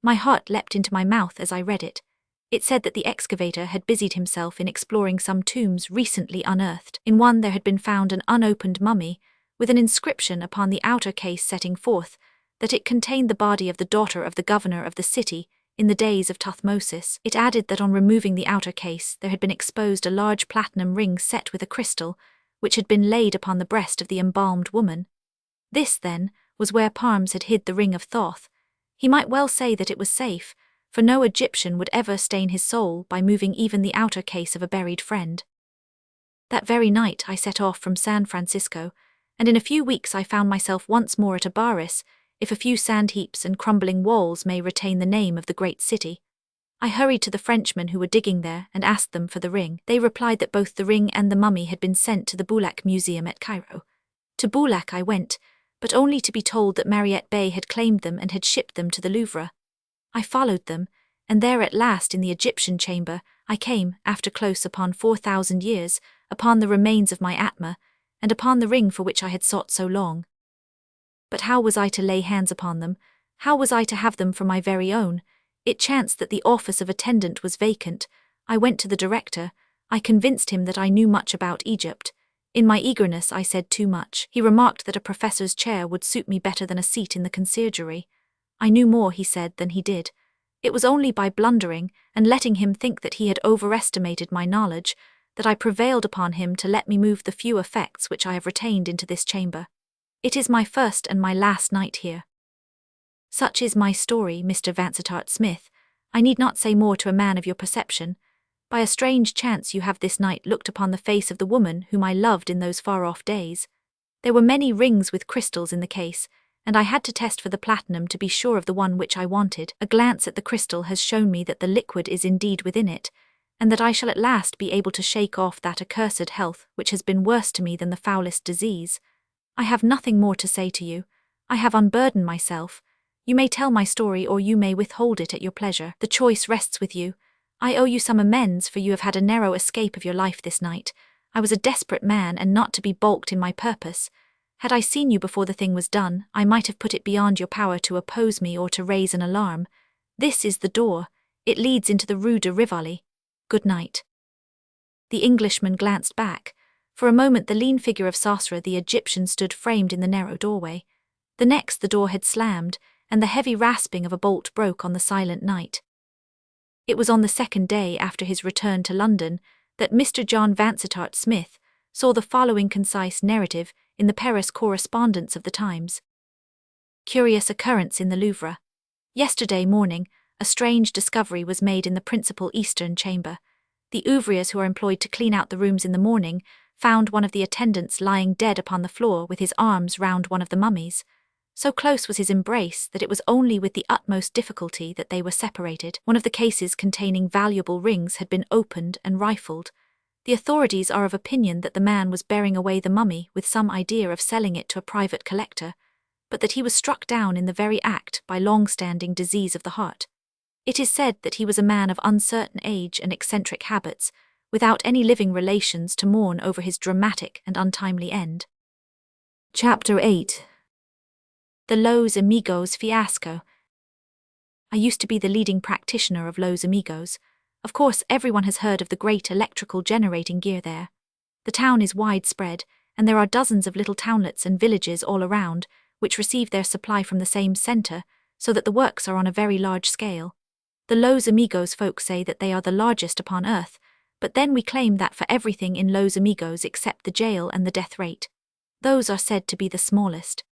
My heart leapt into my mouth as I read it. It said that the excavator had busied himself in exploring some tombs recently unearthed. In one there had been found an unopened mummy, with an inscription upon the outer case setting forth that it contained the body of the daughter of the governor of the city in the days of Tuthmosis. It added that on removing the outer case there had been exposed a large platinum ring set with a crystal, which had been laid upon the breast of the embalmed woman. This, then, was where Parms had hid the ring of Thoth. He might well say that it was safe, for no Egyptian would ever stain his soul by moving even the outer case of a buried friend. That very night I set off from San Francisco, and in a few weeks I found myself once more at Abaris, if a few sand heaps and crumbling walls may retain the name of the great city. I hurried to the Frenchmen who were digging there and asked them for the ring. They replied that both the ring and the mummy had been sent to the Boulak Museum at Cairo. To Boulak I went, but only to be told that Mariette Bey had claimed them and had shipped them to the Louvre. I followed them, and there at last in the Egyptian chamber I came, after close upon 4,000 years, upon the remains of my Atma, and upon the ring for which I had sought so long. But how was I to lay hands upon them? How was I to have them for my very own? It chanced that the office of attendant was vacant. I went to the director. I convinced him that I knew much about Egypt. In my eagerness I said too much. He remarked that a professor's chair would suit me better than a seat in the conciergerie. I knew more, he said, than he did. It was only by blundering, and letting him think that he had overestimated my knowledge, that I prevailed upon him to let me move the few effects which I have retained into this chamber. It is my first and my last night here. Such is my story, Mr. Vansittart Smith. I need not say more to a man of your perception. By a strange chance you have this night looked upon the face of the woman whom I loved in those far-off days. There were many rings with crystals in the case, and I had to test for the platinum to be sure of the one which I wanted. A glance at the crystal has shown me that the liquid is indeed within it, and that I shall at last be able to shake off that accursed health which has been worse to me than the foulest disease. I have nothing more to say to you. I have unburdened myself. You may tell my story or you may withhold it at your pleasure. The choice rests with you. I owe you some amends, for you have had a narrow escape of your life this night. I was a desperate man and not to be balked in my purpose. Had I seen you before the thing was done, I might have put it beyond your power to oppose me or to raise an alarm. This is the door. It leads into the Rue de Rivoli. Good night. The Englishman glanced back. For a moment the lean figure of Sasra the Egyptian stood framed in the narrow doorway. The next the door had slammed, and the heavy rasping of a bolt broke on the silent night. It was on the second day after his return to London that Mr. John Vansittart Smith saw the following concise narrative in the Paris correspondence of the Times. Curious occurrence in the Louvre. Yesterday morning, a strange discovery was made in the principal eastern chamber. The ouvriers who are employed to clean out the rooms in the morning found one of the attendants lying dead upon the floor with his arms round one of the mummies. So close was his embrace that it was only with the utmost difficulty that they were separated. One of the cases containing valuable rings had been opened and rifled. The authorities are of opinion that the man was bearing away the mummy with some idea of selling it to a private collector, but that he was struck down in the very act by long-standing disease of the heart. It is said that he was a man of uncertain age and eccentric habits, without any living relations to mourn over his dramatic and untimely end. Chapter 8. The Los Amigos Fiasco. I used to be the leading practitioner of Los Amigos. Of course, everyone has heard of the great electrical generating gear there. The town is widespread, and there are dozens of little townlets and villages all around, which receive their supply from the same centre, so that the works are on a very large scale. The Los Amigos folk say that they are the largest upon earth, but then we claim that for everything in Los Amigos except the jail and the death rate, those are said to be the smallest.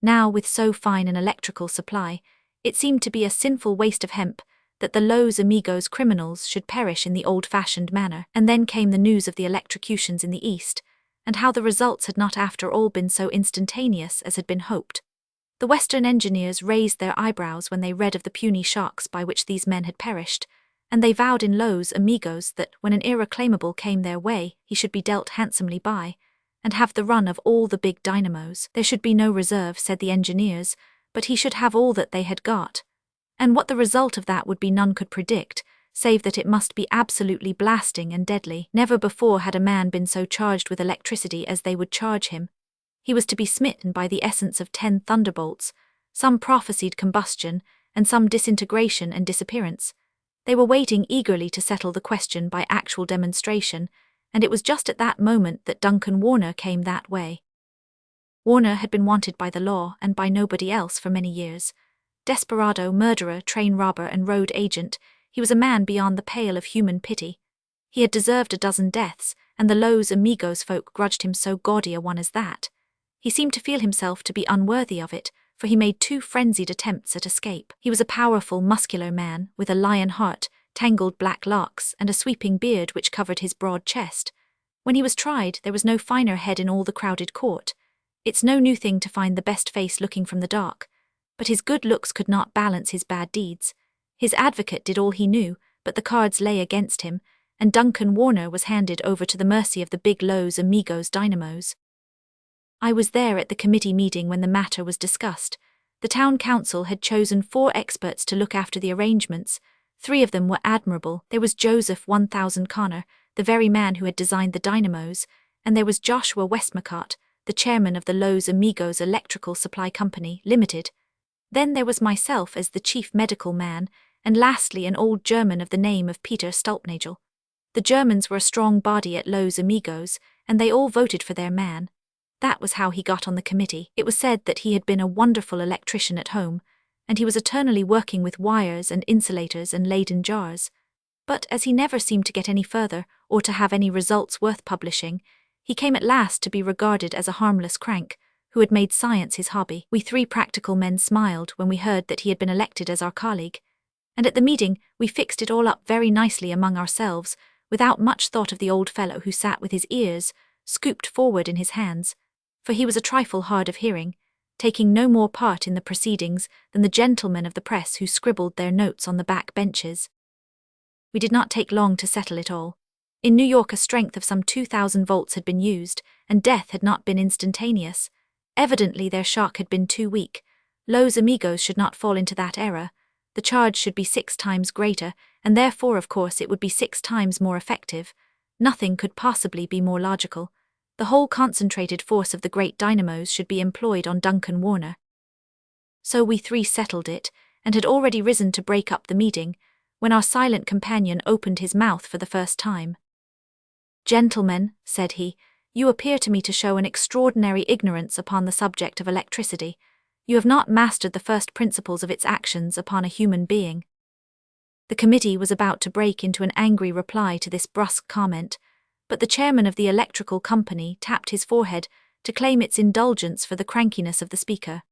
Now, with so fine an electrical supply, it seemed to be a sinful waste of hemp that the Los Amigos criminals should perish in the old-fashioned manner. And then came the news of the electrocutions in the East, and how the results had not after all been so instantaneous as had been hoped. The Western engineers raised their eyebrows when they read of the puny shocks by which these men had perished, and they vowed in Los Amigos that when an irreclaimable came their way, he should be dealt handsomely by, and have the run of all the big dynamos. There should be no reserve, said the engineers, but he should have all that they had got. And what the result of that would be none could predict, save that it must be absolutely blasting and deadly. Never before had a man been so charged with electricity as they would charge him. He was to be smitten by the essence of 10 thunderbolts, some prophesied combustion, and some disintegration and disappearance. They were waiting eagerly to settle the question by actual demonstration, and it was just at that moment that Duncan Warner came that way. Warner had been wanted by the law and by nobody else for many years. Desperado, murderer, train robber, and road agent, he was a man beyond the pale of human pity. He had deserved a dozen deaths, and the Los Amigos folk grudged him so gaudy a one as that. He seemed to feel himself to be unworthy of it, for he made 2 frenzied attempts at escape. He was a powerful, muscular man, with a lion heart, tangled black locks, and a sweeping beard which covered his broad chest. When he was tried, there was no finer head in all the crowded court. It's no new thing to find the best face looking from the dark, but his good looks could not balance his bad deeds. His advocate did all he knew, but the cards lay against him, and Duncan Warner was handed over to the mercy of the big Los Amigos dynamos. I was there at the committee meeting when the matter was discussed. The town council had chosen 4 experts to look after the arrangements. 3 of them were admirable. There was Joseph 1000 Connor, the very man who had designed the dynamos, and there was Joshua Westmacott, the chairman of the Los Amigos Electrical Supply Company, Limited. Then there was myself as the chief medical man, and lastly an old German of the name of Peter Stulpnagel. The Germans were a strong body at Los Amigos, and they all voted for their man. That was how he got on the committee. It was said that he had been a wonderful electrician at home, and he was eternally working with wires and insulators and Leyden jars. But as he never seemed to get any further, or to have any results worth publishing, he came at last to be regarded as a harmless crank, who had made science his hobby. We 3 practical men smiled when we heard that he had been elected as our colleague, and at the meeting we fixed it all up very nicely among ourselves, without much thought of the old fellow who sat with his ears scooped forward in his hands, for he was a trifle hard of hearing, taking no more part in the proceedings than the gentlemen of the press who scribbled their notes on the back benches. We did not take long to settle it all. In New York, a strength of some 2,000 volts had been used, and death had not been instantaneous. Evidently their shock had been too weak. Los Amigos should not fall into that error. The charge should be 6 times greater, and therefore of course it would be 6 times more effective. Nothing could possibly be more logical. The whole concentrated force of the great dynamos should be employed on Duncan Warner. So we three settled it, and had already risen to break up the meeting, when our silent companion opened his mouth for the first time. "Gentlemen," said he, "you appear to me to show an extraordinary ignorance upon the subject of electricity. You have not mastered the first principles of its actions upon a human being." The committee was about to break into an angry reply to this brusque comment, but the chairman of the electrical company tapped his forehead to claim its indulgence for the crankiness of the speaker.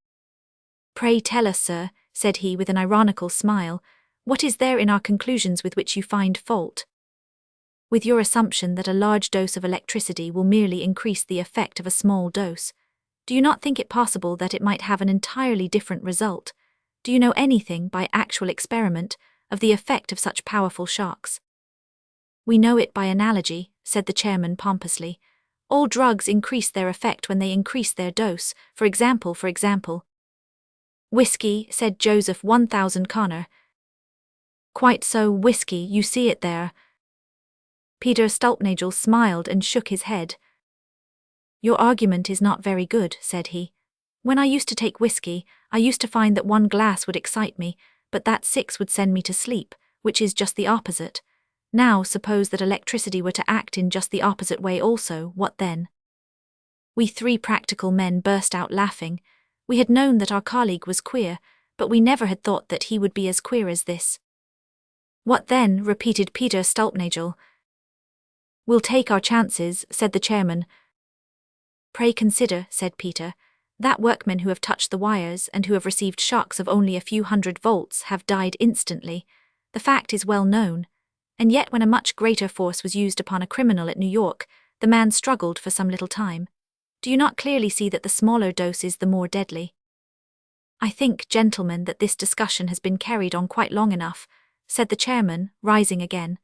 "Pray tell us, sir," said he with an ironical smile, "what is there in our conclusions with which you find fault?" "With your assumption that a large dose of electricity will merely increase the effect of a small dose. Do you not think it possible that it might have an entirely different result? Do you know anything, by actual experiment, of the effect of such powerful shocks?" "We know it by analogy," said the chairman pompously. "All drugs increase their effect when they increase their dose. For example. "Whiskey," said Joseph 1000 Connor. "Quite so, whiskey, you see it there." Peter Stulpnagel smiled and shook his head. "Your argument is not very good," said he. "When I used to take whiskey, I used to find that 1 glass would excite me, but that 6 would send me to sleep, which is just the opposite. Now suppose that electricity were to act in just the opposite way also, what then?" We three practical men burst out laughing. We had known that our colleague was queer, but we never had thought that he would be as queer as this. "What then?" repeated Peter Stulpnagel. "We'll take our chances," said the chairman. "Pray consider," said Peter, "that workmen who have touched the wires and who have received shocks of only a few hundred volts have died instantly. The fact is well known. And yet when a much greater force was used upon a criminal at New York, the man struggled for some little time. Do you not clearly see that the smaller dose is the more deadly?" "I think, gentlemen, that this discussion has been carried on quite long enough," said the chairman, rising again.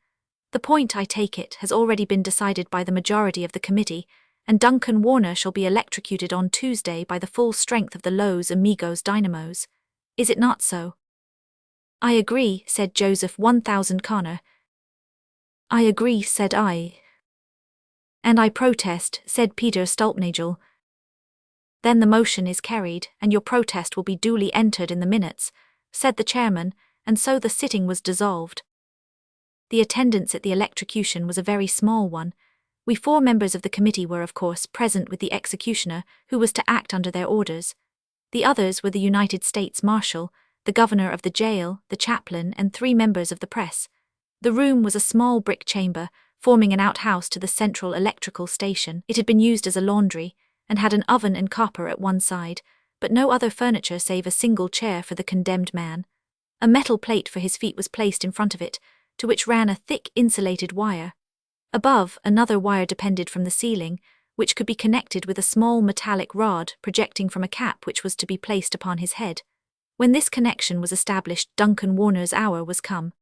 "The point, I take it, has already been decided by the majority of the committee, and Duncan Warner shall be electrocuted on Tuesday by the full strength of the Los Amigos dynamos. Is it not so?" "I agree," said Joseph 1000 Connor. "I agree," said I. "And I protest," said Peter Stulpnagel. "Then the motion is carried, and your protest will be duly entered in the minutes," said the chairman, and so the sitting was dissolved. The attendance at the electrocution was a very small one. We 4 members of the committee were, of course, present with the executioner, who was to act under their orders. The others were the United States Marshal, the governor of the jail, the chaplain, and 3 members of the press. The room was a small brick chamber, forming an outhouse to the central electrical station. It had been used as a laundry, and had an oven and copper at one side, but no other furniture save a single chair for the condemned man. A metal plate for his feet was placed in front of it, to which ran a thick insulated wire. Above, another wire depended from the ceiling, which could be connected with a small metallic rod projecting from a cap which was to be placed upon his head. When this connection was established, Duncan Warner's hour was come.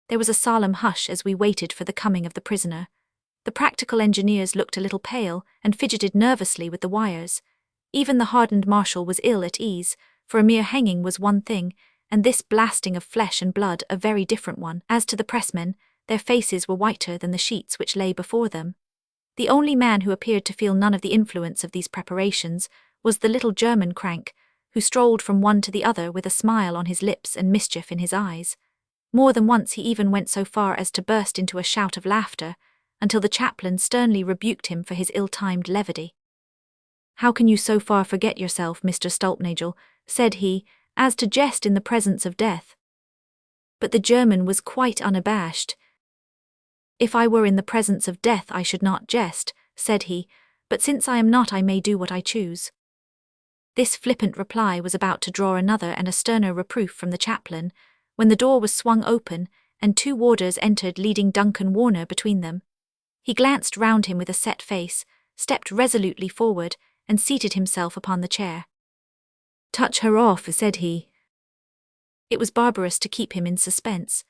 There was a solemn hush as we waited for the coming of the prisoner. The practical engineers looked a little pale and fidgeted nervously with the wires. Even the hardened marshal was ill at ease, for a mere hanging was one thing, and this blasting of flesh and blood a very different one. As to the pressmen, their faces were whiter than the sheets which lay before them. The only man who appeared to feel none of the influence of these preparations was the little German crank, who strolled from one to the other with a smile on his lips and mischief in his eyes. More than once he even went so far as to burst into a shout of laughter, until the chaplain sternly rebuked him for his ill-timed levity. "How can you so far forget yourself, Mr. Stulpnagel," said he, "as to jest in the presence of death?" But the German was quite unabashed. "If I were in the presence of death I should not jest," said he, "but since I am not I may do what I choose." This flippant reply was about to draw another and a sterner reproof from the chaplain, when the door was swung open and 2 warders entered leading Duncan Warner between them. He glanced round him with a set face, stepped resolutely forward, and seated himself upon the chair. "Touch her off," said he. It was barbarous to keep him in suspense.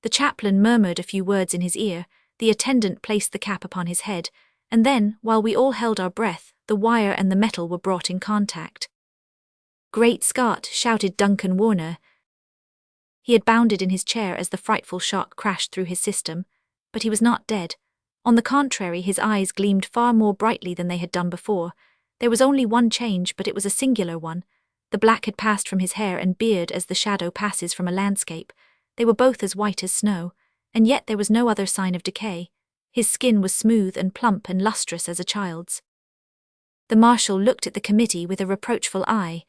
The chaplain murmured a few words in his ear, the attendant placed the cap upon his head, and then, while we all held our breath, the wire and the metal were brought in contact. "Great Scott!" shouted Duncan Warner. He had bounded in his chair as the frightful shock crashed through his system, but he was not dead. On the contrary, his eyes gleamed far more brightly than they had done before. There was only one change, but it was a singular one. The black had passed from his hair and beard as the shadow passes from a landscape. They were both as white as snow, and yet there was no other sign of decay. His skin was smooth and plump and lustrous as a child's. The marshal looked at the committee with a reproachful eye.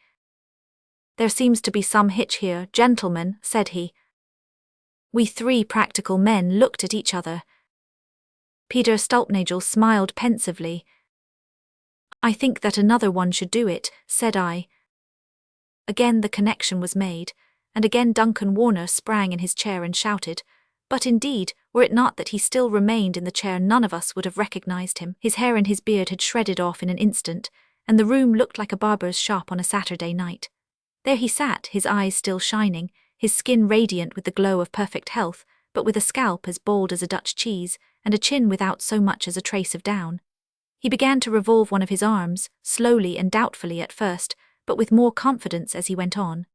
"There seems to be some hitch here, gentlemen," said he. We three practical men looked at each other. Peter Stulpnagel smiled pensively. "I think that another one should do it," said I. Again the connection was made, and again Duncan Warner sprang in his chair and shouted. But indeed, were it not that he still remained in the chair, none of us would have recognized him. His hair and his beard had shredded off in an instant, and the room looked like a barber's shop on a Saturday night. There he sat, his eyes still shining, his skin radiant with the glow of perfect health, but with a scalp as bald as a Dutch cheese, and a chin without so much as a trace of down. He began to revolve one of his arms, slowly and doubtfully at first, but with more confidence as he went on.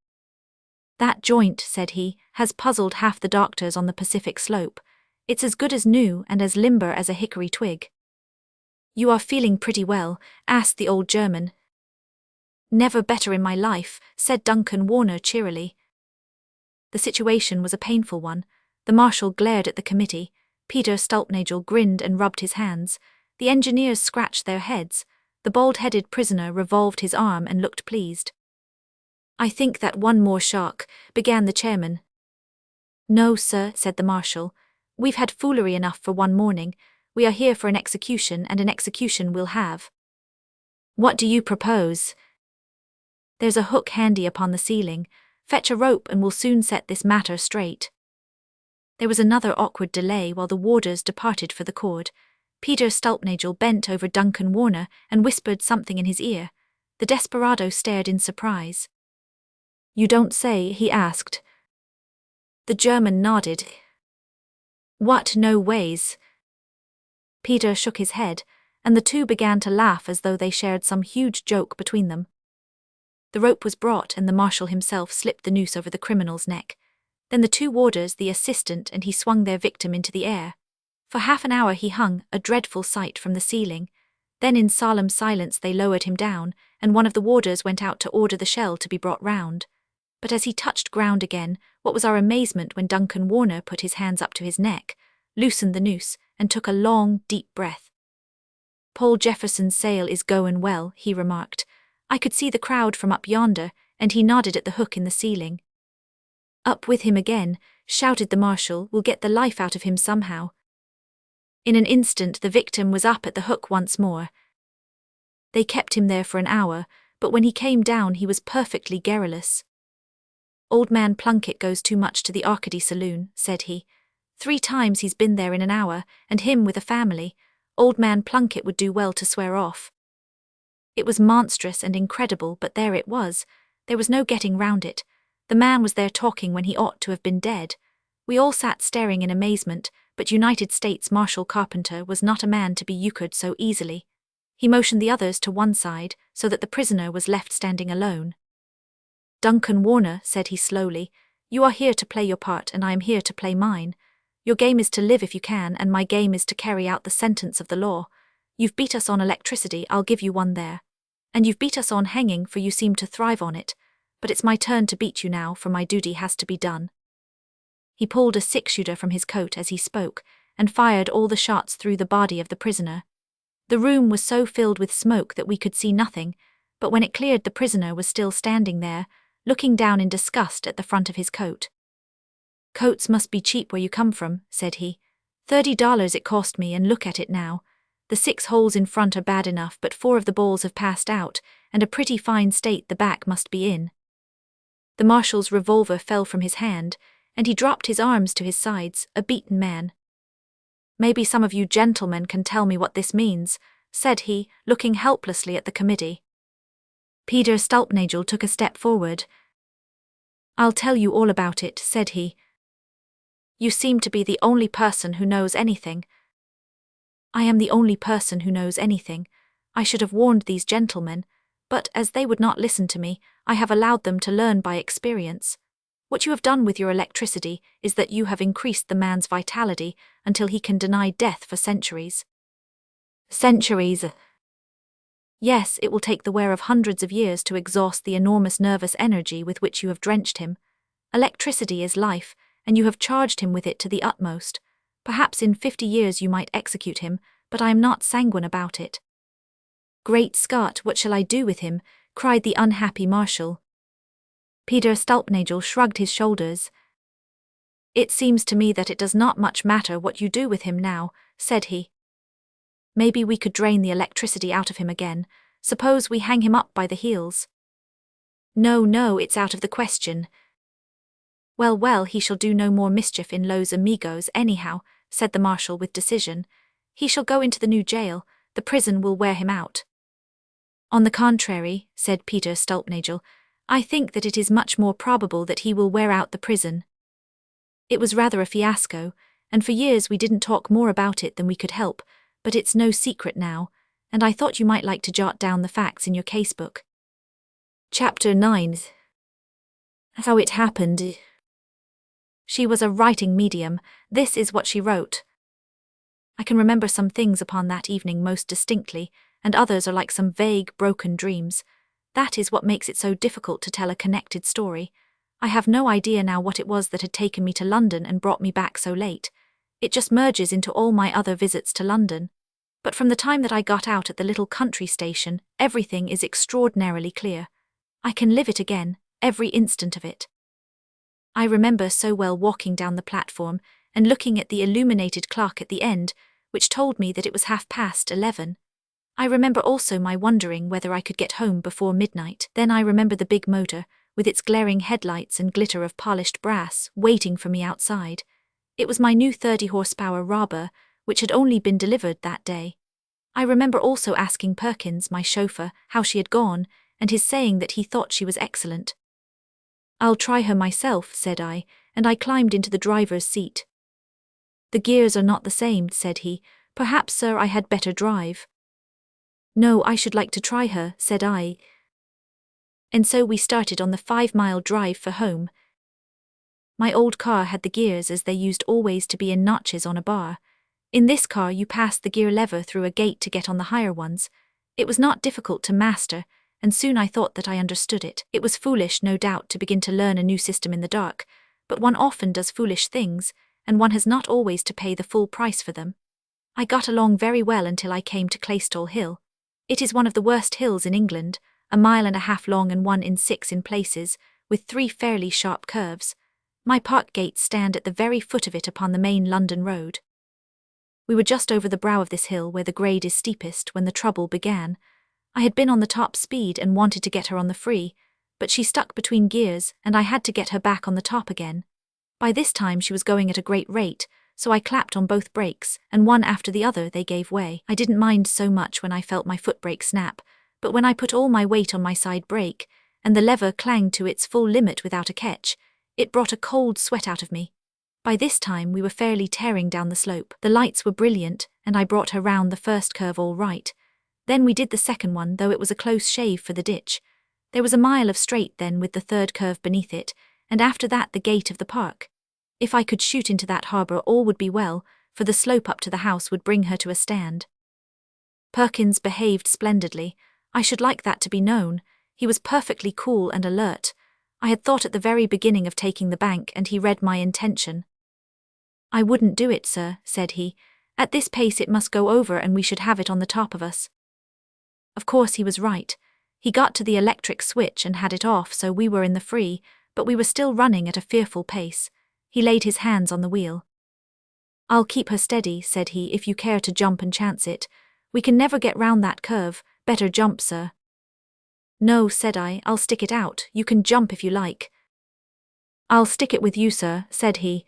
"That joint," said he, "has puzzled half the doctors on the Pacific slope. It's as good as new and as limber as a hickory twig." "You are feeling pretty well?" asked the old German. "Never better in my life," said Duncan Warner cheerily. The situation was a painful one. The marshal glared at the committee. Peter Stulpnagel grinned and rubbed his hands. The engineers scratched their heads. The bald-headed prisoner revolved his arm and looked pleased. "I think that one more shock," began the chairman. "No, sir," said the marshal. "We've had foolery enough for one morning. We are here for an execution, and an execution we'll have." "What do you propose?" "There's a hook handy upon the ceiling. Fetch a rope and we'll soon set this matter straight." There was another awkward delay while the warders departed for the cord. Peter Stulpnagel bent over Duncan Warner and whispered something in his ear. The desperado stared in surprise. "You don't say?" he asked. The German nodded. "What, no ways?" Peter shook his head, and the two began to laugh as though they shared some huge joke between them. The rope was brought, and the marshal himself slipped the noose over the criminal's neck. Then the two warders, the assistant, and he swung their victim into the air. For half an hour he hung, a dreadful sight, from the ceiling. Then in solemn silence they lowered him down, and one of the warders went out to order the shell to be brought round. But as he touched ground again, what was our amazement when Duncan Warner put his hands up to his neck, loosened the noose, and took a long, deep breath. "Paul Jefferson's sail is goin' well," he remarked. "I could see the crowd from up yonder," and he nodded at the hook in the ceiling. "Up with him again," shouted the marshal. "We'll get the life out of him somehow." In an instant the victim was up at the hook once more. They kept him there for an hour, but when he came down he was perfectly garrulous. "Old man Plunkett goes too much to the Arcady saloon," said he. 3 times he's been there in an hour, and him with a family. Old man Plunkett would do well to swear off. It was monstrous and incredible, but there it was. There was no getting round it. The man was there talking when he ought to have been dead. We all sat staring in amazement, but United States Marshal Carpenter was not a man to be euchred so easily. He motioned the others to one side, so that the prisoner was left standing alone. "Duncan Warner," said he slowly, "you are here to play your part, and I am here to play mine. Your game is to live if you can, and my game is to carry out the sentence of the law. You've beat us on electricity, I'll give you one there. And you've beat us on hanging, for you seem to thrive on it. But it's my turn to beat you now, for my duty has to be done." He pulled a 6-shooter from his coat as he spoke, and fired all the shots through the body of the prisoner. The room was so filled with smoke that we could see nothing, but when it cleared the prisoner was still standing there, looking down in disgust at the front of his coat. "Coats must be cheap where you come from," said he. $30 it cost me, and look at it now. The 6 holes in front are bad enough, but 4 of the balls have passed out, and a pretty fine state the back must be in." The marshal's revolver fell from his hand, and he dropped his arms to his sides, a beaten man. "Maybe some of you gentlemen can tell me what this means," said he, looking helplessly at the committee. Peter Stulpnagel took a step forward. "I'll tell you all about it," said he. You seem to be the only person who knows anything. I am the only person who knows anything. I should have warned these gentlemen, but as they would not listen to me, I have allowed them to learn by experience. What you have done with your electricity is that you have increased the man's vitality until he can deny death for centuries. Centuries. Yes, it will take the wear of hundreds of years to exhaust the enormous nervous energy with which you have drenched him. Electricity is life, and you have charged him with it to the utmost. Perhaps in 50 years you might execute him, but I am not sanguine about it. Great Scott, what shall I do with him? Cried the unhappy marshal. Peter Stulpnagel shrugged his shoulders. It seems to me that it does not much matter what you do with him now, said he. Maybe we could drain the electricity out of him again. Suppose we hang him up by the heels. No, it's out of the question. Well, he shall do no more mischief in Los Amigos anyhow, said the marshal with decision. He shall go into the new jail. The prison will wear him out. On the contrary, said Peter Stulpnagel, I think that it is much more probable that he will wear out the prison. It was rather a fiasco, and for years we didn't talk more about it than we could help, but it's no secret now, and I thought you might like to jot down the facts in your casebook. Chapter 9. How it happened. She was a writing medium. This is what she wrote. I can remember some things upon that evening most distinctly, and others are like some vague, broken dreams. That is what makes it so difficult to tell a connected story. I have no idea now what it was that had taken me to London and brought me back so late. It just merges into all my other visits to London. But from the time that I got out at the little country station, everything is extraordinarily clear. I can live it again, every instant of it. I remember so well walking down the platform and looking at the illuminated clock at the end, which told me that it was 11:30. I remember also my wondering whether I could get home before midnight. Then I remember the big motor, with its glaring headlights and glitter of polished brass, waiting for me outside. It was my new 30-horsepower robber, which had only been delivered that day. I remember also asking Perkins, my chauffeur, how she had gone, and his saying that he thought she was excellent. I'll try her myself, said I, and I climbed into the driver's seat. The gears are not the same, said he. Perhaps, sir, I had better drive. No, I should like to try her, said I. And so we started on the 5-mile drive for home. My old car had the gears as they used always to be in notches on a bar. In this car you passed the gear lever through a gate to get on the higher ones. It was not difficult to master, and soon I thought that I understood it. It was foolish, no doubt, to begin to learn a new system in the dark, but one often does foolish things, and one has not always to pay the full price for them. I got along very well until I came to Claystall Hill. It is one of the worst hills in England, 1.5 miles long and 1 in 6 in places, with 3 fairly sharp curves. My park gates stand at the very foot of it upon the main London road. We were just over the brow of this hill where the grade is steepest when the trouble began. I had been on the top speed and wanted to get her on the free, but she stuck between gears and I had to get her back on the top again. By this time she was going at a great rate, so I clapped on both brakes, and one after the other they gave way. I didn't mind so much when I felt my foot brake snap, but when I put all my weight on my side brake, and the lever clanged to its full limit without a catch, it brought a cold sweat out of me. By this time we were fairly tearing down the slope. The lights were brilliant, and I brought her round the first curve all right. Then we did the second one, though it was a close shave for the ditch. There was 1 mile of straight then with the third curve beneath it, and after that the gate of the park. If I could shoot into that harbour all would be well, for the slope up to the house would bring her to a stand. Perkins behaved splendidly. I should like that to be known. He was perfectly cool and alert. I had thought at the very beginning of taking the bank, and he read my intention. I wouldn't do it, sir, said he. At this pace it must go over and we should have it on the top of us. Of course he was right. He got to the electric switch and had it off, so we were in the free, but we were still running at a fearful pace. He laid his hands on the wheel. I'll keep her steady, said he, if you care to jump and chance it. We can never get round that curve. Better jump, sir. No, said I, I'll stick it out. You can jump if you like. I'll stick it with you, sir, said he.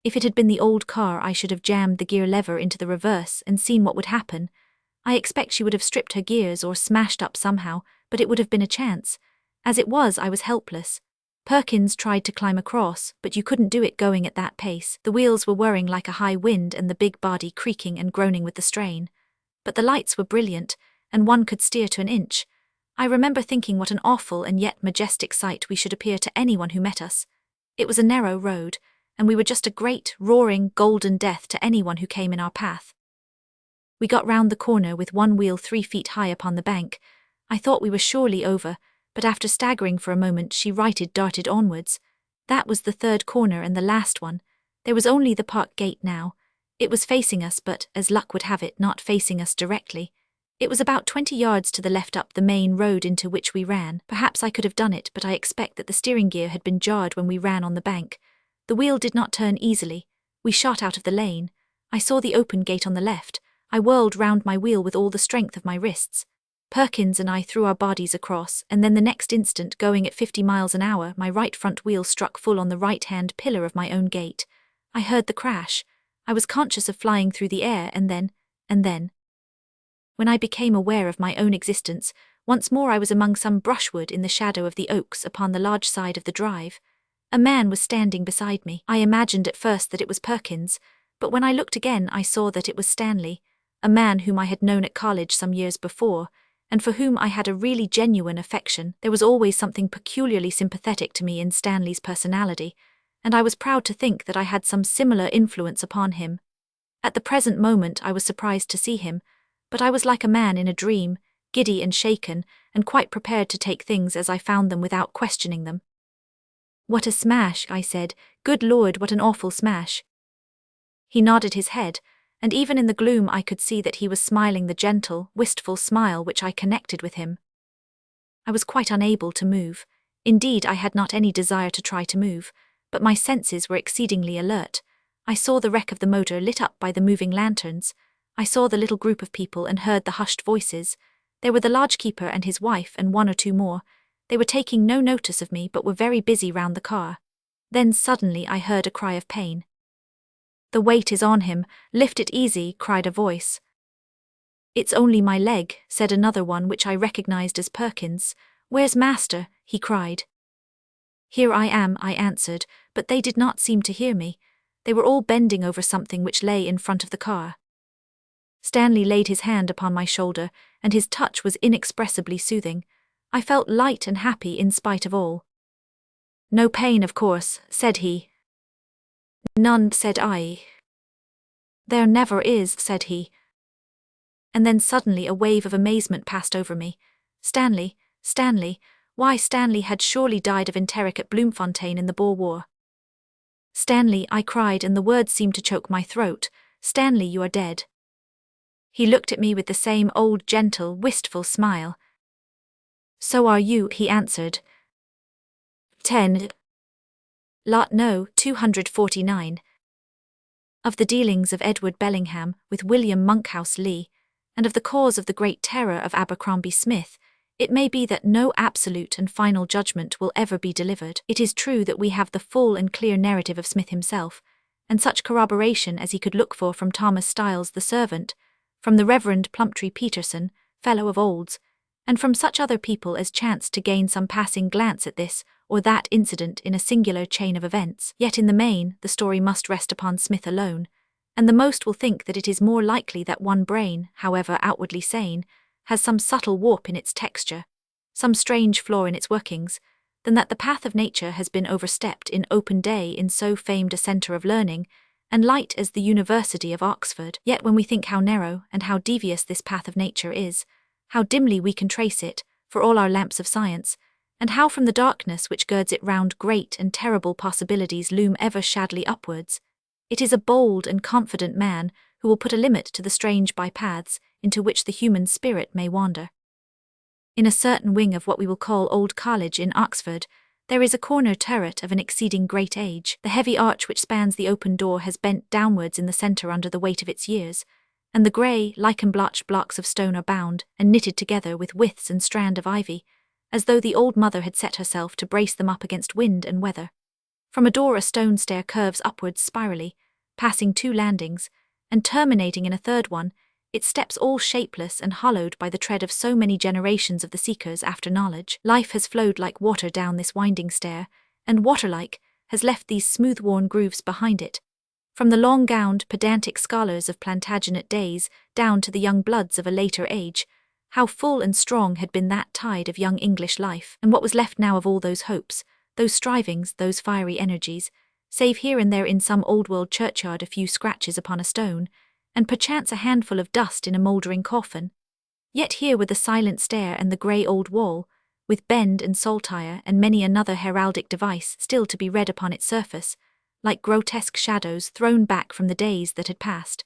If it had been the old car, I should have jammed the gear lever into the reverse and seen what would happen. I expect she would have stripped her gears or smashed up somehow, but it would have been a chance. As it was, I was helpless. Perkins tried to climb across, but you couldn't do it going at that pace. The wheels were whirring like a high wind and the big body creaking and groaning with the strain. But the lights were brilliant, and one could steer to an inch. I remember thinking what an awful and yet majestic sight we should appear to anyone who met us. It was a narrow road, and we were just a great, roaring, golden death to anyone who came in our path. We got round the corner with one wheel 3 feet high upon the bank. I thought we were surely over, but after staggering for a moment she darted onwards. That was the third corner and the last one. There was only the park gate now. It was facing us but, as luck would have it, not facing us directly. It was about 20 yards to the left up the main road into which we ran. Perhaps I could have done it, but I expect that the steering gear had been jarred when we ran on the bank. The wheel did not turn easily. We shot out of the lane. I saw the open gate on the left. I whirled round my wheel with all the strength of my wrists. Perkins and I threw our bodies across, and then the next instant, going at 50 miles an hour, my right front wheel struck full on the right-hand pillar of my own gate. I heard the crash. I was conscious of flying through the air, and then, when I became aware of my own existence, once more I was among some brushwood in the shadow of the oaks upon the large side of the drive. A man was standing beside me. I imagined at first that it was Perkins, but when I looked again I saw that it was Stanley, a man whom I had known at college some years before, and for whom I had a really genuine affection. There was always something peculiarly sympathetic to me in Stanley's personality, and I was proud to think that I had some similar influence upon him. At the present moment I was surprised to see him, but I was like a man in a dream, giddy and shaken, and quite prepared to take things as I found them without questioning them. "What a smash," I said. "Good Lord, what an awful smash." He nodded his head, and even in the gloom I could see that he was smiling the gentle, wistful smile which I connected with him. I was quite unable to move. Indeed, I had not any desire to try to move, but my senses were exceedingly alert. I saw the wreck of the motor lit up by the moving lanterns. I saw the little group of people and heard the hushed voices. There were the lodgekeeper and his wife and 1 or 2 more. They were taking no notice of me but were very busy round the car. Then suddenly I heard a cry of pain. "The weight is on him, lift it easy," cried a voice. "It's only my leg," said another one which I recognized as Perkins. "Where's master?" he cried. "Here I am," I answered, but they did not seem to hear me. They were all bending over something which lay in front of the car. Stanley laid his hand upon my shoulder, and his touch was inexpressibly soothing. I felt light and happy in spite of all. "No pain, of course," said he. "None," said I. "There never is," said he. And then suddenly a wave of amazement passed over me. Stanley, Stanley, why Stanley had surely died of enteric at Bloemfontein in the Boer War. "Stanley," I cried, and the words seemed to choke my throat. "Stanley, you are dead." He looked at me with the same old, gentle, wistful smile. "So are you," he answered. 10. Lot No. 249. Of the dealings of Edward Bellingham with William Monkhouse Lee, and of the cause of the great terror of Abercrombie Smith, it may be that no absolute and final judgment will ever be delivered. It is true that we have the full and clear narrative of Smith himself, and such corroboration as he could look for from Thomas Styles the servant, from the Reverend Plumptree Peterson, fellow of Olds, and from such other people as chanced to gain some passing glance at this or that incident in a singular chain of events. Yet in the main, the story must rest upon Smith alone, and the most will think that it is more likely that one brain, however outwardly sane, has some subtle warp in its texture, some strange flaw in its workings, than that the path of nature has been overstepped in open day in so famed a centre of learning and light as the University of Oxford. Yet when we think how narrow and how devious this path of nature is, how dimly we can trace it, for all our lamps of science, and how from the darkness which girds it round great and terrible possibilities loom ever shadowy upwards, it is a bold and confident man who will put a limit to the strange bypaths into which the human spirit may wander. In a certain wing of what we will call Old College in Oxford, there is a corner turret of an exceeding great age. The heavy arch which spans the open door has bent downwards in the centre under the weight of its years, and the grey, lichen-blotched blocks of stone are bound and knitted together with withes and strand of ivy, as though the old mother had set herself to brace them up against wind and weather. From a door a stone stair curves upwards spirally, passing 2 landings, and terminating in a third one, its steps all shapeless and hollowed by the tread of so many generations of the seekers after knowledge. Life has flowed like water down this winding stair, and water-like, has left these smooth-worn grooves behind it. From the long-gowned, pedantic scholars of Plantagenet days down to the young bloods of a later age, how full and strong had been that tide of young English life, and what was left now of all those hopes, those strivings, those fiery energies, save here and there in some old-world churchyard a few scratches upon a stone, and perchance a handful of dust in a mouldering coffin. Yet here were the silent stair and the grey old wall, with bend and saltire and many another heraldic device still to be read upon its surface, like grotesque shadows thrown back from the days that had passed.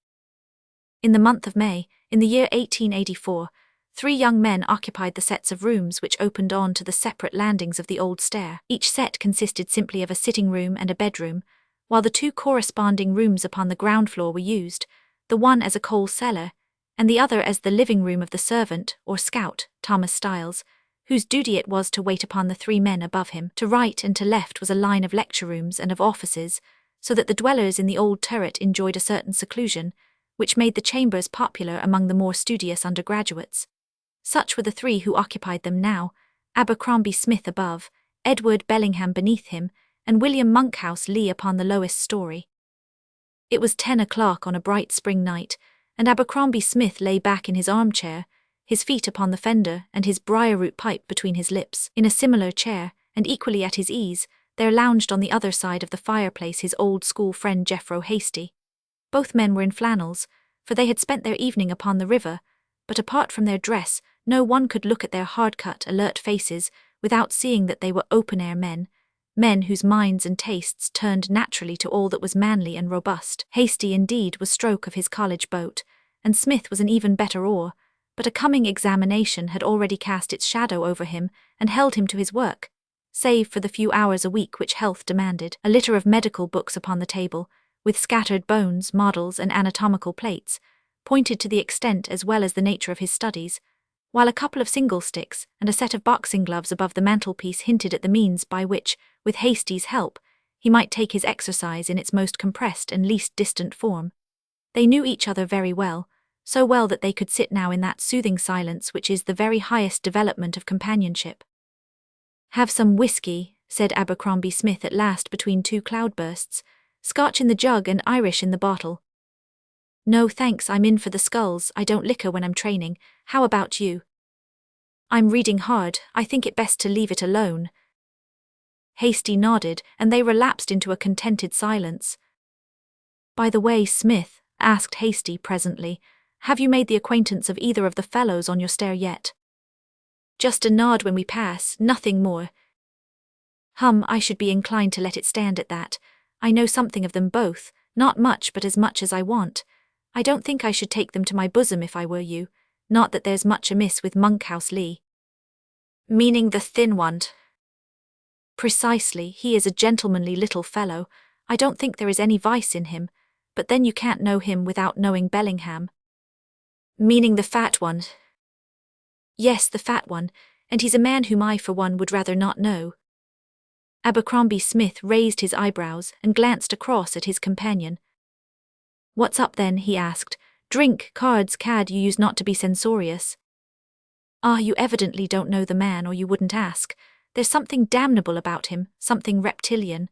In the month of May, in the year 1884, 3 young men occupied the sets of rooms which opened on to the separate landings of the old stair. Each set consisted simply of a sitting room and a bedroom, while the 2 corresponding rooms upon the ground floor were used, the one as a coal cellar, and the other as the living room of the servant, or scout, Thomas Styles, whose duty it was to wait upon the 3 men above him. To right and to left was a line of lecture rooms and of offices, so that the dwellers in the old turret enjoyed a certain seclusion, which made the chambers popular among the more studious undergraduates. Such were the 3 who occupied them now, Abercrombie Smith above, Edward Bellingham beneath him, and William Monkhouse Lee upon the lowest story. It was 10 o'clock on a bright spring night, and Abercrombie Smith lay back in his armchair, his feet upon the fender and his briar-root pipe between his lips. In a similar chair, and equally at his ease, there lounged on the other side of the fireplace his old school friend Jeffro Hasty. Both men were in flannels, for they had spent their evening upon the river, but apart from their dress, no one could look at their hard-cut, alert faces without seeing that they were open-air men, men whose minds and tastes turned naturally to all that was manly and robust. Hasty, indeed, was stroke of his college boat, and Smith was an even better oar, but a coming examination had already cast its shadow over him and held him to his work, save for the few hours a week which health demanded. A litter of medical books upon the table, with scattered bones, models, and anatomical plates, pointed to the extent as well as the nature of his studies, while a couple of single sticks and a set of boxing gloves above the mantelpiece hinted at the means by which, with Hasty's help, he might take his exercise in its most compressed and least distant form. They knew each other very well, so well that they could sit now in that soothing silence which is the very highest development of companionship. "Have some whiskey," said Abercrombie Smith at last between 2 cloudbursts, "Scotch in the jug and Irish in the bottle." "No thanks, I'm in for the sculls, I don't liquor when I'm training. How about you?" "I'm reading hard, I think it best to leave it alone." Hasty nodded, and they relapsed into a contented silence. "By the way, Smith," asked Hasty presently, "have you made the acquaintance of either of the fellows on your stair yet?" "Just a nod when we pass, nothing more." I should be inclined to let it stand at that. I know something of them both, not much but as much as I want. I don't think I should take them to my bosom if I were you, not that there's much amiss with Monkhouse Lee." "Meaning the thin one?" "Precisely, he is a gentlemanly little fellow. I don't think there is any vice in him, but then you can't know him without knowing Bellingham." "Meaning the fat one?" "Yes, the fat one, and he's a man whom I for one would rather not know." Abercrombie Smith raised his eyebrows and glanced across at his companion. "What's up then?" he asked. "Drink, cards, cad, you used not to be censorious." "Ah, you evidently don't know the man or you wouldn't ask. There's something damnable about him, something reptilian.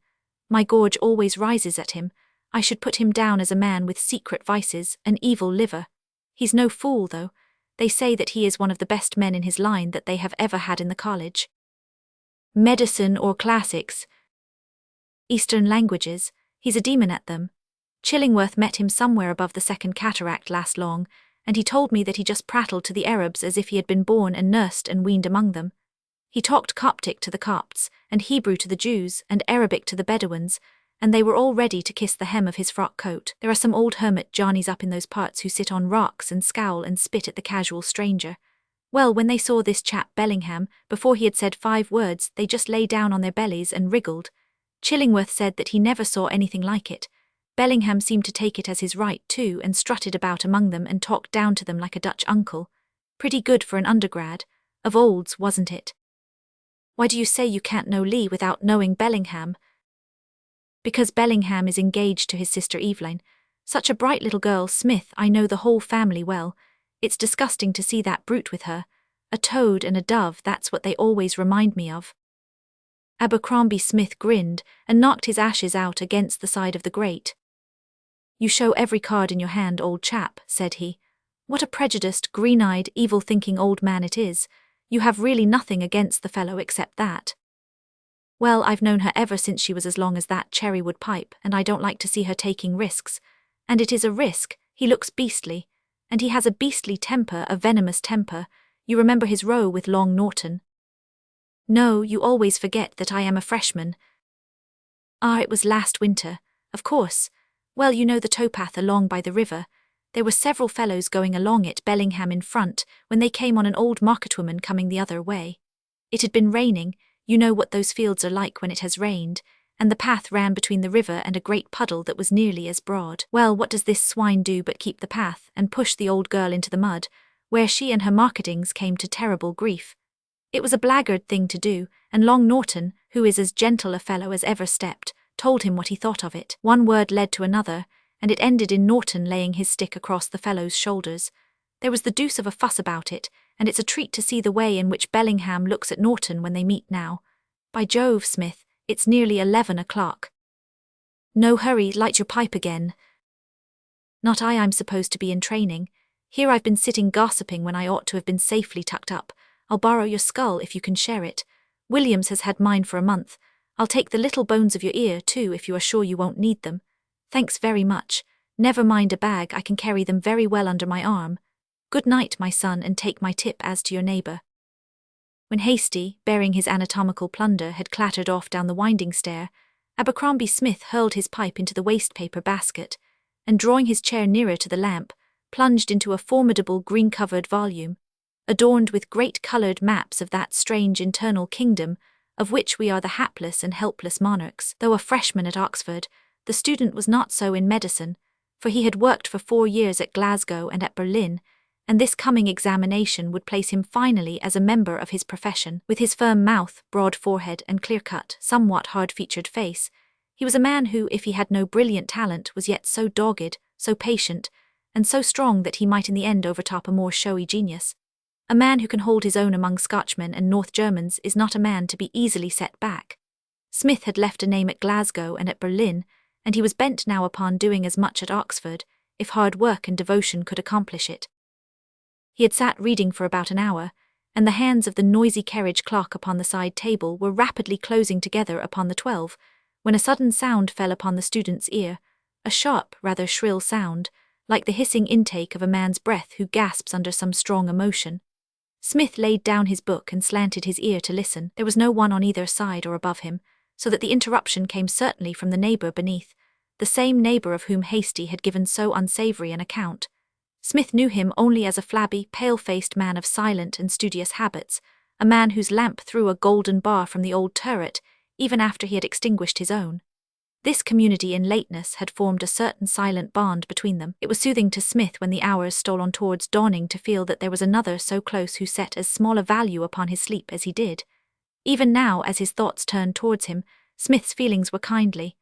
My gorge always rises at him. I should put him down as a man with secret vices, an evil liver. He's no fool, though. They say that he is one of the best men in his line that they have ever had in the college." "Medicine or classics?" "Eastern languages. He's a demon at them. Chillingworth met him somewhere above the Second Cataract last long, and he told me that he just prattled to the Arabs as if he had been born and nursed and weaned among them. He talked Coptic to the Copts, and Hebrew to the Jews, and Arabic to the Bedouins, and they were all ready to kiss the hem of his frock coat. There are some old hermit Johnnies up in those parts who sit on rocks and scowl and spit at the casual stranger. Well, when they saw this chap Bellingham, before he had said 5 words, they just lay down on their bellies and wriggled. Chillingworth said that he never saw anything like it. Bellingham seemed to take it as his right, too, and strutted about among them and talked down to them like a Dutch uncle. Pretty good for an undergrad. Of olds, wasn't it?" "Why do you say you can't know Lee without knowing Bellingham?" "Because Bellingham is engaged to his sister Evelyn. Such a bright little girl, Smith. I know the whole family well. It's disgusting to see that brute with her. A toad and a dove, that's what they always remind me of." Abercrombie Smith grinned and knocked his ashes out against the side of the grate. "You show every card in your hand, old chap," said he. "What a prejudiced, green-eyed, evil-thinking old man it is. You have really nothing against the fellow except that." "Well, I've known her ever since she was as long as that cherrywood pipe, and I don't like to see her taking risks. And it is a risk. He looks beastly. And he has a beastly temper, a venomous temper. You remember his row with Long Norton?" "No, you always forget that I am a freshman." "Ah, it was last winter. Of course. Well, you know the towpath along by the river. There were several fellows going along it, Bellingham in front, when they came on an old marketwoman coming the other way. It had been raining. You know what those fields are like when it has rained, and the path ran between the river and a great puddle that was nearly as broad. Well, what does this swine do but keep the path and push the old girl into the mud, where she and her marketings came to terrible grief. It was a blackguard thing to do, and Long Norton, who is as gentle a fellow as ever stepped, told him what he thought of it. One word led to another, and it ended in Norton laying his stick across the fellow's shoulders. There was the deuce of a fuss about it, and it's a treat to see the way in which Bellingham looks at Norton when they meet now. By Jove, Smith, it's nearly 11 o'clock. No hurry, light your pipe again. Not I, I'm supposed to be in training. Here I've been sitting gossiping when I ought to have been safely tucked up. I'll borrow your skull if you can share it. Williams has had mine for a month. I'll take the little bones of your ear, too, if you are sure you won't need them. Thanks very much. Never mind a bag, I can carry them very well under my arm. Good night, my son, and take my tip as to your neighbour." When Hasty, bearing his anatomical plunder, had clattered off down the winding stair, Abercrombie Smith hurled his pipe into the waste-paper basket, and drawing his chair nearer to the lamp, plunged into a formidable green-covered volume, adorned with great coloured maps of that strange internal kingdom of which we are the hapless and helpless monarchs. Though a freshman at Oxford, the student was not so in medicine, for he had worked for 4 years at Glasgow and at Berlin, and this coming examination would place him finally as a member of his profession. With his firm mouth, broad forehead, and clear-cut, somewhat hard-featured face, he was a man who, if he had no brilliant talent, was yet so dogged, so patient, and so strong that he might in the end overtop a more showy genius. A man who can hold his own among Scotchmen and North Germans is not a man to be easily set back. Smith had left a name at Glasgow and at Berlin, and he was bent now upon doing as much at Oxford, if hard work and devotion could accomplish it. He had sat reading for about an hour, and the hands of the noisy carriage clock upon the side table were rapidly closing together upon the 12, when a sudden sound fell upon the student's ear, a sharp, rather shrill sound, like the hissing intake of a man's breath who gasps under some strong emotion. Smith laid down his book and slanted his ear to listen. There was no one on either side or above him, so that the interruption came certainly from the neighbour beneath, the same neighbour of whom Hasty had given so unsavoury an account. Smith knew him only as a flabby, pale-faced man of silent and studious habits, a man whose lamp threw a golden bar from the old turret, even after he had extinguished his own. This community in lateness had formed a certain silent bond between them. It was soothing to Smith when the hours stole on towards dawning to feel that there was another so close who set as small a value upon his sleep as he did. Even now, as his thoughts turned towards him, Smith's feelings were kindly.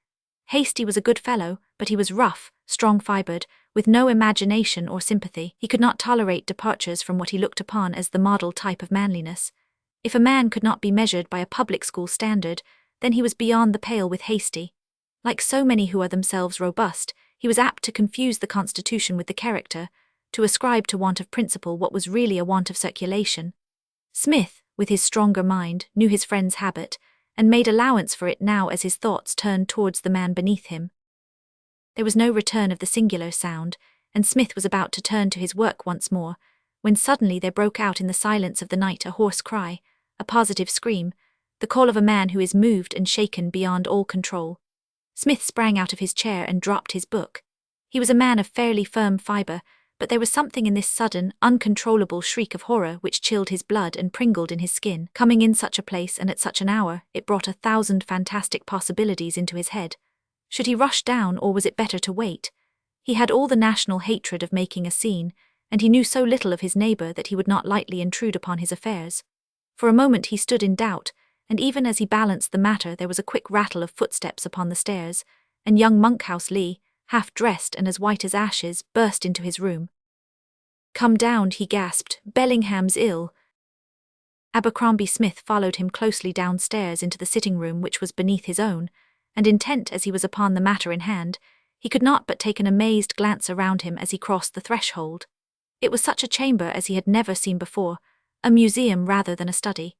Hasty was a good fellow, but he was rough, strong-fibred, with no imagination or sympathy. He could not tolerate departures from what he looked upon as the model type of manliness. If a man could not be measured by a public school standard, then he was beyond the pale with Hasty. Like so many who are themselves robust, he was apt to confuse the constitution with the character, to ascribe to want of principle what was really a want of circulation. Smith, with his stronger mind, knew his friend's habit, and made allowance for it now as his thoughts turned towards the man beneath him. There was no return of the singular sound, and Smith was about to turn to his work once more, when suddenly there broke out in the silence of the night a hoarse cry, a positive scream, the call of a man who is moved and shaken beyond all control. Smith sprang out of his chair and dropped his book. He was a man of fairly firm fibre, but there was something in this sudden, uncontrollable shriek of horror which chilled his blood and pringled in his skin. Coming in such a place and at such an hour, it brought 1,000 fantastic possibilities into his head. Should he rush down, or was it better to wait? He had all the national hatred of making a scene, and he knew so little of his neighbour that he would not lightly intrude upon his affairs. For a moment he stood in doubt, and even as he balanced the matter there was a quick rattle of footsteps upon the stairs, and young Monkhouse Lee, half-dressed and as white as ashes, burst into his room. "Come down," he gasped, "Bellingham's ill." Abercrombie Smith followed him closely downstairs into the sitting room which was beneath his own, and intent as he was upon the matter in hand, he could not but take an amazed glance around him as he crossed the threshold. It was such a chamber as he had never seen before, a museum rather than a study.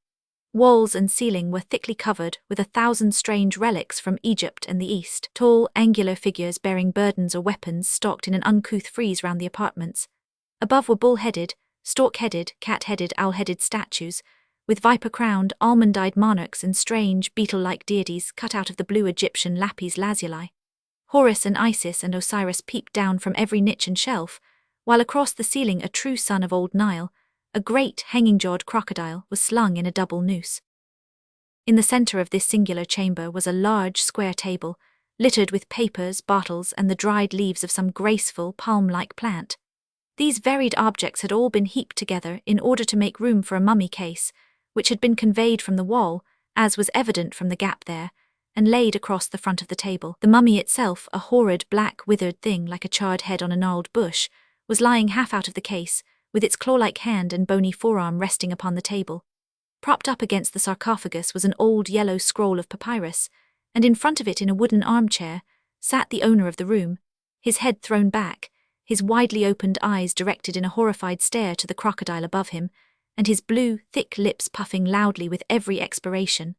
Walls and ceiling were thickly covered with 1,000 strange relics from Egypt and the East. Tall, angular figures bearing burdens or weapons stalked in an uncouth frieze round the apartments. Above were bull-headed, stork-headed, cat-headed, owl-headed statues, with viper-crowned, almond-eyed monarchs and strange, beetle-like deities cut out of the blue Egyptian lapis lazuli. Horus and Isis and Osiris peeped down from every niche and shelf, while across the ceiling a true son of old Nile, a great hanging-jawed crocodile, was slung in a double noose. In the center of this singular chamber was a large square table, littered with papers, bottles, and the dried leaves of some graceful, palm-like plant. These varied objects had all been heaped together in order to make room for a mummy case, which had been conveyed from the wall, as was evident from the gap there, and laid across the front of the table. The mummy itself, a horrid, black, withered thing like a charred head on a gnarled bush, was lying half out of the case, with its claw-like hand and bony forearm resting upon the table. Propped up against the sarcophagus was an old yellow scroll of papyrus, and in front of it in a wooden armchair sat the owner of the room, his head thrown back, his widely opened eyes directed in a horrified stare to the crocodile above him, and his blue, thick lips puffing loudly with every expiration.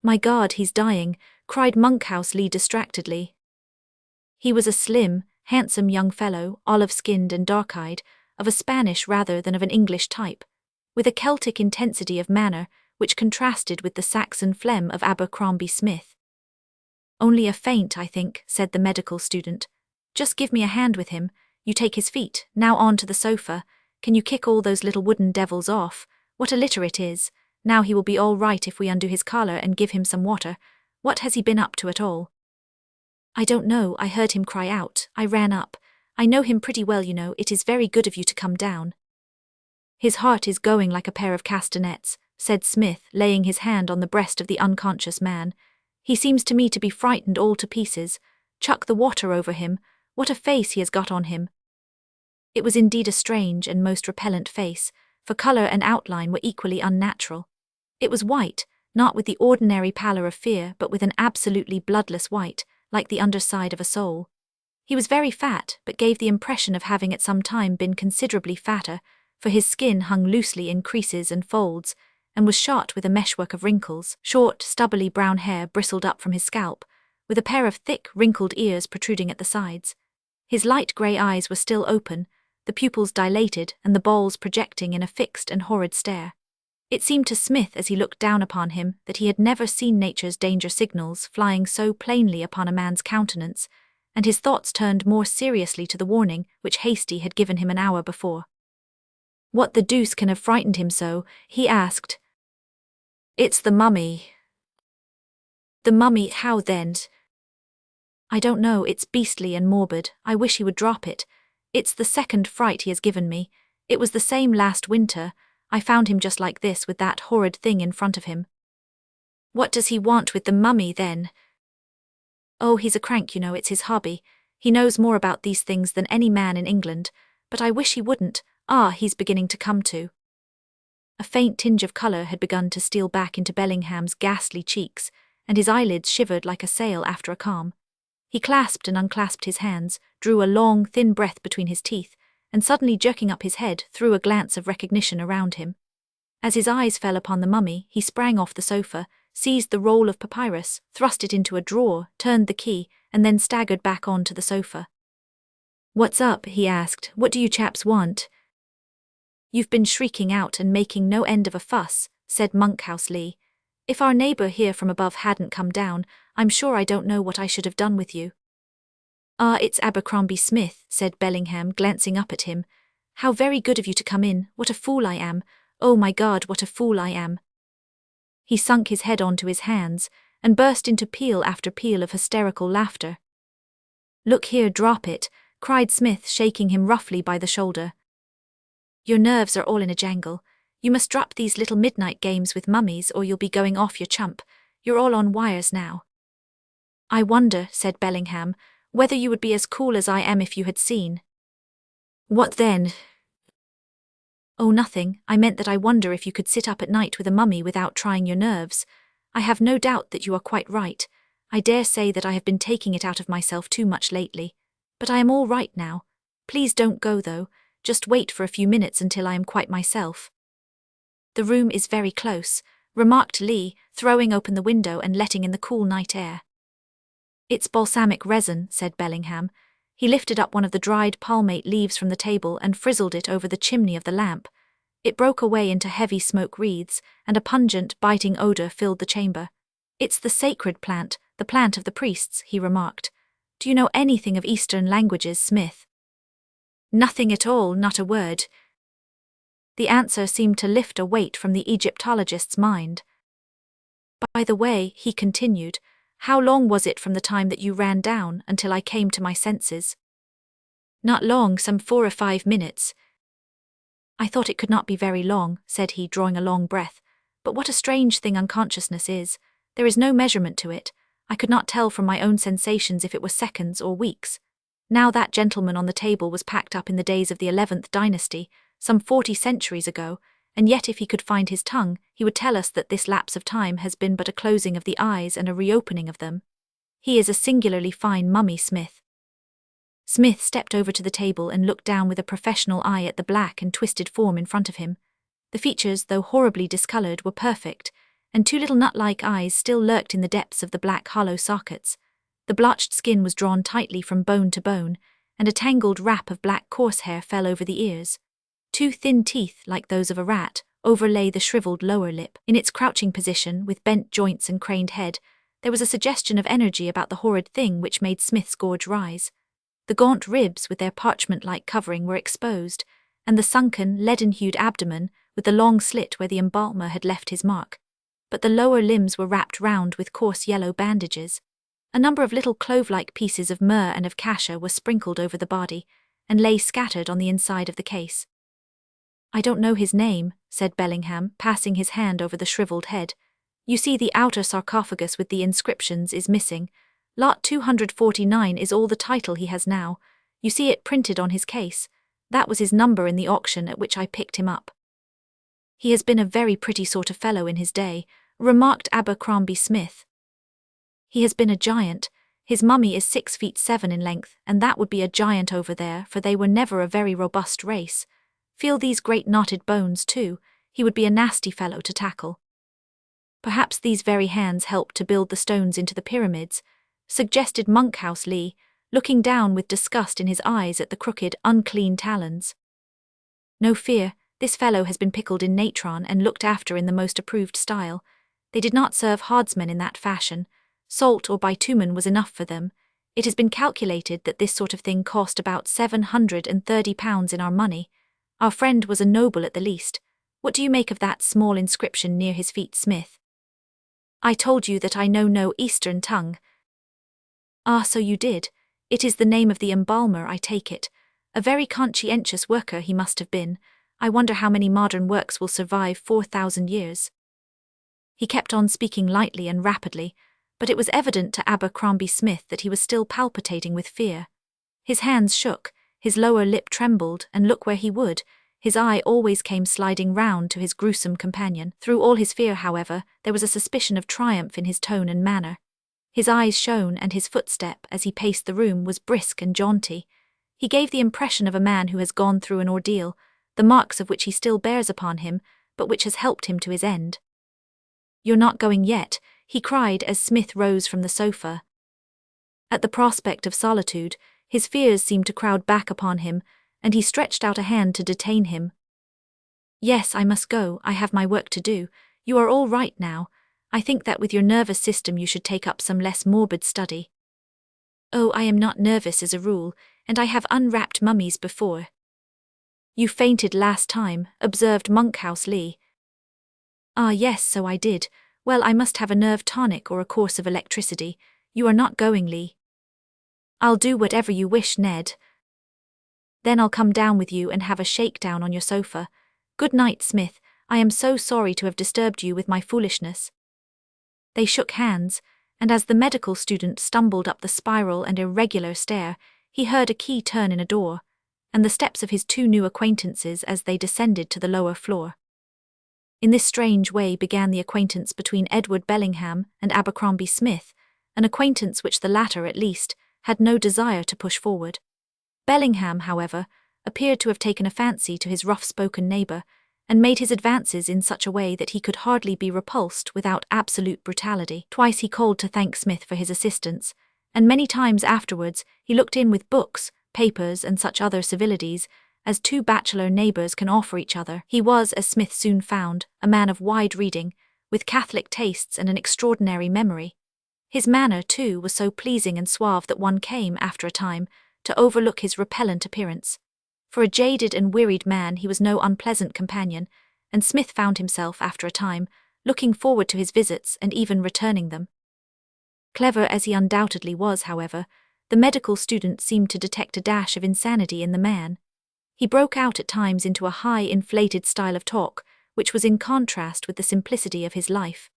"My God, he's dying," cried Monkhouse Lee distractedly. He was a slim, handsome young fellow, olive-skinned and dark-eyed, of a Spanish rather than of an English type, with a Celtic intensity of manner which contrasted with the Saxon phlegm of Abercrombie Smith. "Only a faint, I think," said the medical student. "Just give me a hand with him. You take his feet, now on to the sofa. Can you kick all those little wooden devils off? What a litter it is. Now he will be all right if we undo his collar and give him some water. What has he been up to at all?" "I don't know. I heard him cry out. I ran up. I know him pretty well, you know. It is very good of you to come down." "His heart is going like a pair of castanets," said Smith, laying his hand on the breast of the unconscious man. "He seems to me to be frightened all to pieces. Chuck the water over him. What a face he has got on him." It was indeed a strange and most repellent face, for colour and outline were equally unnatural. It was white, not with the ordinary pallor of fear, but with an absolutely bloodless white, like the underside of a sole. He was very fat, but gave the impression of having at some time been considerably fatter, for his skin hung loosely in creases and folds, and was shot with a meshwork of wrinkles. Short, stubbly brown hair bristled up from his scalp, with a pair of thick, wrinkled ears protruding at the sides. His light grey eyes were still open, the pupils dilated and the balls projecting in a fixed and horrid stare. It seemed to Smith as he looked down upon him that he had never seen nature's danger signals flying so plainly upon a man's countenance, and his thoughts turned more seriously to the warning which Hasty had given him an hour before. "What the deuce can have frightened him so?" he asked. "It's the mummy." "The mummy, how then?" "I don't know, it's beastly and morbid. I wish he would drop it. It's the second fright he has given me. It was the same last winter. I found him just like this with that horrid thing in front of him." "What does he want with the mummy then?" "Oh, he's a crank, you know, it's his hobby. He knows more about these things than any man in England, but I wish he wouldn't. He's beginning to come to." A faint tinge of colour had begun to steal back into Bellingham's ghastly cheeks, and his eyelids shivered like a sail after a calm. He clasped and unclasped his hands, drew a long, thin breath between his teeth, and suddenly jerking up his head, threw a glance of recognition around him. As his eyes fell upon the mummy, he sprang off the sofa, seized the roll of papyrus, thrust it into a drawer, turned the key, and then staggered back on to the sofa. "What's up?" he asked. "What do you chaps want?" "You've been shrieking out and making no end of a fuss," said Monkhouse Lee. "If our neighbour here from above hadn't come down, I'm sure I don't know what I should have done with you." It's Abercrombie Smith," said Bellingham, glancing up at him. "How very good of you to come in. What a fool I am. Oh my God, what a fool I am." He sunk his head onto his hands, and burst into peal after peal of hysterical laughter. "Look here, drop it," cried Smith, shaking him roughly by the shoulder. "Your nerves are all in a jangle. You must drop these little midnight games with mummies or you'll be going off your chump. You're all on wires now." "I wonder," said Bellingham, "whether you would be as cool as I am if you had seen." "What then?" Oh, nothing. I meant that I wonder if you could sit up at night with a mummy without trying your nerves. I have no doubt that you are quite right. I dare say that I have been taking it out of myself too much lately. But I am all right now. Please don't go, though. Just wait for a few minutes until I am quite myself. The room is very close, remarked Lee, throwing open the window and letting in the cool night air. It's balsamic resin, said Bellingham. He lifted up one of the dried palmate leaves from the table and frizzled it over the chimney of the lamp. It broke away into heavy smoke wreaths, and a pungent, biting odor filled the chamber. It's the sacred plant, the plant of the priests, he remarked. Do you know anything of Eastern languages, Smith? Nothing at all, not a word. The answer seemed to lift a weight from the Egyptologist's mind. By the way, he continued, how long was it from the time that you ran down until I came to my senses? Not long, some 4 or 5 minutes. I thought it could not be very long, said he, drawing a long breath. But what a strange thing unconsciousness is. There is no measurement to it. I could not tell from my own sensations if it were seconds or weeks. Now that gentleman on the table was packed up in the days of the 11th dynasty, some 40 centuries ago, and yet if he could find his tongue, he would tell us that this lapse of time has been but a closing of the eyes and a reopening of them. He is a singularly fine mummy, Smith. Smith stepped over to the table and looked down with a professional eye at the black and twisted form in front of him. The features, though horribly discolored, were perfect, and 2 little nut-like eyes still lurked in the depths of the black hollow sockets. The blotched skin was drawn tightly from bone to bone, and a tangled wrap of black coarse hair fell over the ears. 2 thin teeth, like those of a rat, overlay the shriveled lower lip. In its crouching position, with bent joints and craned head, there was a suggestion of energy about the horrid thing which made Smith's gorge rise. The gaunt ribs with their parchment-like covering were exposed, and the sunken, leaden-hued abdomen, with the long slit where the embalmer had left his mark. But the lower limbs were wrapped round with coarse yellow bandages. A number of little clove-like pieces of myrrh and of cassia were sprinkled over the body, and lay scattered on the inside of the case. I don't know his name, said Bellingham, passing his hand over the shriveled head. You see, the outer sarcophagus with the inscriptions is missing. Lot 249 is all the title he has now. You see it printed on his case. That was his number in the auction at which I picked him up. He has been a very pretty sort of fellow in his day, remarked Abercrombie Smith. He has been a giant. His mummy is 6'7" in length, and that would be a giant over there, for they were never a very robust race. Feel these great knotted bones, too. He would be a nasty fellow to tackle. Perhaps these very hands helped to build the stones into the pyramids, suggested Monkhouse Lee, looking down with disgust in his eyes at the crooked, unclean talons. No fear, this fellow has been pickled in natron and looked after in the most approved style. They did not serve herdsmen in that fashion. Salt or bitumen was enough for them. It has been calculated that this sort of thing cost about £730 in our money. Our friend was a noble at the least. What do you make of that small inscription near his feet, Smith? I told you that I know no Eastern tongue. Ah, so you did. It is the name of the embalmer, I take it. A very conscientious worker he must have been. I wonder how many modern works will survive 4,000 years. He kept on speaking lightly and rapidly, but it was evident to Abercrombie Smith that he was still palpitating with fear. His hands shook, his lower lip trembled, and look where he would, his eye always came sliding round to his gruesome companion. Through all his fear, however, there was a suspicion of triumph in his tone and manner. His eyes shone, and his footstep, as he paced the room, was brisk and jaunty. He gave the impression of a man who has gone through an ordeal, the marks of which he still bears upon him, but which has helped him to his end. You're not going yet, he cried as Smith rose from the sofa. At the prospect of solitude, his fears seemed to crowd back upon him, and he stretched out a hand to detain him. Yes, I must go, I have my work to do. You are all right now. I think that with your nervous system you should take up some less morbid study. Oh, I am not nervous as a rule, and I have unwrapped mummies before. You fainted last time, observed Monkhouse Lee. Ah yes, so I did. Well, I must have a nerve tonic or a course of electricity. You are not going, Lee. I'll do whatever you wish, Ned. Then I'll come down with you and have a shakedown on your sofa. Good night, Smith. I am so sorry to have disturbed you with my foolishness. They shook hands, and as the medical student stumbled up the spiral and irregular stair, he heard a key turn in a door. and the steps of his two new acquaintances as they descended to the lower floor. In this strange way began the acquaintance between Edward Bellingham and Abercrombie Smith, an acquaintance which the latter, at least, had no desire to push forward. Bellingham, however, appeared to have taken a fancy to his rough-spoken neighbour, and made his advances in such a way that he could hardly be repulsed without absolute brutality. Twice he called to thank Smith for his assistance, and many times afterwards he looked in with books, papers, and such other civilities as two bachelor neighbours can offer each other. He was, as Smith soon found, a man of wide reading, with Catholic tastes and an extraordinary memory. His manner, too, was so pleasing and suave that one came, after a time, to overlook his repellent appearance. For a jaded and wearied man he was no unpleasant companion, and Smith found himself, after a time, looking forward to his visits and even returning them. Clever as he undoubtedly was, however, the medical student seemed to detect a dash of insanity in the man. He broke out at times into a high, inflated style of talk, which was in contrast with the simplicity of his life.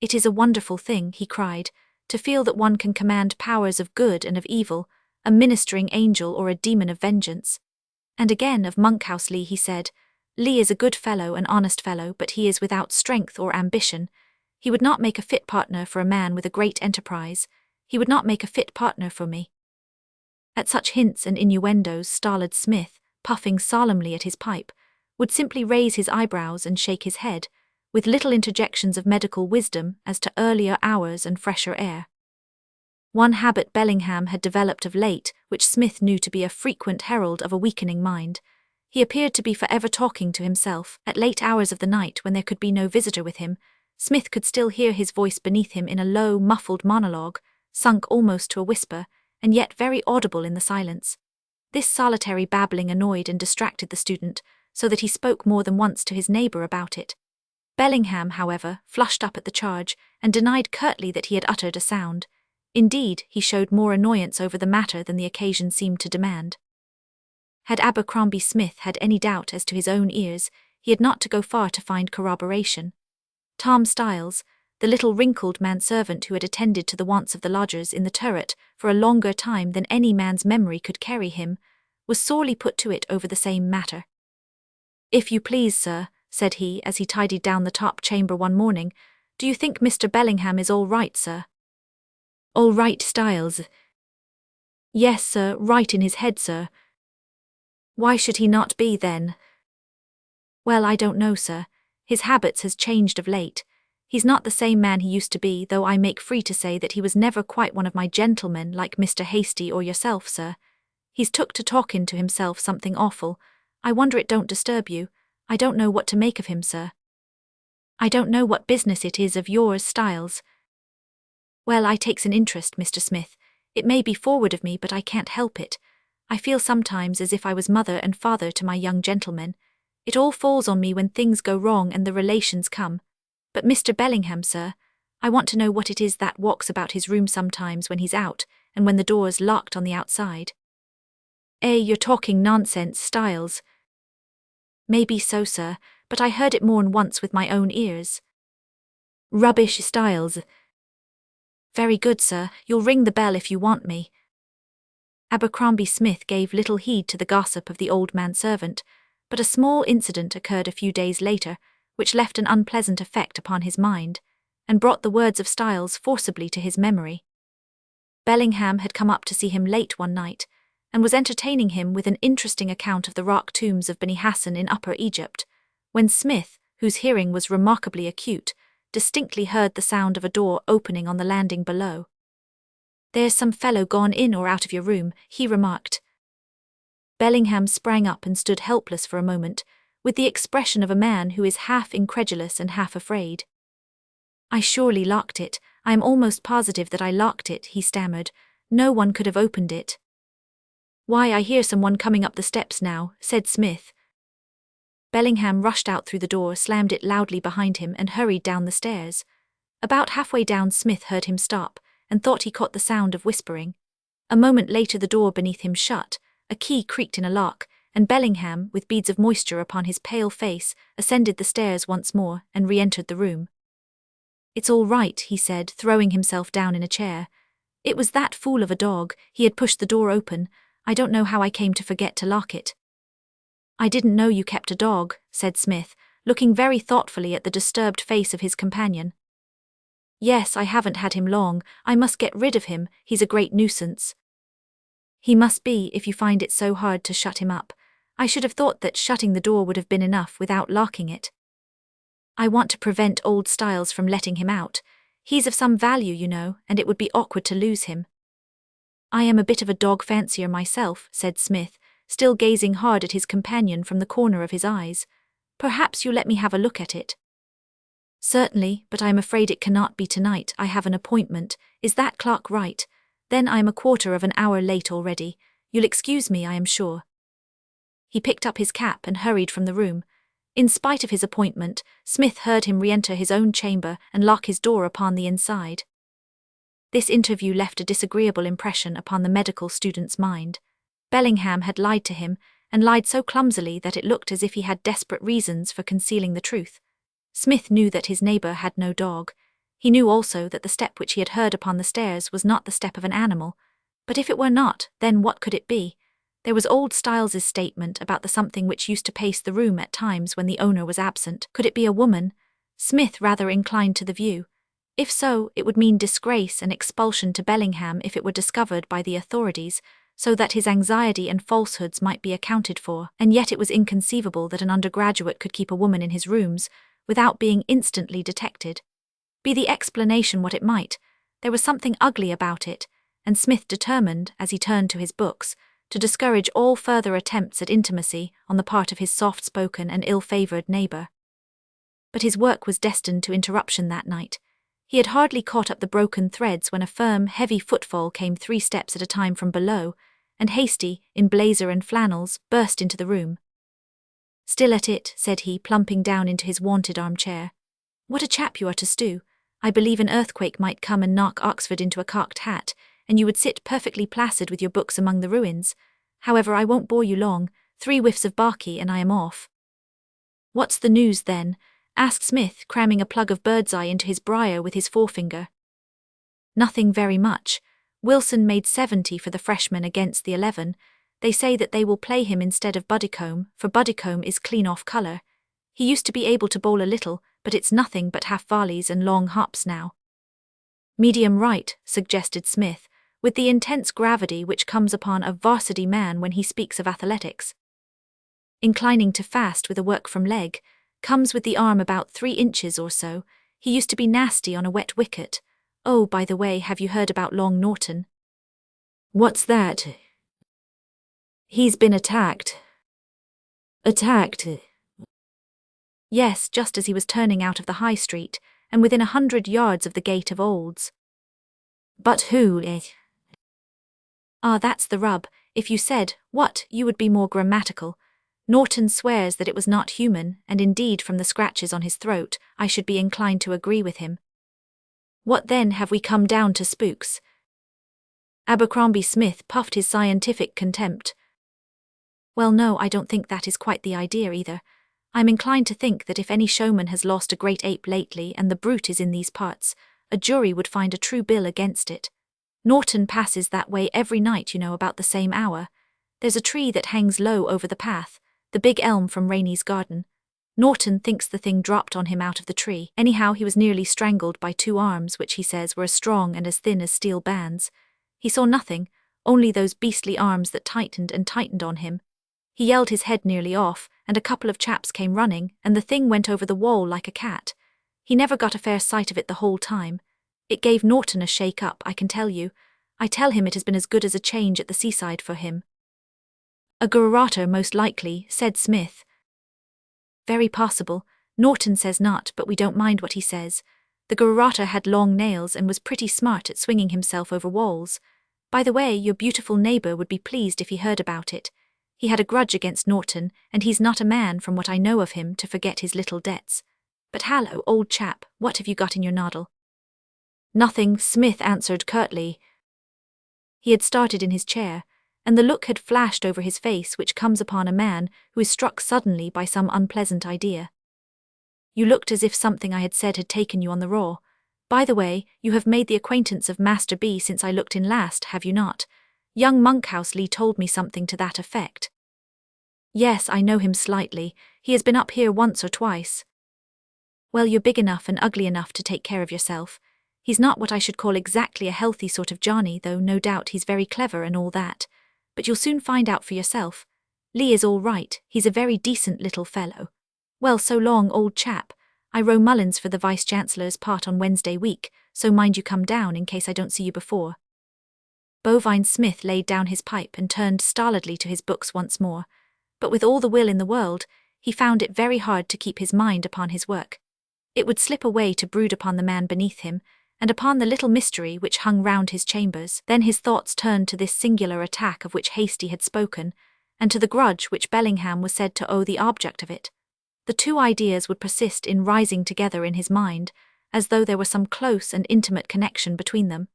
"It is a wonderful thing," he cried, "to feel that one can command powers of good and of evil, a ministering angel or a demon of vengeance." And again of Monkhouse Lee he said, "Lee is a good fellow, an honest fellow, but he is without strength or ambition. He would not make a fit partner for a man with a great enterprise. He would not make a fit partner for me." At such hints and innuendos Stolid Smith, puffing solemnly at his pipe, would simply raise his eyebrows and shake his head, with little interjections of medical wisdom as to earlier hours and fresher air. One habit Bellingham had developed of late, which Smith knew to be a frequent herald of a weakening mind. He appeared to be forever talking to himself. At late hours of the night, when there could be no visitor with him, Smith could still hear his voice beneath him in a low, muffled monologue, sunk almost to a whisper, and yet very audible in the silence. This solitary babbling annoyed and distracted the student, so that he spoke more than once to his neighbour about it. Bellingham, however, flushed up at the charge, and denied curtly that he had uttered a sound. Indeed, he showed more annoyance over the matter than the occasion seemed to demand. Had Abercrombie Smith had any doubt as to his own ears, he had not to go far to find corroboration. Tom Styles, the little wrinkled manservant who had attended to the wants of the lodgers in the turret for a longer time than any man's memory could carry him, was sorely put to it over the same matter. "If you please, sir," said he as he tidied down the top chamber one morning, "do you think Mr. Bellingham is all right, sir?" "All right, Styles?" "Yes, sir, right in his head, sir." "Why should he not be, then?" "Well, I don't know, sir. His habits has changed of late. He's not the same man he used to be, though I make free to say that he was never quite one of my gentlemen like Mr. Hasty or yourself, sir. He's took to talking to himself something awful. I wonder it don't disturb you. I don't know what to make of him, sir." "I don't know what business it is of yours, Styles." "Well, I takes an interest, Mr. Smith. It may be forward of me, but I can't help it. I feel sometimes as if I was mother and father to my young gentleman. It all falls on me when things go wrong and the relations come. But Mr. Bellingham, sir, I want to know what it is that walks about his room sometimes when he's out, and when the door's locked on the outside." You're talking nonsense, Styles." "Maybe so, sir, but I heard it more'n once with my own ears." "Rubbish, Styles." "Very good, sir, you'll ring the bell if you want me." Abercrombie Smith gave little heed to the gossip of the old manservant, but a small incident occurred a few days later, which left an unpleasant effect upon his mind, and brought the words of Styles forcibly to his memory. Bellingham had come up to see him late one night, and was entertaining him with an interesting account of the rock tombs of Beni Hassan in Upper Egypt, when Smith, whose hearing was remarkably acute, distinctly heard the sound of a door opening on the landing below. "There's some fellow gone in or out of your room," he remarked. Bellingham sprang up and stood helpless for a moment, with the expression of a man who is half incredulous and half afraid. "I surely locked it. I am almost positive that I locked it," he stammered. "No one could have opened it." "Why, I hear someone coming up the steps now," said Smith. Bellingham rushed out through the door, slammed it loudly behind him, and hurried down the stairs. About halfway down, Smith heard him stop, and thought he caught the sound of whispering. A moment later the door beneath him shut, a key creaked in a lock, and Bellingham, with beads of moisture upon his pale face, ascended the stairs once more, and re-entered the room. "It's all right," he said, throwing himself down in a chair. "It was that fool of a dog. He had pushed the door open. I don't know how I came to forget to lock it." "I didn't know you kept a dog," said Smith, looking very thoughtfully at the disturbed face of his companion. "Yes, I haven't had him long. I must get rid of him, he's a great nuisance." "He must be, if you find it so hard to shut him up. I should have thought that shutting the door would have been enough without locking it." "I want to prevent old Styles from letting him out. He's of some value, you know, and it would be awkward to lose him." "I am a bit of a dog fancier myself," said Smith, still gazing hard at his companion from the corner of his eyes. "Perhaps you let me have a look at it." "Certainly, but I am afraid it cannot be tonight. I have an appointment. Is that clock right? Then I am a quarter of an hour late already. You'll excuse me, I am sure." He picked up his cap and hurried from the room. In spite of his appointment, Smith heard him re-enter his own chamber and lock his door upon the inside. This interview left a disagreeable impression upon the medical student's mind. Bellingham had lied to him, and lied so clumsily that it looked as if he had desperate reasons for concealing the truth. Smith knew that his neighbour had no dog. He knew also that the step which he had heard upon the stairs was not the step of an animal. But if it were not, then what could it be? There was old Styles's statement about the something which used to pace the room at times when the owner was absent. Could it be a woman? Smith rather inclined to the view. If so, it would mean disgrace and expulsion to Bellingham if it were discovered by the authorities, so that his anxiety and falsehoods might be accounted for, and yet it was inconceivable that an undergraduate could keep a woman in his rooms without being instantly detected. Be the explanation what it might, there was something ugly about it, and Smith determined, as he turned to his books, to discourage all further attempts at intimacy on the part of his soft-spoken and ill-favoured neighbour. But his work was destined to interruption that night. He had hardly caught up the broken threads when a firm, heavy footfall came 3 steps at a time from below, and Hasty, in blazer and flannels, burst into the room. "Still at it," said he, plumping down into his wonted armchair. "What a chap you are to stew. I believe an earthquake might come and knock Oxford into a cocked hat, and you would sit perfectly placid with your books among the ruins. However, I won't bore you long. 3 whiffs of barky and I am off." "What's the news, then?" asked Smith, cramming a plug of birdseye into his briar with his forefinger. "Nothing very much. Wilson made 70 for the freshmen against the 11. They say that they will play him instead of Buddicombe, for Buddicombe is clean off colour. He used to be able to bowl a little, but it's nothing but half volleys and long hops now." "Medium right," suggested Smith, with the intense gravity which comes upon a varsity man when he speaks of athletics. "Inclining to fast with a work from leg. Comes with the arm about 3 inches or so. He used to be nasty on a wet wicket. Oh, by the way, have you heard about Long Norton?" "What's that?" "He's been attacked." "Attacked?" "Yes, just as he was turning out of the High Street, and within 100 yards of the gate of Olds." "But who?" "Ah, that's the rub. If you said, 'What?' you would be more grammatical. Norton swears that it was not human, and indeed from the scratches on his throat, I should be inclined to agree with him." "What then, have we come down to spooks?" Abercrombie Smith puffed his scientific contempt. "Well, no, I don't think that is quite the idea either. I'm inclined to think that if any showman has lost a great ape lately and the brute is in these parts, a jury would find a true bill against it. Norton passes that way every night, you know, about the same hour. There's a tree that hangs low over the path, the big elm from Rainey's garden. Norton thinks the thing dropped on him out of the tree. Anyhow, he was nearly strangled by 2 arms which he says were as strong and as thin as steel bands. He saw nothing, only those beastly arms that tightened and tightened on him. He yelled his head nearly off, and a couple of chaps came running, and the thing went over the wall like a cat. He never got a fair sight of it the whole time. It gave Norton a shake-up, I can tell you. I tell him it has been as good as a change at the seaside for him." "A garrotter, most likely," said Smith. "Very possible. Norton says not, but we don't mind what he says. The garrotter had long nails and was pretty smart at swinging himself over walls. By the way, your beautiful neighbour would be pleased if he heard about it. He had a grudge against Norton, and he's not a man, from what I know of him, to forget his little debts. But hallo, old chap, what have you got in your noddle?" "Nothing," Smith answered curtly. He had started in his chair, and the look had flashed over his face which comes upon a man who is struck suddenly by some unpleasant idea. "You looked as if something I had said had taken you on the raw. By the way, you have made the acquaintance of Master B since I looked in last, have you not? Young Monkhouse Lee told me something to that effect. Yes, I know him slightly. He has been up here once or twice. Well, you're big enough and ugly enough to take care of yourself. He's not what I should call exactly a healthy sort of Johnny, though no doubt he's very clever and all that. But you'll soon find out for yourself. Lee is all right, he's a very decent little fellow. Well, so long, old chap. I row Mullins for the Vice-Chancellor's part on Wednesday week, so mind you come down in case I don't see you before. Bovine Smith laid down his pipe and turned stolidly to his books once more, but with all the will in the world, he found it very hard to keep his mind upon his work. It would slip away to brood upon the man beneath him, and upon the little mystery which hung round his chambers. Then his thoughts turned to this singular attack of which Hasty had spoken, and to the grudge which Bellingham was said to owe the object of it. The two ideas would persist in rising together in his mind, as though there were some close and intimate connection between them.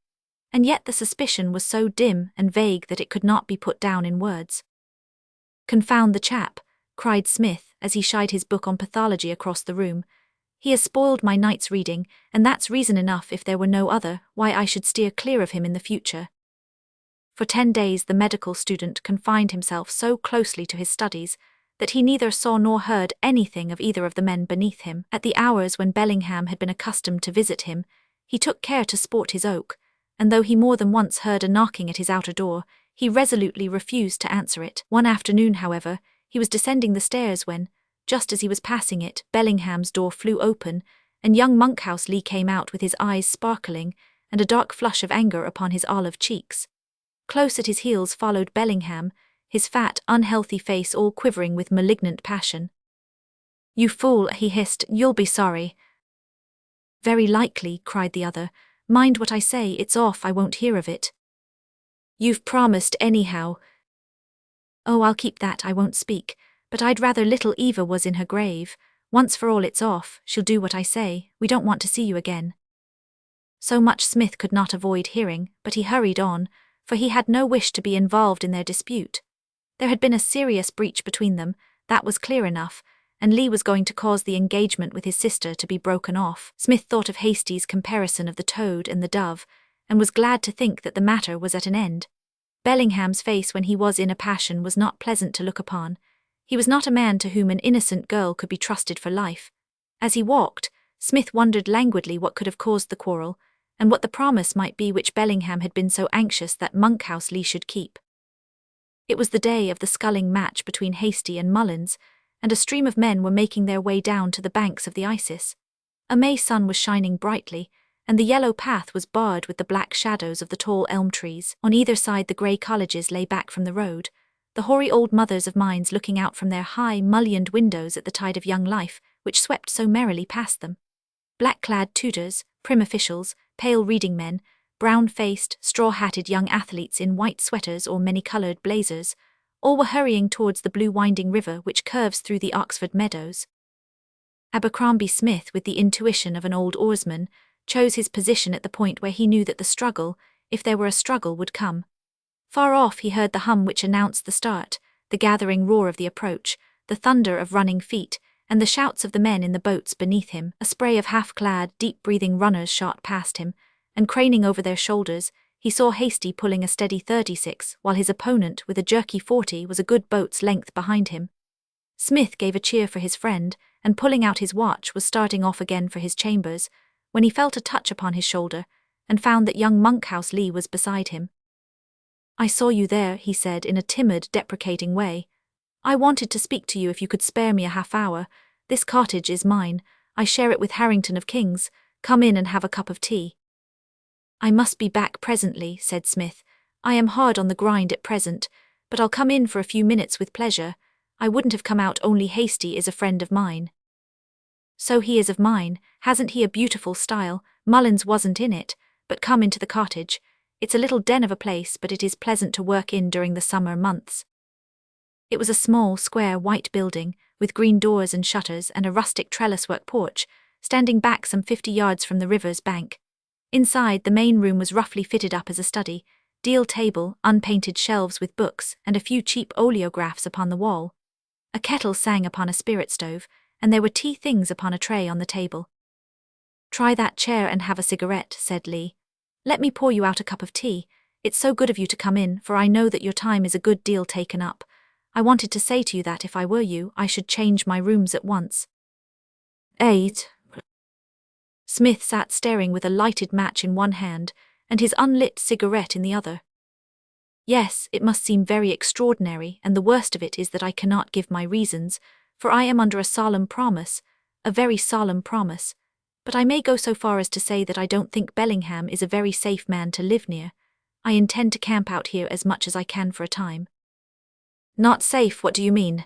And yet the suspicion was so dim and vague that it could not be put down in words. "Confound the chap," cried Smith, as he shied his book on pathology across the room. "He has spoiled my night's reading, and that's reason enough, if there were no other, why I should steer clear of him in the future." For 10 days the medical student confined himself so closely to his studies that he neither saw nor heard anything of either of the men beneath him. At the hours when Bellingham had been accustomed to visit him, he took care to sport his oak, and though he more than once heard a knocking at his outer door, he resolutely refused to answer it. One afternoon, however, he was descending the stairs when, just as he was passing it, Bellingham's door flew open, and young Monkhouse Lee came out with his eyes sparkling and a dark flush of anger upon his olive cheeks. Close at his heels followed Bellingham, his fat, unhealthy face all quivering with malignant passion. "You fool," he hissed, "you'll be sorry." "Very likely," cried the other. "Mind what I say, it's off, I won't hear of it." "You've promised anyhow." "Oh, I'll keep that, I won't speak, but I'd rather little Eva was in her grave. Once for all, it's off, she'll do what I say, we don't want to see you again." So much Smith could not avoid hearing, but he hurried on, for he had no wish to be involved in their dispute. There had been a serious breach between them, that was clear enough, and Lee was going to cause the engagement with his sister to be broken off. Smith thought of Hasty's comparison of the toad and the dove, and was glad to think that the matter was at an end. Bellingham's face when he was in a passion was not pleasant to look upon. He was not a man to whom an innocent girl could be trusted for life. As he walked, Smith wondered languidly what could have caused the quarrel, and what the promise might be which Bellingham had been so anxious that Monkhouse Lee should keep. It was the day of the sculling match between Hasty and Mullins, and a stream of men were making their way down to the banks of the Isis. A May sun was shining brightly, and the yellow path was barred with the black shadows of the tall elm trees. On either side the grey colleges lay back from the road, the hoary old mothers of mines looking out from their high, mullioned windows at the tide of young life, which swept so merrily past them. Black-clad tutors, prim officials, pale reading men, brown-faced, straw-hatted young athletes in white sweaters or many-coloured blazers, all were hurrying towards the blue winding river which curves through the Oxford meadows. Abercrombie Smith, with the intuition of an old oarsman, chose his position at the point where he knew that the struggle, if there were a struggle, would come. Far off he heard the hum which announced the start, the gathering roar of the approach, the thunder of running feet, and the shouts of the men in the boats beneath him. A spray of half-clad, deep-breathing runners shot past him, and craning over their shoulders, he saw Hasty pulling a steady 36, while his opponent, with a jerky 40, was a good boat's length behind him. Smith gave a cheer for his friend, and pulling out his watch was starting off again for his chambers, when he felt a touch upon his shoulder, and found that young Monkhouse Lee was beside him. "I saw you there," he said in a timid, deprecating way. "I wanted to speak to you if you could spare me a half-hour. This cottage is mine, I share it with Harrington of King's. Come in and have a cup of tea." "I must be back presently," said Smith. "I am hard on the grind at present, but I'll come in for a few minutes with pleasure. I wouldn't have come out only Hasty is a friend of mine." "So he is of mine. Hasn't he a beautiful style? Mullins wasn't in it, but come into the cottage. It's a little den of a place, but it is pleasant to work in during the summer months." It was a small, square, white building, with green doors and shutters and a rustic trellis-work porch, standing back some 50 yards from the river's bank. Inside, the main room was roughly fitted up as a study, deal table, unpainted shelves with books, and a few cheap oleographs upon the wall. A kettle sang upon a spirit stove, and there were tea things upon a tray on the table. "Try that chair and have a cigarette," said Lee. "Let me pour you out a cup of tea. It's so good of you to come in, for I know that your time is a good deal taken up. I wanted to say to you that if I were you, I should change my rooms at once. 8. Smith sat staring with a lighted match in one hand and his unlit cigarette in the other. Yes, it must seem very extraordinary, and the worst of it is that I cannot give my reasons, for I am under a solemn promise, a very solemn promise. But I may go so far as to say that I don't think Bellingham is a very safe man to live near. I intend to camp out here as much as I can for a time. Not safe, what do you mean?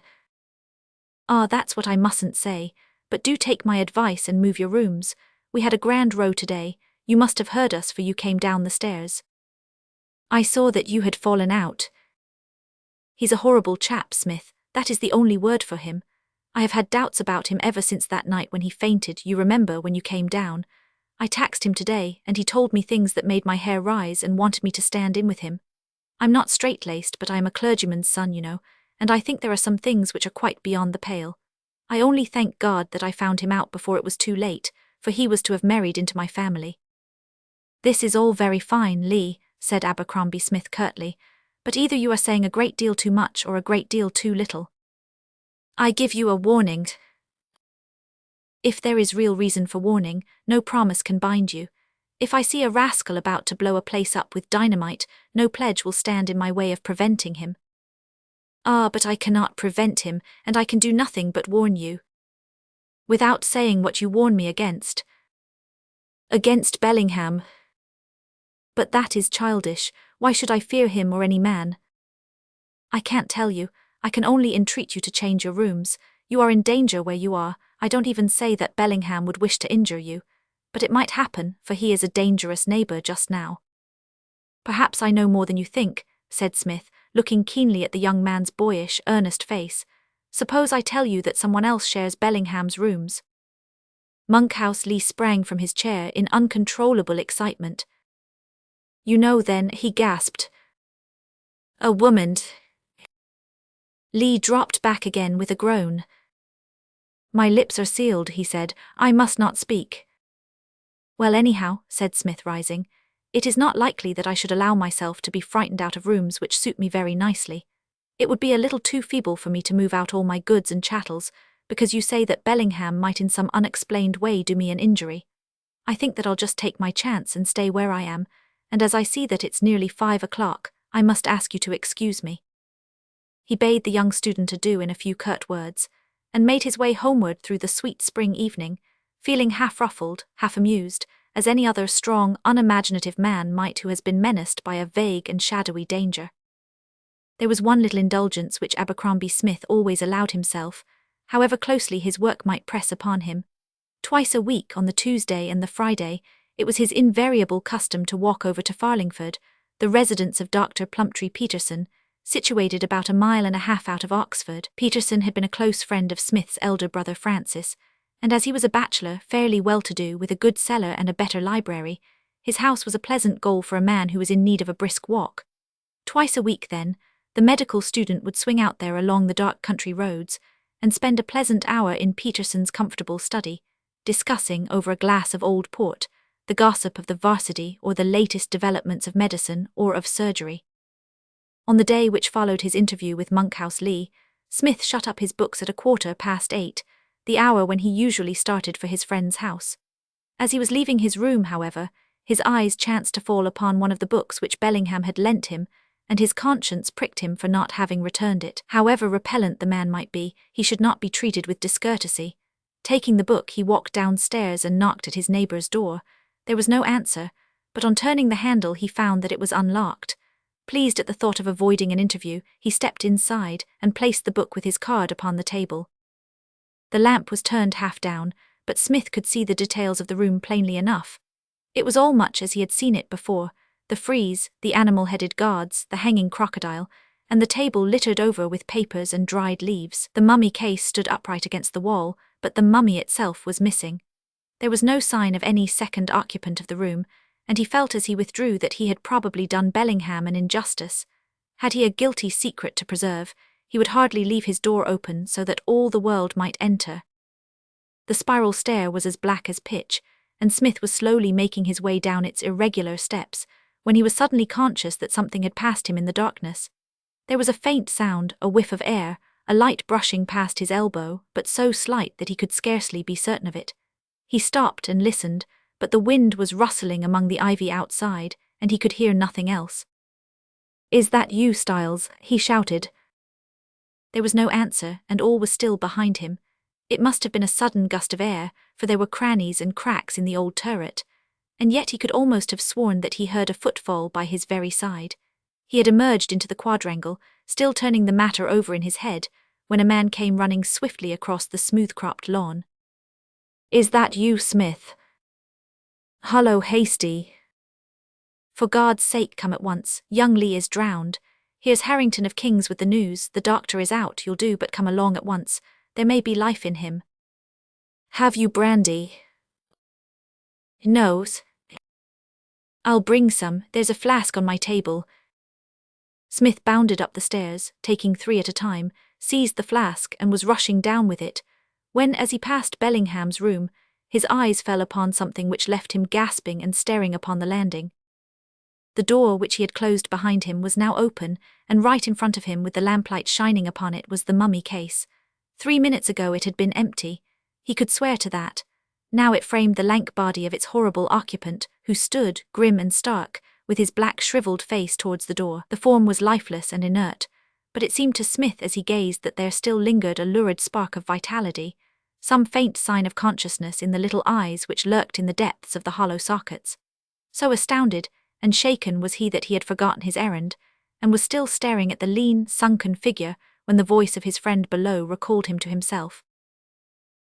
Ah, that's what I mustn't say, but do take my advice and move your rooms. We had a grand row today. You must have heard us, for you came down the stairs. I saw that you had fallen out. He's a horrible chap, Smith, that is the only word for him. I have had doubts about him ever since that night when he fainted, you remember, when you came down. I taxed him today, and he told me things that made my hair rise and wanted me to stand in with him. I'm not straight-laced, but I am a clergyman's son, you know, and I think there are some things which are quite beyond the pale. I only thank God that I found him out before it was too late, for he was to have married into my family. This is all very fine, Lee, said Abercrombie Smith curtly, but either you are saying a great deal too much or a great deal too little. I give you a warning. If there is real reason for warning, no promise can bind you. If I see a rascal about to blow a place up with dynamite, no pledge will stand in my way of preventing him. Ah, but I cannot prevent him, and I can do nothing but warn you. Without saying what you warn me against. Against Bellingham. But that is childish. Why should I fear him or any man? I can't tell you. I can only entreat you to change your rooms. You are in danger where you are. I don't even say that Bellingham would wish to injure you. But it might happen, for he is a dangerous neighbour just now. Perhaps I know more than you think, said Smith, looking keenly at the young man's boyish, earnest face. Suppose I tell you that someone else shares Bellingham's rooms. Monkhouse Lee sprang from his chair in uncontrollable excitement. You know then, he gasped. A woman. Lee dropped back again with a groan. My lips are sealed, he said. I must not speak. Well, anyhow, said Smith, rising, it is not likely that I should allow myself to be frightened out of rooms which suit me very nicely. It would be a little too feeble for me to move out all my goods and chattels, because you say that Bellingham might in some unexplained way do me an injury. I think that I'll just take my chance and stay where I am, and as I see that it's nearly 5 o'clock, I must ask you to excuse me. He bade the young student adieu in a few curt words, and made his way homeward through the sweet spring evening, feeling half ruffled, half amused, as any other strong, unimaginative man might who has been menaced by a vague and shadowy danger. There was one little indulgence which Abercrombie Smith always allowed himself, however closely his work might press upon him. Twice a week, on the Tuesday and the Friday, it was his invariable custom to walk over to Farlingford, the residence of Dr. Plumptree Peterson, situated about 1.5 miles out of Oxford. Peterson had been a close friend of Smith's elder brother Francis, and as he was a bachelor, fairly well-to-do, with a good cellar and a better library, his house was a pleasant goal for a man who was in need of a brisk walk. Twice a week, then, the medical student would swing out there along the dark country roads, and spend a pleasant hour in Peterson's comfortable study, discussing, over a glass of old port, the gossip of the varsity or the latest developments of medicine or of surgery. On the day which followed his interview with Monkhouse Lee, Smith shut up his books at 8:15, the hour when he usually started for his friend's house. As he was leaving his room, however, his eyes chanced to fall upon one of the books which Bellingham had lent him, and his conscience pricked him for not having returned it. However repellent the man might be, he should not be treated with discourtesy. Taking the book, he walked downstairs and knocked at his neighbour's door. There was no answer, but on turning the handle he found that it was unlocked. Pleased at the thought of avoiding an interview, he stepped inside and placed the book with his card upon the table. The lamp was turned half down, but Smith could see the details of the room plainly enough. It was all much as he had seen it before, the frieze, the animal-headed guards, the hanging crocodile, and the table littered over with papers and dried leaves. The mummy case stood upright against the wall, but the mummy itself was missing. There was no sign of any second occupant of the room, and he felt as he withdrew that he had probably done Bellingham an injustice. Had he a guilty secret to preserve, he would hardly leave his door open so that all the world might enter. The spiral stair was as black as pitch, and Smith was slowly making his way down its irregular steps, when he was suddenly conscious that something had passed him in the darkness. There was a faint sound, a whiff of air, a light brushing past his elbow, but so slight that he could scarcely be certain of it. He stopped and listened, but the wind was rustling among the ivy outside, and he could hear nothing else. "Is that you, Styles?" he shouted. There was no answer, and all was still behind him. It must have been a sudden gust of air, for there were crannies and cracks in the old turret, and yet he could almost have sworn that he heard a footfall by his very side. He had emerged into the quadrangle, still turning the matter over in his head, when a man came running swiftly across the smooth-cropped lawn. "Is that you, Smith?" "Hullo, Hasty." "For God's sake, come at once. Young Lee is drowned. Here's Harrington of King's with the news. The doctor is out. You'll do but come along at once. There may be life in him." "Have you brandy?" "No. I'll bring some. There's a flask on my table." Smith bounded up the stairs, taking 3 at a time, seized the flask and was rushing down with it, when, as he passed Bellingham's room, his eyes fell upon something which left him gasping and staring upon the landing. The door, which he had closed behind him, was now open, and right in front of him, with the lamplight shining upon it, was the mummy case. 3 minutes ago it had been empty. He could swear to that. Now it framed the lank body of its horrible occupant, who stood, grim and stark, with his black shriveled face towards the door. The form was lifeless and inert, but it seemed to Smith as he gazed that there still lingered a lurid spark of vitality, some faint sign of consciousness in the little eyes which lurked in the depths of the hollow sockets. So astounded and shaken was he that he had forgotten his errand, and was still staring at the lean, sunken figure when the voice of his friend below recalled him to himself.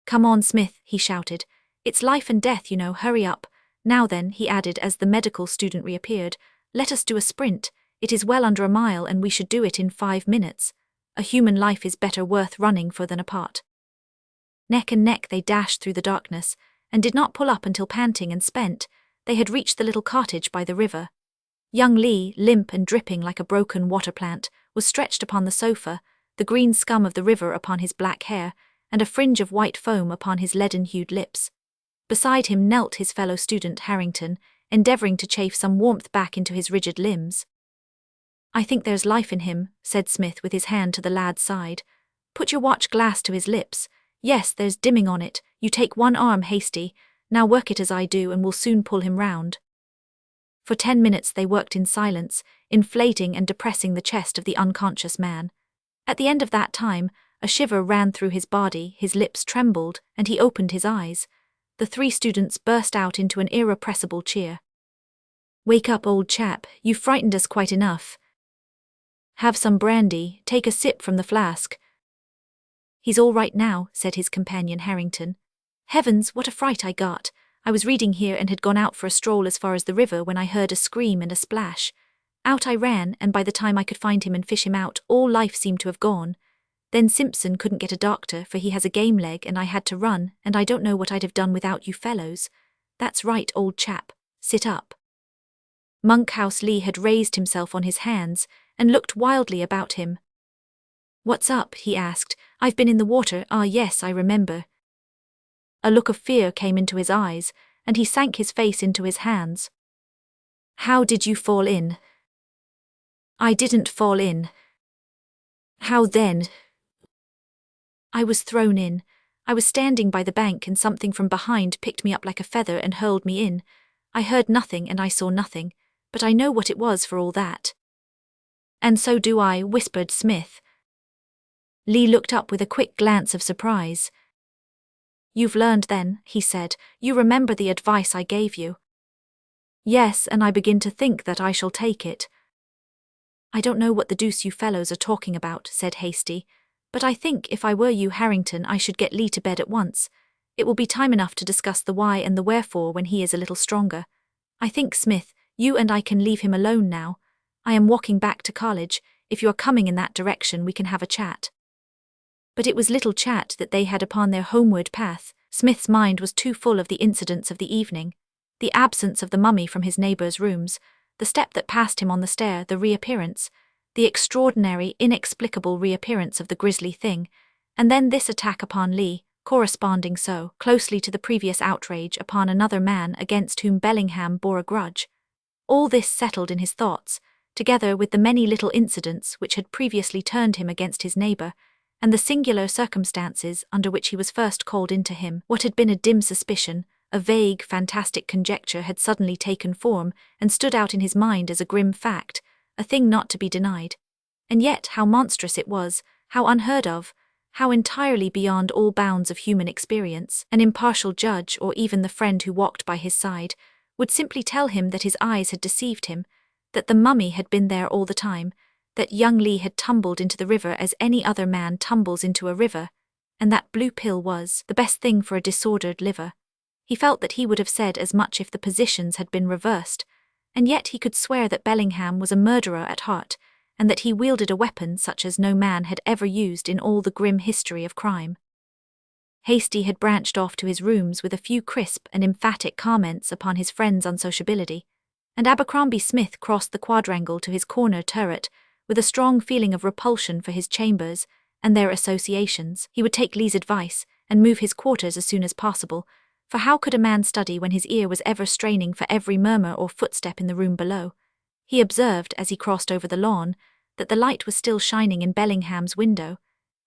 "Come on, Smith," he shouted. "It's life and death, you know, hurry up. Now then," he added as the medical student reappeared, "let us do a sprint. It is well under a mile and we should do it in 5 minutes. A human life is better worth running for than apart." Neck and neck they dashed through the darkness, and did not pull up until, panting and spent, they had reached the little cottage by the river. Young Lee, limp and dripping like a broken water plant, was stretched upon the sofa, the green scum of the river upon his black hair, and a fringe of white foam upon his leaden-hued lips. Beside him knelt his fellow student Harrington, endeavouring to chafe some warmth back into his rigid limbs. "I think there's life in him," said Smith with his hand to the lad's side. "Put your watch glass to his lips. Yes, there's dimming on it. You take one arm, Hasty. Now work it as I do and we'll soon pull him round." For 10 minutes they worked in silence, inflating and depressing the chest of the unconscious man. At the end of that time, a shiver ran through his body, his lips trembled, and he opened his eyes. The 3 students burst out into an irrepressible cheer. "Wake up, old chap, you've frightened us quite enough. Have some brandy, take a sip from the flask." "He's all right now," said his companion Harrington. "Heavens, what a fright I got. I was reading here and had gone out for a stroll as far as the river when I heard a scream and a splash. Out I ran, and by the time I could find him and fish him out, all life seemed to have gone. Then Simpson couldn't get a doctor, for he has a game leg, and I had to run, and I don't know what I'd have done without you fellows. That's right, old chap, sit up." Monkhouse Lee had raised himself on his hands and looked wildly about him. "What's up?" he asked. "I've been in the water. Ah, yes, I remember." A look of fear came into his eyes, and he sank his face into his hands. "How did you fall in?" "I didn't fall in." "How then?" "I was thrown in. I was standing by the bank and something from behind picked me up like a feather and hurled me in. I heard nothing and I saw nothing, but I know what it was for all that." "And so do I," whispered Smith. Lee looked up with a quick glance of surprise. "You've learned then," he said. "You remember the advice I gave you." "Yes, and I begin to think that I shall take it." "I don't know what the deuce you fellows are talking about," said Hasty, "but I think if I were you, Harrington, I should get Lee to bed at once. It will be time enough to discuss the why and the wherefore when he is a little stronger. I think, Smith, you and I can leave him alone now. I am walking back to college. If you are coming in that direction, we can have a chat." But it was little chat that they had upon their homeward path. Smith's mind was too full of the incidents of the evening. The absence of the mummy from his neighbours' rooms, the step that passed him on the stair, the reappearance, the extraordinary, inexplicable reappearance of the grisly thing, and then this attack upon Lee, corresponding so closely to the previous outrage upon another man against whom Bellingham bore a grudge. All this settled in his thoughts, together with the many little incidents which had previously turned him against his neighbour, and the singular circumstances under which he was first called into him. What had been a dim suspicion, a vague, fantastic conjecture had suddenly taken form and stood out in his mind as a grim fact, a thing not to be denied. And yet how monstrous it was, how unheard of, how entirely beyond all bounds of human experience. An impartial judge, or even the friend who walked by his side, would simply tell him that his eyes had deceived him, that the mummy had been there all the time, that young Lee had tumbled into the river as any other man tumbles into a river, and that blue pill was the best thing for a disordered liver. He felt that he would have said as much if the positions had been reversed, and yet he could swear that Bellingham was a murderer at heart, and that he wielded a weapon such as no man had ever used in all the grim history of crime. Hasty had branched off to his rooms with a few crisp and emphatic comments upon his friend's unsociability, and Abercrombie Smith crossed the quadrangle to his corner turret with a strong feeling of repulsion for his chambers and their associations. He would take Lee's advice and move his quarters as soon as possible, for how could a man study when his ear was ever straining for every murmur or footstep in the room below? He observed, as he crossed over the lawn, that the light was still shining in Bellingham's window,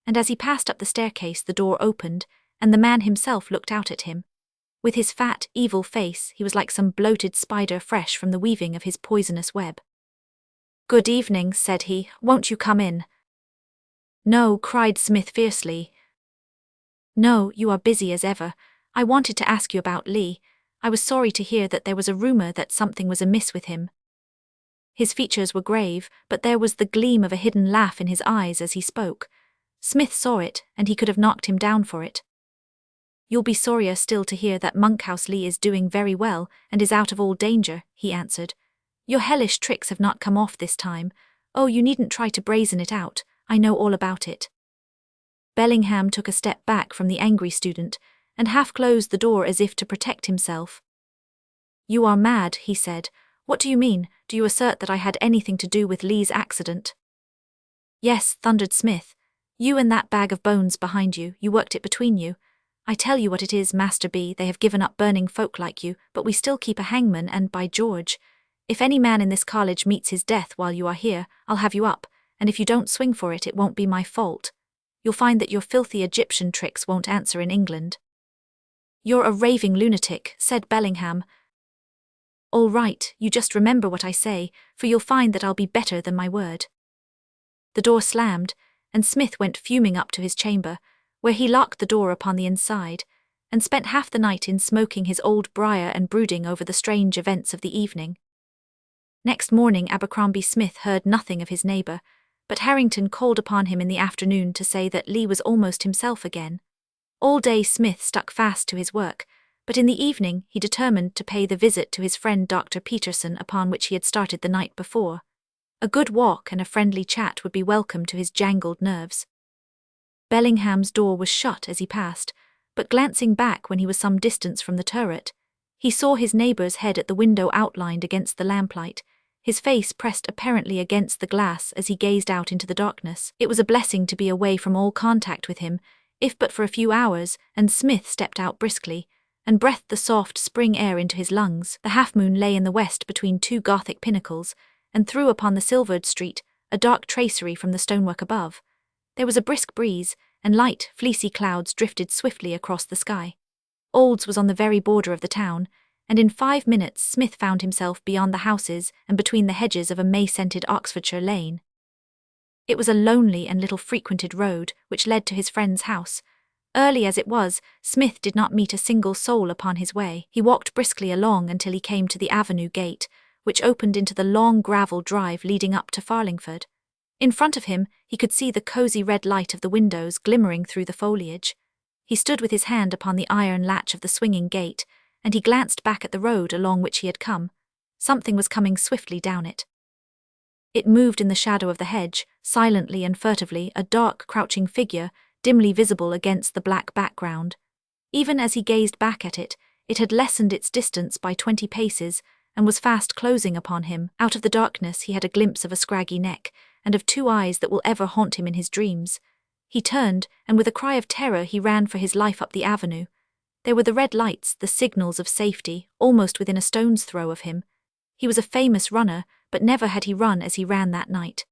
and as he passed up the staircase the door opened, and the man himself looked out at him. With his fat, evil face, he was like some bloated spider fresh from the weaving of his poisonous web. "Good evening," said he. "Won't you come in?" "No," cried Smith fiercely. "No, you are busy as ever. I wanted to ask you about Lee. I was sorry to hear that there was a rumor that something was amiss with him." His features were grave, but there was the gleam of a hidden laugh in his eyes as he spoke. Smith saw it, and he could have knocked him down for it. "You'll be sorrier still to hear that Monkhouse Lee is doing very well and is out of all danger," he answered. "Your hellish tricks have not come off this time. Oh, you needn't try to brazen it out. I know all about it." Bellingham took a step back from the angry student and half closed the door as if to protect himself. "You are mad," he said. "What do you mean? Do you assert that I had anything to do with Lee's accident?" "Yes," thundered Smith. "You and that bag of bones behind you, you worked it between you. I tell you what it is, Master B, they have given up burning folk like you, but we still keep a hangman, and by George, if any man in this college meets his death while you are here, I'll have you up, and if you don't swing for it, it won't be my fault. You'll find that your filthy Egyptian tricks won't answer in England." "You're a raving lunatic," said Bellingham. "All right, you just remember what I say, for you'll find that I'll be better than my word." The door slammed, and Smith went fuming up to his chamber, where he locked the door upon the inside, and spent half the night in smoking his old briar and brooding over the strange events of the evening. Next morning Abercrombie Smith heard nothing of his neighbour, but Harrington called upon him in the afternoon to say that Lee was almost himself again. All day Smith stuck fast to his work, but in the evening he determined to pay the visit to his friend Dr. Peterson upon which he had started the night before. A good walk and a friendly chat would be welcome to his jangled nerves. Bellingham's door was shut as he passed, but glancing back when he was some distance from the turret, he saw his neighbour's head at the window outlined against the lamplight, his face pressed apparently against the glass as he gazed out into the darkness. It was a blessing to be away from all contact with him, if but for a few hours, and Smith stepped out briskly, and breathed the soft spring air into his lungs. The half-moon lay in the west between two Gothic pinnacles, and threw upon the silvered street a dark tracery from the stonework above. There was a brisk breeze, and light, fleecy clouds drifted swiftly across the sky. Olds was on the very border of the town, and in 5 minutes Smith found himself beyond the houses and between the hedges of a may-scented Oxfordshire lane. It was a lonely and little frequented road which led to his friend's house. Early as it was, Smith did not meet a single soul upon his way. He walked briskly along until he came to the avenue gate, which opened into the long gravel drive leading up to Farlingford. In front of him, he could see the cosy red light of the windows glimmering through the foliage. He stood with his hand upon the iron latch of the swinging gate, and he glanced back at the road along which he had come. Something was coming swiftly down it. It moved in the shadow of the hedge, silently and furtively, a dark, crouching figure, dimly visible against the black background. Even as he gazed back at it, it had lessened its distance by 20 paces, and was fast closing upon him. Out of the darkness he had a glimpse of a scraggy neck, and of 2 eyes that will ever haunt him in his dreams. He turned, and with a cry of terror he ran for his life up the avenue. There were the red lights, the signals of safety, almost within a stone's throw of him. He was a famous runner, but never had he run as he ran that night.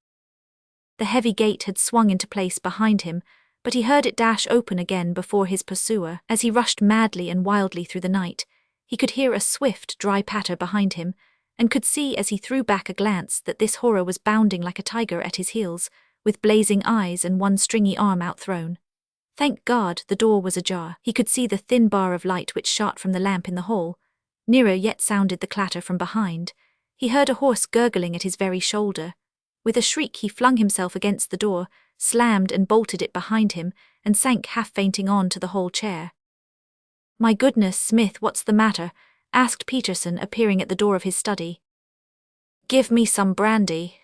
The heavy gate had swung into place behind him, but he heard it dash open again before his pursuer. As he rushed madly and wildly through the night, he could hear a swift, dry patter behind him, and could see as he threw back a glance that this horror was bounding like a tiger at his heels, with blazing eyes and one stringy arm outthrown. Thank God the door was ajar. He could see the thin bar of light which shot from the lamp in the hall. Nearer yet sounded the clatter from behind. He heard a horse gurgling at his very shoulder. With a shriek he flung himself against the door, slammed and bolted it behind him, and sank half-fainting on to the hall chair. "My goodness, Smith, what's the matter?" asked Peterson, appearing at the door of his study. "Give me some brandy."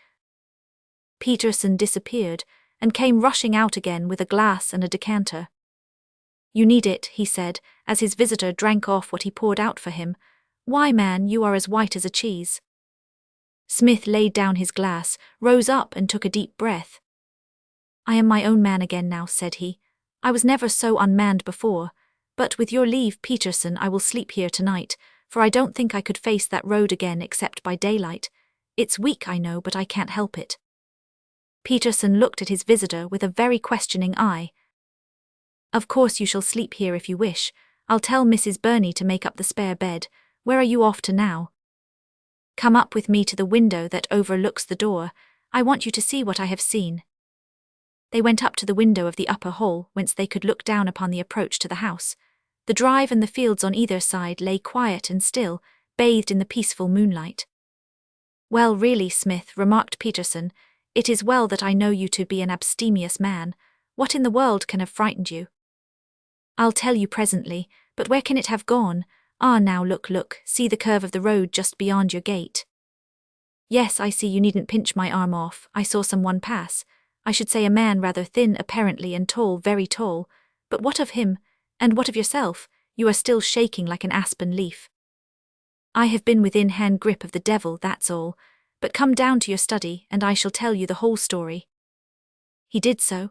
Peterson disappeared, and came rushing out again with a glass and a decanter. "You need it," he said, as his visitor drank off what he poured out for him. "Why, man, you are as white as a cheese." Smith laid down his glass, rose up and took a deep breath. "I am my own man again now," said he. "I was never so unmanned before, but with your leave, Peterson, I will sleep here tonight, for I don't think I could face that road again except by daylight. It's weak, I know, but I can't help it." Peterson looked at his visitor with a very questioning eye. "Of course you shall sleep here if you wish. I'll tell Mrs. Burney to make up the spare bed. Where are you off to now?" "Come up with me to the window that overlooks the door. I want you to see what I have seen." They went up to the window of the upper hall, whence they could look down upon the approach to the house. The drive and the fields on either side lay quiet and still, bathed in the peaceful moonlight. "Well, really, Smith," remarked Peterson, "it is well that I know you to be an abstemious man. What in the world can have frightened you?" "I'll tell you presently, but where can it have gone? Ah, now look, see the curve of the road just beyond your gate." "Yes, I see, you needn't pinch my arm off, I saw someone pass. I should say a man rather thin apparently and tall, very tall. But what of him? And what of yourself? You are still shaking like an aspen leaf." "I have been within hand grip of the devil, that's all. But come down to your study, and I shall tell you the whole story." He did so.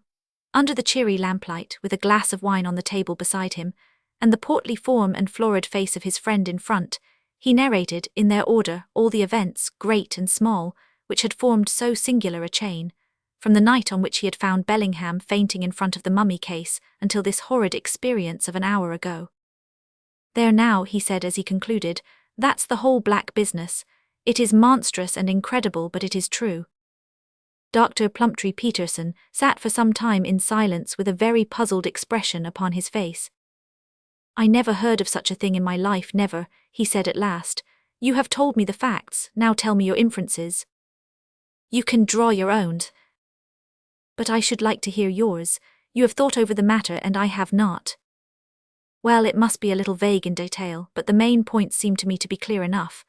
Under the cheery lamplight, with a glass of wine on the table beside him, and the portly form and florid face of his friend in front, he narrated, in their order, all the events, great and small, which had formed so singular a chain, from the night on which he had found Bellingham fainting in front of the mummy case until this horrid experience of an hour ago. "There now," he said as he concluded, "that's the whole black business. It is monstrous and incredible, but it is true." Dr. Plumptree Peterson sat for some time in silence with a very puzzled expression upon his face. "I never heard of such a thing in my life, never," he said at last. "You have told me the facts, now tell me your inferences." "You can draw your own." "But I should like to hear yours. You have thought over the matter and I have not." "Well, it must be a little vague in detail, but the main points seem to me to be clear enough.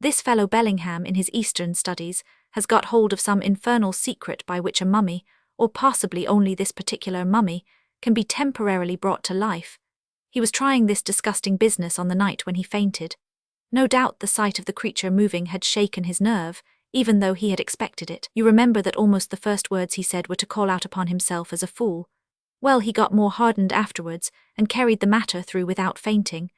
This fellow Bellingham, in his Eastern studies, has got hold of some infernal secret by which a mummy, or possibly only this particular mummy, can be temporarily brought to life. He was trying this disgusting business on the night when he fainted. No doubt the sight of the creature moving had shaken his nerve, even though he had expected it. You remember that almost the first words he said were to call out upon himself as a fool. Well, he got more hardened afterwards, and carried the matter through without fainting.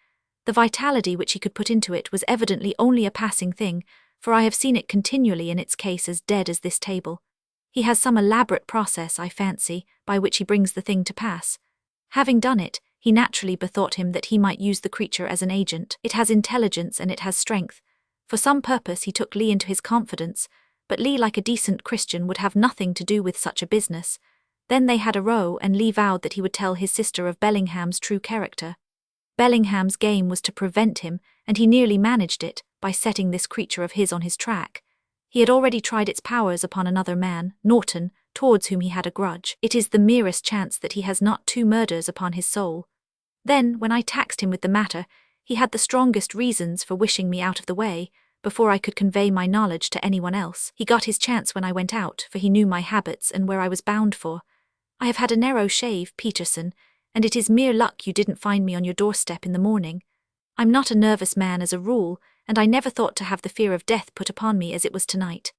The vitality which he could put into it was evidently only a passing thing, for I have seen it continually in its case as dead as this table. He has some elaborate process, I fancy, by which he brings the thing to pass. Having done it, he naturally bethought him that he might use the creature as an agent. It has intelligence and it has strength. For some purpose he took Lee into his confidence, but Lee, like a decent Christian, would have nothing to do with such a business. Then they had a row, and Lee vowed that he would tell his sister of Bellingham's true character. Bellingham's game was to prevent him, and he nearly managed it, by setting this creature of his on his track. He had already tried its powers upon another man, Norton, towards whom he had a grudge. It is the merest chance that he has not 2 murders upon his soul. Then, when I taxed him with the matter, he had the strongest reasons for wishing me out of the way, before I could convey my knowledge to anyone else. He got his chance when I went out, for he knew my habits and where I was bound for. I have had a narrow shave, Peterson, and it is mere luck you didn't find me on your doorstep in the morning. I'm not a nervous man as a rule, and I never thought to have the fear of death put upon me as it was tonight."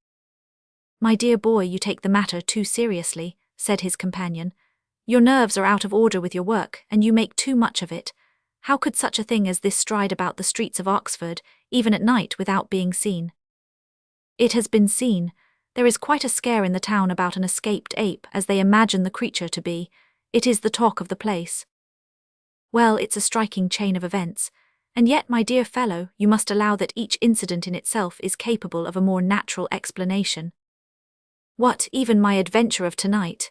"My dear boy, you take the matter too seriously," said his companion. "Your nerves are out of order with your work, and you make too much of it. How could such a thing as this stride about the streets of Oxford, even at night, without being seen?" It has been seen. There is quite a scare in the town about an escaped ape, as they imagine the creature to be. It is the talk of the place. Well, it's a striking chain of events. And yet, my dear fellow, you must allow that each incident in itself is capable of a more natural explanation. What, even my adventure of tonight?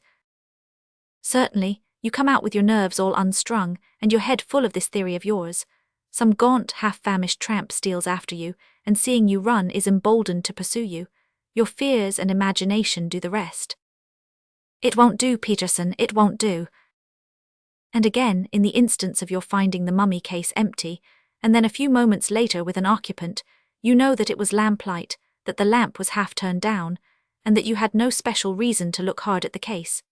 Certainly, you come out with your nerves all unstrung, and your head full of this theory of yours. Some gaunt, half-famished tramp steals after you, and seeing you run is emboldened to pursue you. Your fears and imagination do the rest. It won't do, Peterson, it won't do. And again, in the instance of your finding the mummy case empty, and then a few moments later with an occupant, you know that it was lamplight, that the lamp was half turned down, and that you had no special reason to look hard at the case.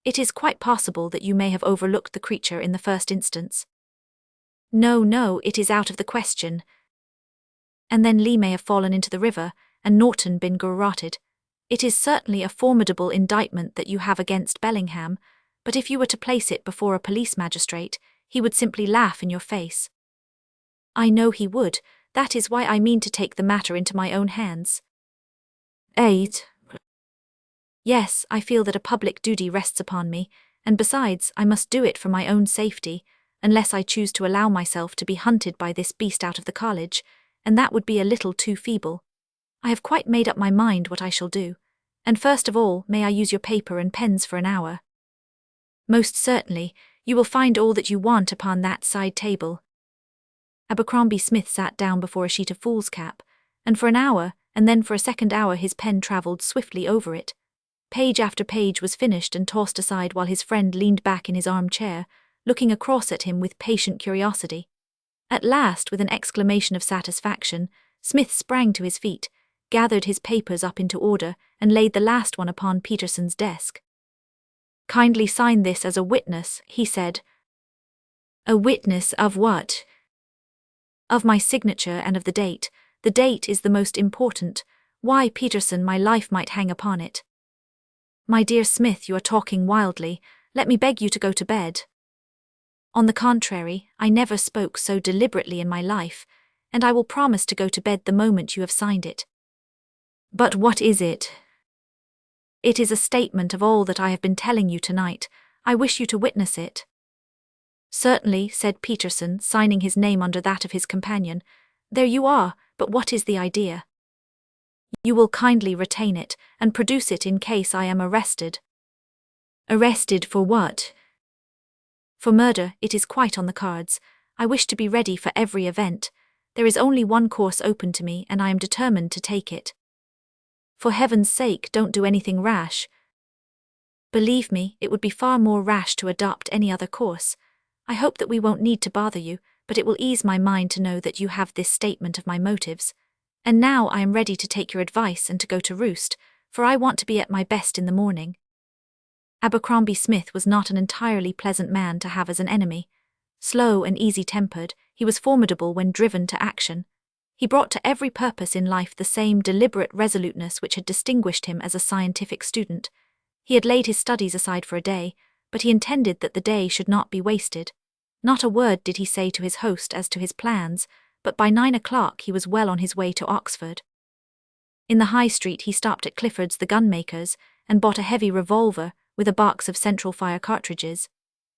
It is quite possible that you may have overlooked the creature in the first instance. No, it is out of the question. And then Lee may have fallen into the river, and Norton been garroted. It is certainly a formidable indictment that you have against Bellingham, but if you were to place it before a police magistrate, he would simply laugh in your face. I know he would. That is why I mean to take the matter into my own hands. 8. Yes, I feel that a public duty rests upon me, and besides, I must do it for my own safety, unless I choose to allow myself to be hunted by this beast out of the college, and that would be a little too feeble. I have quite made up my mind what I shall do, and first of all, may I use your paper and pens for an hour? Most certainly, you will find all that you want upon that side table. Abercrombie Smith sat down before a sheet of foolscap, and for an hour, and then for a second hour his pen travelled swiftly over it. Page after page was finished and tossed aside while his friend leaned back in his armchair, looking across at him with patient curiosity. At last, with an exclamation of satisfaction, Smith sprang to his feet, gathered his papers up into order, and laid the last one upon Peterson's desk. "Kindly sign this as a witness," he said. "A witness of what?" "Of my signature and of the date. The date is the most important. Why, Peterson, my life might hang upon it." "My dear Smith, you are talking wildly. Let me beg you to go to bed." "On the contrary, I never spoke so deliberately in my life, and I will promise to go to bed the moment you have signed it." "But what is it?" "It is a statement of all that I have been telling you tonight. I wish you to witness it." "Certainly," said Peterson, signing his name under that of his companion. "There you are, but what is the idea?" "You will kindly retain it, and produce it in case I am arrested." "Arrested for what?" "For murder. It is quite on the cards. I wish to be ready for every event. There is only one course open to me, and I am determined to take it." "For heaven's sake, don't do anything rash." "Believe me, it would be far more rash to adopt any other course. I hope that we won't need to bother you, but it will ease my mind to know that you have this statement of my motives. And now I am ready to take your advice and to go to roost, for I want to be at my best in the morning." Abercrombie Smith was not an entirely pleasant man to have as an enemy. Slow and easy-tempered, he was formidable when driven to action. He brought to every purpose in life the same deliberate resoluteness which had distinguished him as a scientific student. He had laid his studies aside for a day, but he intended that the day should not be wasted. Not a word did he say to his host as to his plans, but by 9 o'clock he was well on his way to Oxford. In the High Street he stopped at Clifford's the gunmaker's, and bought a heavy revolver with a box of central fire cartridges.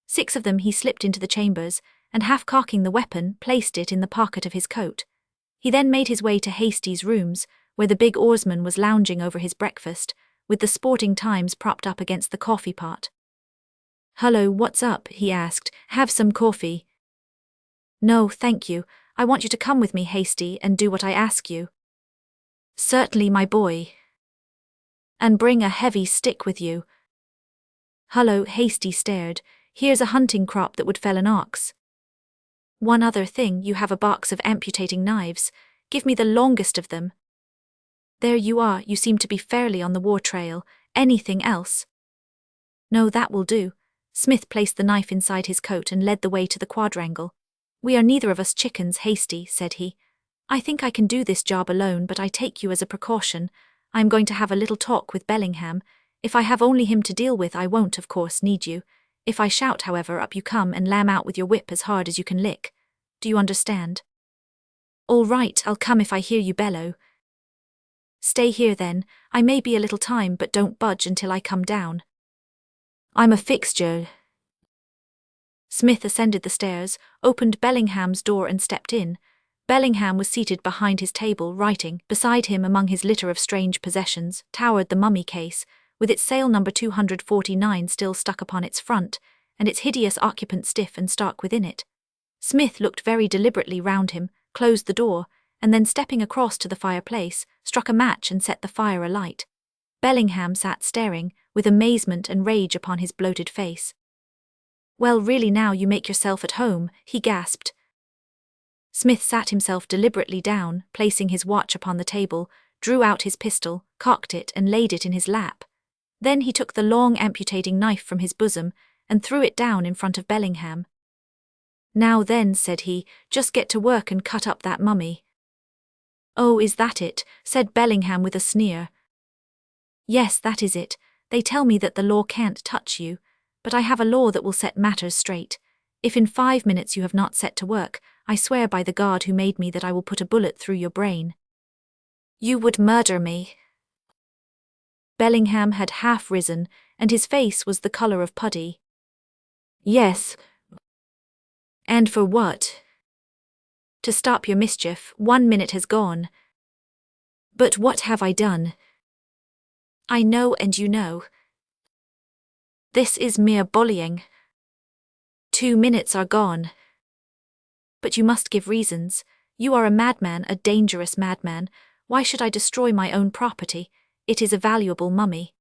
6 of them he slipped into the chambers, and half-cocking the weapon, placed it in the pocket of his coat. He then made his way to Hasty's rooms, where the big oarsman was lounging over his breakfast, with the Sporting Times propped up against the coffee pot. "Hullo, what's up?" he asked. "Have some coffee?" "No, thank you. I want you to come with me, Hasty, and do what I ask you." "Certainly, my boy." "And bring a heavy stick with you." "Hullo," Hasty stared. "Here's a hunting crop that would fell an ox." "One other thing, you have a box of amputating knives. Give me the longest of them." "There you are, you seem to be fairly on the war trail. Anything else?" "No, that will do." Smith placed the knife inside his coat and led the way to the quadrangle. "We are neither of us chickens, Hasty," said he. "I think I can do this job alone, but I take you as a precaution. I am going to have a little talk with Bellingham. If I have only him to deal with, I won't, of course, need you. If I shout, however, up you come and lam out with your whip as hard as you can lick. Do you understand?" "All right, I'll come if I hear you bellow." Stay here then, I may be a little time but don't budge until I come down. I'm a fixture. Smith ascended the stairs, opened Bellingham's door and stepped in. Bellingham was seated behind his table writing. Beside him, among his litter of strange possessions, towered the mummy case, with its sale number 249 still stuck upon its front, and its hideous occupant stiff and stark within it. Smith looked very deliberately round him, closed the door, and then stepping across to the fireplace, struck a match and set the fire alight. Bellingham sat staring, with amazement and rage upon his bloated face. Well, really now you make yourself at home, he gasped. Smith sat himself deliberately down, placing his watch upon the table, drew out his pistol, cocked it and laid it in his lap. Then he took the long amputating knife from his bosom and threw it down in front of Bellingham. Now then, said he, just get to work and cut up that mummy. Oh, is that it? Said Bellingham with a sneer. Yes, that is it. They tell me that the law can't touch you, but I have a law that will set matters straight. If in 5 minutes you have not set to work, I swear by the God who made me that I will put a bullet through your brain. You would murder me. Bellingham had half risen, and his face was the colour of putty. Yes. And for what? To stop your mischief. 1 minute has gone. But what have I done? I know and you know. This is mere bullying. 2 minutes are gone. But you must give reasons. You are a madman, a dangerous madman. Why should I destroy my own property? It is a valuable mummy.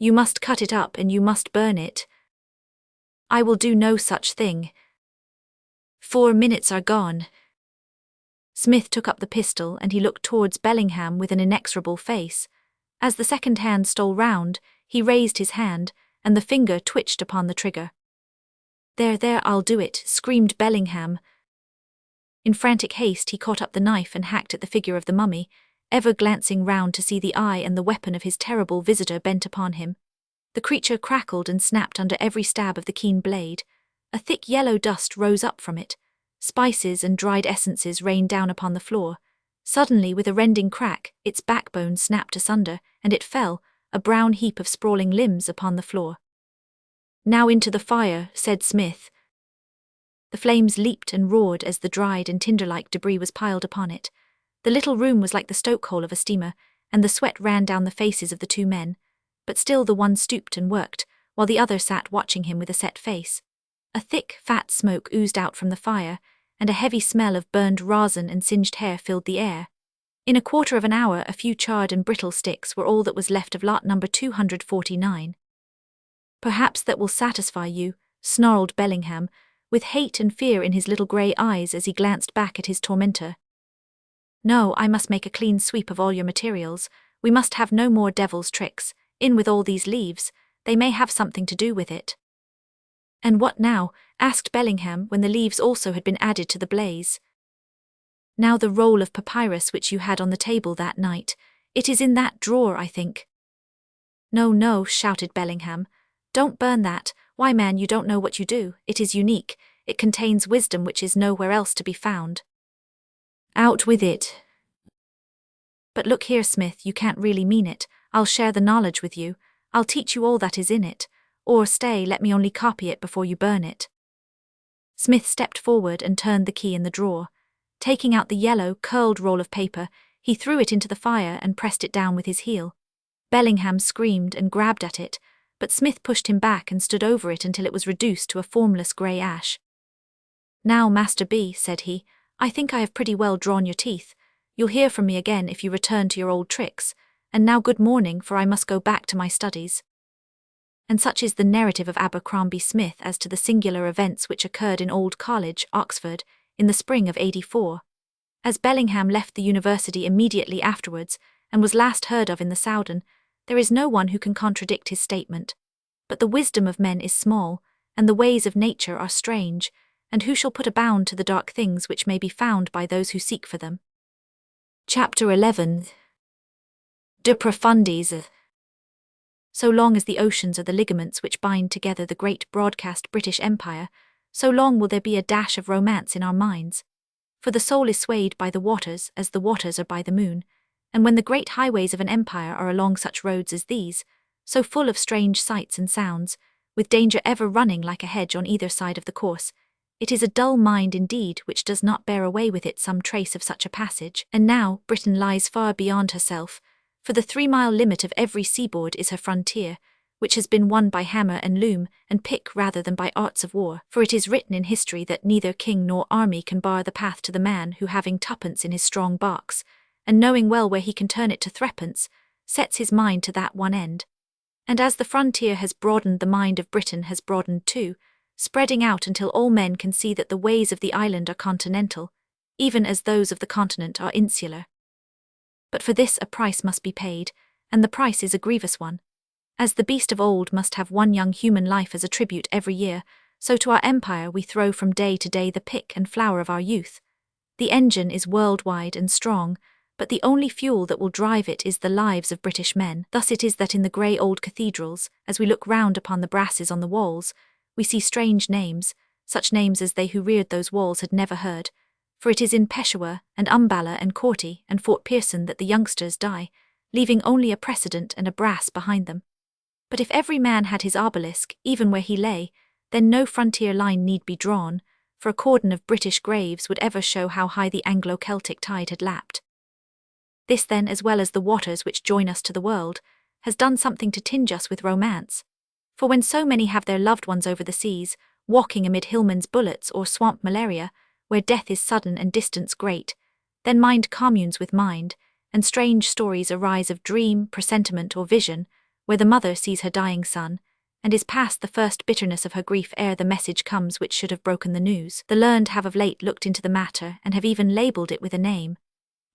You must cut it up and you must burn it. I will do no such thing. 4 minutes are gone. Smith took up the pistol and he looked towards Bellingham with an inexorable face. As the second hand stole round, he raised his hand, and the finger twitched upon the trigger. There, I'll do it, screamed Bellingham. In frantic haste he caught up the knife and hacked at the figure of the mummy, ever glancing round to see the eye and the weapon of his terrible visitor bent upon him. The creature crackled and snapped under every stab of the keen blade. A thick yellow dust rose up from it. Spices and dried essences rained down upon the floor. Suddenly, with a rending crack, its backbone snapped asunder, and it fell, a brown heap of sprawling limbs, upon the floor. Now into the fire, said Smith. The flames leaped and roared as the dried and tinder-like debris was piled upon it. The little room was like the stoke-hole of a steamer, and the sweat ran down the faces of the two men, but still the one stooped and worked, while the other sat watching him with a set face. A thick, fat smoke oozed out from the fire, and a heavy smell of burned rosin and singed hair filled the air. In a quarter of an hour, a few charred and brittle sticks were all that was left of lot number 249. Perhaps that will satisfy you, snarled Bellingham, with hate and fear in his little grey eyes as he glanced back at his tormentor. No, I must make a clean sweep of all your materials. We must have no more devil's tricks. In with all these leaves. They may have something to do with it. And what now? Asked Bellingham when the leaves also had been added to the blaze. Now the roll of papyrus which you had on the table that night. It is in that drawer, I think. No, shouted Bellingham. Don't burn that. Why, man, you don't know what you do. It is unique. It contains wisdom which is nowhere else to be found. Out with it. But look here, Smith, you can't really mean it. I'll share the knowledge with you. I'll teach you all that is in it. Or stay, let me only copy it before you burn it. Smith stepped forward and turned the key in the drawer. Taking out the yellow, curled roll of paper, he threw it into the fire and pressed it down with his heel. Bellingham screamed and grabbed at it, but Smith pushed him back and stood over it until it was reduced to a formless grey ash. Now, Master B, said he, I think I have pretty well drawn your teeth. You'll hear from me again if you return to your old tricks, and now good morning, for I must go back to my studies. And such is the narrative of Abercrombie Smith as to the singular events which occurred in Old College, Oxford, in the spring of '84. As Bellingham left the university immediately afterwards, and was last heard of in the Soudan, there is no one who can contradict his statement. But the wisdom of men is small, and the ways of nature are strange, and who shall put a bound to the dark things which may be found by those who seek for them? Chapter 11. De Profundis. So long as the oceans are the ligaments which bind together the great broadcast British Empire, so long will there be a dash of romance in our minds. For the soul is swayed by the waters as the waters are by the moon, And when the great highways of an empire are along such roads as these, so full of strange sights and sounds, with danger ever running like a hedge on either side of the course, it is a dull mind indeed which does not bear away with it some trace of such a passage. And now Britain lies far beyond herself, for the 3-mile limit of every seaboard is her frontier, which has been won by hammer and loom and pick rather than by arts of war. For it is written in history that neither king nor army can bar the path to the man who, having twopence in his strong box, and knowing well where he can turn it to threepence, sets his mind to that one end. And as the frontier has broadened, the mind of Britain has broadened too, spreading out until all men can see that the ways of the island are continental, even as those of the continent are insular. But for this a price must be paid, and the price is a grievous one. As the beast of old must have one young human life as a tribute every year, so to our empire we throw from day to day the pick and flower of our youth. The engine is worldwide and strong, but the only fuel that will drive it is the lives of British men. Thus it is that in the grey old cathedrals, as we look round upon the brasses on the walls, we see strange names, such names as they who reared those walls had never heard, for it is in Peshawar and Umballa and Corti and Fort Pearson that the youngsters die, leaving only a precedent and a brass behind them. But if every man had his obelisk, even where he lay, then no frontier line need be drawn, for a cordon of British graves would ever show how high the Anglo-Celtic tide had lapped. This then, as well as the waters which join us to the world, has done something to tinge us with romance. For when so many have their loved ones over the seas, walking amid hillmen's bullets or swamp malaria, where death is sudden and distance great, then mind communes with mind, and strange stories arise of dream, presentiment, or vision, where the mother sees her dying son, and is past the first bitterness of her grief ere the message comes which should have broken the news. The learned have of late looked into the matter and have even labelled it with a name.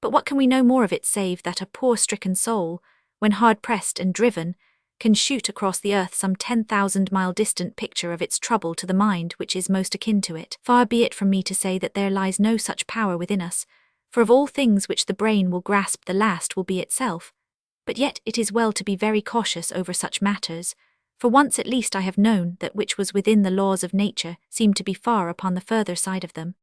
But what can we know more of it save that a poor stricken soul, when hard-pressed and driven, can shoot across the earth some 10,000-mile distant picture of its trouble to the mind which is most akin to it? Far be it from me to say that there lies no such power within us, for of all things which the brain will grasp the last will be itself. But yet it is well to be very cautious over such matters, for once at least I have known that which was within the laws of nature seemed to be far upon the further side of them.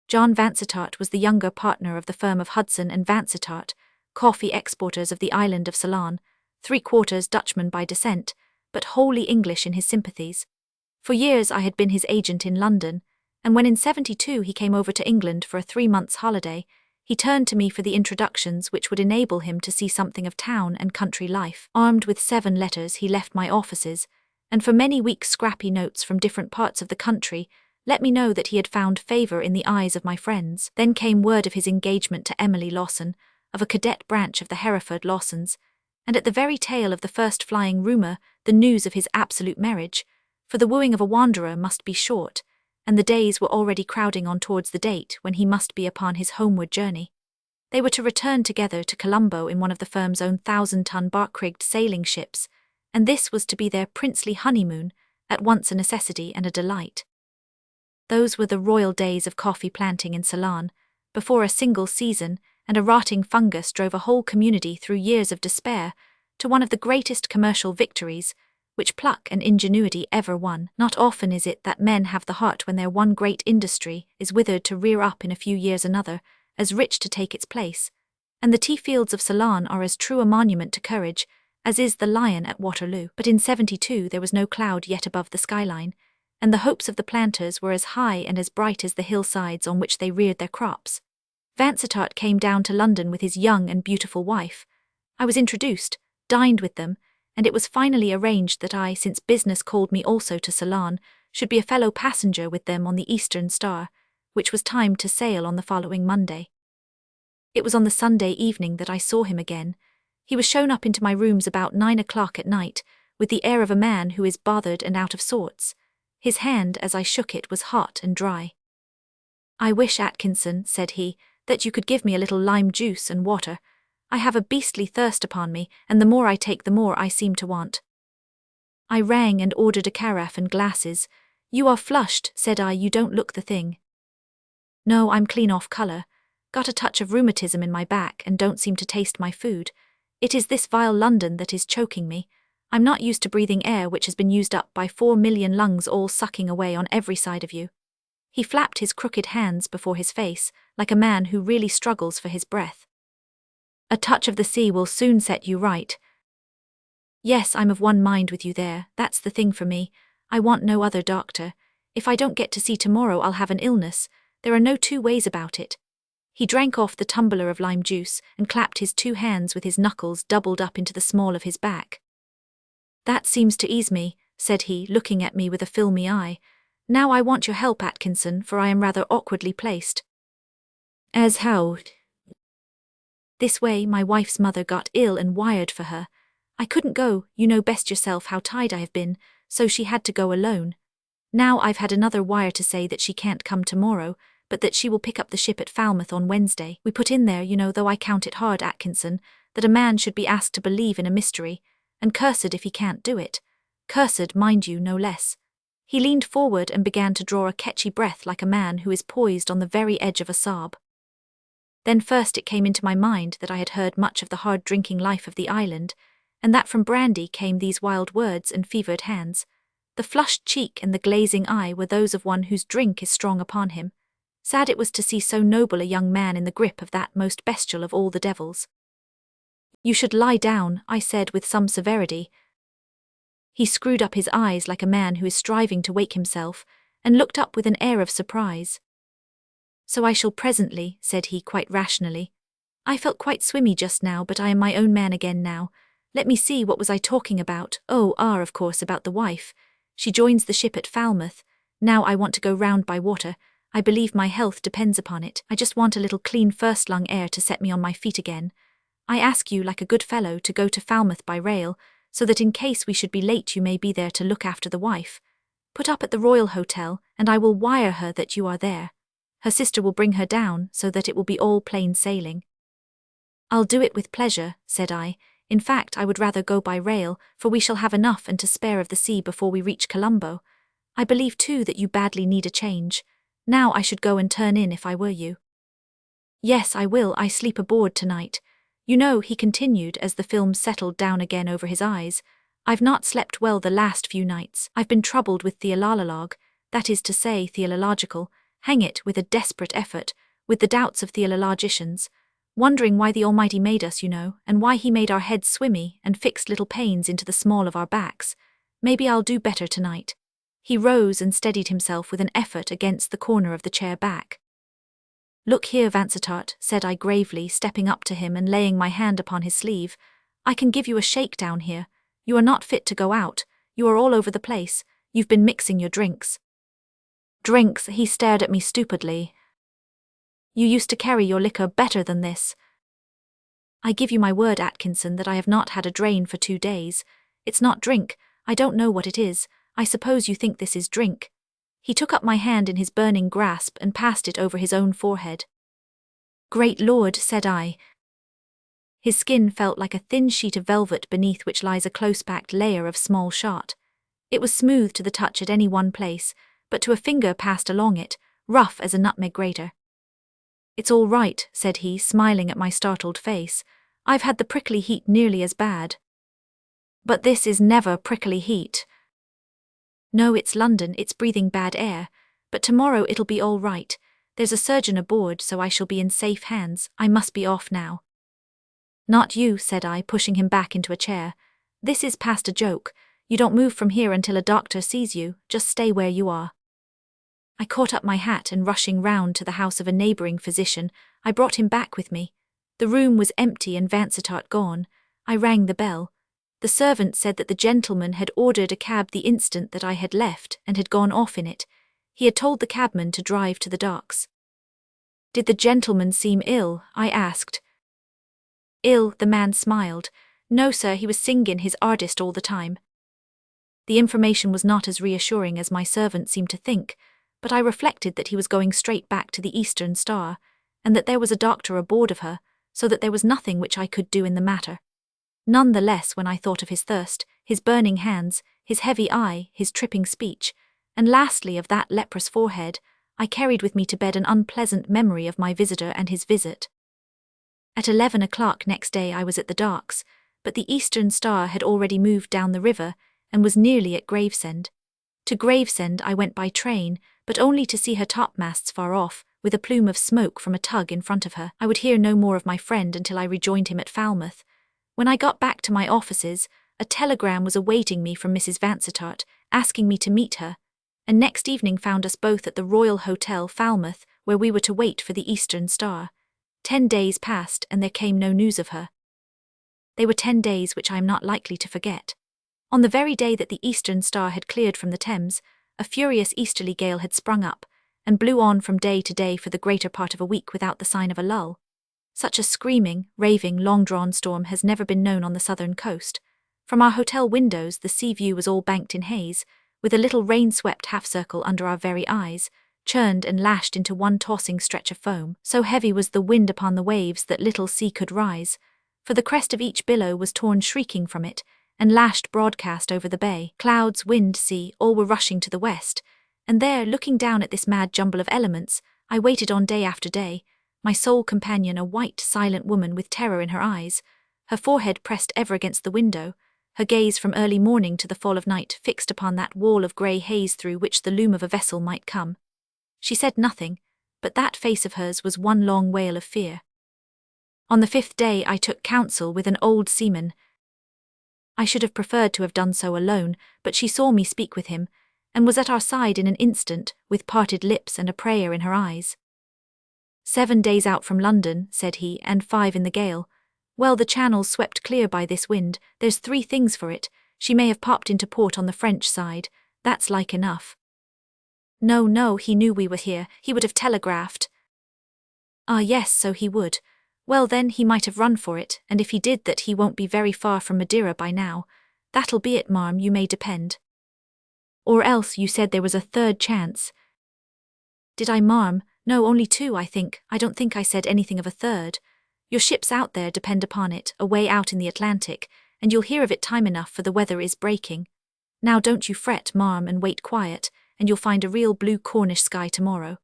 John Vansittart was the younger partner of the firm of Hudson and Vansittart, coffee exporters of the island of Ceylon, 3/4 Dutchman by descent, but wholly English in his sympathies. For years I had been his agent in London, and when in '72 he came over to England for a 3 months' holiday, he turned to me for the introductions which would enable him to see something of town and country life. Armed with 7 letters he left my offices, and for many weeks scrappy notes from different parts of the country let me know that he had found favour in the eyes of my friends. Then came word of his engagement to Emily Lawson, of a cadet branch of the Hereford Lawsons, and at the very tail of the first flying rumour the news of his absolute marriage, for the wooing of a wanderer must be short, and the days were already crowding on towards the date when he must be upon his homeward journey. They were to return together to Colombo in one of the firm's own 1,000-ton bark-rigged sailing ships, and this was to be their princely honeymoon, at once a necessity and a delight. Those were the royal days of coffee planting in Ceylon, before a single season and a rotting fungus drove a whole community through years of despair to one of the greatest commercial victories which pluck and ingenuity ever won. Not often is it that men have the heart when their one great industry is withered to rear up in a few years another, as rich to take its place, and the tea-fields of Ceylon are as true a monument to courage as is the lion at Waterloo. But in '72 there was no cloud yet above the skyline, and the hopes of the planters were as high and as bright as the hillsides on which they reared their crops. Vansittart came down to London with his young and beautiful wife. I was introduced, dined with them, and it was finally arranged that I, since business called me also to Ceylon, should be a fellow passenger with them on the Eastern Star, which was timed to sail on the following Monday. It was on the Sunday evening that I saw him again. He was shown up into my rooms about 9 o'clock at night, with the air of a man who is bothered and out of sorts. His hand, as I shook it, was hot and dry. "I wish, Atkinson," said he, "that you could give me a little lime juice and water. I have a beastly thirst upon me, and the more I take the more I seem to want." I rang and ordered a carafe and glasses. "You are flushed," said I, "you don't look the thing." "No, I'm clean off colour. Got a touch of rheumatism in my back and don't seem to taste my food. It is this vile London that is choking me. I'm not used to breathing air which has been used up by 4 million lungs all sucking away on every side of you." He flapped his crooked hands before his face, like a man who really struggles for his breath. A touch of the sea will soon set you right. Yes, I'm of one mind with you there, that's the thing for me. I want no other doctor. If I don't get to sea tomorrow, I'll have an illness. There are no two ways about it. He drank off the tumbler of lime juice and clapped his 2 hands with his knuckles doubled up into the small of his back. That seems to ease me, said he, looking at me with a filmy eye. Now I want your help, Atkinson, for I am rather awkwardly placed. As how? This way, my wife's mother got ill and wired for her. I couldn't go, you know best yourself how tied I have been, so she had to go alone. Now I've had another wire to say that she can't come tomorrow, but that she will pick up the ship at Falmouth on Wednesday. We put in there, you know, though I count it hard, Atkinson, that a man should be asked to believe in a mystery, and cursed if he can't do it. Cursed, mind you, no less. He leaned forward and began to draw a catchy breath like a man who is poised on the very edge of a sob. Then first it came into my mind that I had heard much of the hard drinking life of the island, and that from brandy came these wild words and fevered hands. The flushed cheek and the glazing eye were those of one whose drink is strong upon him. Sad it was to see so noble a young man in the grip of that most bestial of all the devils. You should lie down, I said with some severity. He screwed up his eyes like a man who is striving to wake himself, and looked up with an air of surprise. So I shall presently, said he quite rationally. I felt quite swimmy just now, but I am my own man again now. Let me see, what was I talking about? Of course, about the wife. She joins the ship at Falmouth. Now I want to go round by water. I believe my health depends upon it. I just want a little clean first-lung air to set me on my feet again. I ask you, like a good fellow, to go to Falmouth by rail, so that in case we should be late you may be there to look after the wife. Put up at the Royal Hotel, and I will wire her that you are there. Her sister will bring her down, so that it will be all plain sailing. I'll do it with pleasure, said I. In fact, I would rather go by rail, for we shall have enough and to spare of the sea before we reach Colombo. I believe too that you badly need a change. Now I should go and turn in if I were you. Yes, I will. I sleep aboard tonight. You know, he continued as the film settled down again over his eyes, I've not slept well the last few nights. I've been troubled with theolologue, that is to say, theological, hang it, with a desperate effort, with the doubts of theologicians, wondering why the Almighty made us, you know, and why he made our heads swimmy and fixed little pains into the small of our backs. Maybe I'll do better tonight. He rose and steadied himself with an effort against the corner of the chair back. Look here, Vansittart, said I gravely, stepping up to him and laying my hand upon his sleeve. I can give you a shake down here. You are not fit to go out. You are all over the place. You've been mixing your drinks. Drinks, he stared at me stupidly. You used to carry your liquor better than this. I give you my word, Atkinson, that I have not had a drain for 2 days. It's not drink. I don't know what it is. I suppose you think this is drink. He took up my hand in his burning grasp and passed it over his own forehead. Great Lord, said I. His skin felt like a thin sheet of velvet beneath which lies a close-packed layer of small shot. It was smooth to the touch at any one place, but to a finger passed along it, rough as a nutmeg grater. It's all right, said he, smiling at my startled face. I've had the prickly heat nearly as bad. But this is never prickly heat. No, it's London, it's breathing bad air. But tomorrow it'll be all right. There's a surgeon aboard, so I shall be in safe hands. I must be off now. Not you, said I, pushing him back into a chair. This is past a joke. You don't move from here until a doctor sees you. Just stay where you are. I caught up my hat and rushing round to the house of a neighbouring physician, I brought him back with me. The room was empty and Vansittart gone. I rang the bell. The servant said that the gentleman had ordered a cab the instant that I had left and had gone off in it. He had told the cabman to drive to the docks. Did the gentleman seem ill? I asked. Ill, the man smiled. No, sir, he was singing his hardest all the time. The information was not as reassuring as my servant seemed to think, but I reflected that he was going straight back to the Eastern Star, and that there was a doctor aboard of her, so that there was nothing which I could do in the matter. None the less when I thought of his thirst, his burning hands, his heavy eye, his tripping speech, and lastly of that leprous forehead, I carried with me to bed an unpleasant memory of my visitor and his visit. At 11 o'clock next day I was at the docks, but the Eastern Star had already moved down the river and was nearly at Gravesend. To Gravesend I went by train, but only to see her topmasts far off, with a plume of smoke from a tug in front of her. I would hear no more of my friend until I rejoined him at Falmouth. When I got back to my offices, a telegram was awaiting me from Mrs. Vansittart, asking me to meet her, and next evening found us both at the Royal Hotel, Falmouth, where we were to wait for the Eastern Star. 10 days passed and there came no news of her. They were 10 days which I am not likely to forget. On the very day that the Eastern Star had cleared from the Thames, a furious easterly gale had sprung up, and blew on from day to day for the greater part of a week without the sign of a lull. Such a screaming, raving, long-drawn storm has never been known on the southern coast. From our hotel windows the sea view was all banked in haze, with a little rain-swept half-circle under our very eyes, churned and lashed into one tossing stretch of foam. So heavy was the wind upon the waves that little sea could rise, for the crest of each billow was torn shrieking from it, and lashed broadcast over the bay. Clouds, wind, sea, all were rushing to the west, and there, looking down at this mad jumble of elements, I waited on day after day, my sole companion a white, silent woman with terror in her eyes, her forehead pressed ever against the window, her gaze from early morning to the fall of night fixed upon that wall of grey haze through which the loom of a vessel might come. She said nothing, but that face of hers was one long wail of fear. On the 5th day I took counsel with an old seaman. I should have preferred to have done so alone, but she saw me speak with him, and was at our side in an instant, with parted lips and a prayer in her eyes. 7 days out from London, said he, and 5 in the gale. Well, the channel's swept clear by this wind, there's 3 things for it, she may have popped into port on the French side, that's like enough. No, he knew we were here, he would have telegraphed. Ah yes, so he would. Well then, he might have run for it, and if he did that he won't be very far from Madeira by now. That'll be it, marm, you may depend. Or else you said there was a 3rd chance. Did I, marm? No, only 2, I think. I don't think I said anything of a 3rd. Your ship's out there, depend upon it, away out in the Atlantic, and you'll hear of it time enough, for the weather is breaking. Now don't you fret, marm, and wait quiet, and you'll find a real blue Cornish sky tomorrow.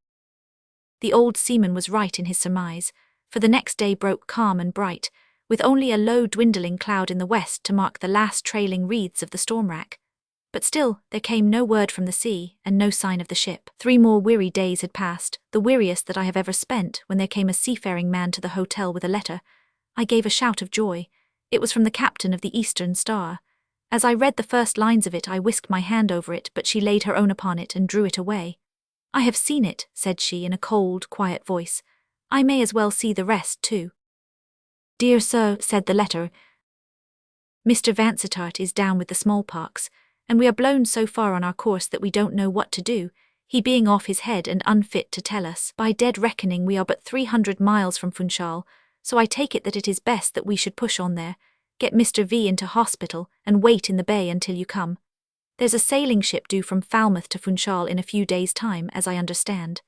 The old seaman was right in his surmise, for the next day broke calm and bright, with only a low dwindling cloud in the west to mark the last trailing wreaths of the storm rack. But still, there came no word from the sea, and no sign of the ship. 3 more weary days had passed, the weariest that I have ever spent, when there came a seafaring man to the hotel with a letter. I gave a shout of joy. It was from the captain of the Eastern Star. As I read the first lines of it I whisked my hand over it, but she laid her own upon it and drew it away. I have seen it, said she in a cold, quiet voice. I may as well see the rest too. Dear sir, said the letter, Mr. Vansittart is down with the smallpox, and we are blown so far on our course that we don't know what to do, he being off his head and unfit to tell us. By dead reckoning we are but 300 miles from Funchal, so I take it that it is best that we should push on there, get Mr. V into hospital, and wait in the bay until you come. There's a sailing ship due from Falmouth to Funchal in a few days' time, as I understand.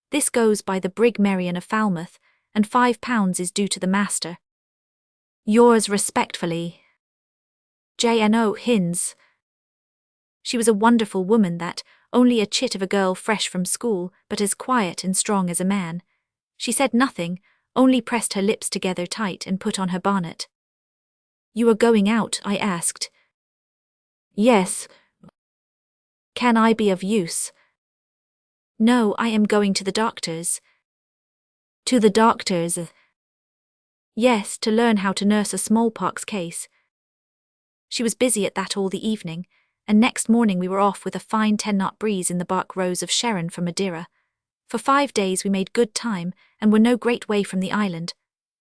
This goes by the brig Marian of Falmouth, and £5 is due to the master. Yours respectfully, J.N.O. Hinds. She was a wonderful woman, that, only a chit of a girl fresh from school, but as quiet and strong as a man. She said nothing, only pressed her lips together tight and put on her bonnet. You are going out, I asked. Yes. Can I be of use? No, I am going to the doctor's. To the doctor's? Yes, to learn how to nurse a smallpox case. She was busy at that all the evening, and next morning we were off with a fine 10-knot breeze in the bark Rose of Sharon for Madeira. For 5 days we made good time, and were no great way from the island,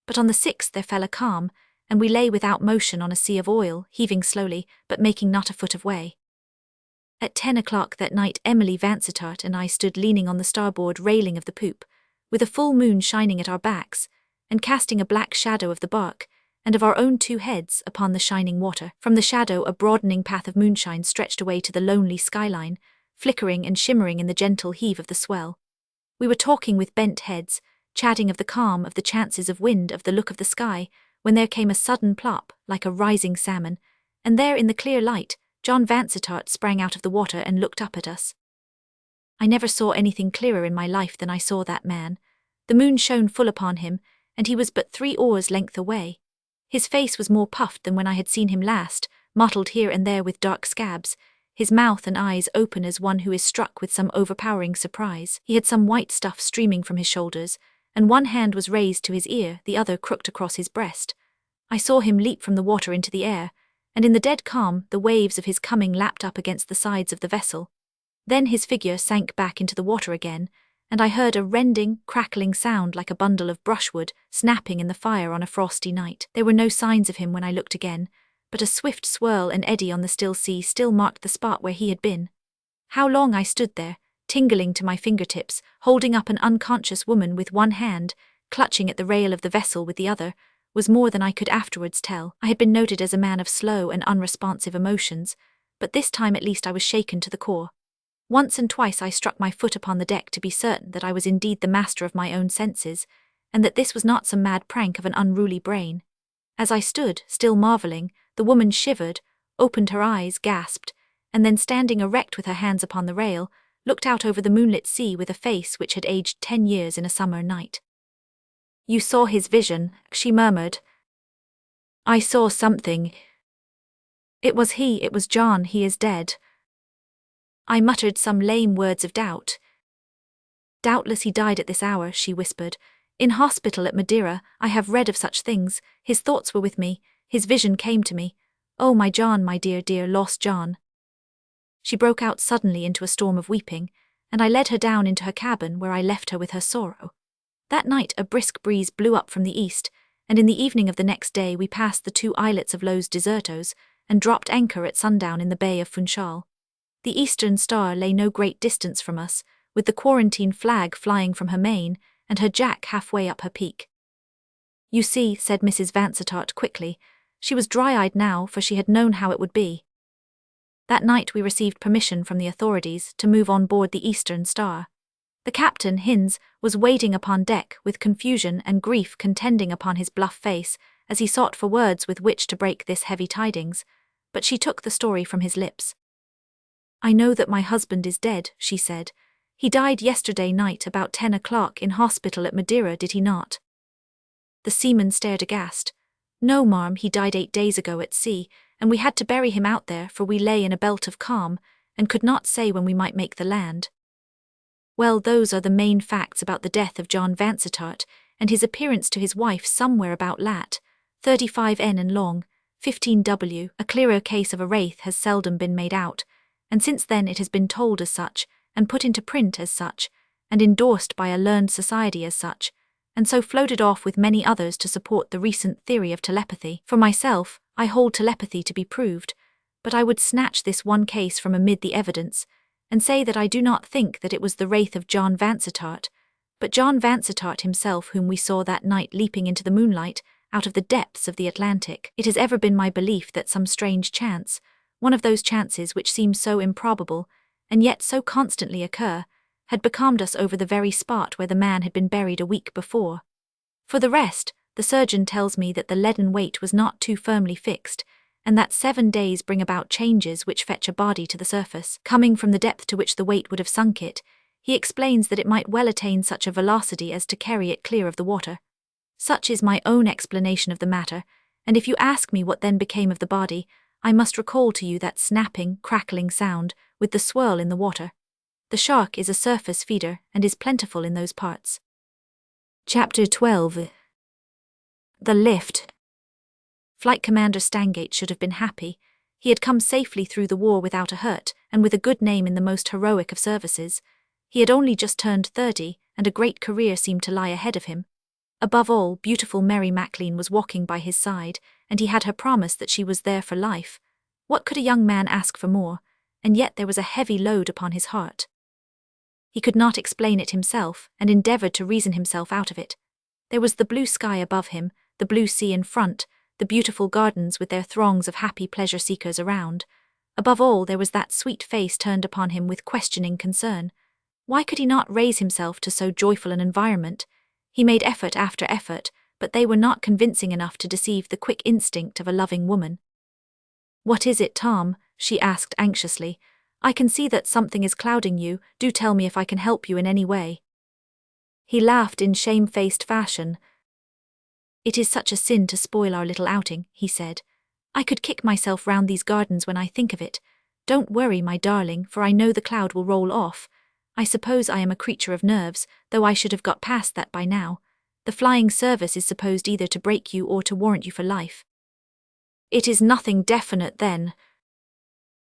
but on the 6th there fell a calm, and we lay without motion on a sea of oil, heaving slowly, but making not a foot of way. At 10 o'clock that night Emily Vansittart and I stood leaning on the starboard railing of the poop, with a full moon shining at our backs, and casting a black shadow of the bark, and of our own 2 heads, upon the shining water. From the shadow a broadening path of moonshine stretched away to the lonely skyline, flickering and shimmering in the gentle heave of the swell. We were talking with bent heads, chatting of the calm, of the chances of wind, of the look of the sky, when there came a sudden plop, like a rising salmon, and there in the clear light, John Vansittart sprang out of the water and looked up at us. I never saw anything clearer in my life than I saw that man. The moon shone full upon him, and he was but 3 oars' length away. His face was more puffed than when I had seen him last, mottled here and there with dark scabs, his mouth and eyes open as one who is struck with some overpowering surprise. He had some white stuff streaming from his shoulders, and one hand was raised to his ear, the other crooked across his breast. I saw him leap from the water into the air, and in the dead calm, the waves of his coming lapped up against the sides of the vessel. Then his figure sank back into the water again, and I heard a rending, crackling sound like a bundle of brushwood snapping in the fire on a frosty night. There were no signs of him when I looked again, but a swift swirl and eddy on the still sea still marked the spot where he had been. How long I stood there, tingling to my fingertips, holding up an unconscious woman with one hand, clutching at the rail of the vessel with the other, was more than I could afterwards tell. I had been noted as a man of slow and unresponsive emotions, but this time at least I was shaken to the core. Once and twice I struck my foot upon the deck to be certain that I was indeed the master of my own senses, and that this was not some mad prank of an unruly brain. As I stood, still marvelling, the woman shivered, opened her eyes, gasped, and then standing erect with her hands upon the rail, looked out over the moonlit sea with a face which had aged 10 years in a summer night. "You saw his vision," she murmured. "I saw something. It was John, he is dead." I muttered some lame words of doubt. "Doubtless he died at this hour," she whispered. "In hospital at Madeira, I have read of such things. His thoughts were with me, his vision came to me. Oh, my John, my dear, dear, lost John." She broke out suddenly into a storm of weeping, and I led her down into her cabin where I left her with her sorrow. That night a brisk breeze blew up from the east, and in the evening of the next day we passed the 2 islets of Los Desertos and dropped anchor at sundown in the Bay of Funchal. The Eastern Star lay no great distance from us, with the quarantine flag flying from her main and her jack halfway up her peak. "You see," said Mrs. Vansittart quickly. She was dry-eyed now, for she had known how it would be. That night we received permission from the authorities to move on board the Eastern Star. The captain, Hinz, was waiting upon deck with confusion and grief contending upon his bluff face as he sought for words with which to break this heavy tidings, but she took the story from his lips. "I know that my husband is dead," she said. "He died yesterday night about 10 o'clock in hospital at Madeira, did he not?" The seaman stared aghast. "No, marm, he died 8 days ago at sea, and we had to bury him out there, for we lay in a belt of calm, and could not say when we might make the land." Well, those are the main facts about the death of John Vansittart, and his appearance to his wife somewhere about lat. 35 N and long, 15 W. A clearer case of a wraith has seldom been made out, and since then it has been told as such, and put into print as such, and endorsed by a learned society as such, and so floated off with many others to support the recent theory of telepathy. For myself, I hold telepathy to be proved, but I would snatch this one case from amid the evidence, and say that I do not think that it was the wraith of John Vansittart, but John Vansittart himself whom we saw that night leaping into the moonlight out of the depths of the Atlantic. It has ever been my belief that some strange chance, one of those chances which seem so improbable, and yet so constantly occur, had becalmed us over the very spot where the man had been buried a week before. For the rest, the surgeon tells me that the leaden weight was not too firmly fixed, and that 7 days bring about changes which fetch a body to the surface. Coming from the depth to which the weight would have sunk it, he explains that it might well attain such a velocity as to carry it clear of the water. Such is my own explanation of the matter, and if you ask me what then became of the body, I must recall to you that snapping, crackling sound, with the swirl in the water. The shark is a surface feeder, and is plentiful in those parts. Chapter 12. The lift. Flight Commander Stangate should have been happy. He had come safely through the war without a hurt, and with a good name in the most heroic of services. He had only just turned 30, and a great career seemed to lie ahead of him. Above all, beautiful Mary Maclean was walking by his side, and he had her promise that she was there for life. What could a young man ask for more? And yet there was a heavy load upon his heart. He could not explain it himself, and endeavoured to reason himself out of it. There was the blue sky above him, the blue sea in front, the beautiful gardens with their throngs of happy pleasure-seekers around. Above all, there was that sweet face turned upon him with questioning concern. Why could he not raise himself to so joyful an environment? He made effort after effort, but they were not convincing enough to deceive the quick instinct of a loving woman. "What is it, Tom?" she asked anxiously. "I can see that something is clouding you. Do tell me if I can help you in any way." He laughed in shame-faced fashion. "It is such a sin to spoil our little outing," he said. "I could kick myself round these gardens when I think of it. Don't worry, my darling, for I know the cloud will roll off. I suppose I am a creature of nerves, though I should have got past that by now. The flying service is supposed either to break you or to warrant you for life. It is nothing definite, then.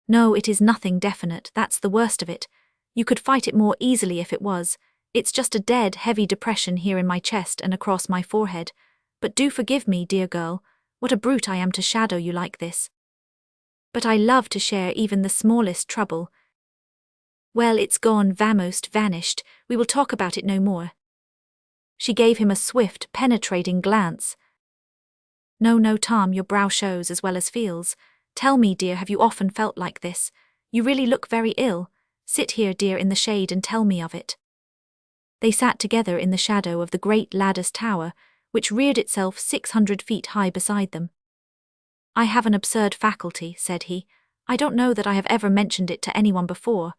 No, it is nothing definite, that's the worst of it. You could fight it more easily if it was. It's just a dead, heavy depression here in my chest and across my forehead. But do forgive me, dear girl. What a brute I am to shadow you like this. But I love to share even the smallest trouble. Well, it's gone, vanished. We will talk about it no more. She gave him a swift, penetrating glance. No, Tom, your brow shows as well as feels. Tell me, dear, have you often felt like this? You really look very ill. Sit here, dear, in the shade and tell me of it. They sat together in the shadow of the great lattice tower, which reared itself 600 feet high beside them. I have an absurd faculty, said he. I don't know that I have ever mentioned it to anyone before,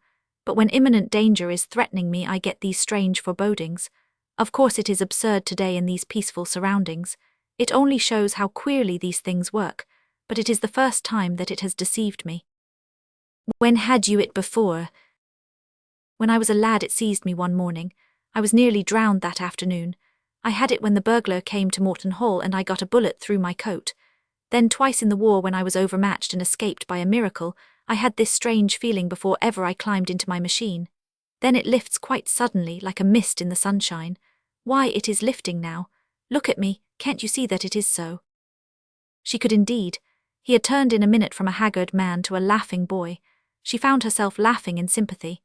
but when imminent danger is threatening me I get these strange forebodings. Of course it is absurd today in these peaceful surroundings. It only shows how queerly these things work, but it is the first time that it has deceived me. When had you it before? When I was a lad it seized me one morning. I was nearly drowned that afternoon. I had it when the burglar came to Morton Hall and I got a bullet through my coat. Then twice in the war when I was overmatched and escaped by a miracle, I had this strange feeling before ever I climbed into my machine. Then it lifts quite suddenly like a mist in the sunshine. Why, it is lifting now. Look at me, can't you see that it is so? She could indeed. He had turned in a minute from a haggard man to a laughing boy. She found herself laughing in sympathy.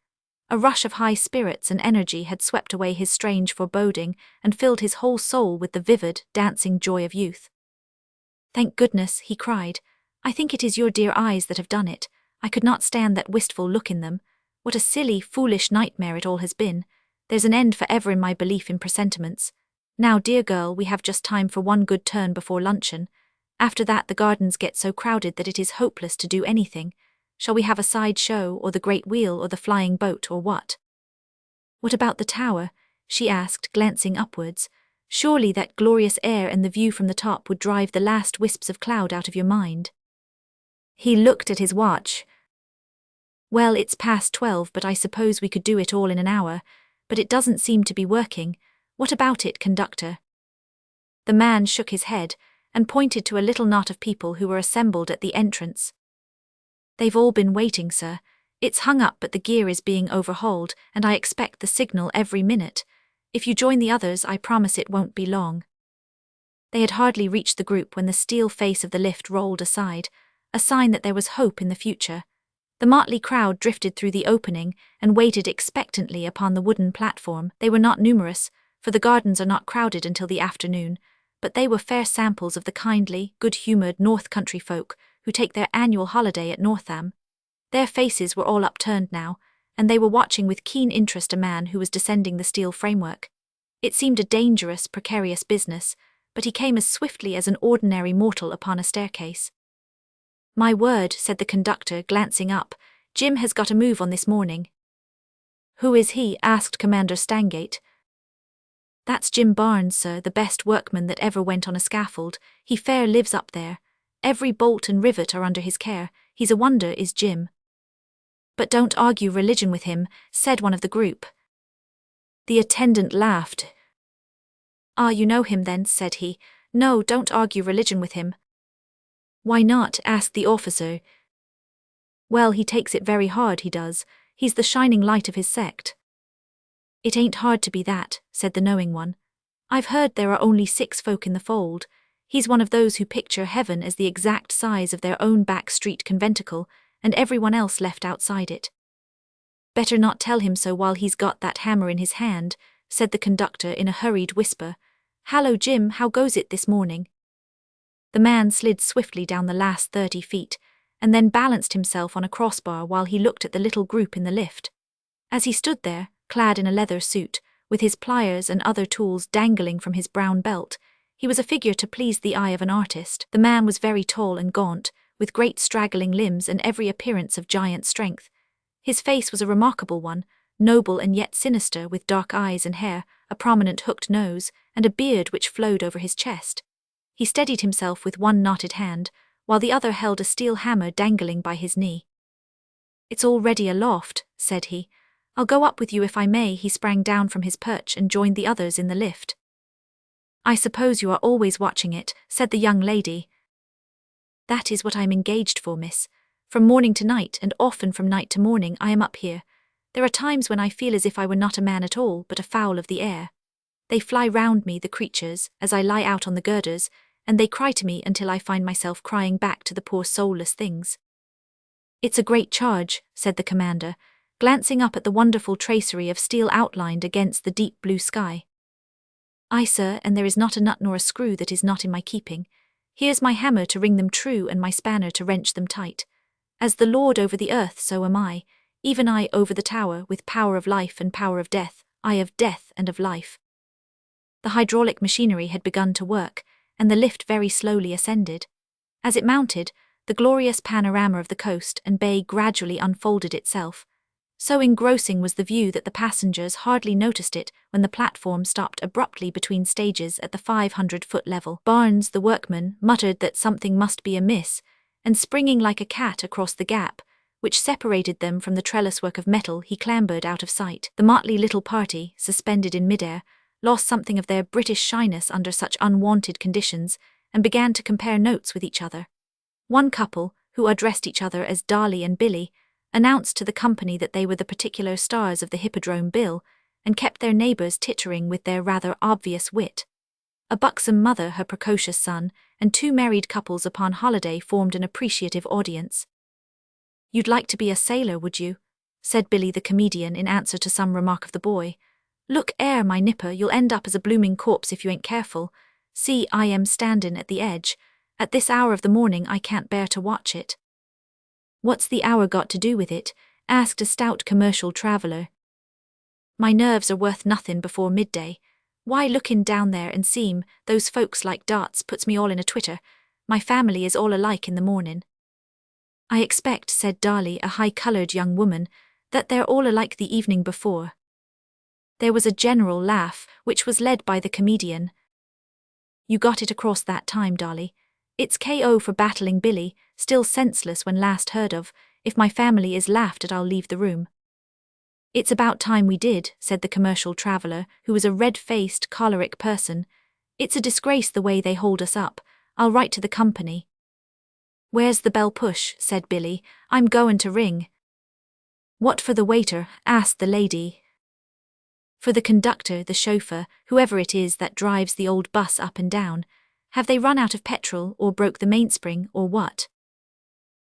A rush of high spirits and energy had swept away his strange foreboding and filled his whole soul with the vivid, dancing joy of youth. Thank goodness, he cried. I think it is your dear eyes that have done it. I could not stand that wistful look in them. What a silly, foolish nightmare it all has been. There's an end forever in my belief in presentiments. Now, dear girl, we have just time for one good turn before luncheon. After that the gardens get so crowded that it is hopeless to do anything. Shall we have a side show, or the great wheel, or the flying boat, or what? What about the tower? She asked, glancing upwards. Surely that glorious air and the view from the top would drive the last wisps of cloud out of your mind. He looked at his watch. Well, it's past 12, but I suppose we could do it all in an hour. But it doesn't seem to be working. What about it, conductor? The man shook his head and pointed to a little knot of people who were assembled at the entrance. They've all been waiting, sir. It's hung up, but the gear is being overhauled, and I expect the signal every minute. If you join the others, I promise it won't be long. They had hardly reached the group when the steel face of the lift rolled aside, a sign that there was hope in the future. The motley crowd drifted through the opening and waited expectantly upon the wooden platform. They were not numerous, for the gardens are not crowded until the afternoon, but they were fair samples of the kindly, good-humoured North Country folk who take their annual holiday at Northam. Their faces were all upturned now, and they were watching with keen interest a man who was descending the steel framework. It seemed a dangerous, precarious business, but he came as swiftly as an ordinary mortal upon a staircase. My word, said the conductor, glancing up, Jim has got a move on this morning. Who is he? Asked Commander Stangate. That's Jim Barnes, sir, the best workman that ever went on a scaffold. He fair lives up there. Every bolt and rivet are under his care. He's a wonder, is Jim. But don't argue religion with him, said one of the group. The attendant laughed. Ah, you know him then, said he. No, don't argue religion with him. Why not? Asked the officer. Well, he takes it very hard, he does. He's the shining light of his sect. It ain't hard to be that, said the knowing one. I've heard there are only 6 folk in the fold. He's one of those who picture heaven as the exact size of their own back street conventicle, and everyone else left outside it. Better not tell him so while he's got that hammer in his hand, said the conductor in a hurried whisper. Hallo, Jim, how goes it this morning? The man slid swiftly down the last 30 feet, and then balanced himself on a crossbar while he looked at the little group in the lift. As he stood there, clad in a leather suit, with his pliers and other tools dangling from his brown belt, he was a figure to please the eye of an artist. The man was very tall and gaunt, with great straggling limbs and every appearance of giant strength. His face was a remarkable one, noble and yet sinister, with dark eyes and hair, a prominent hooked nose, and a beard which flowed over his chest. He steadied himself with one knotted hand, while the other held a steel hammer dangling by his knee. "It's already aloft," said he. "I'll go up with you if I may." He sprang down from his perch and joined the others in the lift. "I suppose you are always watching it," said the young lady. "That is what I am engaged for, miss. From morning to night, and often from night to morning, I am up here. There are times when I feel as if I were not a man at all, but a fowl of the air. They fly round me, the creatures, as I lie out on the girders, and they cry to me until I find myself crying back to the poor soulless things." "It's a great charge," said the commander, glancing up at the wonderful tracery of steel outlined against the deep blue sky. "Aye, sir, and there is not a nut nor a screw that is not in my keeping. Here's my hammer to ring them true and my spanner to wrench them tight. As the Lord over the earth, so am I, even I over the tower, with power of life and power of death, I of death and of life." The hydraulic machinery had begun to work, and the lift very slowly ascended. As it mounted, the glorious panorama of the coast and bay gradually unfolded itself. So engrossing was the view that the passengers hardly noticed it when the platform stopped abruptly between stages at the 500-foot level. Barnes, the workman, muttered that something must be amiss, and springing like a cat across the gap, which separated them from the trellis-work of metal, he clambered out of sight. The motley little party, suspended in midair, lost something of their British shyness under such unwanted conditions, and began to compare notes with each other. One couple, who addressed each other as Darley and Billy, announced to the company that they were the particular stars of the hippodrome bill, and kept their neighbours tittering with their rather obvious wit. A buxom mother, her precocious son, and two married couples upon holiday formed an appreciative audience. "You'd like to be a sailor, would you?" said Billy the comedian in answer to some remark of the boy. "Look 'ere, my nipper, you'll end up as a blooming corpse if you ain't careful. See, I am standin' at the edge. At this hour of the morning I can't bear to watch it." "What's the hour got to do with it?" asked a stout commercial traveller. "My nerves are worth nothin' before midday. Why, lookin' down there and seem those folks like darts puts me all in a twitter. My family is all alike in the mornin'." "I expect," said Darley, a high-coloured young woman, "that they're all alike the evening before." There was a general laugh, which was led by the comedian. "You got it across that time, Darley. It's KO for battling Billy, still senseless when last heard of. If my family is laughed at, I'll leave the room." "It's about time we did," said the commercial traveller, who was a red-faced, choleric person. "It's a disgrace the way they hold us up. I'll write to the company." "Where's the bell push?" said Billy. "I'm goin' to ring." "What for the waiter?" asked the lady. "For the conductor, the chauffeur, whoever it is that drives the old bus up and down. Have they run out of petrol, or broke the mainspring, or what?"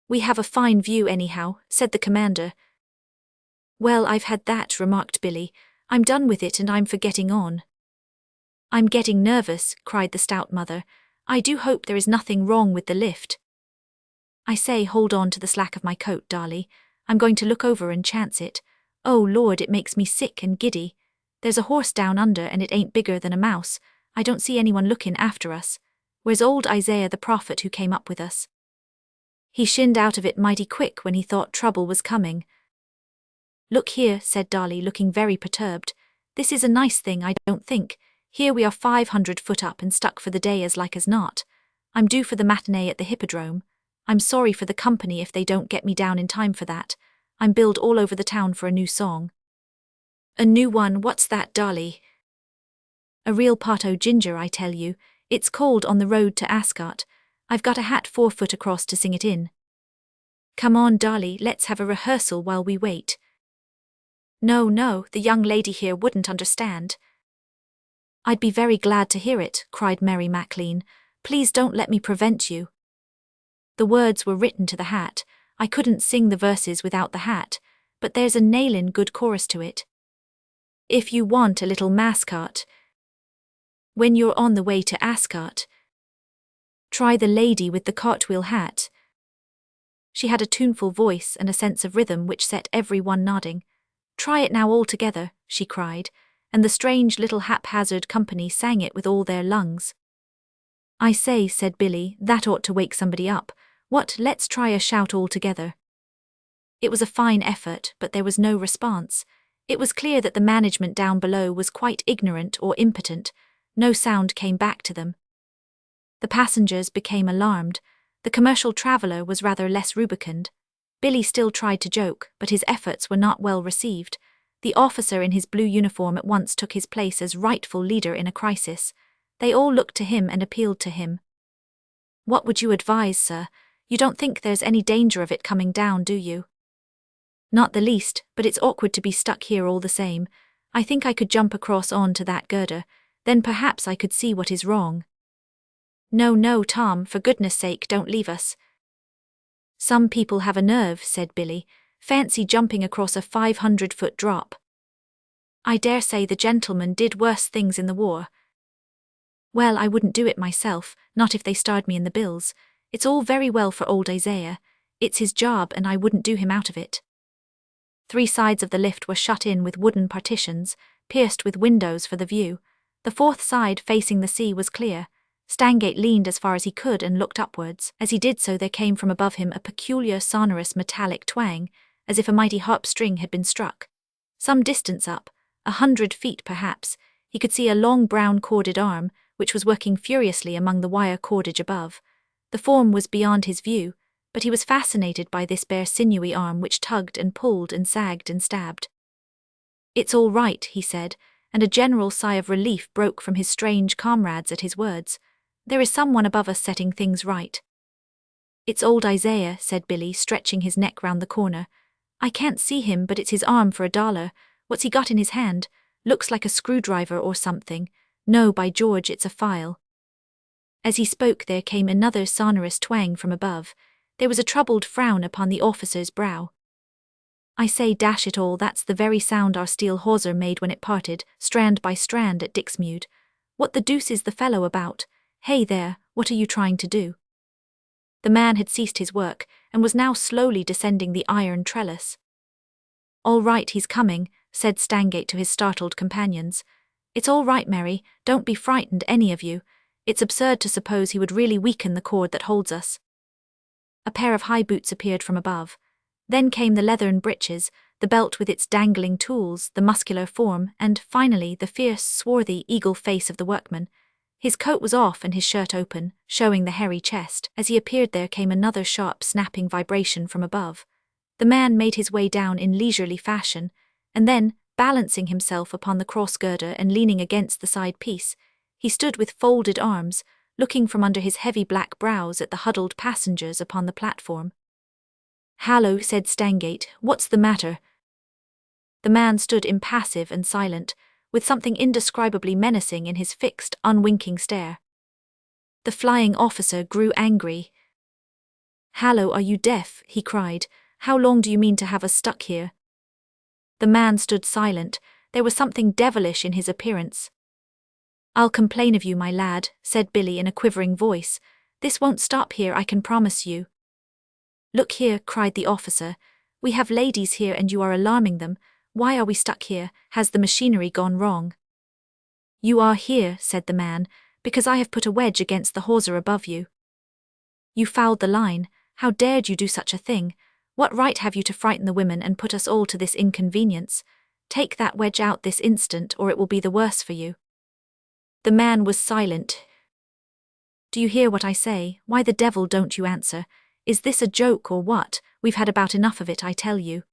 "We have a fine view anyhow," said the commander. "Well, I've had that," remarked Billy. "I'm done with it and I'm for getting on." "I'm getting nervous," cried the stout mother. "I do hope there is nothing wrong with the lift." "I say, hold on to the slack of my coat, Darley. I'm going to look over and chance it. Oh Lord, it makes me sick and giddy. There's a horse down under and it ain't bigger than a mouse. I don't see anyone looking after us. Where's old Isaiah the prophet who came up with us? He shinned out of it mighty quick when he thought trouble was coming." "Look here," said Darley, looking very perturbed. "This is a nice thing, I don't think. Here we are 500 foot up and stuck for the day as like as not. I'm due for the matinee at the hippodrome. I'm sorry for the company if they don't get me down in time for that. I'm billed all over the town for a new song." "A new one? What's that, Darley?" "A real pot o' ginger, I tell you. It's called On the Road to Ascot. I've got a hat 4 foot across to sing it in." "Come on, Darley, let's have a rehearsal while we wait." No, the young lady here wouldn't understand." "I'd be very glad to hear it," cried Mary Maclean. "Please don't let me prevent you." The words were written to the hat. I couldn't sing the verses without the hat, but there's a nailin' good chorus to it. "If you want a little mascot, when you're on the way to Ascot, try the lady with the cartwheel hat." She had a tuneful voice and a sense of rhythm which set everyone nodding. "Try it now all together," she cried, and the strange little haphazard company sang it with all their lungs. "I say," said Billy, "that ought to wake somebody up. What, let's try a shout all together." It was a fine effort, but there was no response. It was clear that the management down below was quite ignorant or impotent. No sound came back to them. The passengers became alarmed. The commercial traveller was rather less rubicund. Billy still tried to joke, but his efforts were not well received. The officer in his blue uniform at once took his place as rightful leader in a crisis. They all looked to him and appealed to him. "What would you advise, sir? You don't think there's any danger of it coming down, do you?" "Not the least, but it's awkward to be stuck here all the same. I think I could jump across on to that girder, then perhaps I could see what is wrong." "No, no, Tom, for goodness sake don't leave us." "Some people have a nerve," said Billy. "Fancy jumping across a 500-foot drop." "I dare say the gentleman did worse things in the war." "Well, I wouldn't do it myself, not if they starred me in the bills. It's all very well for old Isaiah. It's his job and I wouldn't do him out of it." 3 sides of the lift were shut in with wooden partitions, pierced with windows for the view. The 4th side, facing the sea, was clear. Stangate leaned as far as he could and looked upwards. As he did so, there came from above him a peculiar sonorous metallic twang, as if a mighty harp string had been struck. Some distance up, 100 feet perhaps, he could see a long brown corded arm, which was working furiously among the wire cordage above. The form was beyond his view, but he was fascinated by this bare sinewy arm which tugged and pulled and sagged and stabbed. "It's all right," he said, and a general sigh of relief broke from his strange comrades at his words. "There is someone above us setting things right." "It's old Isaiah," said Billy, stretching his neck round the corner. "I can't see him, but it's his arm for $1. What's he got in his hand? Looks like a screwdriver or something. No, by George, it's a file." As he spoke there came another sonorous twang from above. There was a troubled frown upon the officer's brow. "I say, dash it all, that's the very sound our steel hawser made when it parted, strand by strand at Dixmude. What the deuce is the fellow about? Hey there, what are you trying to do?" The man had ceased his work, and was now slowly descending the iron trellis. "All right, he's coming," said Stangate to his startled companions. "It's all right, Mary, don't be frightened, any of you. It's absurd to suppose he would really weaken the cord that holds us." A pair of high boots appeared from above. Then came the leathern breeches, the belt with its dangling tools, the muscular form, and, finally, the fierce, swarthy, eagle face of the workman. His coat was off and his shirt open, showing the hairy chest. As he appeared there came another sharp snapping vibration from above. The man made his way down in leisurely fashion, and then, balancing himself upon the cross-girder and leaning against the side piece, he stood with folded arms, looking from under his heavy black brows at the huddled passengers upon the platform. "Hallo," said Stangate, "what's the matter?" The man stood impassive and silent, with something indescribably menacing in his fixed, unwinking stare. The flying officer grew angry. "Hallo, are you deaf?" he cried. "How long do you mean to have us stuck here?" The man stood silent. There was something devilish in his appearance. "I'll complain of you, my lad," said Billy in a quivering voice. "This won't stop here, I can promise you." "Look here," cried the officer. "We have ladies here and you are alarming them. Why are we stuck here? Has the machinery gone wrong?" "You are here," said the man, "because I have put a wedge against the hawser above you." "You fouled the line. How dared you do such a thing? What right have you to frighten the women and put us all to this inconvenience? Take that wedge out this instant or it will be the worse for you." The man was silent. "Do you hear what I say? Why the devil don't you answer? Is this a joke or what? We've had about enough of it, I tell you."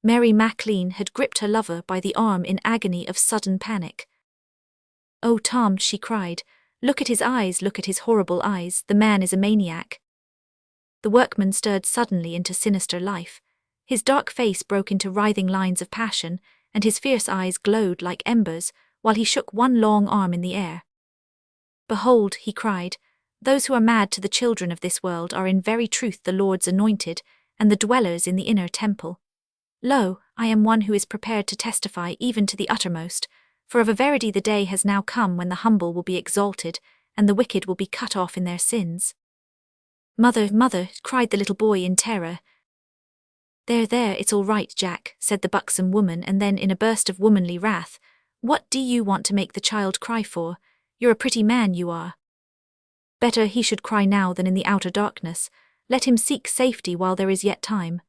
Mary MacLean had gripped her lover by the arm in agony of sudden panic. "Oh, Tom," she cried, "look at his eyes, look at his horrible eyes, the man is a maniac." The workman stirred suddenly into sinister life. His dark face broke into writhing lines of passion, and his fierce eyes glowed like embers, while he shook one long arm in the air. "Behold," he cried, "those who are mad to the children of this world are in very truth the Lord's anointed, and the dwellers in the inner temple. Lo, I am one who is prepared to testify even to the uttermost, for of a verity the day has now come when the humble will be exalted, and the wicked will be cut off in their sins." "Mother, mother," cried the little boy in terror. There, it's all right, Jack," said the buxom woman, and then in a burst of womanly wrath, "What do you want to make the child cry for? You're a pretty man, you are. Better he should cry now than in the outer darkness. Let him seek safety while there is yet time."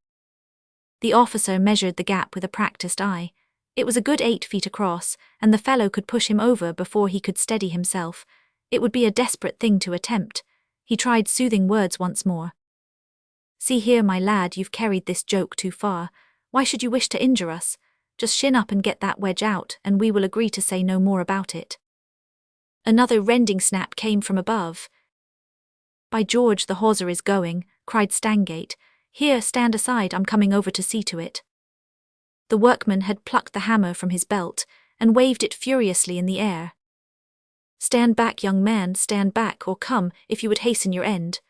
The officer measured the gap with a practiced eye. It was a good 8 feet across, and the fellow could push him over before he could steady himself. It would be a desperate thing to attempt. He tried soothing words once more. See here, my lad, you've carried this joke too far. Why should you wish to injure us? Just shin up and get that wedge out, and we will agree to say no more about it." Another rending snap came from above. "By George, the hawser is going," cried Stangate. "Here, stand aside, I'm coming over to see to it." The workman had plucked the hammer from his belt and waved it furiously in the air. "Stand back, young man, stand back, or come, if you would hasten your end."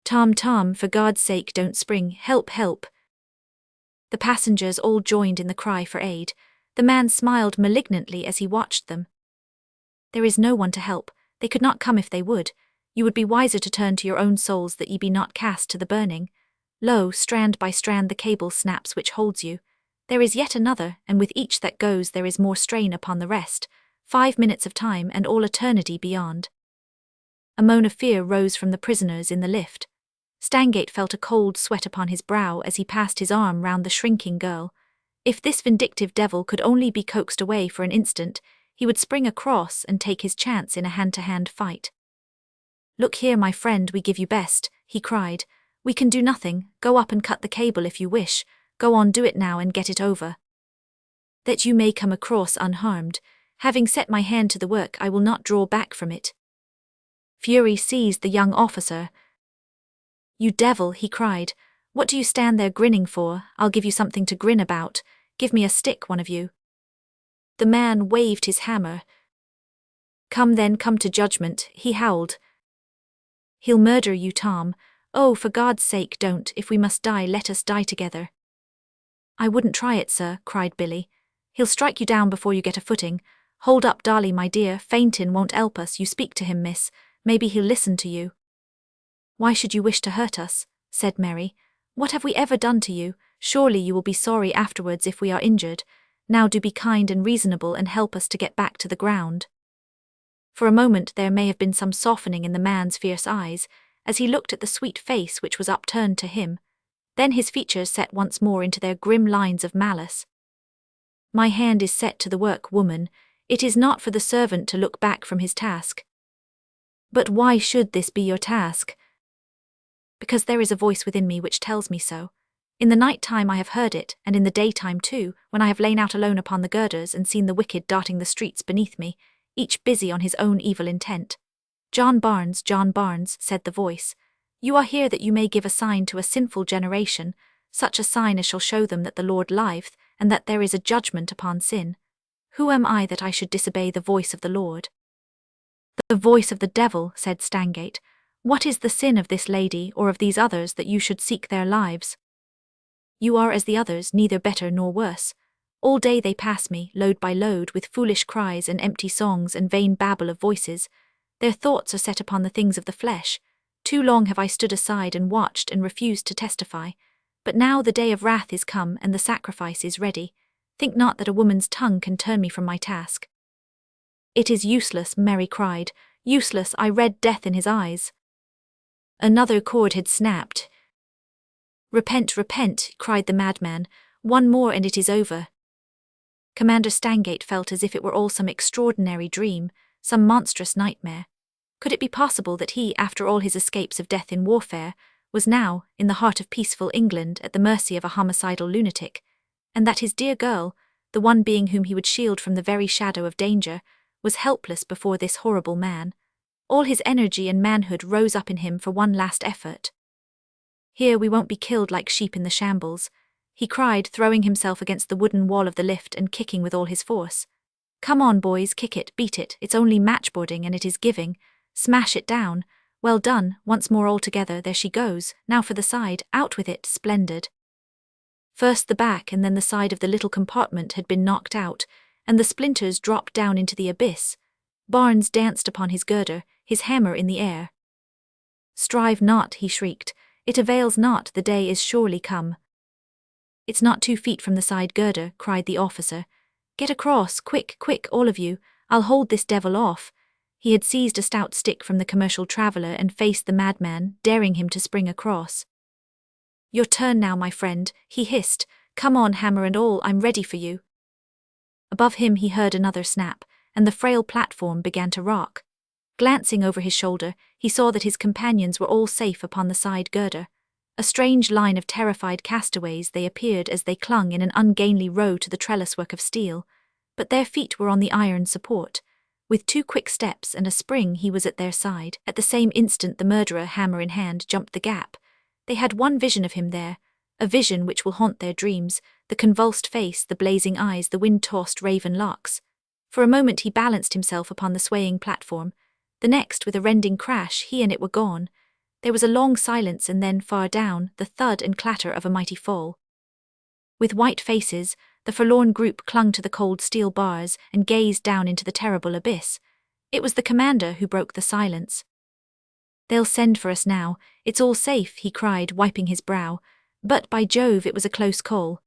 Tom, for God's sake don't spring, help, help." The passengers all joined in the cry for aid. The man smiled malignantly as he watched them. "There is no one to help, they could not come if they would. You would be wiser to turn to your own souls that ye be not cast to the burning. Lo, strand by strand the cable snaps which holds you. There is yet another, and with each that goes there is more strain upon the rest. 5 minutes of time and all eternity beyond." A moan of fear rose from the prisoners in the lift. Stangate felt a cold sweat upon his brow as he passed his arm round the shrinking girl. If this vindictive devil could only be coaxed away for an instant, he would spring across and take his chance in a hand-to-hand fight. "Look here, my friend, we give you best," he cried. "We can do nothing. Go up and cut the cable if you wish. Go on, do it now and get it over. That you may come across unharmed. Having set my hand to the work, I will not draw back from it." Fury seized the young officer. "You devil," he cried. "What do you stand there grinning for? I'll give you something to grin about. Give me a stick, one of you." The man waved his hammer. "Come then, come to judgment," he howled. "He'll murder you, Tom. Oh, for God's sake don't. If we must die, let us die together." "I wouldn't try it, sir," cried Billy. "He'll strike you down before you get a footing. Hold up, Dolly, my dear, faintin' won't help us. You speak to him, miss. Maybe he'll listen to you." "Why should you wish to hurt us?" said Mary. "What have we ever done to you? Surely you will be sorry afterwards if we are injured. Now do be kind and reasonable and help us to get back to the ground." For a moment there may have been some softening in the man's fierce eyes, as he looked at the sweet face which was upturned to him. Then his features set once more into their grim lines of malice. "My hand is set to the work, woman. It is not for the servant to look back from his task." "But why should this be your task?" "Because there is a voice within me which tells me so. In the night time I have heard it, and in the daytime too, when I have lain out alone upon the girders and seen the wicked darting the streets beneath me, each busy on his own evil intent. 'John Barnes, said the voice, "you are here that you may give a sign to a sinful generation, such a sign as shall show them that the Lord liveth, and that there is a judgment upon sin. Who am I that I should disobey the voice of the Lord?" "The voice of the devil," said Stangate. "What is the sin of this lady or of these others that you should seek their lives? You are as the others, neither better nor worse. All day they pass me, load by load, with foolish cries and empty songs and vain babble of voices. Their thoughts are set upon the things of the flesh. Too long have I stood aside and watched and refused to testify. But now the day of wrath is come and the sacrifice is ready. Think not that a woman's tongue can turn me from my task." "It is useless," Mary cried. "Useless, I read death in his eyes." Another cord had snapped. "Repent, repent," cried the madman. "One more and it is over." Commander Stangate felt as if it were all some extraordinary dream, some monstrous nightmare. Could it be possible that he, after all his escapes of death in warfare, was now, in the heart of peaceful England, at the mercy of a homicidal lunatic, and that his dear girl, the one being whom he would shield from the very shadow of danger, was helpless before this horrible man? All his energy and manhood rose up in him for one last effort. "Here we won't be killed like sheep in the shambles," he cried, throwing himself against the wooden wall of the lift and kicking with all his force. "Come on, boys, kick it, beat it, it's only matchboarding and it is giving. Smash it down. Well done, once more all together, there she goes. Now for the side, out with it, splendid." First the back and then the side of the little compartment had been knocked out, and the splinters dropped down into the abyss. Barnes danced upon his girder, his hammer in the air. "Strive not," he shrieked. "It avails not, the day is surely come." "It's not 2 feet from the side girder," cried the officer. "Get across, quick, quick, all of you. I'll hold this devil off." He had seized a stout stick from the commercial traveller and faced the madman, daring him to spring across. "Your turn now, my friend," he hissed. "Come on, hammer and all, I'm ready for you." Above him he heard another snap, and the frail platform began to rock. Glancing over his shoulder, he saw that his companions were all safe upon the side girder. A strange line of terrified castaways they appeared as they clung in an ungainly row to the trellis-work of steel, but their feet were on the iron support. With 2 quick steps and a spring he was at their side. At the same instant the murderer, hammer in hand, jumped the gap. They had one vision of him there, a vision which will haunt their dreams, the convulsed face, the blazing eyes, the wind-tossed raven locks. For a moment he balanced himself upon the swaying platform. The next, with a rending crash, he and it were gone. There was a long silence, and then, far down, the thud and clatter of a mighty fall. With white faces, the forlorn group clung to the cold steel bars and gazed down into the terrible abyss. It was the commander who broke the silence. "They'll send for us now. It's all safe," he cried, wiping his brow. But by Jove, it was a close call.